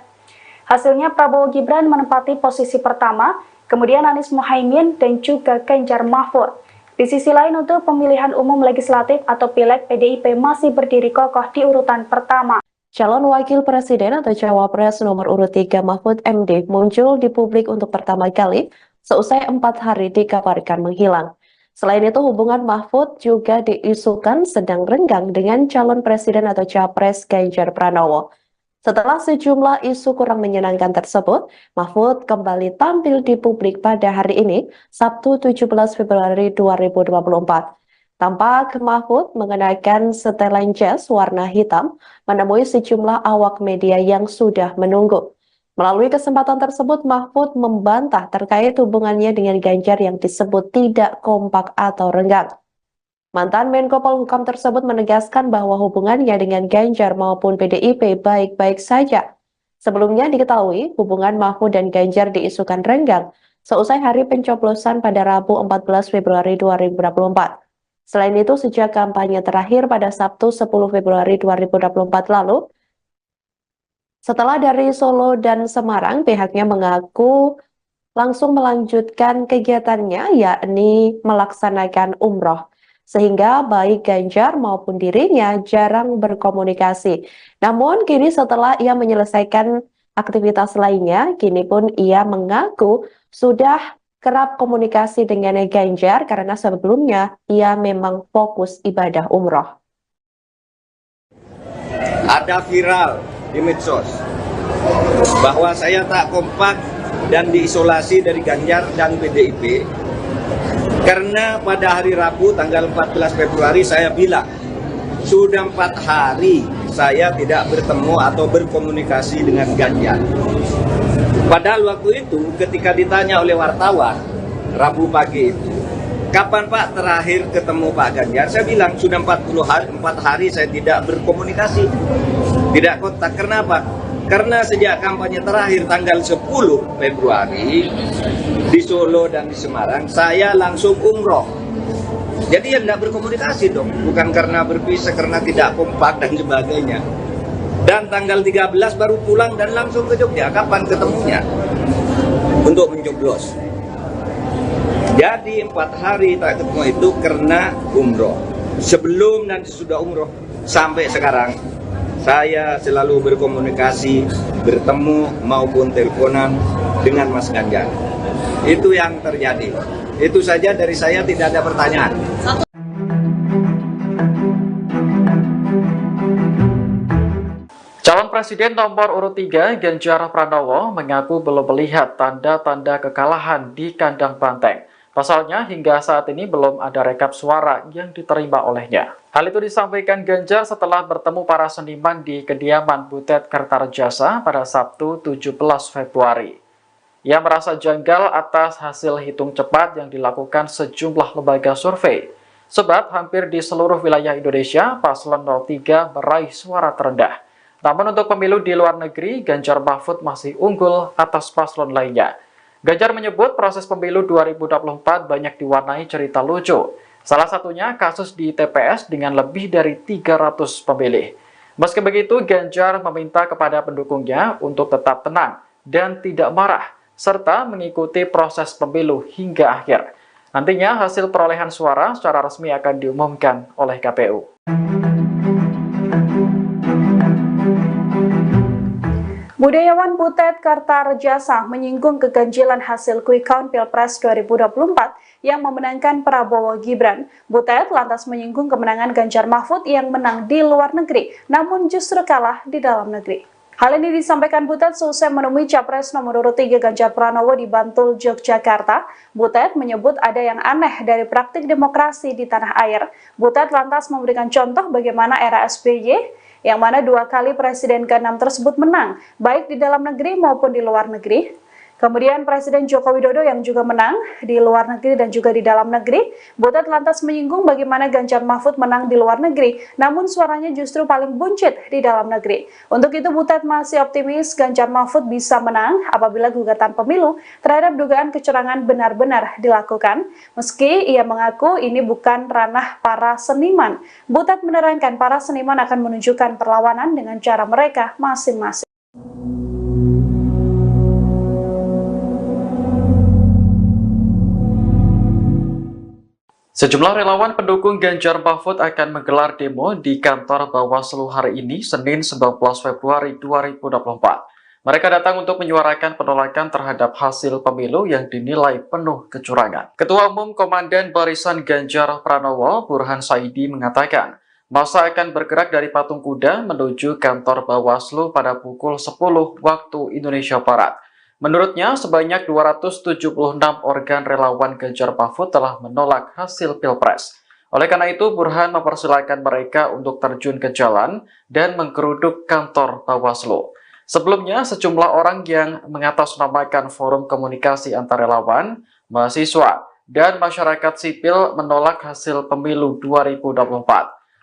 Hasilnya Prabowo Gibran menempati posisi pertama, kemudian Anies Mohaimin dan juga Ganjar Mahfud. Di sisi lain, untuk pemilihan umum legislatif atau Pileg, PDIP masih berdiri kokoh di urutan pertama. Calon Wakil Presiden atau Cawapres nomor urut 3 Mahfud MD muncul di publik untuk pertama kali seusai 4 hari dikabarkan menghilang. Selain itu, hubungan Mahfud juga diisukan sedang renggang dengan calon presiden atau Capres Ganjar Pranowo. Setelah sejumlah isu kurang menyenangkan tersebut, Mahfud kembali tampil di publik pada hari ini, Sabtu 17 Februari 2024. Tampak Mahfud mengenakan setelan jas warna hitam menemui sejumlah awak media yang sudah menunggu. Melalui kesempatan tersebut, Mahfud membantah terkait hubungannya dengan Ganjar yang disebut tidak kompak atau renggang. Mantan Menko Polhukam tersebut menegaskan bahwa hubungannya dengan Ganjar maupun PDIP baik-baik saja. Sebelumnya diketahui hubungan Mahfud dan Ganjar diisukan renggang seusai hari pencoblosan pada Rabu 14 Februari 2024. Selain itu, sejak kampanye terakhir pada Sabtu 10 Februari 2024 lalu, setelah dari Solo dan Semarang, pihaknya mengaku langsung melanjutkan kegiatannya, yakni melaksanakan umroh. Sehingga baik Ganjar maupun dirinya jarang berkomunikasi. Namun kini setelah ia menyelesaikan aktivitas lainnya, kini pun ia mengaku sudah kerap komunikasi dengan Ganjar karena sebelumnya ia memang fokus ibadah umroh. Ada viral di medsos bahwa saya tak kompak dan diisolasi dari Ganjar dan PDIP karena pada hari Rabu tanggal 14 Februari saya bilang sudah 4 hari saya tidak bertemu atau berkomunikasi dengan Ganjar. Padahal waktu itu ketika ditanya oleh wartawan Rabu pagi itu, kapan Pak terakhir ketemu Pak Ganjar? Saya bilang sudah 4 hari saya tidak berkomunikasi, tidak kontak. Kenapa? Karena sejak kampanye terakhir tanggal 10 Februari di Solo dan di Semarang, saya langsung umroh. Jadi ya tidak berkomunikasi dong, bukan karena berpisah, karena tidak kompak dan sebagainya. Dan tanggal 13 baru pulang dan langsung ke Jogja. Kapan ketemunya? Untuk mencoblos. Jadi 4 hari tak ketemu itu karena umroh. Sebelum dan sesudah umroh sampai sekarang, saya selalu berkomunikasi, bertemu maupun teleponan dengan Mas Ganjar. Itu yang terjadi. Itu saja dari saya, tidak ada pertanyaan. Calon Presiden nomor urut 3 Ganjar Pranowo mengaku belum melihat tanda-tanda kekalahan di kandang banteng. Pasalnya hingga saat ini belum ada rekap suara yang diterima olehnya. Hal itu disampaikan Ganjar setelah bertemu para seniman di kediaman Butet Kertarejasa pada Sabtu 17 Februari. Ia merasa janggal atas hasil hitung cepat yang dilakukan sejumlah lembaga survei. Sebab hampir di seluruh wilayah Indonesia, paslon 03 meraih suara terendah. Namun untuk pemilu di luar negeri, Ganjar Mahfud masih unggul atas paslon lainnya. Ganjar menyebut proses pemilu 2024 banyak diwarnai cerita lucu. Salah satunya kasus di TPS dengan lebih dari 300 pemilih. Meski begitu, Ganjar meminta kepada pendukungnya untuk tetap tenang dan tidak marah, serta mengikuti proses pemilu hingga akhir. Nantinya hasil perolehan suara secara resmi akan diumumkan oleh KPU. Budayawan Butet Kertarejasa menyinggung keganjilan hasil quick count Pilpres 2024 yang memenangkan Prabowo Gibran. Butet lantas menyinggung kemenangan Ganjar Mahfud yang menang di luar negeri, namun justru kalah di dalam negeri. Hal ini disampaikan Butet seusai menemui Capres nomor urut 3 Ganjar Pranowo di Bantul, Yogyakarta. Butet menyebut ada yang aneh dari praktik demokrasi di tanah air. Butet lantas memberikan contoh bagaimana era SBY, yang mana 2 kali Presiden ke-6 tersebut menang, baik di dalam negeri maupun di luar negeri. Kemudian Presiden Joko Widodo yang juga menang di luar negeri dan juga di dalam negeri. Butet lantas menyinggung bagaimana Ganjar Mahfud menang di luar negeri, namun suaranya justru paling buncit di dalam negeri. Untuk itu Butet masih optimis Ganjar Mahfud bisa menang apabila gugatan pemilu terhadap dugaan kecurangan benar-benar dilakukan. Meski ia mengaku ini bukan ranah para seniman, Butet menerangkan para seniman akan menunjukkan perlawanan dengan cara mereka masing-masing. Sejumlah relawan pendukung Ganjar Mahfud akan menggelar demo di kantor Bawaslu hari ini, Senin 19 Februari 2024. Mereka datang untuk menyuarakan penolakan terhadap hasil pemilu yang dinilai penuh kecurangan. Ketua Umum Komandan Barisan Ganjar Pranowo, Burhan Saidi, mengatakan, masa akan bergerak dari Patung Kuda menuju kantor Bawaslu pada pukul 10 waktu Indonesia Barat. Menurutnya, sebanyak 276 organ relawan Ganjar Mahfud telah menolak hasil Pilpres. Oleh karena itu, Burhan mempersilahkan mereka untuk terjun ke jalan dan menggeruduk kantor Bawaslu. Sebelumnya, sejumlah orang yang mengatasnamakan forum komunikasi antar relawan, mahasiswa, dan masyarakat sipil menolak hasil pemilu 2024.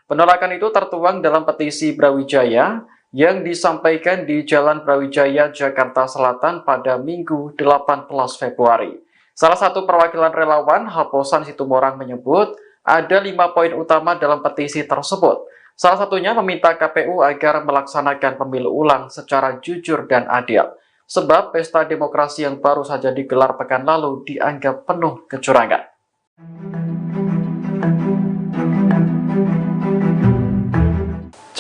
Penolakan itu tertuang dalam petisi Brawijaya yang disampaikan di Jalan Brawijaya, Jakarta Selatan pada Minggu 18 Februari. Salah satu perwakilan relawan, Haposan Situmorang, menyebut ada 5 poin utama dalam petisi tersebut. Salah satunya meminta KPU agar melaksanakan pemilu ulang secara jujur dan adil. Sebab pesta demokrasi yang baru saja digelar pekan lalu dianggap penuh kecurangan.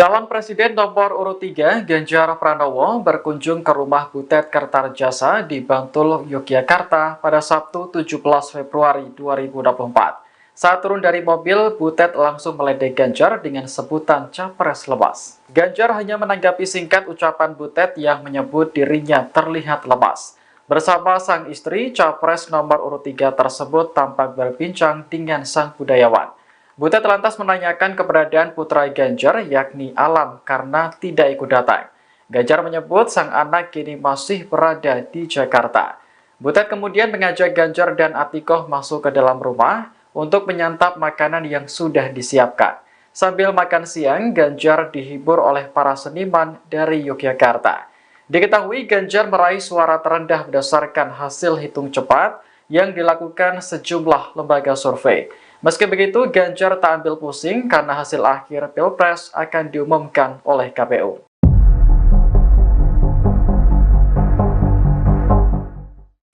Calon Presiden nomor urut 3, Ganjar Pranowo, berkunjung ke rumah Butet Kertarejasa di Bantul, Yogyakarta pada Sabtu 17 Februari 2024. Saat turun dari mobil, Butet langsung meledek Ganjar dengan sebutan capres lemas. Ganjar hanya menanggapi singkat ucapan Butet yang menyebut dirinya terlihat lemas. Bersama sang istri, capres nomor urut 3 tersebut tampak berbincang dengan sang budayawan. Butet lantas menanyakan keberadaan putra Ganjar, yakni Alam, karena tidak ikut datang. Ganjar menyebut sang anak kini masih berada di Jakarta. Butet kemudian mengajak Ganjar dan Atikoh masuk ke dalam rumah untuk menyantap makanan yang sudah disiapkan. Sambil makan siang, Ganjar dihibur oleh para seniman dari Yogyakarta. Diketahui Ganjar meraih suara terendah berdasarkan hasil hitung cepat yang dilakukan sejumlah lembaga survei. Meski begitu, Ganjar tak ambil pusing karena hasil akhir Pilpres akan diumumkan oleh KPU.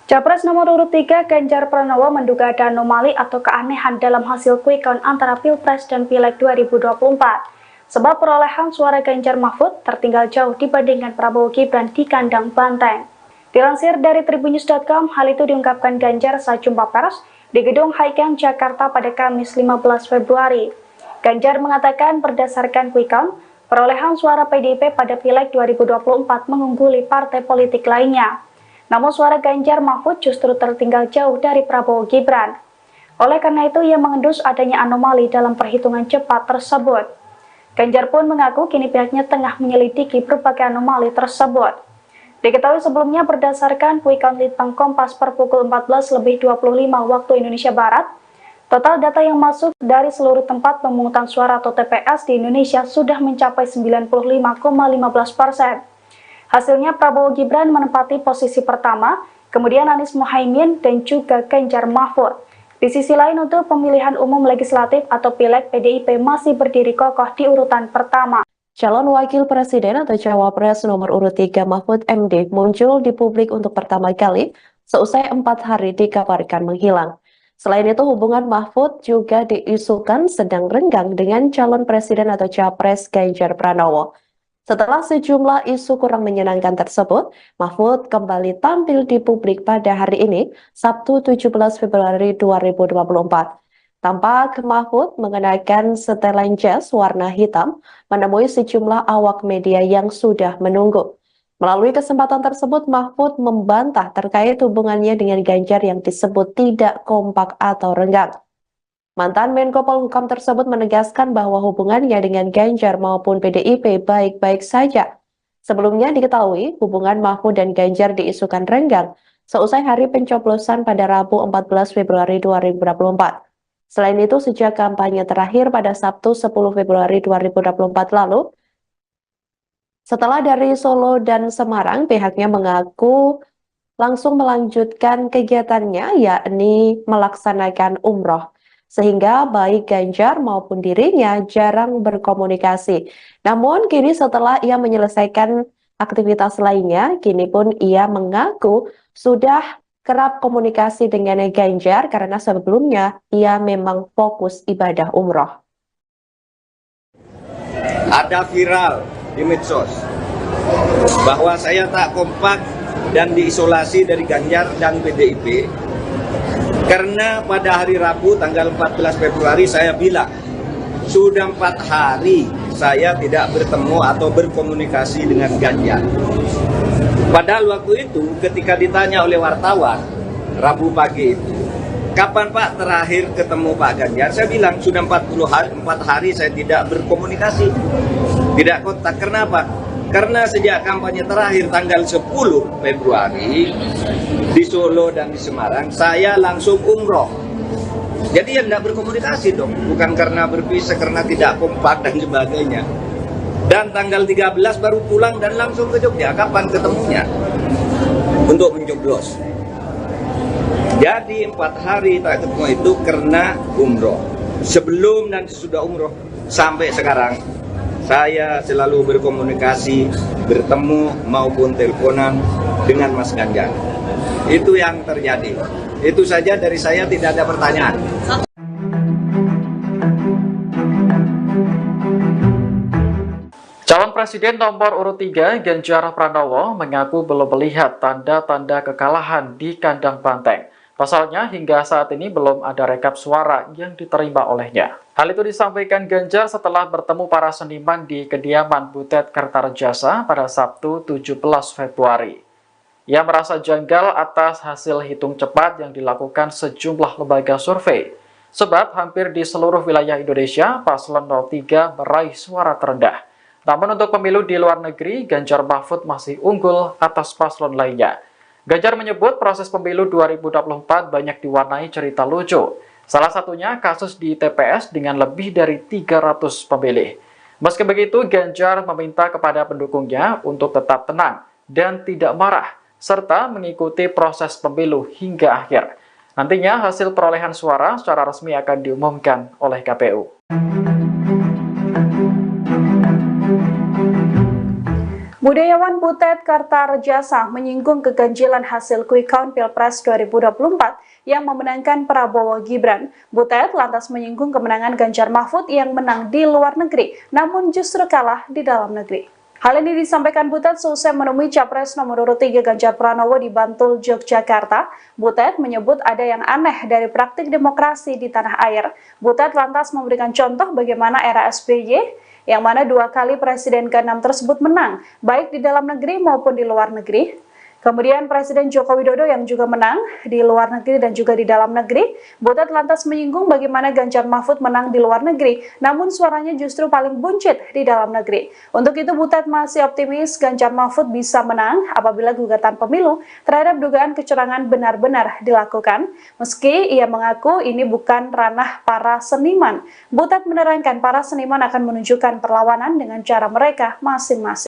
Capres nomor urut 3 Ganjar Pranowo menduga ada anomali atau keanehan dalam hasil quick count antara Pilpres dan Pileg 2024. Sebab perolehan suara Ganjar Mahfud tertinggal jauh dibandingkan Prabowo Gibran di kandang banteng. Dilansir dari Tribunnews.com, hal itu diungkapkan Ganjar saat jumpa pers di Gedung Highcamp Jakarta pada Kamis 15 Februari. Ganjar mengatakan berdasarkan quick count, perolehan suara PDIP pada Pileg 2024 mengungguli partai politik lainnya. Namun suara Ganjar Mahfud justru tertinggal jauh dari Prabowo Gibran. Oleh karena itu, ia mengendus adanya anomali dalam perhitungan cepat tersebut. Ganjar pun mengaku kini pihaknya tengah menyelidiki berbagai anomali tersebut. Diketahui sebelumnya berdasarkan quick count Litbang Kompas per pukul 14.25 waktu Indonesia Barat, total data yang masuk dari seluruh tempat pemungutan suara atau TPS di Indonesia sudah mencapai 95,15%. Hasilnya Prabowo Gibran menempati posisi pertama, kemudian Anies Mohaimin dan juga Ganjar Mahfud. Di sisi lain, untuk pemilihan umum legislatif atau Pileg, PDIP masih berdiri kokoh di urutan pertama. Calon Wakil Presiden atau Cawapres nomor urut 3 Mahfud MD muncul di publik untuk pertama kali seusai 4 hari dikabarkan menghilang. Selain itu, hubungan Mahfud juga diisukan sedang renggang dengan calon presiden atau Capres Ganjar Pranowo. Setelah sejumlah isu kurang menyenangkan tersebut, Mahfud kembali tampil di publik pada hari ini, Sabtu 17 Februari 2024. Tampak Mahfud mengenakan setelan jas warna hitam, menemui sejumlah awak media yang sudah menunggu. Melalui kesempatan tersebut, Mahfud membantah terkait hubungannya dengan Ganjar yang disebut tidak kompak atau renggang. Mantan Menko Polhukam tersebut menegaskan bahwa hubungannya dengan Ganjar maupun PDIP baik-baik saja. Sebelumnya diketahui hubungan Mahfud dan Ganjar diisukan renggang seusai hari pencoblosan pada Rabu 14 Februari 2024. Selain itu, sejak kampanye terakhir pada Sabtu 10 Februari 2024 lalu, setelah dari Solo dan Semarang, pihaknya mengaku langsung melanjutkan kegiatannya, yakni melaksanakan umroh. Sehingga baik Ganjar maupun dirinya jarang berkomunikasi. Namun kini setelah ia menyelesaikan aktivitas lainnya, kini pun ia mengaku sudah kerap komunikasi dengan Ganjar karena sebelumnya ia memang fokus ibadah umroh. Ada viral di medsos bahwa saya tak kompak dan diisolasi dari Ganjar dan PDIP karena pada hari Rabu tanggal 14 Februari saya bilang sudah 4 hari saya tidak bertemu atau berkomunikasi dengan Ganjar. Padahal waktu itu ketika ditanya oleh wartawan Rabu pagi itu, kapan Pak terakhir ketemu Pak Ganjar? Saya bilang sudah 4 hari saya tidak berkomunikasi, tidak kontak. Kenapa? Karena sejak kampanye terakhir tanggal 10 Februari di Solo dan di Semarang, saya langsung umroh. Jadi ya tidak berkomunikasi dong, bukan karena berpisah, karena tidak kompak dan sebagainya. Dan tanggal 13 baru pulang dan langsung ke Jogja. Kapan ketemunya? Untuk mencoblos. Jadi 4 hari tak ketemu itu karena umroh. Sebelum dan sesudah umroh sampai sekarang, saya selalu berkomunikasi, bertemu maupun teleponan dengan Mas Ganjar. Itu yang terjadi. Itu saja dari saya, tidak ada pertanyaan. Calon Presiden nomor urut 3 Ganjar Pranowo mengaku belum melihat tanda-tanda kekalahan di kandang banteng. Pasalnya hingga saat ini belum ada rekap suara yang diterima olehnya. Hal itu disampaikan Ganjar setelah bertemu para seniman di kediaman Butet Kertarejasa pada Sabtu 17 Februari. Ia merasa janggal atas hasil hitung cepat yang dilakukan sejumlah lembaga survei. Sebab hampir di seluruh wilayah Indonesia, paslon 03 meraih suara terendah. Namun untuk pemilu di luar negeri, Ganjar Mahfud masih unggul atas paslon lainnya. Ganjar menyebut proses pemilu 2024 banyak diwarnai cerita lucu. Salah satunya kasus di TPS dengan lebih dari 300 pemilih. Meski begitu, Ganjar meminta kepada pendukungnya untuk tetap tenang dan tidak marah, serta mengikuti proses pemilu hingga akhir. Nantinya hasil perolehan suara secara resmi akan diumumkan oleh KPU. Budayawan Butet Kertarejasa menyinggung keganjilan hasil quick count Pilpres 2024 yang memenangkan Prabowo Gibran. Butet lantas menyinggung kemenangan Ganjar Mahfud yang menang di luar negeri, namun justru kalah di dalam negeri. Hal ini disampaikan Butet seusai menemui Capres nomor urut 3 Ganjar Pranowo di Bantul, Yogyakarta. Butet menyebut ada yang aneh dari praktik demokrasi di tanah air. Butet lantas memberikan contoh bagaimana era SBY, yang mana 2 kali Presiden ke-6 tersebut menang, baik di dalam negeri maupun di luar negeri. Kemudian Presiden Joko Widodo yang juga menang di luar negeri dan juga di dalam negeri. Butet lantas menyinggung bagaimana Ganjar Mahfud menang di luar negeri, namun suaranya justru paling buncit di dalam negeri. Untuk itu Butet masih optimis Ganjar Mahfud bisa menang apabila gugatan pemilu terhadap dugaan kecurangan benar-benar dilakukan. Meski ia mengaku ini bukan ranah para seniman, Butet menerangkan para seniman akan menunjukkan perlawanan dengan cara mereka masing-masing.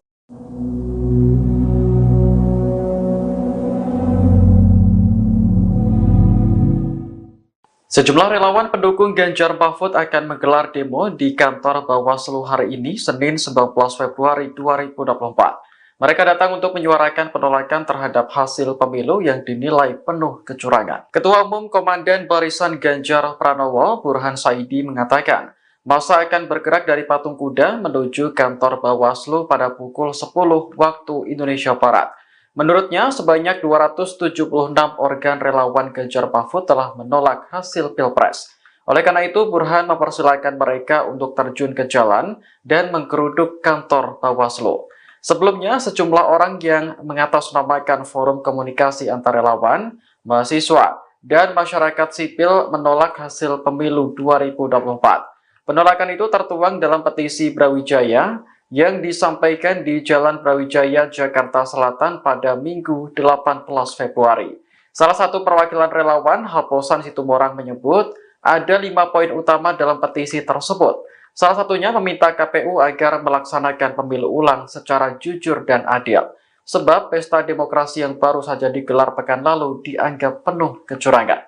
Sejumlah relawan pendukung Ganjar Mahfud akan menggelar demo di kantor Bawaslu hari ini, Senin 19 Februari 2024. Mereka datang untuk menyuarakan penolakan terhadap hasil pemilu yang dinilai penuh kecurangan. Ketua Umum Komandan Barisan Ganjar Pranowo, Burhan Saidi, mengatakan, masa akan bergerak dari Patung Kuda menuju kantor Bawaslu pada pukul 10 waktu Indonesia Barat. Menurutnya, sebanyak 276 organ relawan Ganjar Mahfud telah menolak hasil Pilpres. Oleh karena itu, Burhan mempersilahkan mereka untuk terjun ke jalan dan menggeruduk kantor Bawaslu. Sebelumnya, sejumlah orang yang mengatasnamakan forum komunikasi antar relawan, mahasiswa, dan masyarakat sipil menolak hasil pemilu 2024. Penolakan itu tertuang dalam petisi Brawijaya yang disampaikan di Jalan Brawijaya, Jakarta Selatan pada Minggu 18 Februari. Salah satu perwakilan relawan, Haposan Situmorang, menyebut ada 5 poin utama dalam petisi tersebut. Salah satunya meminta KPU agar melaksanakan pemilu ulang secara jujur dan adil. Sebab pesta demokrasi yang baru saja digelar pekan lalu dianggap penuh kecurangan.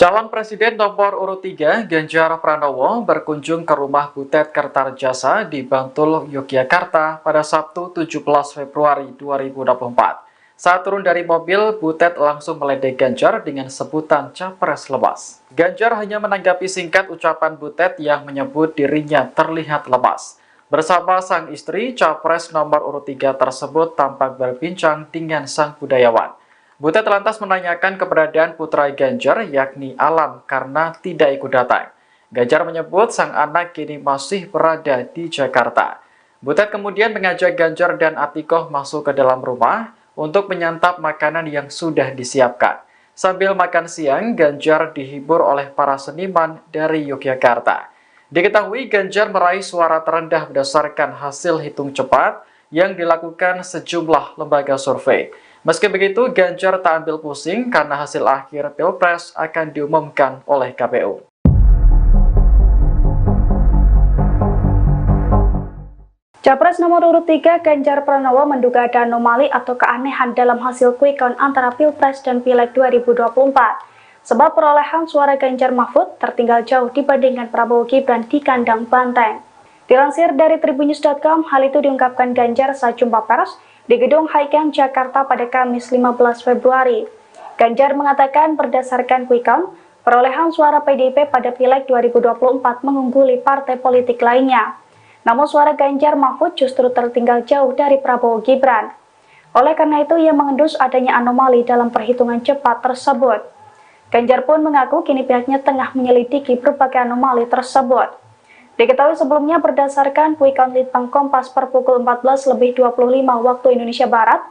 Calon Presiden nomor urut 3 Ganjar Pranowo berkunjung ke rumah Butet Kertarejasa di Bantul, Yogyakarta pada Sabtu 17 Februari 2024. Saat turun dari mobil, Butet langsung meledek Ganjar dengan sebutan capres lemas. Ganjar hanya menanggapi singkat ucapan Butet yang menyebut dirinya terlihat lemas. Bersama sang istri, capres nomor urut 3 tersebut tampak berbincang dengan sang budayawan. Butet lantas menanyakan keberadaan putra Ganjar, yakni Alam, karena tidak ikut datang. Ganjar menyebut sang anak kini masih berada di Jakarta. Butet kemudian mengajak Ganjar dan Atikoh masuk ke dalam rumah untuk menyantap makanan yang sudah disiapkan. Sambil makan siang, Ganjar dihibur oleh para seniman dari Yogyakarta. Diketahui Ganjar meraih suara terendah berdasarkan hasil hitung cepat yang dilakukan sejumlah lembaga survei. Meski begitu, Ganjar tak ambil pusing karena hasil akhir Pilpres akan diumumkan oleh KPU. Capres nomor urut 3 Ganjar Pranowo menduga ada anomali atau keanehan dalam hasil quick count antara Pilpres dan Pileg 2024. Sebab perolehan suara Ganjar Mahfud tertinggal jauh dibandingkan Prabowo Gibran di kandang banteng. Dilansir dari tribunnews.com, hal itu diungkapkan Ganjar saat jumpa pers di Gedung Haikeng, Jakarta pada Kamis 15 Februari. Ganjar mengatakan berdasarkan quick count, perolehan suara PDIP pada Pileg 2024 mengungguli partai politik lainnya. Namun suara Ganjar Mahfud justru tertinggal jauh dari Prabowo Gibran. Oleh karena itu, ia mengendus adanya anomali dalam perhitungan cepat tersebut. Ganjar pun mengaku kini pihaknya tengah menyelidiki berbagai anomali tersebut. Diketahui sebelumnya berdasarkan quick count Litbang Kompas per pukul 14.25 waktu Indonesia Barat,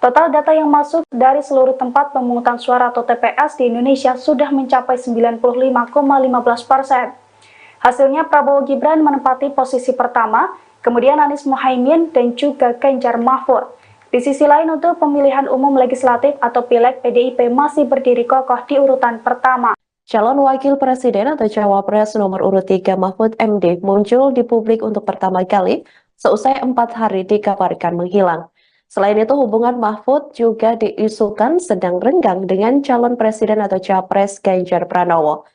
total data yang masuk dari seluruh tempat pemungutan suara atau TPS di Indonesia sudah mencapai 95,15%. Hasilnya Prabowo Gibran menempati posisi pertama, kemudian Anies Mohaimin dan juga Ganjar Mahfud. Di sisi lain untuk pemilihan umum legislatif atau Pileg, PDIP masih berdiri kokoh di urutan pertama. Calon Wakil Presiden atau Cawapres nomor urut 3 Mahfud MD muncul di publik untuk pertama kali seusai 4 hari dikabarkan menghilang. Selain itu, hubungan Mahfud juga diisukan sedang renggang dengan calon presiden atau Capres Ganjar Pranowo.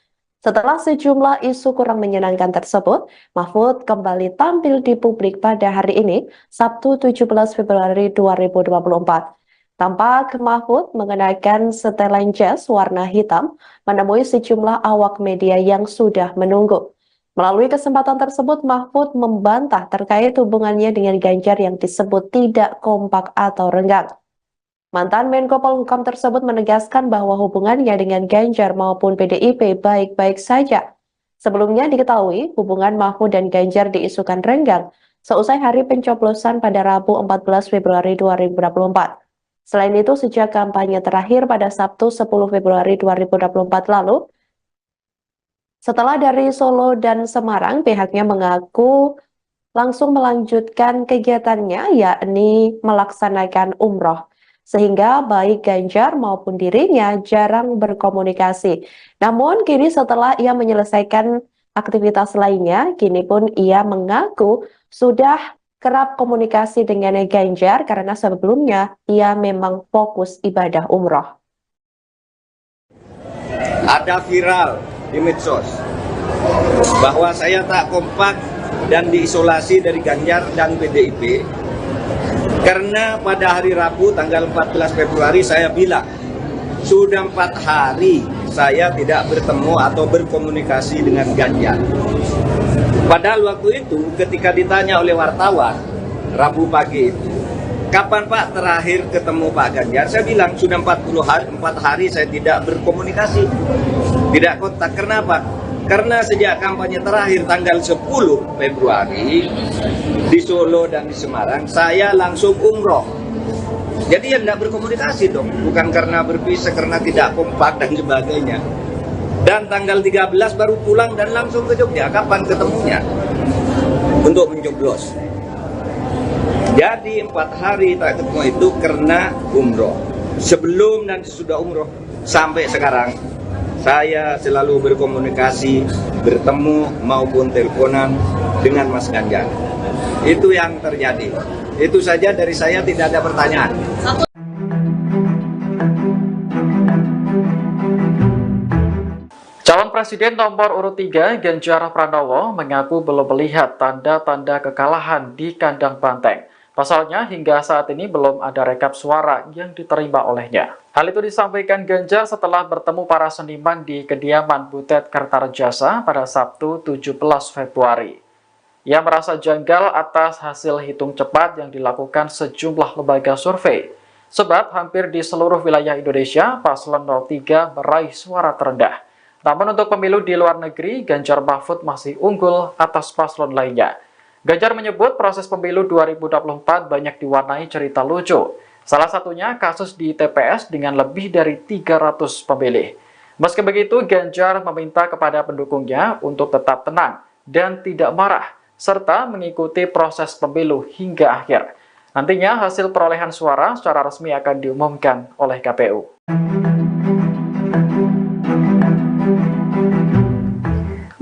Setelah sejumlah isu kurang menyenangkan tersebut, Mahfud kembali tampil di publik pada hari ini, Sabtu 17 Februari 2024. Tampak Mahfud mengenakan setelan jas warna hitam, menemui sejumlah awak media yang sudah menunggu. Melalui kesempatan tersebut, Mahfud membantah terkait hubungannya dengan Ganjar yang disebut tidak kompak atau renggang. Mantan Menko Polhukam tersebut menegaskan bahwa hubungannya dengan Ganjar maupun PDIP baik-baik saja. Sebelumnya diketahui hubungan Mahfud dan Ganjar diisukan renggang seusai hari pencoblosan pada Rabu 14 Februari 2024. Selain itu, sejak kampanye terakhir pada Sabtu 10 Februari 2024 lalu, setelah dari Solo dan Semarang, pihaknya mengaku langsung melanjutkan kegiatannya, yakni melaksanakan umroh. Sehingga baik Ganjar maupun dirinya jarang berkomunikasi. Namun kini setelah ia menyelesaikan aktivitas lainnya, kini pun ia mengaku sudah kerap komunikasi dengan Ganjar karena sebelumnya ia memang fokus ibadah umroh. Ada viral di medsos bahwa saya tak kompak dan diisolasi dari Ganjar dan PDIP karena pada hari Rabu tanggal 14 Februari saya bilang sudah 4 hari saya tidak bertemu atau berkomunikasi dengan Ganjar. Padahal waktu itu ketika ditanya oleh wartawan Rabu pagi itu, kapan Pak terakhir ketemu Pak Ganjar? Saya bilang sudah 4 hari saya tidak berkomunikasi, tidak kontak. Kenapa? Karena sejak kampanye terakhir tanggal 10 Februari di Solo dan di Semarang, saya langsung umroh. Jadi ya tidak berkomunikasi dong, bukan karena berpisah, karena tidak kompak dan sebagainya. Dan tanggal 13 baru pulang dan langsung ke Jogja. Kapan ketemunya? Untuk mencoblos. Jadi 4 hari tak ketemu itu karena umroh. Sebelum dan sesudah umroh sampai sekarang, saya selalu berkomunikasi, bertemu maupun teleponan dengan Mas Ganjar. Itu yang terjadi. Itu saja dari saya, tidak ada pertanyaan. Calon Presiden nomor urut 3 Ganjar Pranowo mengaku belum melihat tanda-tanda kekalahan di kandang banteng. Pasalnya, hingga saat ini belum ada rekap suara yang diterima olehnya. Hal itu disampaikan Ganjar setelah bertemu para seniman di kediaman Butet Kertarejasa pada Sabtu 17 Februari. Ia merasa janggal atas hasil hitung cepat yang dilakukan sejumlah lembaga survei. Sebab hampir di seluruh wilayah Indonesia, paslon 03 meraih suara terendah. Namun untuk pemilu di luar negeri, Ganjar Mahfud masih unggul atas paslon lainnya. Ganjar menyebut proses pemilu 2024 banyak diwarnai cerita lucu. Salah satunya kasus di TPS dengan lebih dari 300 pemilih. Meski begitu, Ganjar meminta kepada pendukungnya untuk tetap tenang dan tidak marah, serta mengikuti proses pemilu hingga akhir. Nantinya hasil perolehan suara secara resmi akan diumumkan oleh KPU.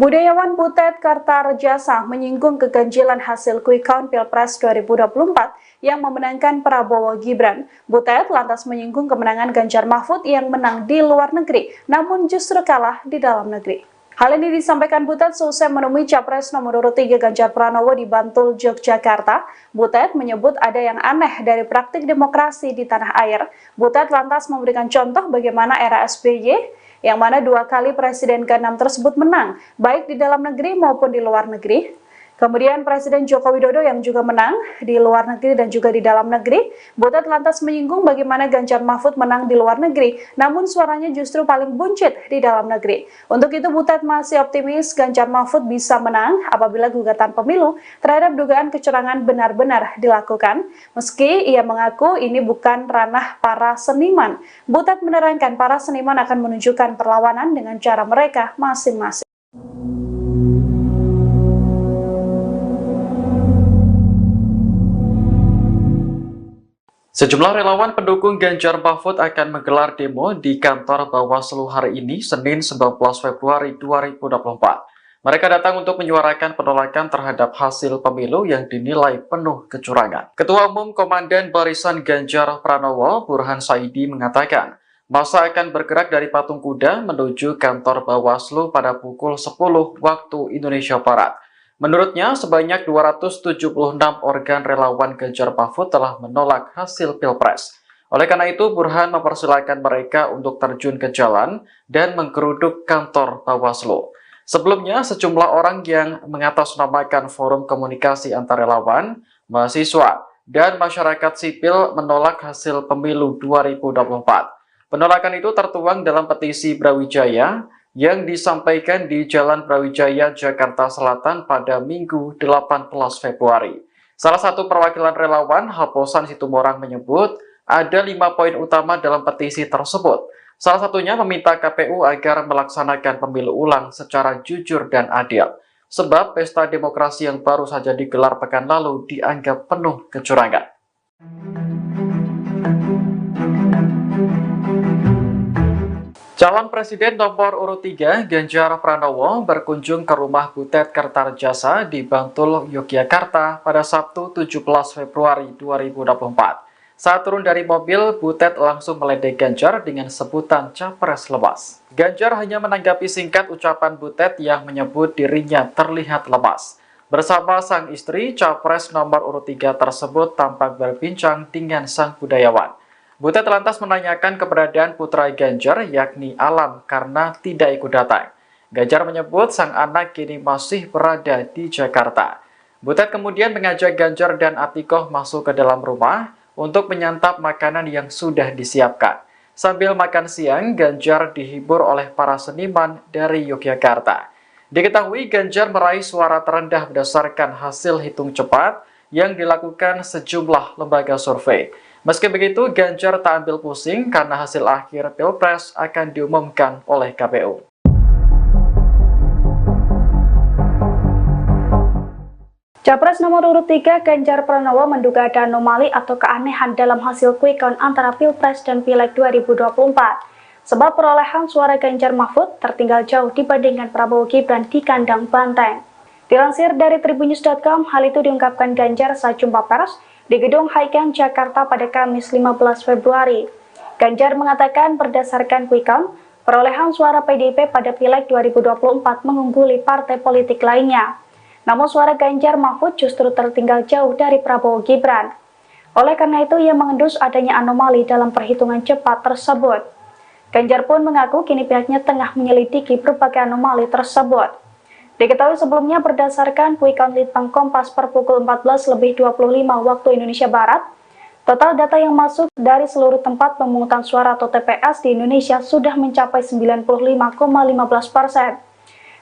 Budayawan Butet Kartarejasa menyinggung keganjilan hasil quick count Pilpres 2024 yang memenangkan Prabowo Gibran. Butet lantas menyinggung kemenangan Ganjar Mahfud yang menang di luar negeri, namun justru kalah di dalam negeri. Hal ini disampaikan Butet seusai menemui Capres nomor urut 3 Ganjar Pranowo di Bantul, Yogyakarta. Butet menyebut ada yang aneh dari praktik demokrasi di tanah air. Butet lantas memberikan contoh bagaimana era SBY, yang mana 2 kali Presiden ke-6 tersebut menang, baik di dalam negeri maupun di luar negeri. Kemudian Presiden Joko Widodo yang juga menang di luar negeri dan juga di dalam negeri. Butet lantas menyinggung bagaimana Ganjar Mahfud menang di luar negeri, namun suaranya justru paling buncit di dalam negeri. Untuk itu Butet masih optimis Ganjar Mahfud bisa menang apabila gugatan pemilu terhadap dugaan kecurangan benar-benar dilakukan. Meski ia mengaku ini bukan ranah para seniman, Butet menerangkan para seniman akan menunjukkan perlawanan dengan cara mereka masing-masing. Sejumlah relawan pendukung Ganjar Mahfud akan menggelar demo di kantor Bawaslu hari ini, Senin 19 Februari 2024. Mereka datang untuk menyuarakan penolakan terhadap hasil pemilu yang dinilai penuh kecurangan. Ketua Umum Komandan Barisan Ganjar Pranowo, Burhan Saidi, mengatakan, masa akan bergerak dari Patung Kuda menuju kantor Bawaslu pada pukul 10 waktu Indonesia Barat. Menurutnya, sebanyak 276 organ relawan Ganjar Mahfud telah menolak hasil Pilpres. Oleh karena itu, Burhan mempersilahkan mereka untuk terjun ke jalan dan menggeruduk kantor Bawaslu. Sebelumnya, sejumlah orang yang mengatasnamakan forum komunikasi antar relawan, mahasiswa, dan masyarakat sipil menolak hasil pemilu 2024. Penolakan itu tertuang dalam petisi Brawijaya yang disampaikan di Jalan Brawijaya, Jakarta Selatan pada Minggu 18 Februari. Salah satu perwakilan relawan, Haposan Situmorang, menyebut ada 5 poin utama dalam petisi tersebut. Salah satunya meminta KPU agar melaksanakan pemilu ulang secara jujur dan adil. Sebab pesta demokrasi yang baru saja digelar pekan lalu dianggap penuh kecurangan. Calon Presiden nomor urut 3 Ganjar Pranowo berkunjung ke rumah Butet Kartarejasa di Bantul, Yogyakarta pada Sabtu 17 Februari 2024. Saat turun dari mobil, Butet langsung meledek Ganjar dengan sebutan capres lemas. Ganjar hanya menanggapi singkat ucapan Butet yang menyebut dirinya terlihat lemas. Bersama sang istri, capres nomor urut 3 tersebut tampak berbincang dengan sang budayawan. Butet lantas menanyakan keberadaan putra Ganjar, yakni Alam, karena tidak ikut datang. Ganjar menyebut sang anak kini masih berada di Jakarta. Butet kemudian mengajak Ganjar dan Atikoh masuk ke dalam rumah untuk menyantap makanan yang sudah disiapkan. Sambil makan siang, Ganjar dihibur oleh para seniman dari Yogyakarta. Diketahui Ganjar meraih suara terendah berdasarkan hasil hitung cepat yang dilakukan sejumlah lembaga survei. Meski begitu, Ganjar tak ambil pusing karena hasil akhir Pilpres akan diumumkan oleh KPU. Capres nomor urut 3 Ganjar Pranowo menduga ada anomali atau keanehan dalam hasil quick count antara Pilpres dan Pileg 2024. Sebab perolehan suara Ganjar Mahfud tertinggal jauh dibandingkan Prabowo Gibran di kandang banteng. Dilansir dari Tribunnews.com, hal itu diungkapkan Ganjar saat jumpa pers di Gedung Haikeng, Jakarta pada Kamis 15 Februari. Ganjar mengatakan berdasarkan quick count, perolehan suara PDIP pada Pileg 2024 mengungguli partai politik lainnya. Namun suara Ganjar Mahfud justru tertinggal jauh dari Prabowo Gibran. Oleh karena itu, ia mengendus adanya anomali dalam perhitungan cepat tersebut. Ganjar pun mengaku kini pihaknya tengah menyelidiki berbagai anomali tersebut. Diketahui sebelumnya berdasarkan quick count Litbang Kompas per pukul 14.25 waktu Indonesia Barat, total data yang masuk dari seluruh tempat pemungutan suara atau TPS di Indonesia sudah mencapai 95,15%.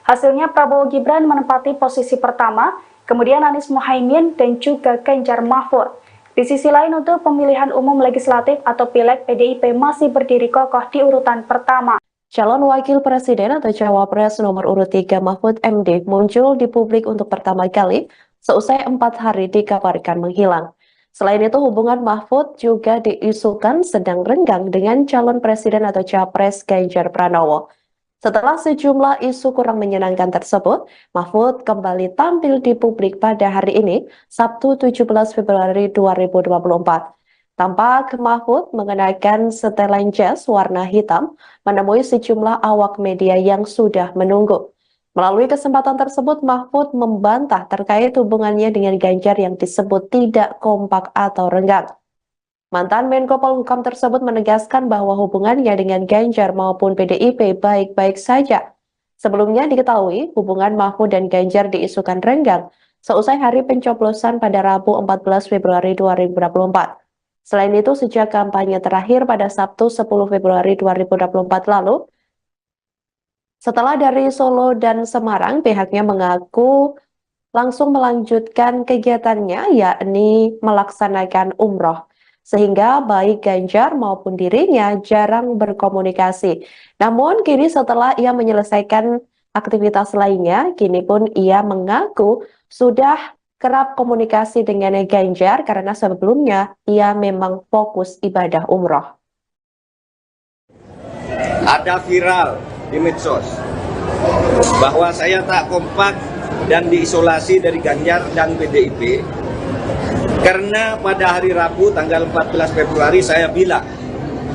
Hasilnya Prabowo Gibran menempati posisi pertama, kemudian Anies Mohaimin dan juga Ganjar Mahfud. Di sisi lain, untuk pemilihan umum legislatif atau Pileg, PDIP masih berdiri kokoh di urutan pertama. Calon Wakil Presiden atau Cawapres nomor urut 3 Mahfud MD muncul di publik untuk pertama kali seusai 4 hari dikabarkan menghilang. Selain itu, hubungan Mahfud juga diisukan sedang renggang dengan calon presiden atau Capres Ganjar Pranowo. Setelah sejumlah isu kurang menyenangkan tersebut, Mahfud kembali tampil di publik pada hari ini, Sabtu 17 Februari 2024. Tampak Mahfud mengenakan setelan jas warna hitam, menemui sejumlah awak media yang sudah menunggu. Melalui kesempatan tersebut, Mahfud membantah terkait hubungannya dengan Ganjar yang disebut tidak kompak atau renggang. Mantan Menko Polhukam tersebut menegaskan bahwa hubungannya dengan Ganjar maupun PDIP baik-baik saja. Sebelumnya diketahui hubungan Mahfud dan Ganjar diisukan renggang seusai hari pencoblosan pada Rabu 14 Februari 2024. Selain itu, sejak kampanye terakhir pada Sabtu 10 Februari 2024 lalu, setelah dari Solo dan Semarang, pihaknya mengaku langsung melanjutkan kegiatannya, yakni melaksanakan umroh. Sehingga baik Ganjar maupun dirinya jarang berkomunikasi. Namun kini setelah ia menyelesaikan aktivitas lainnya, kini pun ia mengaku sudah kerap komunikasi dengan Ganjar karena sebelumnya ia memang fokus ibadah umroh. Ada viral di medsos bahwa saya tak kompak dan diisolasi dari Ganjar dan PDIP karena pada hari Rabu tanggal 14 Februari saya bilang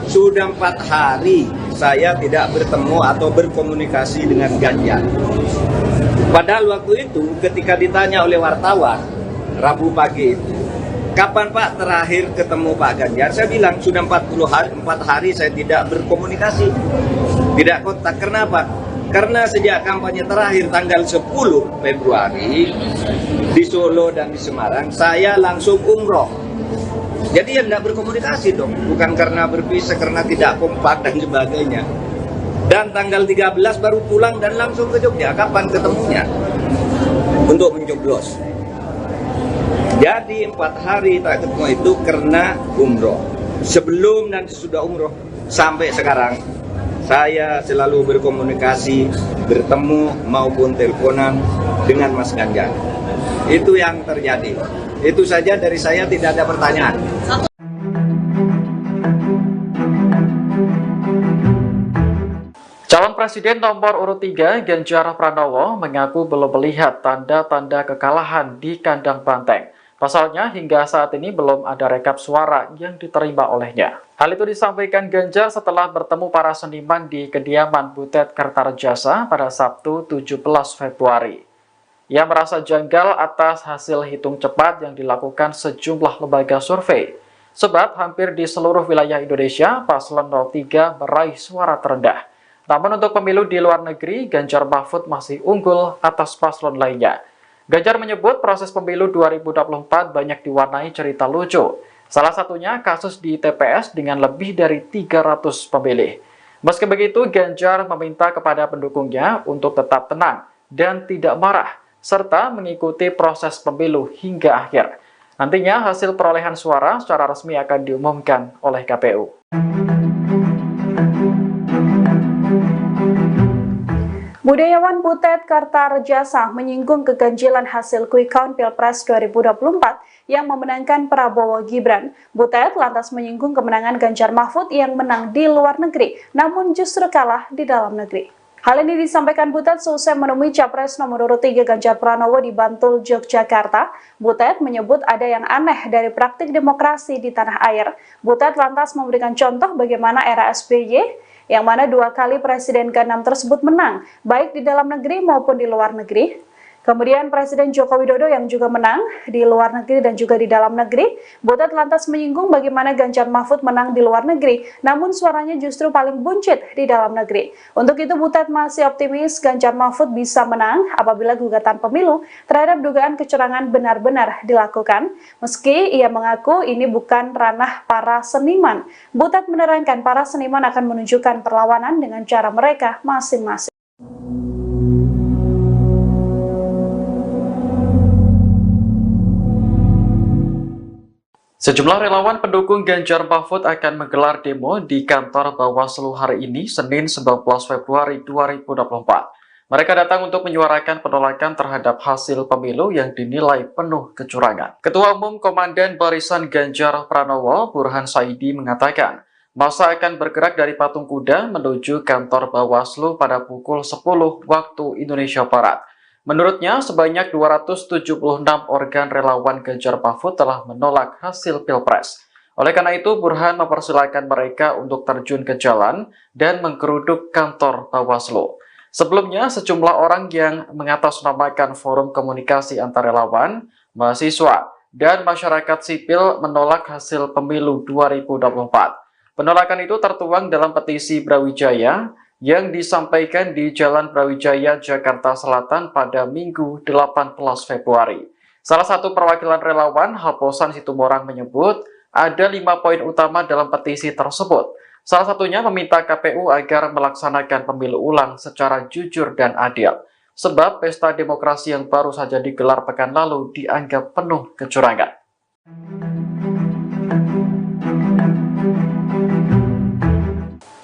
sudah 4 hari saya tidak bertemu atau berkomunikasi dengan Ganjar. Padahal waktu itu ketika ditanya oleh wartawan Rabu pagi itu, kapan Pak terakhir ketemu Pak Ganjar? Saya bilang sudah 4 hari saya tidak berkomunikasi, tidak kontak. Kenapa? Karena sejak kampanye terakhir tanggal 10 Februari di Solo dan di Semarang, saya langsung umroh. Jadi ya tidak berkomunikasi dong, bukan karena berpisah, karena tidak kompak dan sebagainya. Dan tanggal 13 baru pulang dan langsung ke Jogja. Kapan ketemunya? Untuk mencoblos. Jadi 4 hari tak ketemu itu karena umroh. Sebelum dan sesudah umroh sampai sekarang, saya selalu berkomunikasi, bertemu maupun teleponan dengan Mas Ganjar. Itu yang terjadi. Itu saja dari saya, tidak ada pertanyaan. Calon Presiden nomor urut 3 Ganjar Pranowo mengaku belum melihat tanda-tanda kekalahan di kandang banteng. Pasalnya hingga saat ini belum ada rekap suara yang diterima olehnya. Hal itu disampaikan Ganjar setelah bertemu para seniman di kediaman Butet Kertarejasa pada Sabtu 17 Februari. Ia merasa janggal atas hasil hitung cepat yang dilakukan sejumlah lembaga survei. Sebab hampir di seluruh wilayah Indonesia, paslon 03 meraih suara terendah. Namun untuk pemilu di luar negeri, Ganjar Mahfud masih unggul atas paslon lainnya. Ganjar menyebut proses pemilu 2024 banyak diwarnai cerita lucu. Salah satunya kasus di TPS dengan lebih dari 300 pemilih. Meski begitu, Ganjar meminta kepada pendukungnya untuk tetap tenang dan tidak marah, serta mengikuti proses pemilu hingga akhir. Nantinya hasil perolehan suara secara resmi akan diumumkan oleh KPU. Budayawan Butet Kertarejasa menyinggung keganjilan hasil quick count Pilpres 2024 yang memenangkan Prabowo Gibran. Butet lantas menyinggung kemenangan Ganjar Mahfud yang menang di luar negeri, namun justru kalah di dalam negeri. Hal ini disampaikan Butet seusai menemui Capres nomor urut 3 Ganjar Pranowo di Bantul, Yogyakarta. Butet menyebut ada yang aneh dari praktik demokrasi di tanah air. Butet lantas memberikan contoh bagaimana era SBY, yang mana 2 kali Presiden ke-6 tersebut menang, baik di dalam negeri maupun di luar negeri. Kemudian Presiden Joko Widodo yang juga menang di luar negeri dan juga di dalam negeri. Butet lantas menyinggung bagaimana Ganjar Mahfud menang di luar negeri, namun suaranya justru paling buncit di dalam negeri. Untuk itu Butet masih optimis Ganjar Mahfud bisa menang apabila gugatan pemilu terhadap dugaan kecurangan benar-benar dilakukan. Meski ia mengaku ini bukan ranah para seniman, Butet menerangkan para seniman akan menunjukkan perlawanan dengan cara mereka masing-masing. Sejumlah relawan pendukung Ganjar Mahfud akan menggelar demo di kantor Bawaslu hari ini, Senin 19 Februari 2024. Mereka datang untuk menyuarakan penolakan terhadap hasil pemilu yang dinilai penuh kecurangan. Ketua Umum Komandan Barisan Ganjar Pranowo, Burhan Saidi, mengatakan, Massa akan bergerak dari Patung Kuda menuju kantor Bawaslu pada pukul 10 waktu Indonesia Barat. Menurutnya, sebanyak 276 organ relawan Ganjar Mahfud telah menolak hasil Pilpres. Oleh karena itu, Burhan mempersilahkan mereka untuk terjun ke jalan dan menggeruduk kantor Bawaslu. Sebelumnya, sejumlah orang yang mengatasnamakan forum komunikasi antar relawan, mahasiswa, dan masyarakat sipil menolak hasil pemilu 2024. Penolakan itu tertuang dalam petisi Brawijaya yang disampaikan di Jalan Brawijaya, Jakarta Selatan pada Minggu 18 Februari. Salah satu perwakilan relawan, Haposan Situmorang, menyebut ada 5 poin utama dalam petisi tersebut. Salah satunya meminta KPU agar melaksanakan pemilu ulang secara jujur dan adil. Sebab pesta demokrasi yang baru saja digelar pekan lalu dianggap penuh kecurangan.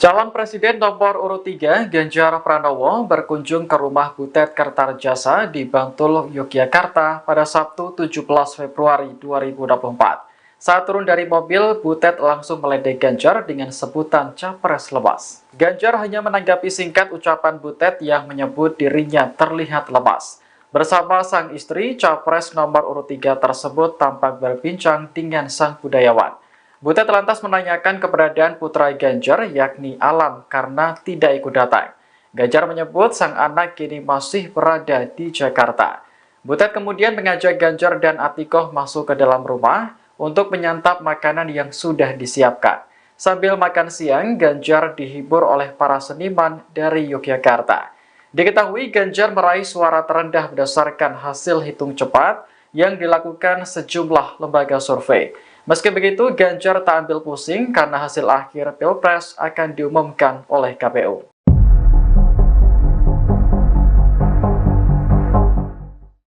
Calon Presiden nomor urut 3, Ganjar Pranowo, berkunjung ke rumah Butet Kertarejasa di Bantul, Yogyakarta pada Sabtu 17 Februari 2024. Saat turun dari mobil, Butet langsung meledek Ganjar dengan sebutan capres lemas. Ganjar hanya menanggapi singkat ucapan Butet yang menyebut dirinya terlihat lemas. Bersama sang istri, capres nomor urut 3 tersebut tampak berbincang dengan sang budayawan. Butet lantas menanyakan keberadaan putra Ganjar, yakni Alam, karena tidak ikut datang. Ganjar menyebut sang anak kini masih berada di Jakarta. Butet kemudian mengajak Ganjar dan Atikoh masuk ke dalam rumah untuk menyantap makanan yang sudah disiapkan. Sambil makan siang, Ganjar dihibur oleh para seniman dari Yogyakarta. Diketahui Ganjar meraih suara terendah berdasarkan hasil hitung cepat yang dilakukan sejumlah lembaga survei. Meski begitu, Ganjar tak ambil pusing karena hasil akhir Pilpres akan diumumkan oleh KPU.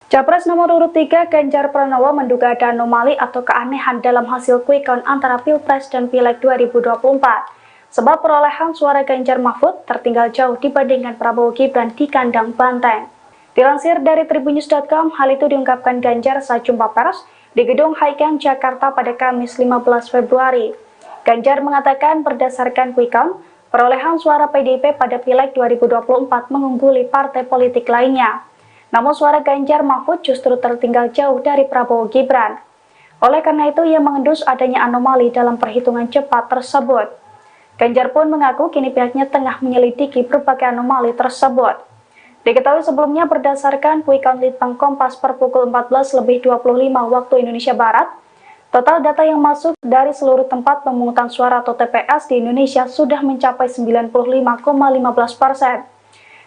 Capres nomor urut 3 Ganjar Pranowo menduga ada anomali atau keanehan dalam hasil quick count antara Pilpres dan Pileg 2024. Sebab perolehan suara Ganjar Mahfud tertinggal jauh dibandingkan Prabowo Gibran di kandang banteng. Dilansir dari Tribunnews.com, hal itu diungkapkan Ganjar saat jumpa pers di Gedung Haikeng, Jakarta pada Kamis 15 Februari. Ganjar mengatakan berdasarkan quick count, perolehan suara PDIP pada Pileg 2024 mengungguli partai politik lainnya. Namun suara Ganjar Mahfud justru tertinggal jauh dari Prabowo Gibran. Oleh karena itu, ia mengendus adanya anomali dalam perhitungan cepat tersebut. Ganjar pun mengaku kini pihaknya tengah menyelidiki berbagai anomali tersebut. Diketahui sebelumnya berdasarkan quick count Litbang Kompas per pukul 14.25 waktu Indonesia Barat, total data yang masuk dari seluruh tempat pemungutan suara atau TPS di Indonesia sudah mencapai 95,15%.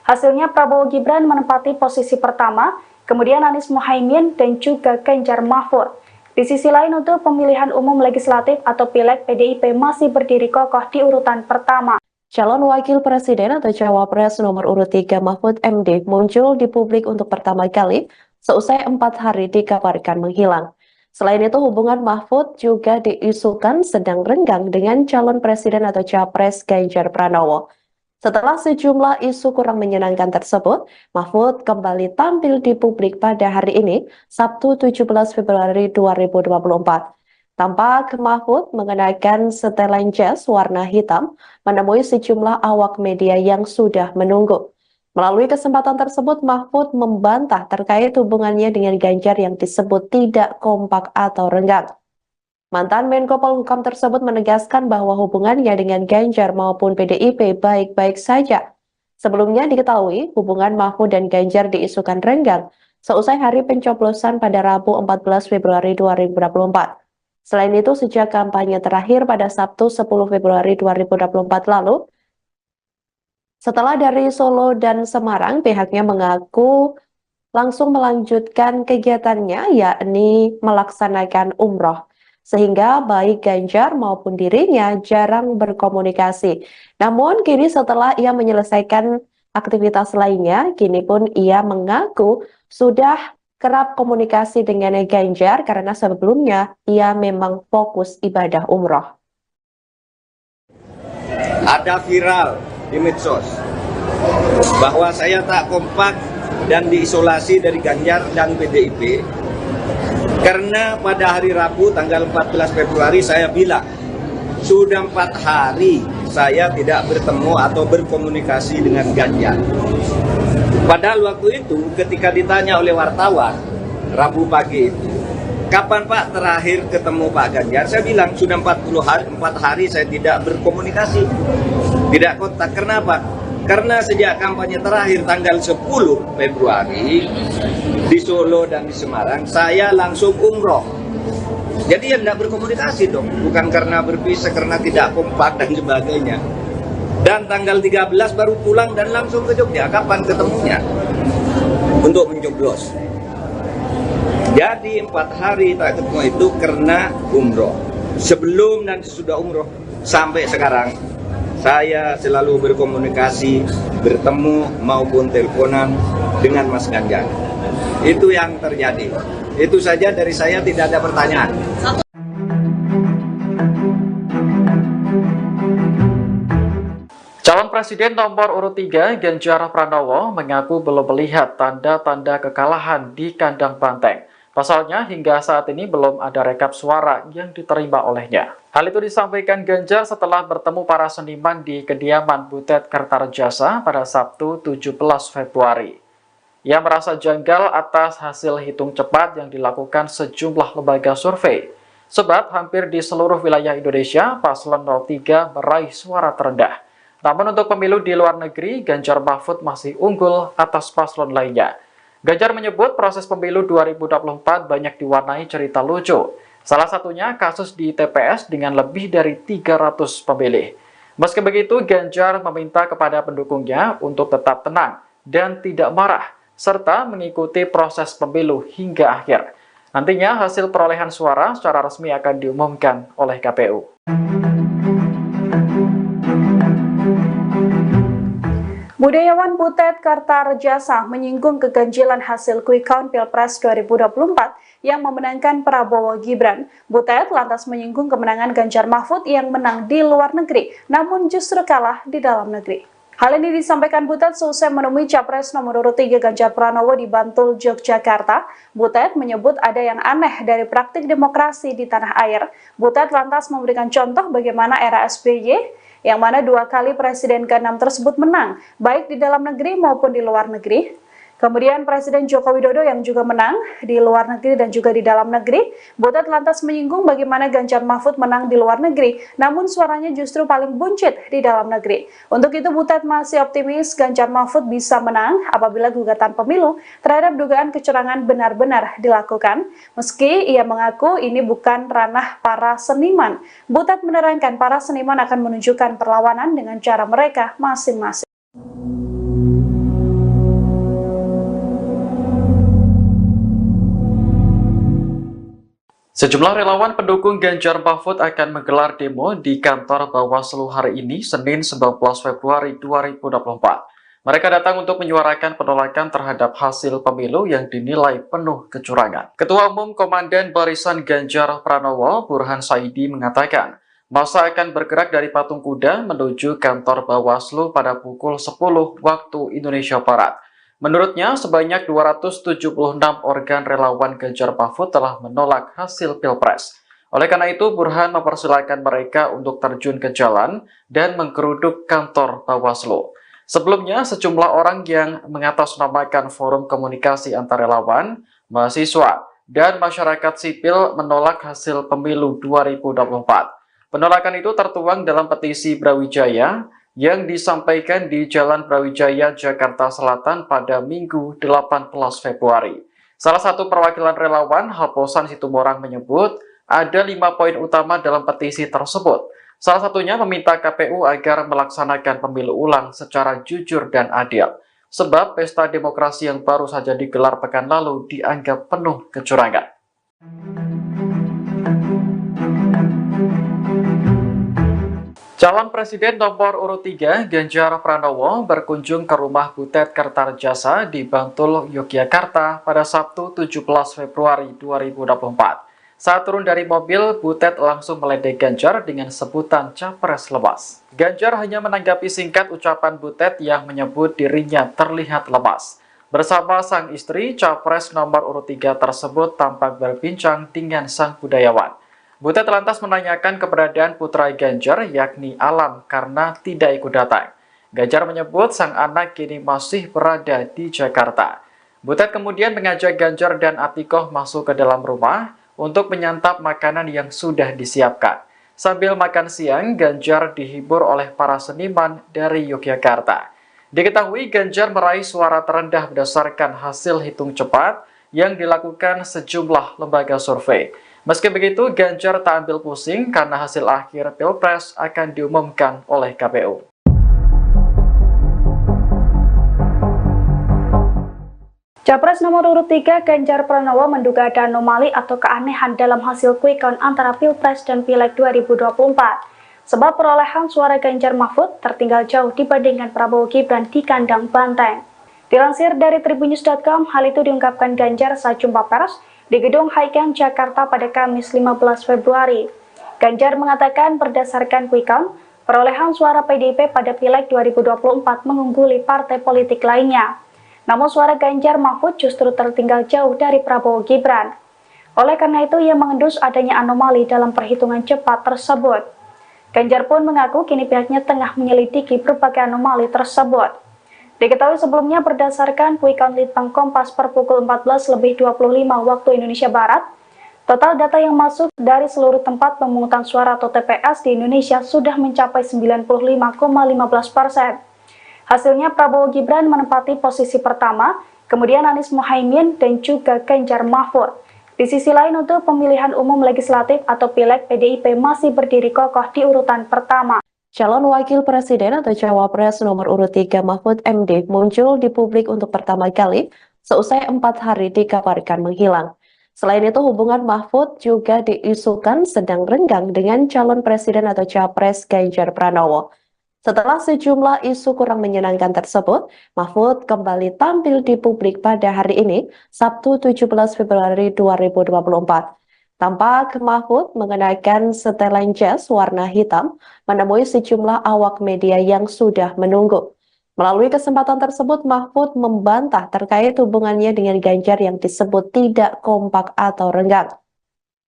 Hasilnya Prabowo Gibran menempati posisi pertama, kemudian Anies Mohaimin dan juga Ganjar Mahfud. Di sisi lain, untuk pemilihan umum legislatif atau Pileg, PDIP masih berdiri kokoh di urutan pertama. Calon Wakil Presiden atau Cawapres nomor urut 3 Mahfud MD muncul di publik untuk pertama kali seusai 4 hari dikabarkan menghilang. Selain itu, hubungan Mahfud juga diisukan sedang renggang dengan calon presiden atau Capres Ganjar Pranowo. Setelah sejumlah isu kurang menyenangkan tersebut, Mahfud kembali tampil di publik pada hari ini, Sabtu 17 Februari 2024. Tampak Mahfud mengenakan setelan jas warna hitam menemui sejumlah awak media yang sudah menunggu. Melalui kesempatan tersebut, Mahfud membantah terkait hubungannya dengan Ganjar yang disebut tidak kompak atau renggang. Mantan Menko Polhukam tersebut menegaskan bahwa hubungannya dengan Ganjar maupun PDIP baik-baik saja. Sebelumnya diketahui hubungan Mahfud dan Ganjar diisukan renggang seusai hari pencoblosan pada Rabu 14 Februari 2024. Selain itu, sejak kampanye terakhir pada Sabtu 10 Februari 2024 lalu, setelah dari Solo dan Semarang, pihaknya mengaku langsung melanjutkan kegiatannya, yakni melaksanakan umroh. Sehingga baik Ganjar maupun dirinya jarang berkomunikasi. Namun kini setelah ia menyelesaikan aktivitas lainnya, kini pun ia mengaku sudah kerap komunikasi dengan Ganjar karena sebelumnya ia memang fokus ibadah umroh. Ada viral di medsos bahwa saya tak kompak dan diisolasi dari Ganjar dan PDIP karena pada hari Rabu tanggal 14 Februari saya bilang sudah 4 hari saya tidak bertemu atau berkomunikasi dengan Ganjar. Padahal waktu itu ketika ditanya oleh wartawan Rabu pagi itu, kapan Pak terakhir ketemu Pak Ganjar? Saya bilang sudah 4 hari saya tidak berkomunikasi, tidak kontak. Kenapa? Karena sejak kampanye terakhir tanggal 10 Februari di Solo dan di Semarang, saya langsung umroh. Jadi ya tidak berkomunikasi dong, bukan karena berpisah, karena tidak kompak dan sebagainya. Dan tanggal 13 baru pulang dan langsung ke Jogja. Kapan ketemunya? Untuk mencoblos. Jadi 4 hari tak ketemu itu karena umroh. Sebelum dan sesudah umroh sampai sekarang, saya selalu berkomunikasi, bertemu maupun teleponan dengan Mas Ganjar. Itu yang terjadi. Itu saja dari saya, tidak ada pertanyaan. Calon Presiden nomor urut 3 Ganjar Pranowo mengaku belum melihat tanda-tanda kekalahan di kandang banteng. Pasalnya hingga saat ini belum ada rekap suara yang diterima olehnya. Hal itu disampaikan Ganjar setelah bertemu para seniman di kediaman Butet Kertarejasa pada Sabtu 17 Februari. Ia merasa janggal atas hasil hitung cepat yang dilakukan sejumlah lembaga survei. Sebab hampir di seluruh wilayah Indonesia, paslon 03 meraih suara terendah. Namun untuk pemilu di luar negeri, Ganjar Mahfud masih unggul atas paslon lainnya. Ganjar menyebut proses pemilu 2024 banyak diwarnai cerita lucu. Salah satunya kasus di TPS dengan lebih dari 300 pemilih. Meski begitu, Ganjar meminta kepada pendukungnya untuk tetap tenang dan tidak marah, serta mengikuti proses pemilu hingga akhir. Nantinya hasil perolehan suara secara resmi akan diumumkan oleh KPU. Budayawan Butet Kertarejasa menyinggung keganjilan hasil quick count Pilpres 2024 yang memenangkan Prabowo Gibran. Butet lantas menyinggung kemenangan Ganjar Mahfud yang menang di luar negeri, namun justru kalah di dalam negeri. Hal ini disampaikan Butet seusai menemui Capres nomor urut 3 Ganjar Pranowo di Bantul, Yogyakarta. Butet menyebut ada yang aneh dari praktik demokrasi di tanah air. Butet lantas memberikan contoh bagaimana era SBY, yang mana 2 kali Presiden ke-6 tersebut menang, baik di dalam negeri maupun di luar negeri. Kemudian Presiden Joko Widodo yang juga menang di luar negeri dan juga di dalam negeri. Butet lantas menyinggung bagaimana Ganjar Mahfud menang di luar negeri, namun suaranya justru paling buncit di dalam negeri. Untuk itu Butet masih optimis Ganjar Mahfud bisa menang apabila gugatan pemilu terhadap dugaan kecurangan benar-benar dilakukan. Meski ia mengaku ini bukan ranah para seniman, Butet menerangkan para seniman akan menunjukkan perlawanan dengan cara mereka masing-masing. Sejumlah relawan pendukung Ganjar Mahfud akan menggelar demo di kantor Bawaslu hari ini, Senin 19 Februari 2024. Mereka datang untuk menyuarakan penolakan terhadap hasil pemilu yang dinilai penuh kecurangan. Ketua Umum Komandan Barisan Ganjar Pranowo, Burhan Saidi, mengatakan, masa akan bergerak dari Patung Kuda menuju kantor Bawaslu pada pukul 10 waktu Indonesia Barat. Menurutnya, sebanyak 276 organ relawan Ganjar Mahfud telah menolak hasil Pilpres. Oleh karena itu, Burhan mempersilahkan mereka untuk terjun ke jalan dan menggeruduk kantor Bawaslu. Sebelumnya, sejumlah orang yang mengatasnamakan forum komunikasi antar relawan, mahasiswa, dan masyarakat sipil menolak hasil pemilu 2024. Penolakan itu tertuang dalam petisi Brawijaya yang disampaikan di Jalan Brawijaya, Jakarta Selatan pada Minggu 18 Februari. Salah satu perwakilan relawan, Haposan Situmorang, menyebut ada 5 poin utama dalam petisi tersebut. Salah satunya meminta KPU agar melaksanakan pemilu ulang secara jujur dan adil. Sebab pesta demokrasi yang baru saja digelar pekan lalu dianggap penuh kecurangan. Calon Presiden nomor urut 3 Ganjar Pranowo berkunjung ke rumah Butet Kertarejasa di Bantul, Yogyakarta pada Sabtu 17 Februari 2024. Saat turun dari mobil, Butet langsung meledek Ganjar dengan sebutan Capres lemas. Ganjar hanya menanggapi singkat ucapan Butet yang menyebut dirinya terlihat lemas. Bersama sang istri, Capres nomor urut 3 tersebut tampak berbincang dengan sang budayawan. Butet lantas menanyakan keberadaan putra Ganjar yakni Alam karena tidak ikut datang. Ganjar menyebut sang anak kini masih berada di Jakarta. Butet kemudian mengajak Ganjar dan Atikoh masuk ke dalam rumah untuk menyantap makanan yang sudah disiapkan. Sambil makan siang, Ganjar dihibur oleh para seniman dari Yogyakarta. Diketahui Ganjar meraih suara terendah berdasarkan hasil hitung cepat yang dilakukan sejumlah lembaga survei. Meski begitu, Ganjar tak ambil pusing karena hasil akhir Pilpres akan diumumkan oleh KPU. Capres nomor urut 3 Ganjar Pranowo menduga ada anomali atau keanehan dalam hasil quick count antara Pilpres dan Pileg 2024. Sebab perolehan suara Ganjar Mahfud tertinggal jauh dibandingkan Prabowo Gibran di kandang banteng. Dilansir dari tribunnews.com, hal itu diungkapkan Ganjar saat jumpa pers di Gedung Highcamp Jakarta pada Kamis 15 Februari. Ganjar mengatakan berdasarkan quick count, perolehan suara PDIP pada Pileg 2024 mengungguli partai politik lainnya. Namun suara Ganjar Mahfud justru tertinggal jauh dari Prabowo Gibran. Oleh karena itu, ia mengendus adanya anomali dalam perhitungan cepat tersebut. Ganjar pun mengaku kini pihaknya tengah menyelidiki berbagai anomali tersebut. Diketahui sebelumnya berdasarkan quick count Litbang Kompas per pukul 14.25 waktu Indonesia Barat, total data yang masuk dari seluruh tempat pemungutan suara atau TPS di Indonesia sudah mencapai 95,15%. Hasilnya Prabowo Gibran menempati posisi pertama, kemudian Anies Mohaimin dan juga Ganjar Mahfud. Di sisi lain untuk pemilihan umum legislatif atau Pileg, PDIP masih berdiri kokoh di urutan pertama. Calon Wakil Presiden atau Cawapres nomor urut 3 Mahfud MD muncul di publik untuk pertama kali seusai 4 hari dikabarkan menghilang. Selain itu, hubungan Mahfud juga diisukan sedang renggang dengan calon presiden atau Capres Ganjar Pranowo. Setelah sejumlah isu kurang menyenangkan tersebut, Mahfud kembali tampil di publik pada hari ini, Sabtu 17 Februari 2024. Tampak Mahfud mengenakan setelan jas warna hitam, menemui sejumlah awak media yang sudah menunggu. Melalui kesempatan tersebut, Mahfud membantah terkait hubungannya dengan Ganjar yang disebut tidak kompak atau renggang.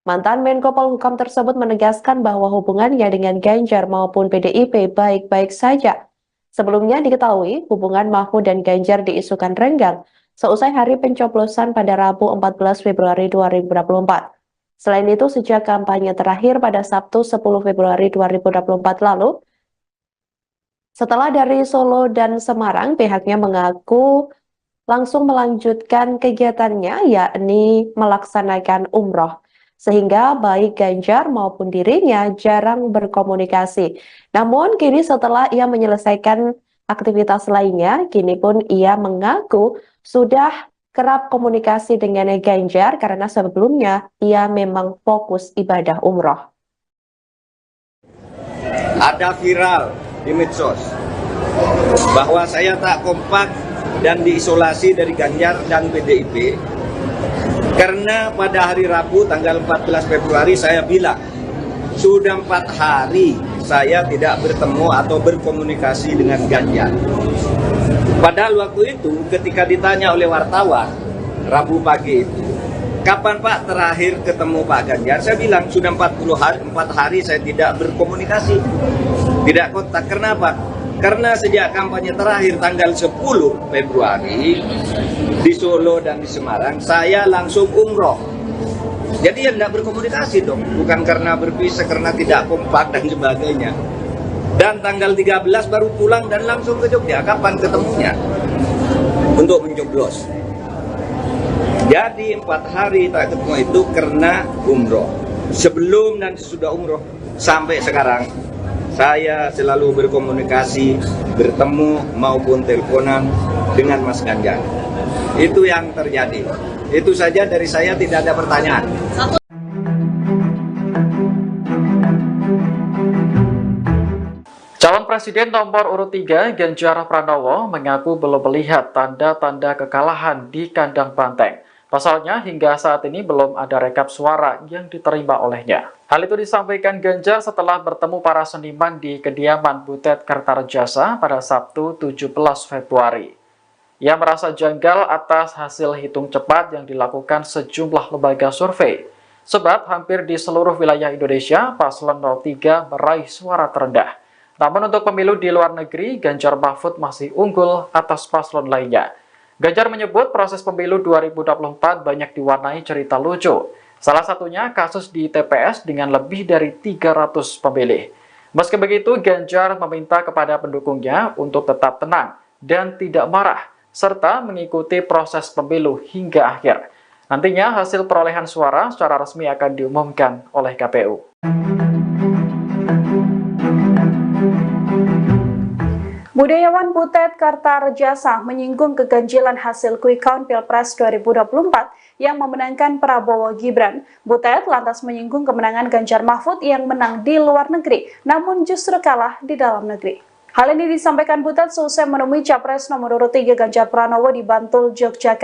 Mantan Menko Polhukam tersebut menegaskan bahwa hubungannya dengan Ganjar maupun PDIP baik-baik saja. Sebelumnya diketahui hubungan Mahfud dan Ganjar diisukan renggang seusai hari pencoblosan pada Rabu 14 Februari 2024. Selain itu, sejak kampanye terakhir pada Sabtu 10 Februari 2024 lalu, setelah dari Solo dan Semarang, pihaknya mengaku langsung melanjutkan kegiatannya, yakni melaksanakan umroh. Sehingga baik Ganjar maupun dirinya jarang berkomunikasi. Namun kini setelah ia menyelesaikan aktivitas lainnya, kini pun ia mengaku sudah kerap komunikasi dengan Ganjar karena sebelumnya ia memang fokus ibadah umroh. Ada viral di medsos bahwa saya tak kompak dan diisolasi dari Ganjar dan PDIP karena pada hari Rabu tanggal 14 Februari saya bilang sudah 4 hari saya tidak bertemu atau berkomunikasi dengan Ganjar. Padahal waktu itu ketika ditanya oleh wartawan Rabu pagi itu, kapan Pak terakhir ketemu Pak Ganjar? Saya bilang sudah 4 hari saya tidak berkomunikasi, tidak kontak. Kenapa? Karena sejak kampanye terakhir tanggal 10 Februari di Solo dan di Semarang, saya langsung umroh. Jadi ya tidak berkomunikasi dong, bukan karena berpisah, karena tidak kompak dan sebagainya. Dan tanggal 13 baru pulang dan langsung ke Jogja. Kapan ketemunya? Untuk mencoblos. Jadi 4 hari tak ketemu itu karena umroh. Sebelum dan sesudah umroh sampai sekarang, saya selalu berkomunikasi, bertemu maupun teleponan dengan Mas Ganjar. Itu yang terjadi. Itu saja dari saya, tidak ada pertanyaan. Calon Presiden nomor urut 3 Ganjar Pranowo mengaku belum melihat tanda-tanda kekalahan di kandang banteng. Pasalnya, hingga saat ini belum ada rekap suara yang diterima olehnya. Hal itu disampaikan Ganjar setelah bertemu para seniman di kediaman Butet Kertarejasa pada Sabtu 17 Februari. Ia merasa janggal atas hasil hitung cepat yang dilakukan sejumlah lembaga survei. Sebab hampir di seluruh wilayah Indonesia, paslon 03 meraih suara terendah. Namun untuk pemilu di luar negeri, Ganjar Mahfud masih unggul atas paslon lainnya. Ganjar menyebut proses pemilu 2024 banyak diwarnai cerita lucu. Salah satunya kasus di TPS dengan lebih dari 300 pemilih. Meski begitu, Ganjar meminta kepada pendukungnya untuk tetap tenang dan tidak marah, serta mengikuti proses pemilu hingga akhir. Nantinya hasil perolehan suara secara resmi akan diumumkan oleh KPU. Budayawan Butet Kartarejasa menyinggung keganjilan hasil quick count Pilpres 2024 yang memenangkan Prabowo Gibran. Butet lantas menyinggung kemenangan Ganjar Mahfud yang menang di luar negeri, namun justru kalah di dalam negeri. Hal ini disampaikan Butet seusai menemui Capres nomor urut 3 Ganjar Pranowo di Bantul, Yogyakarta.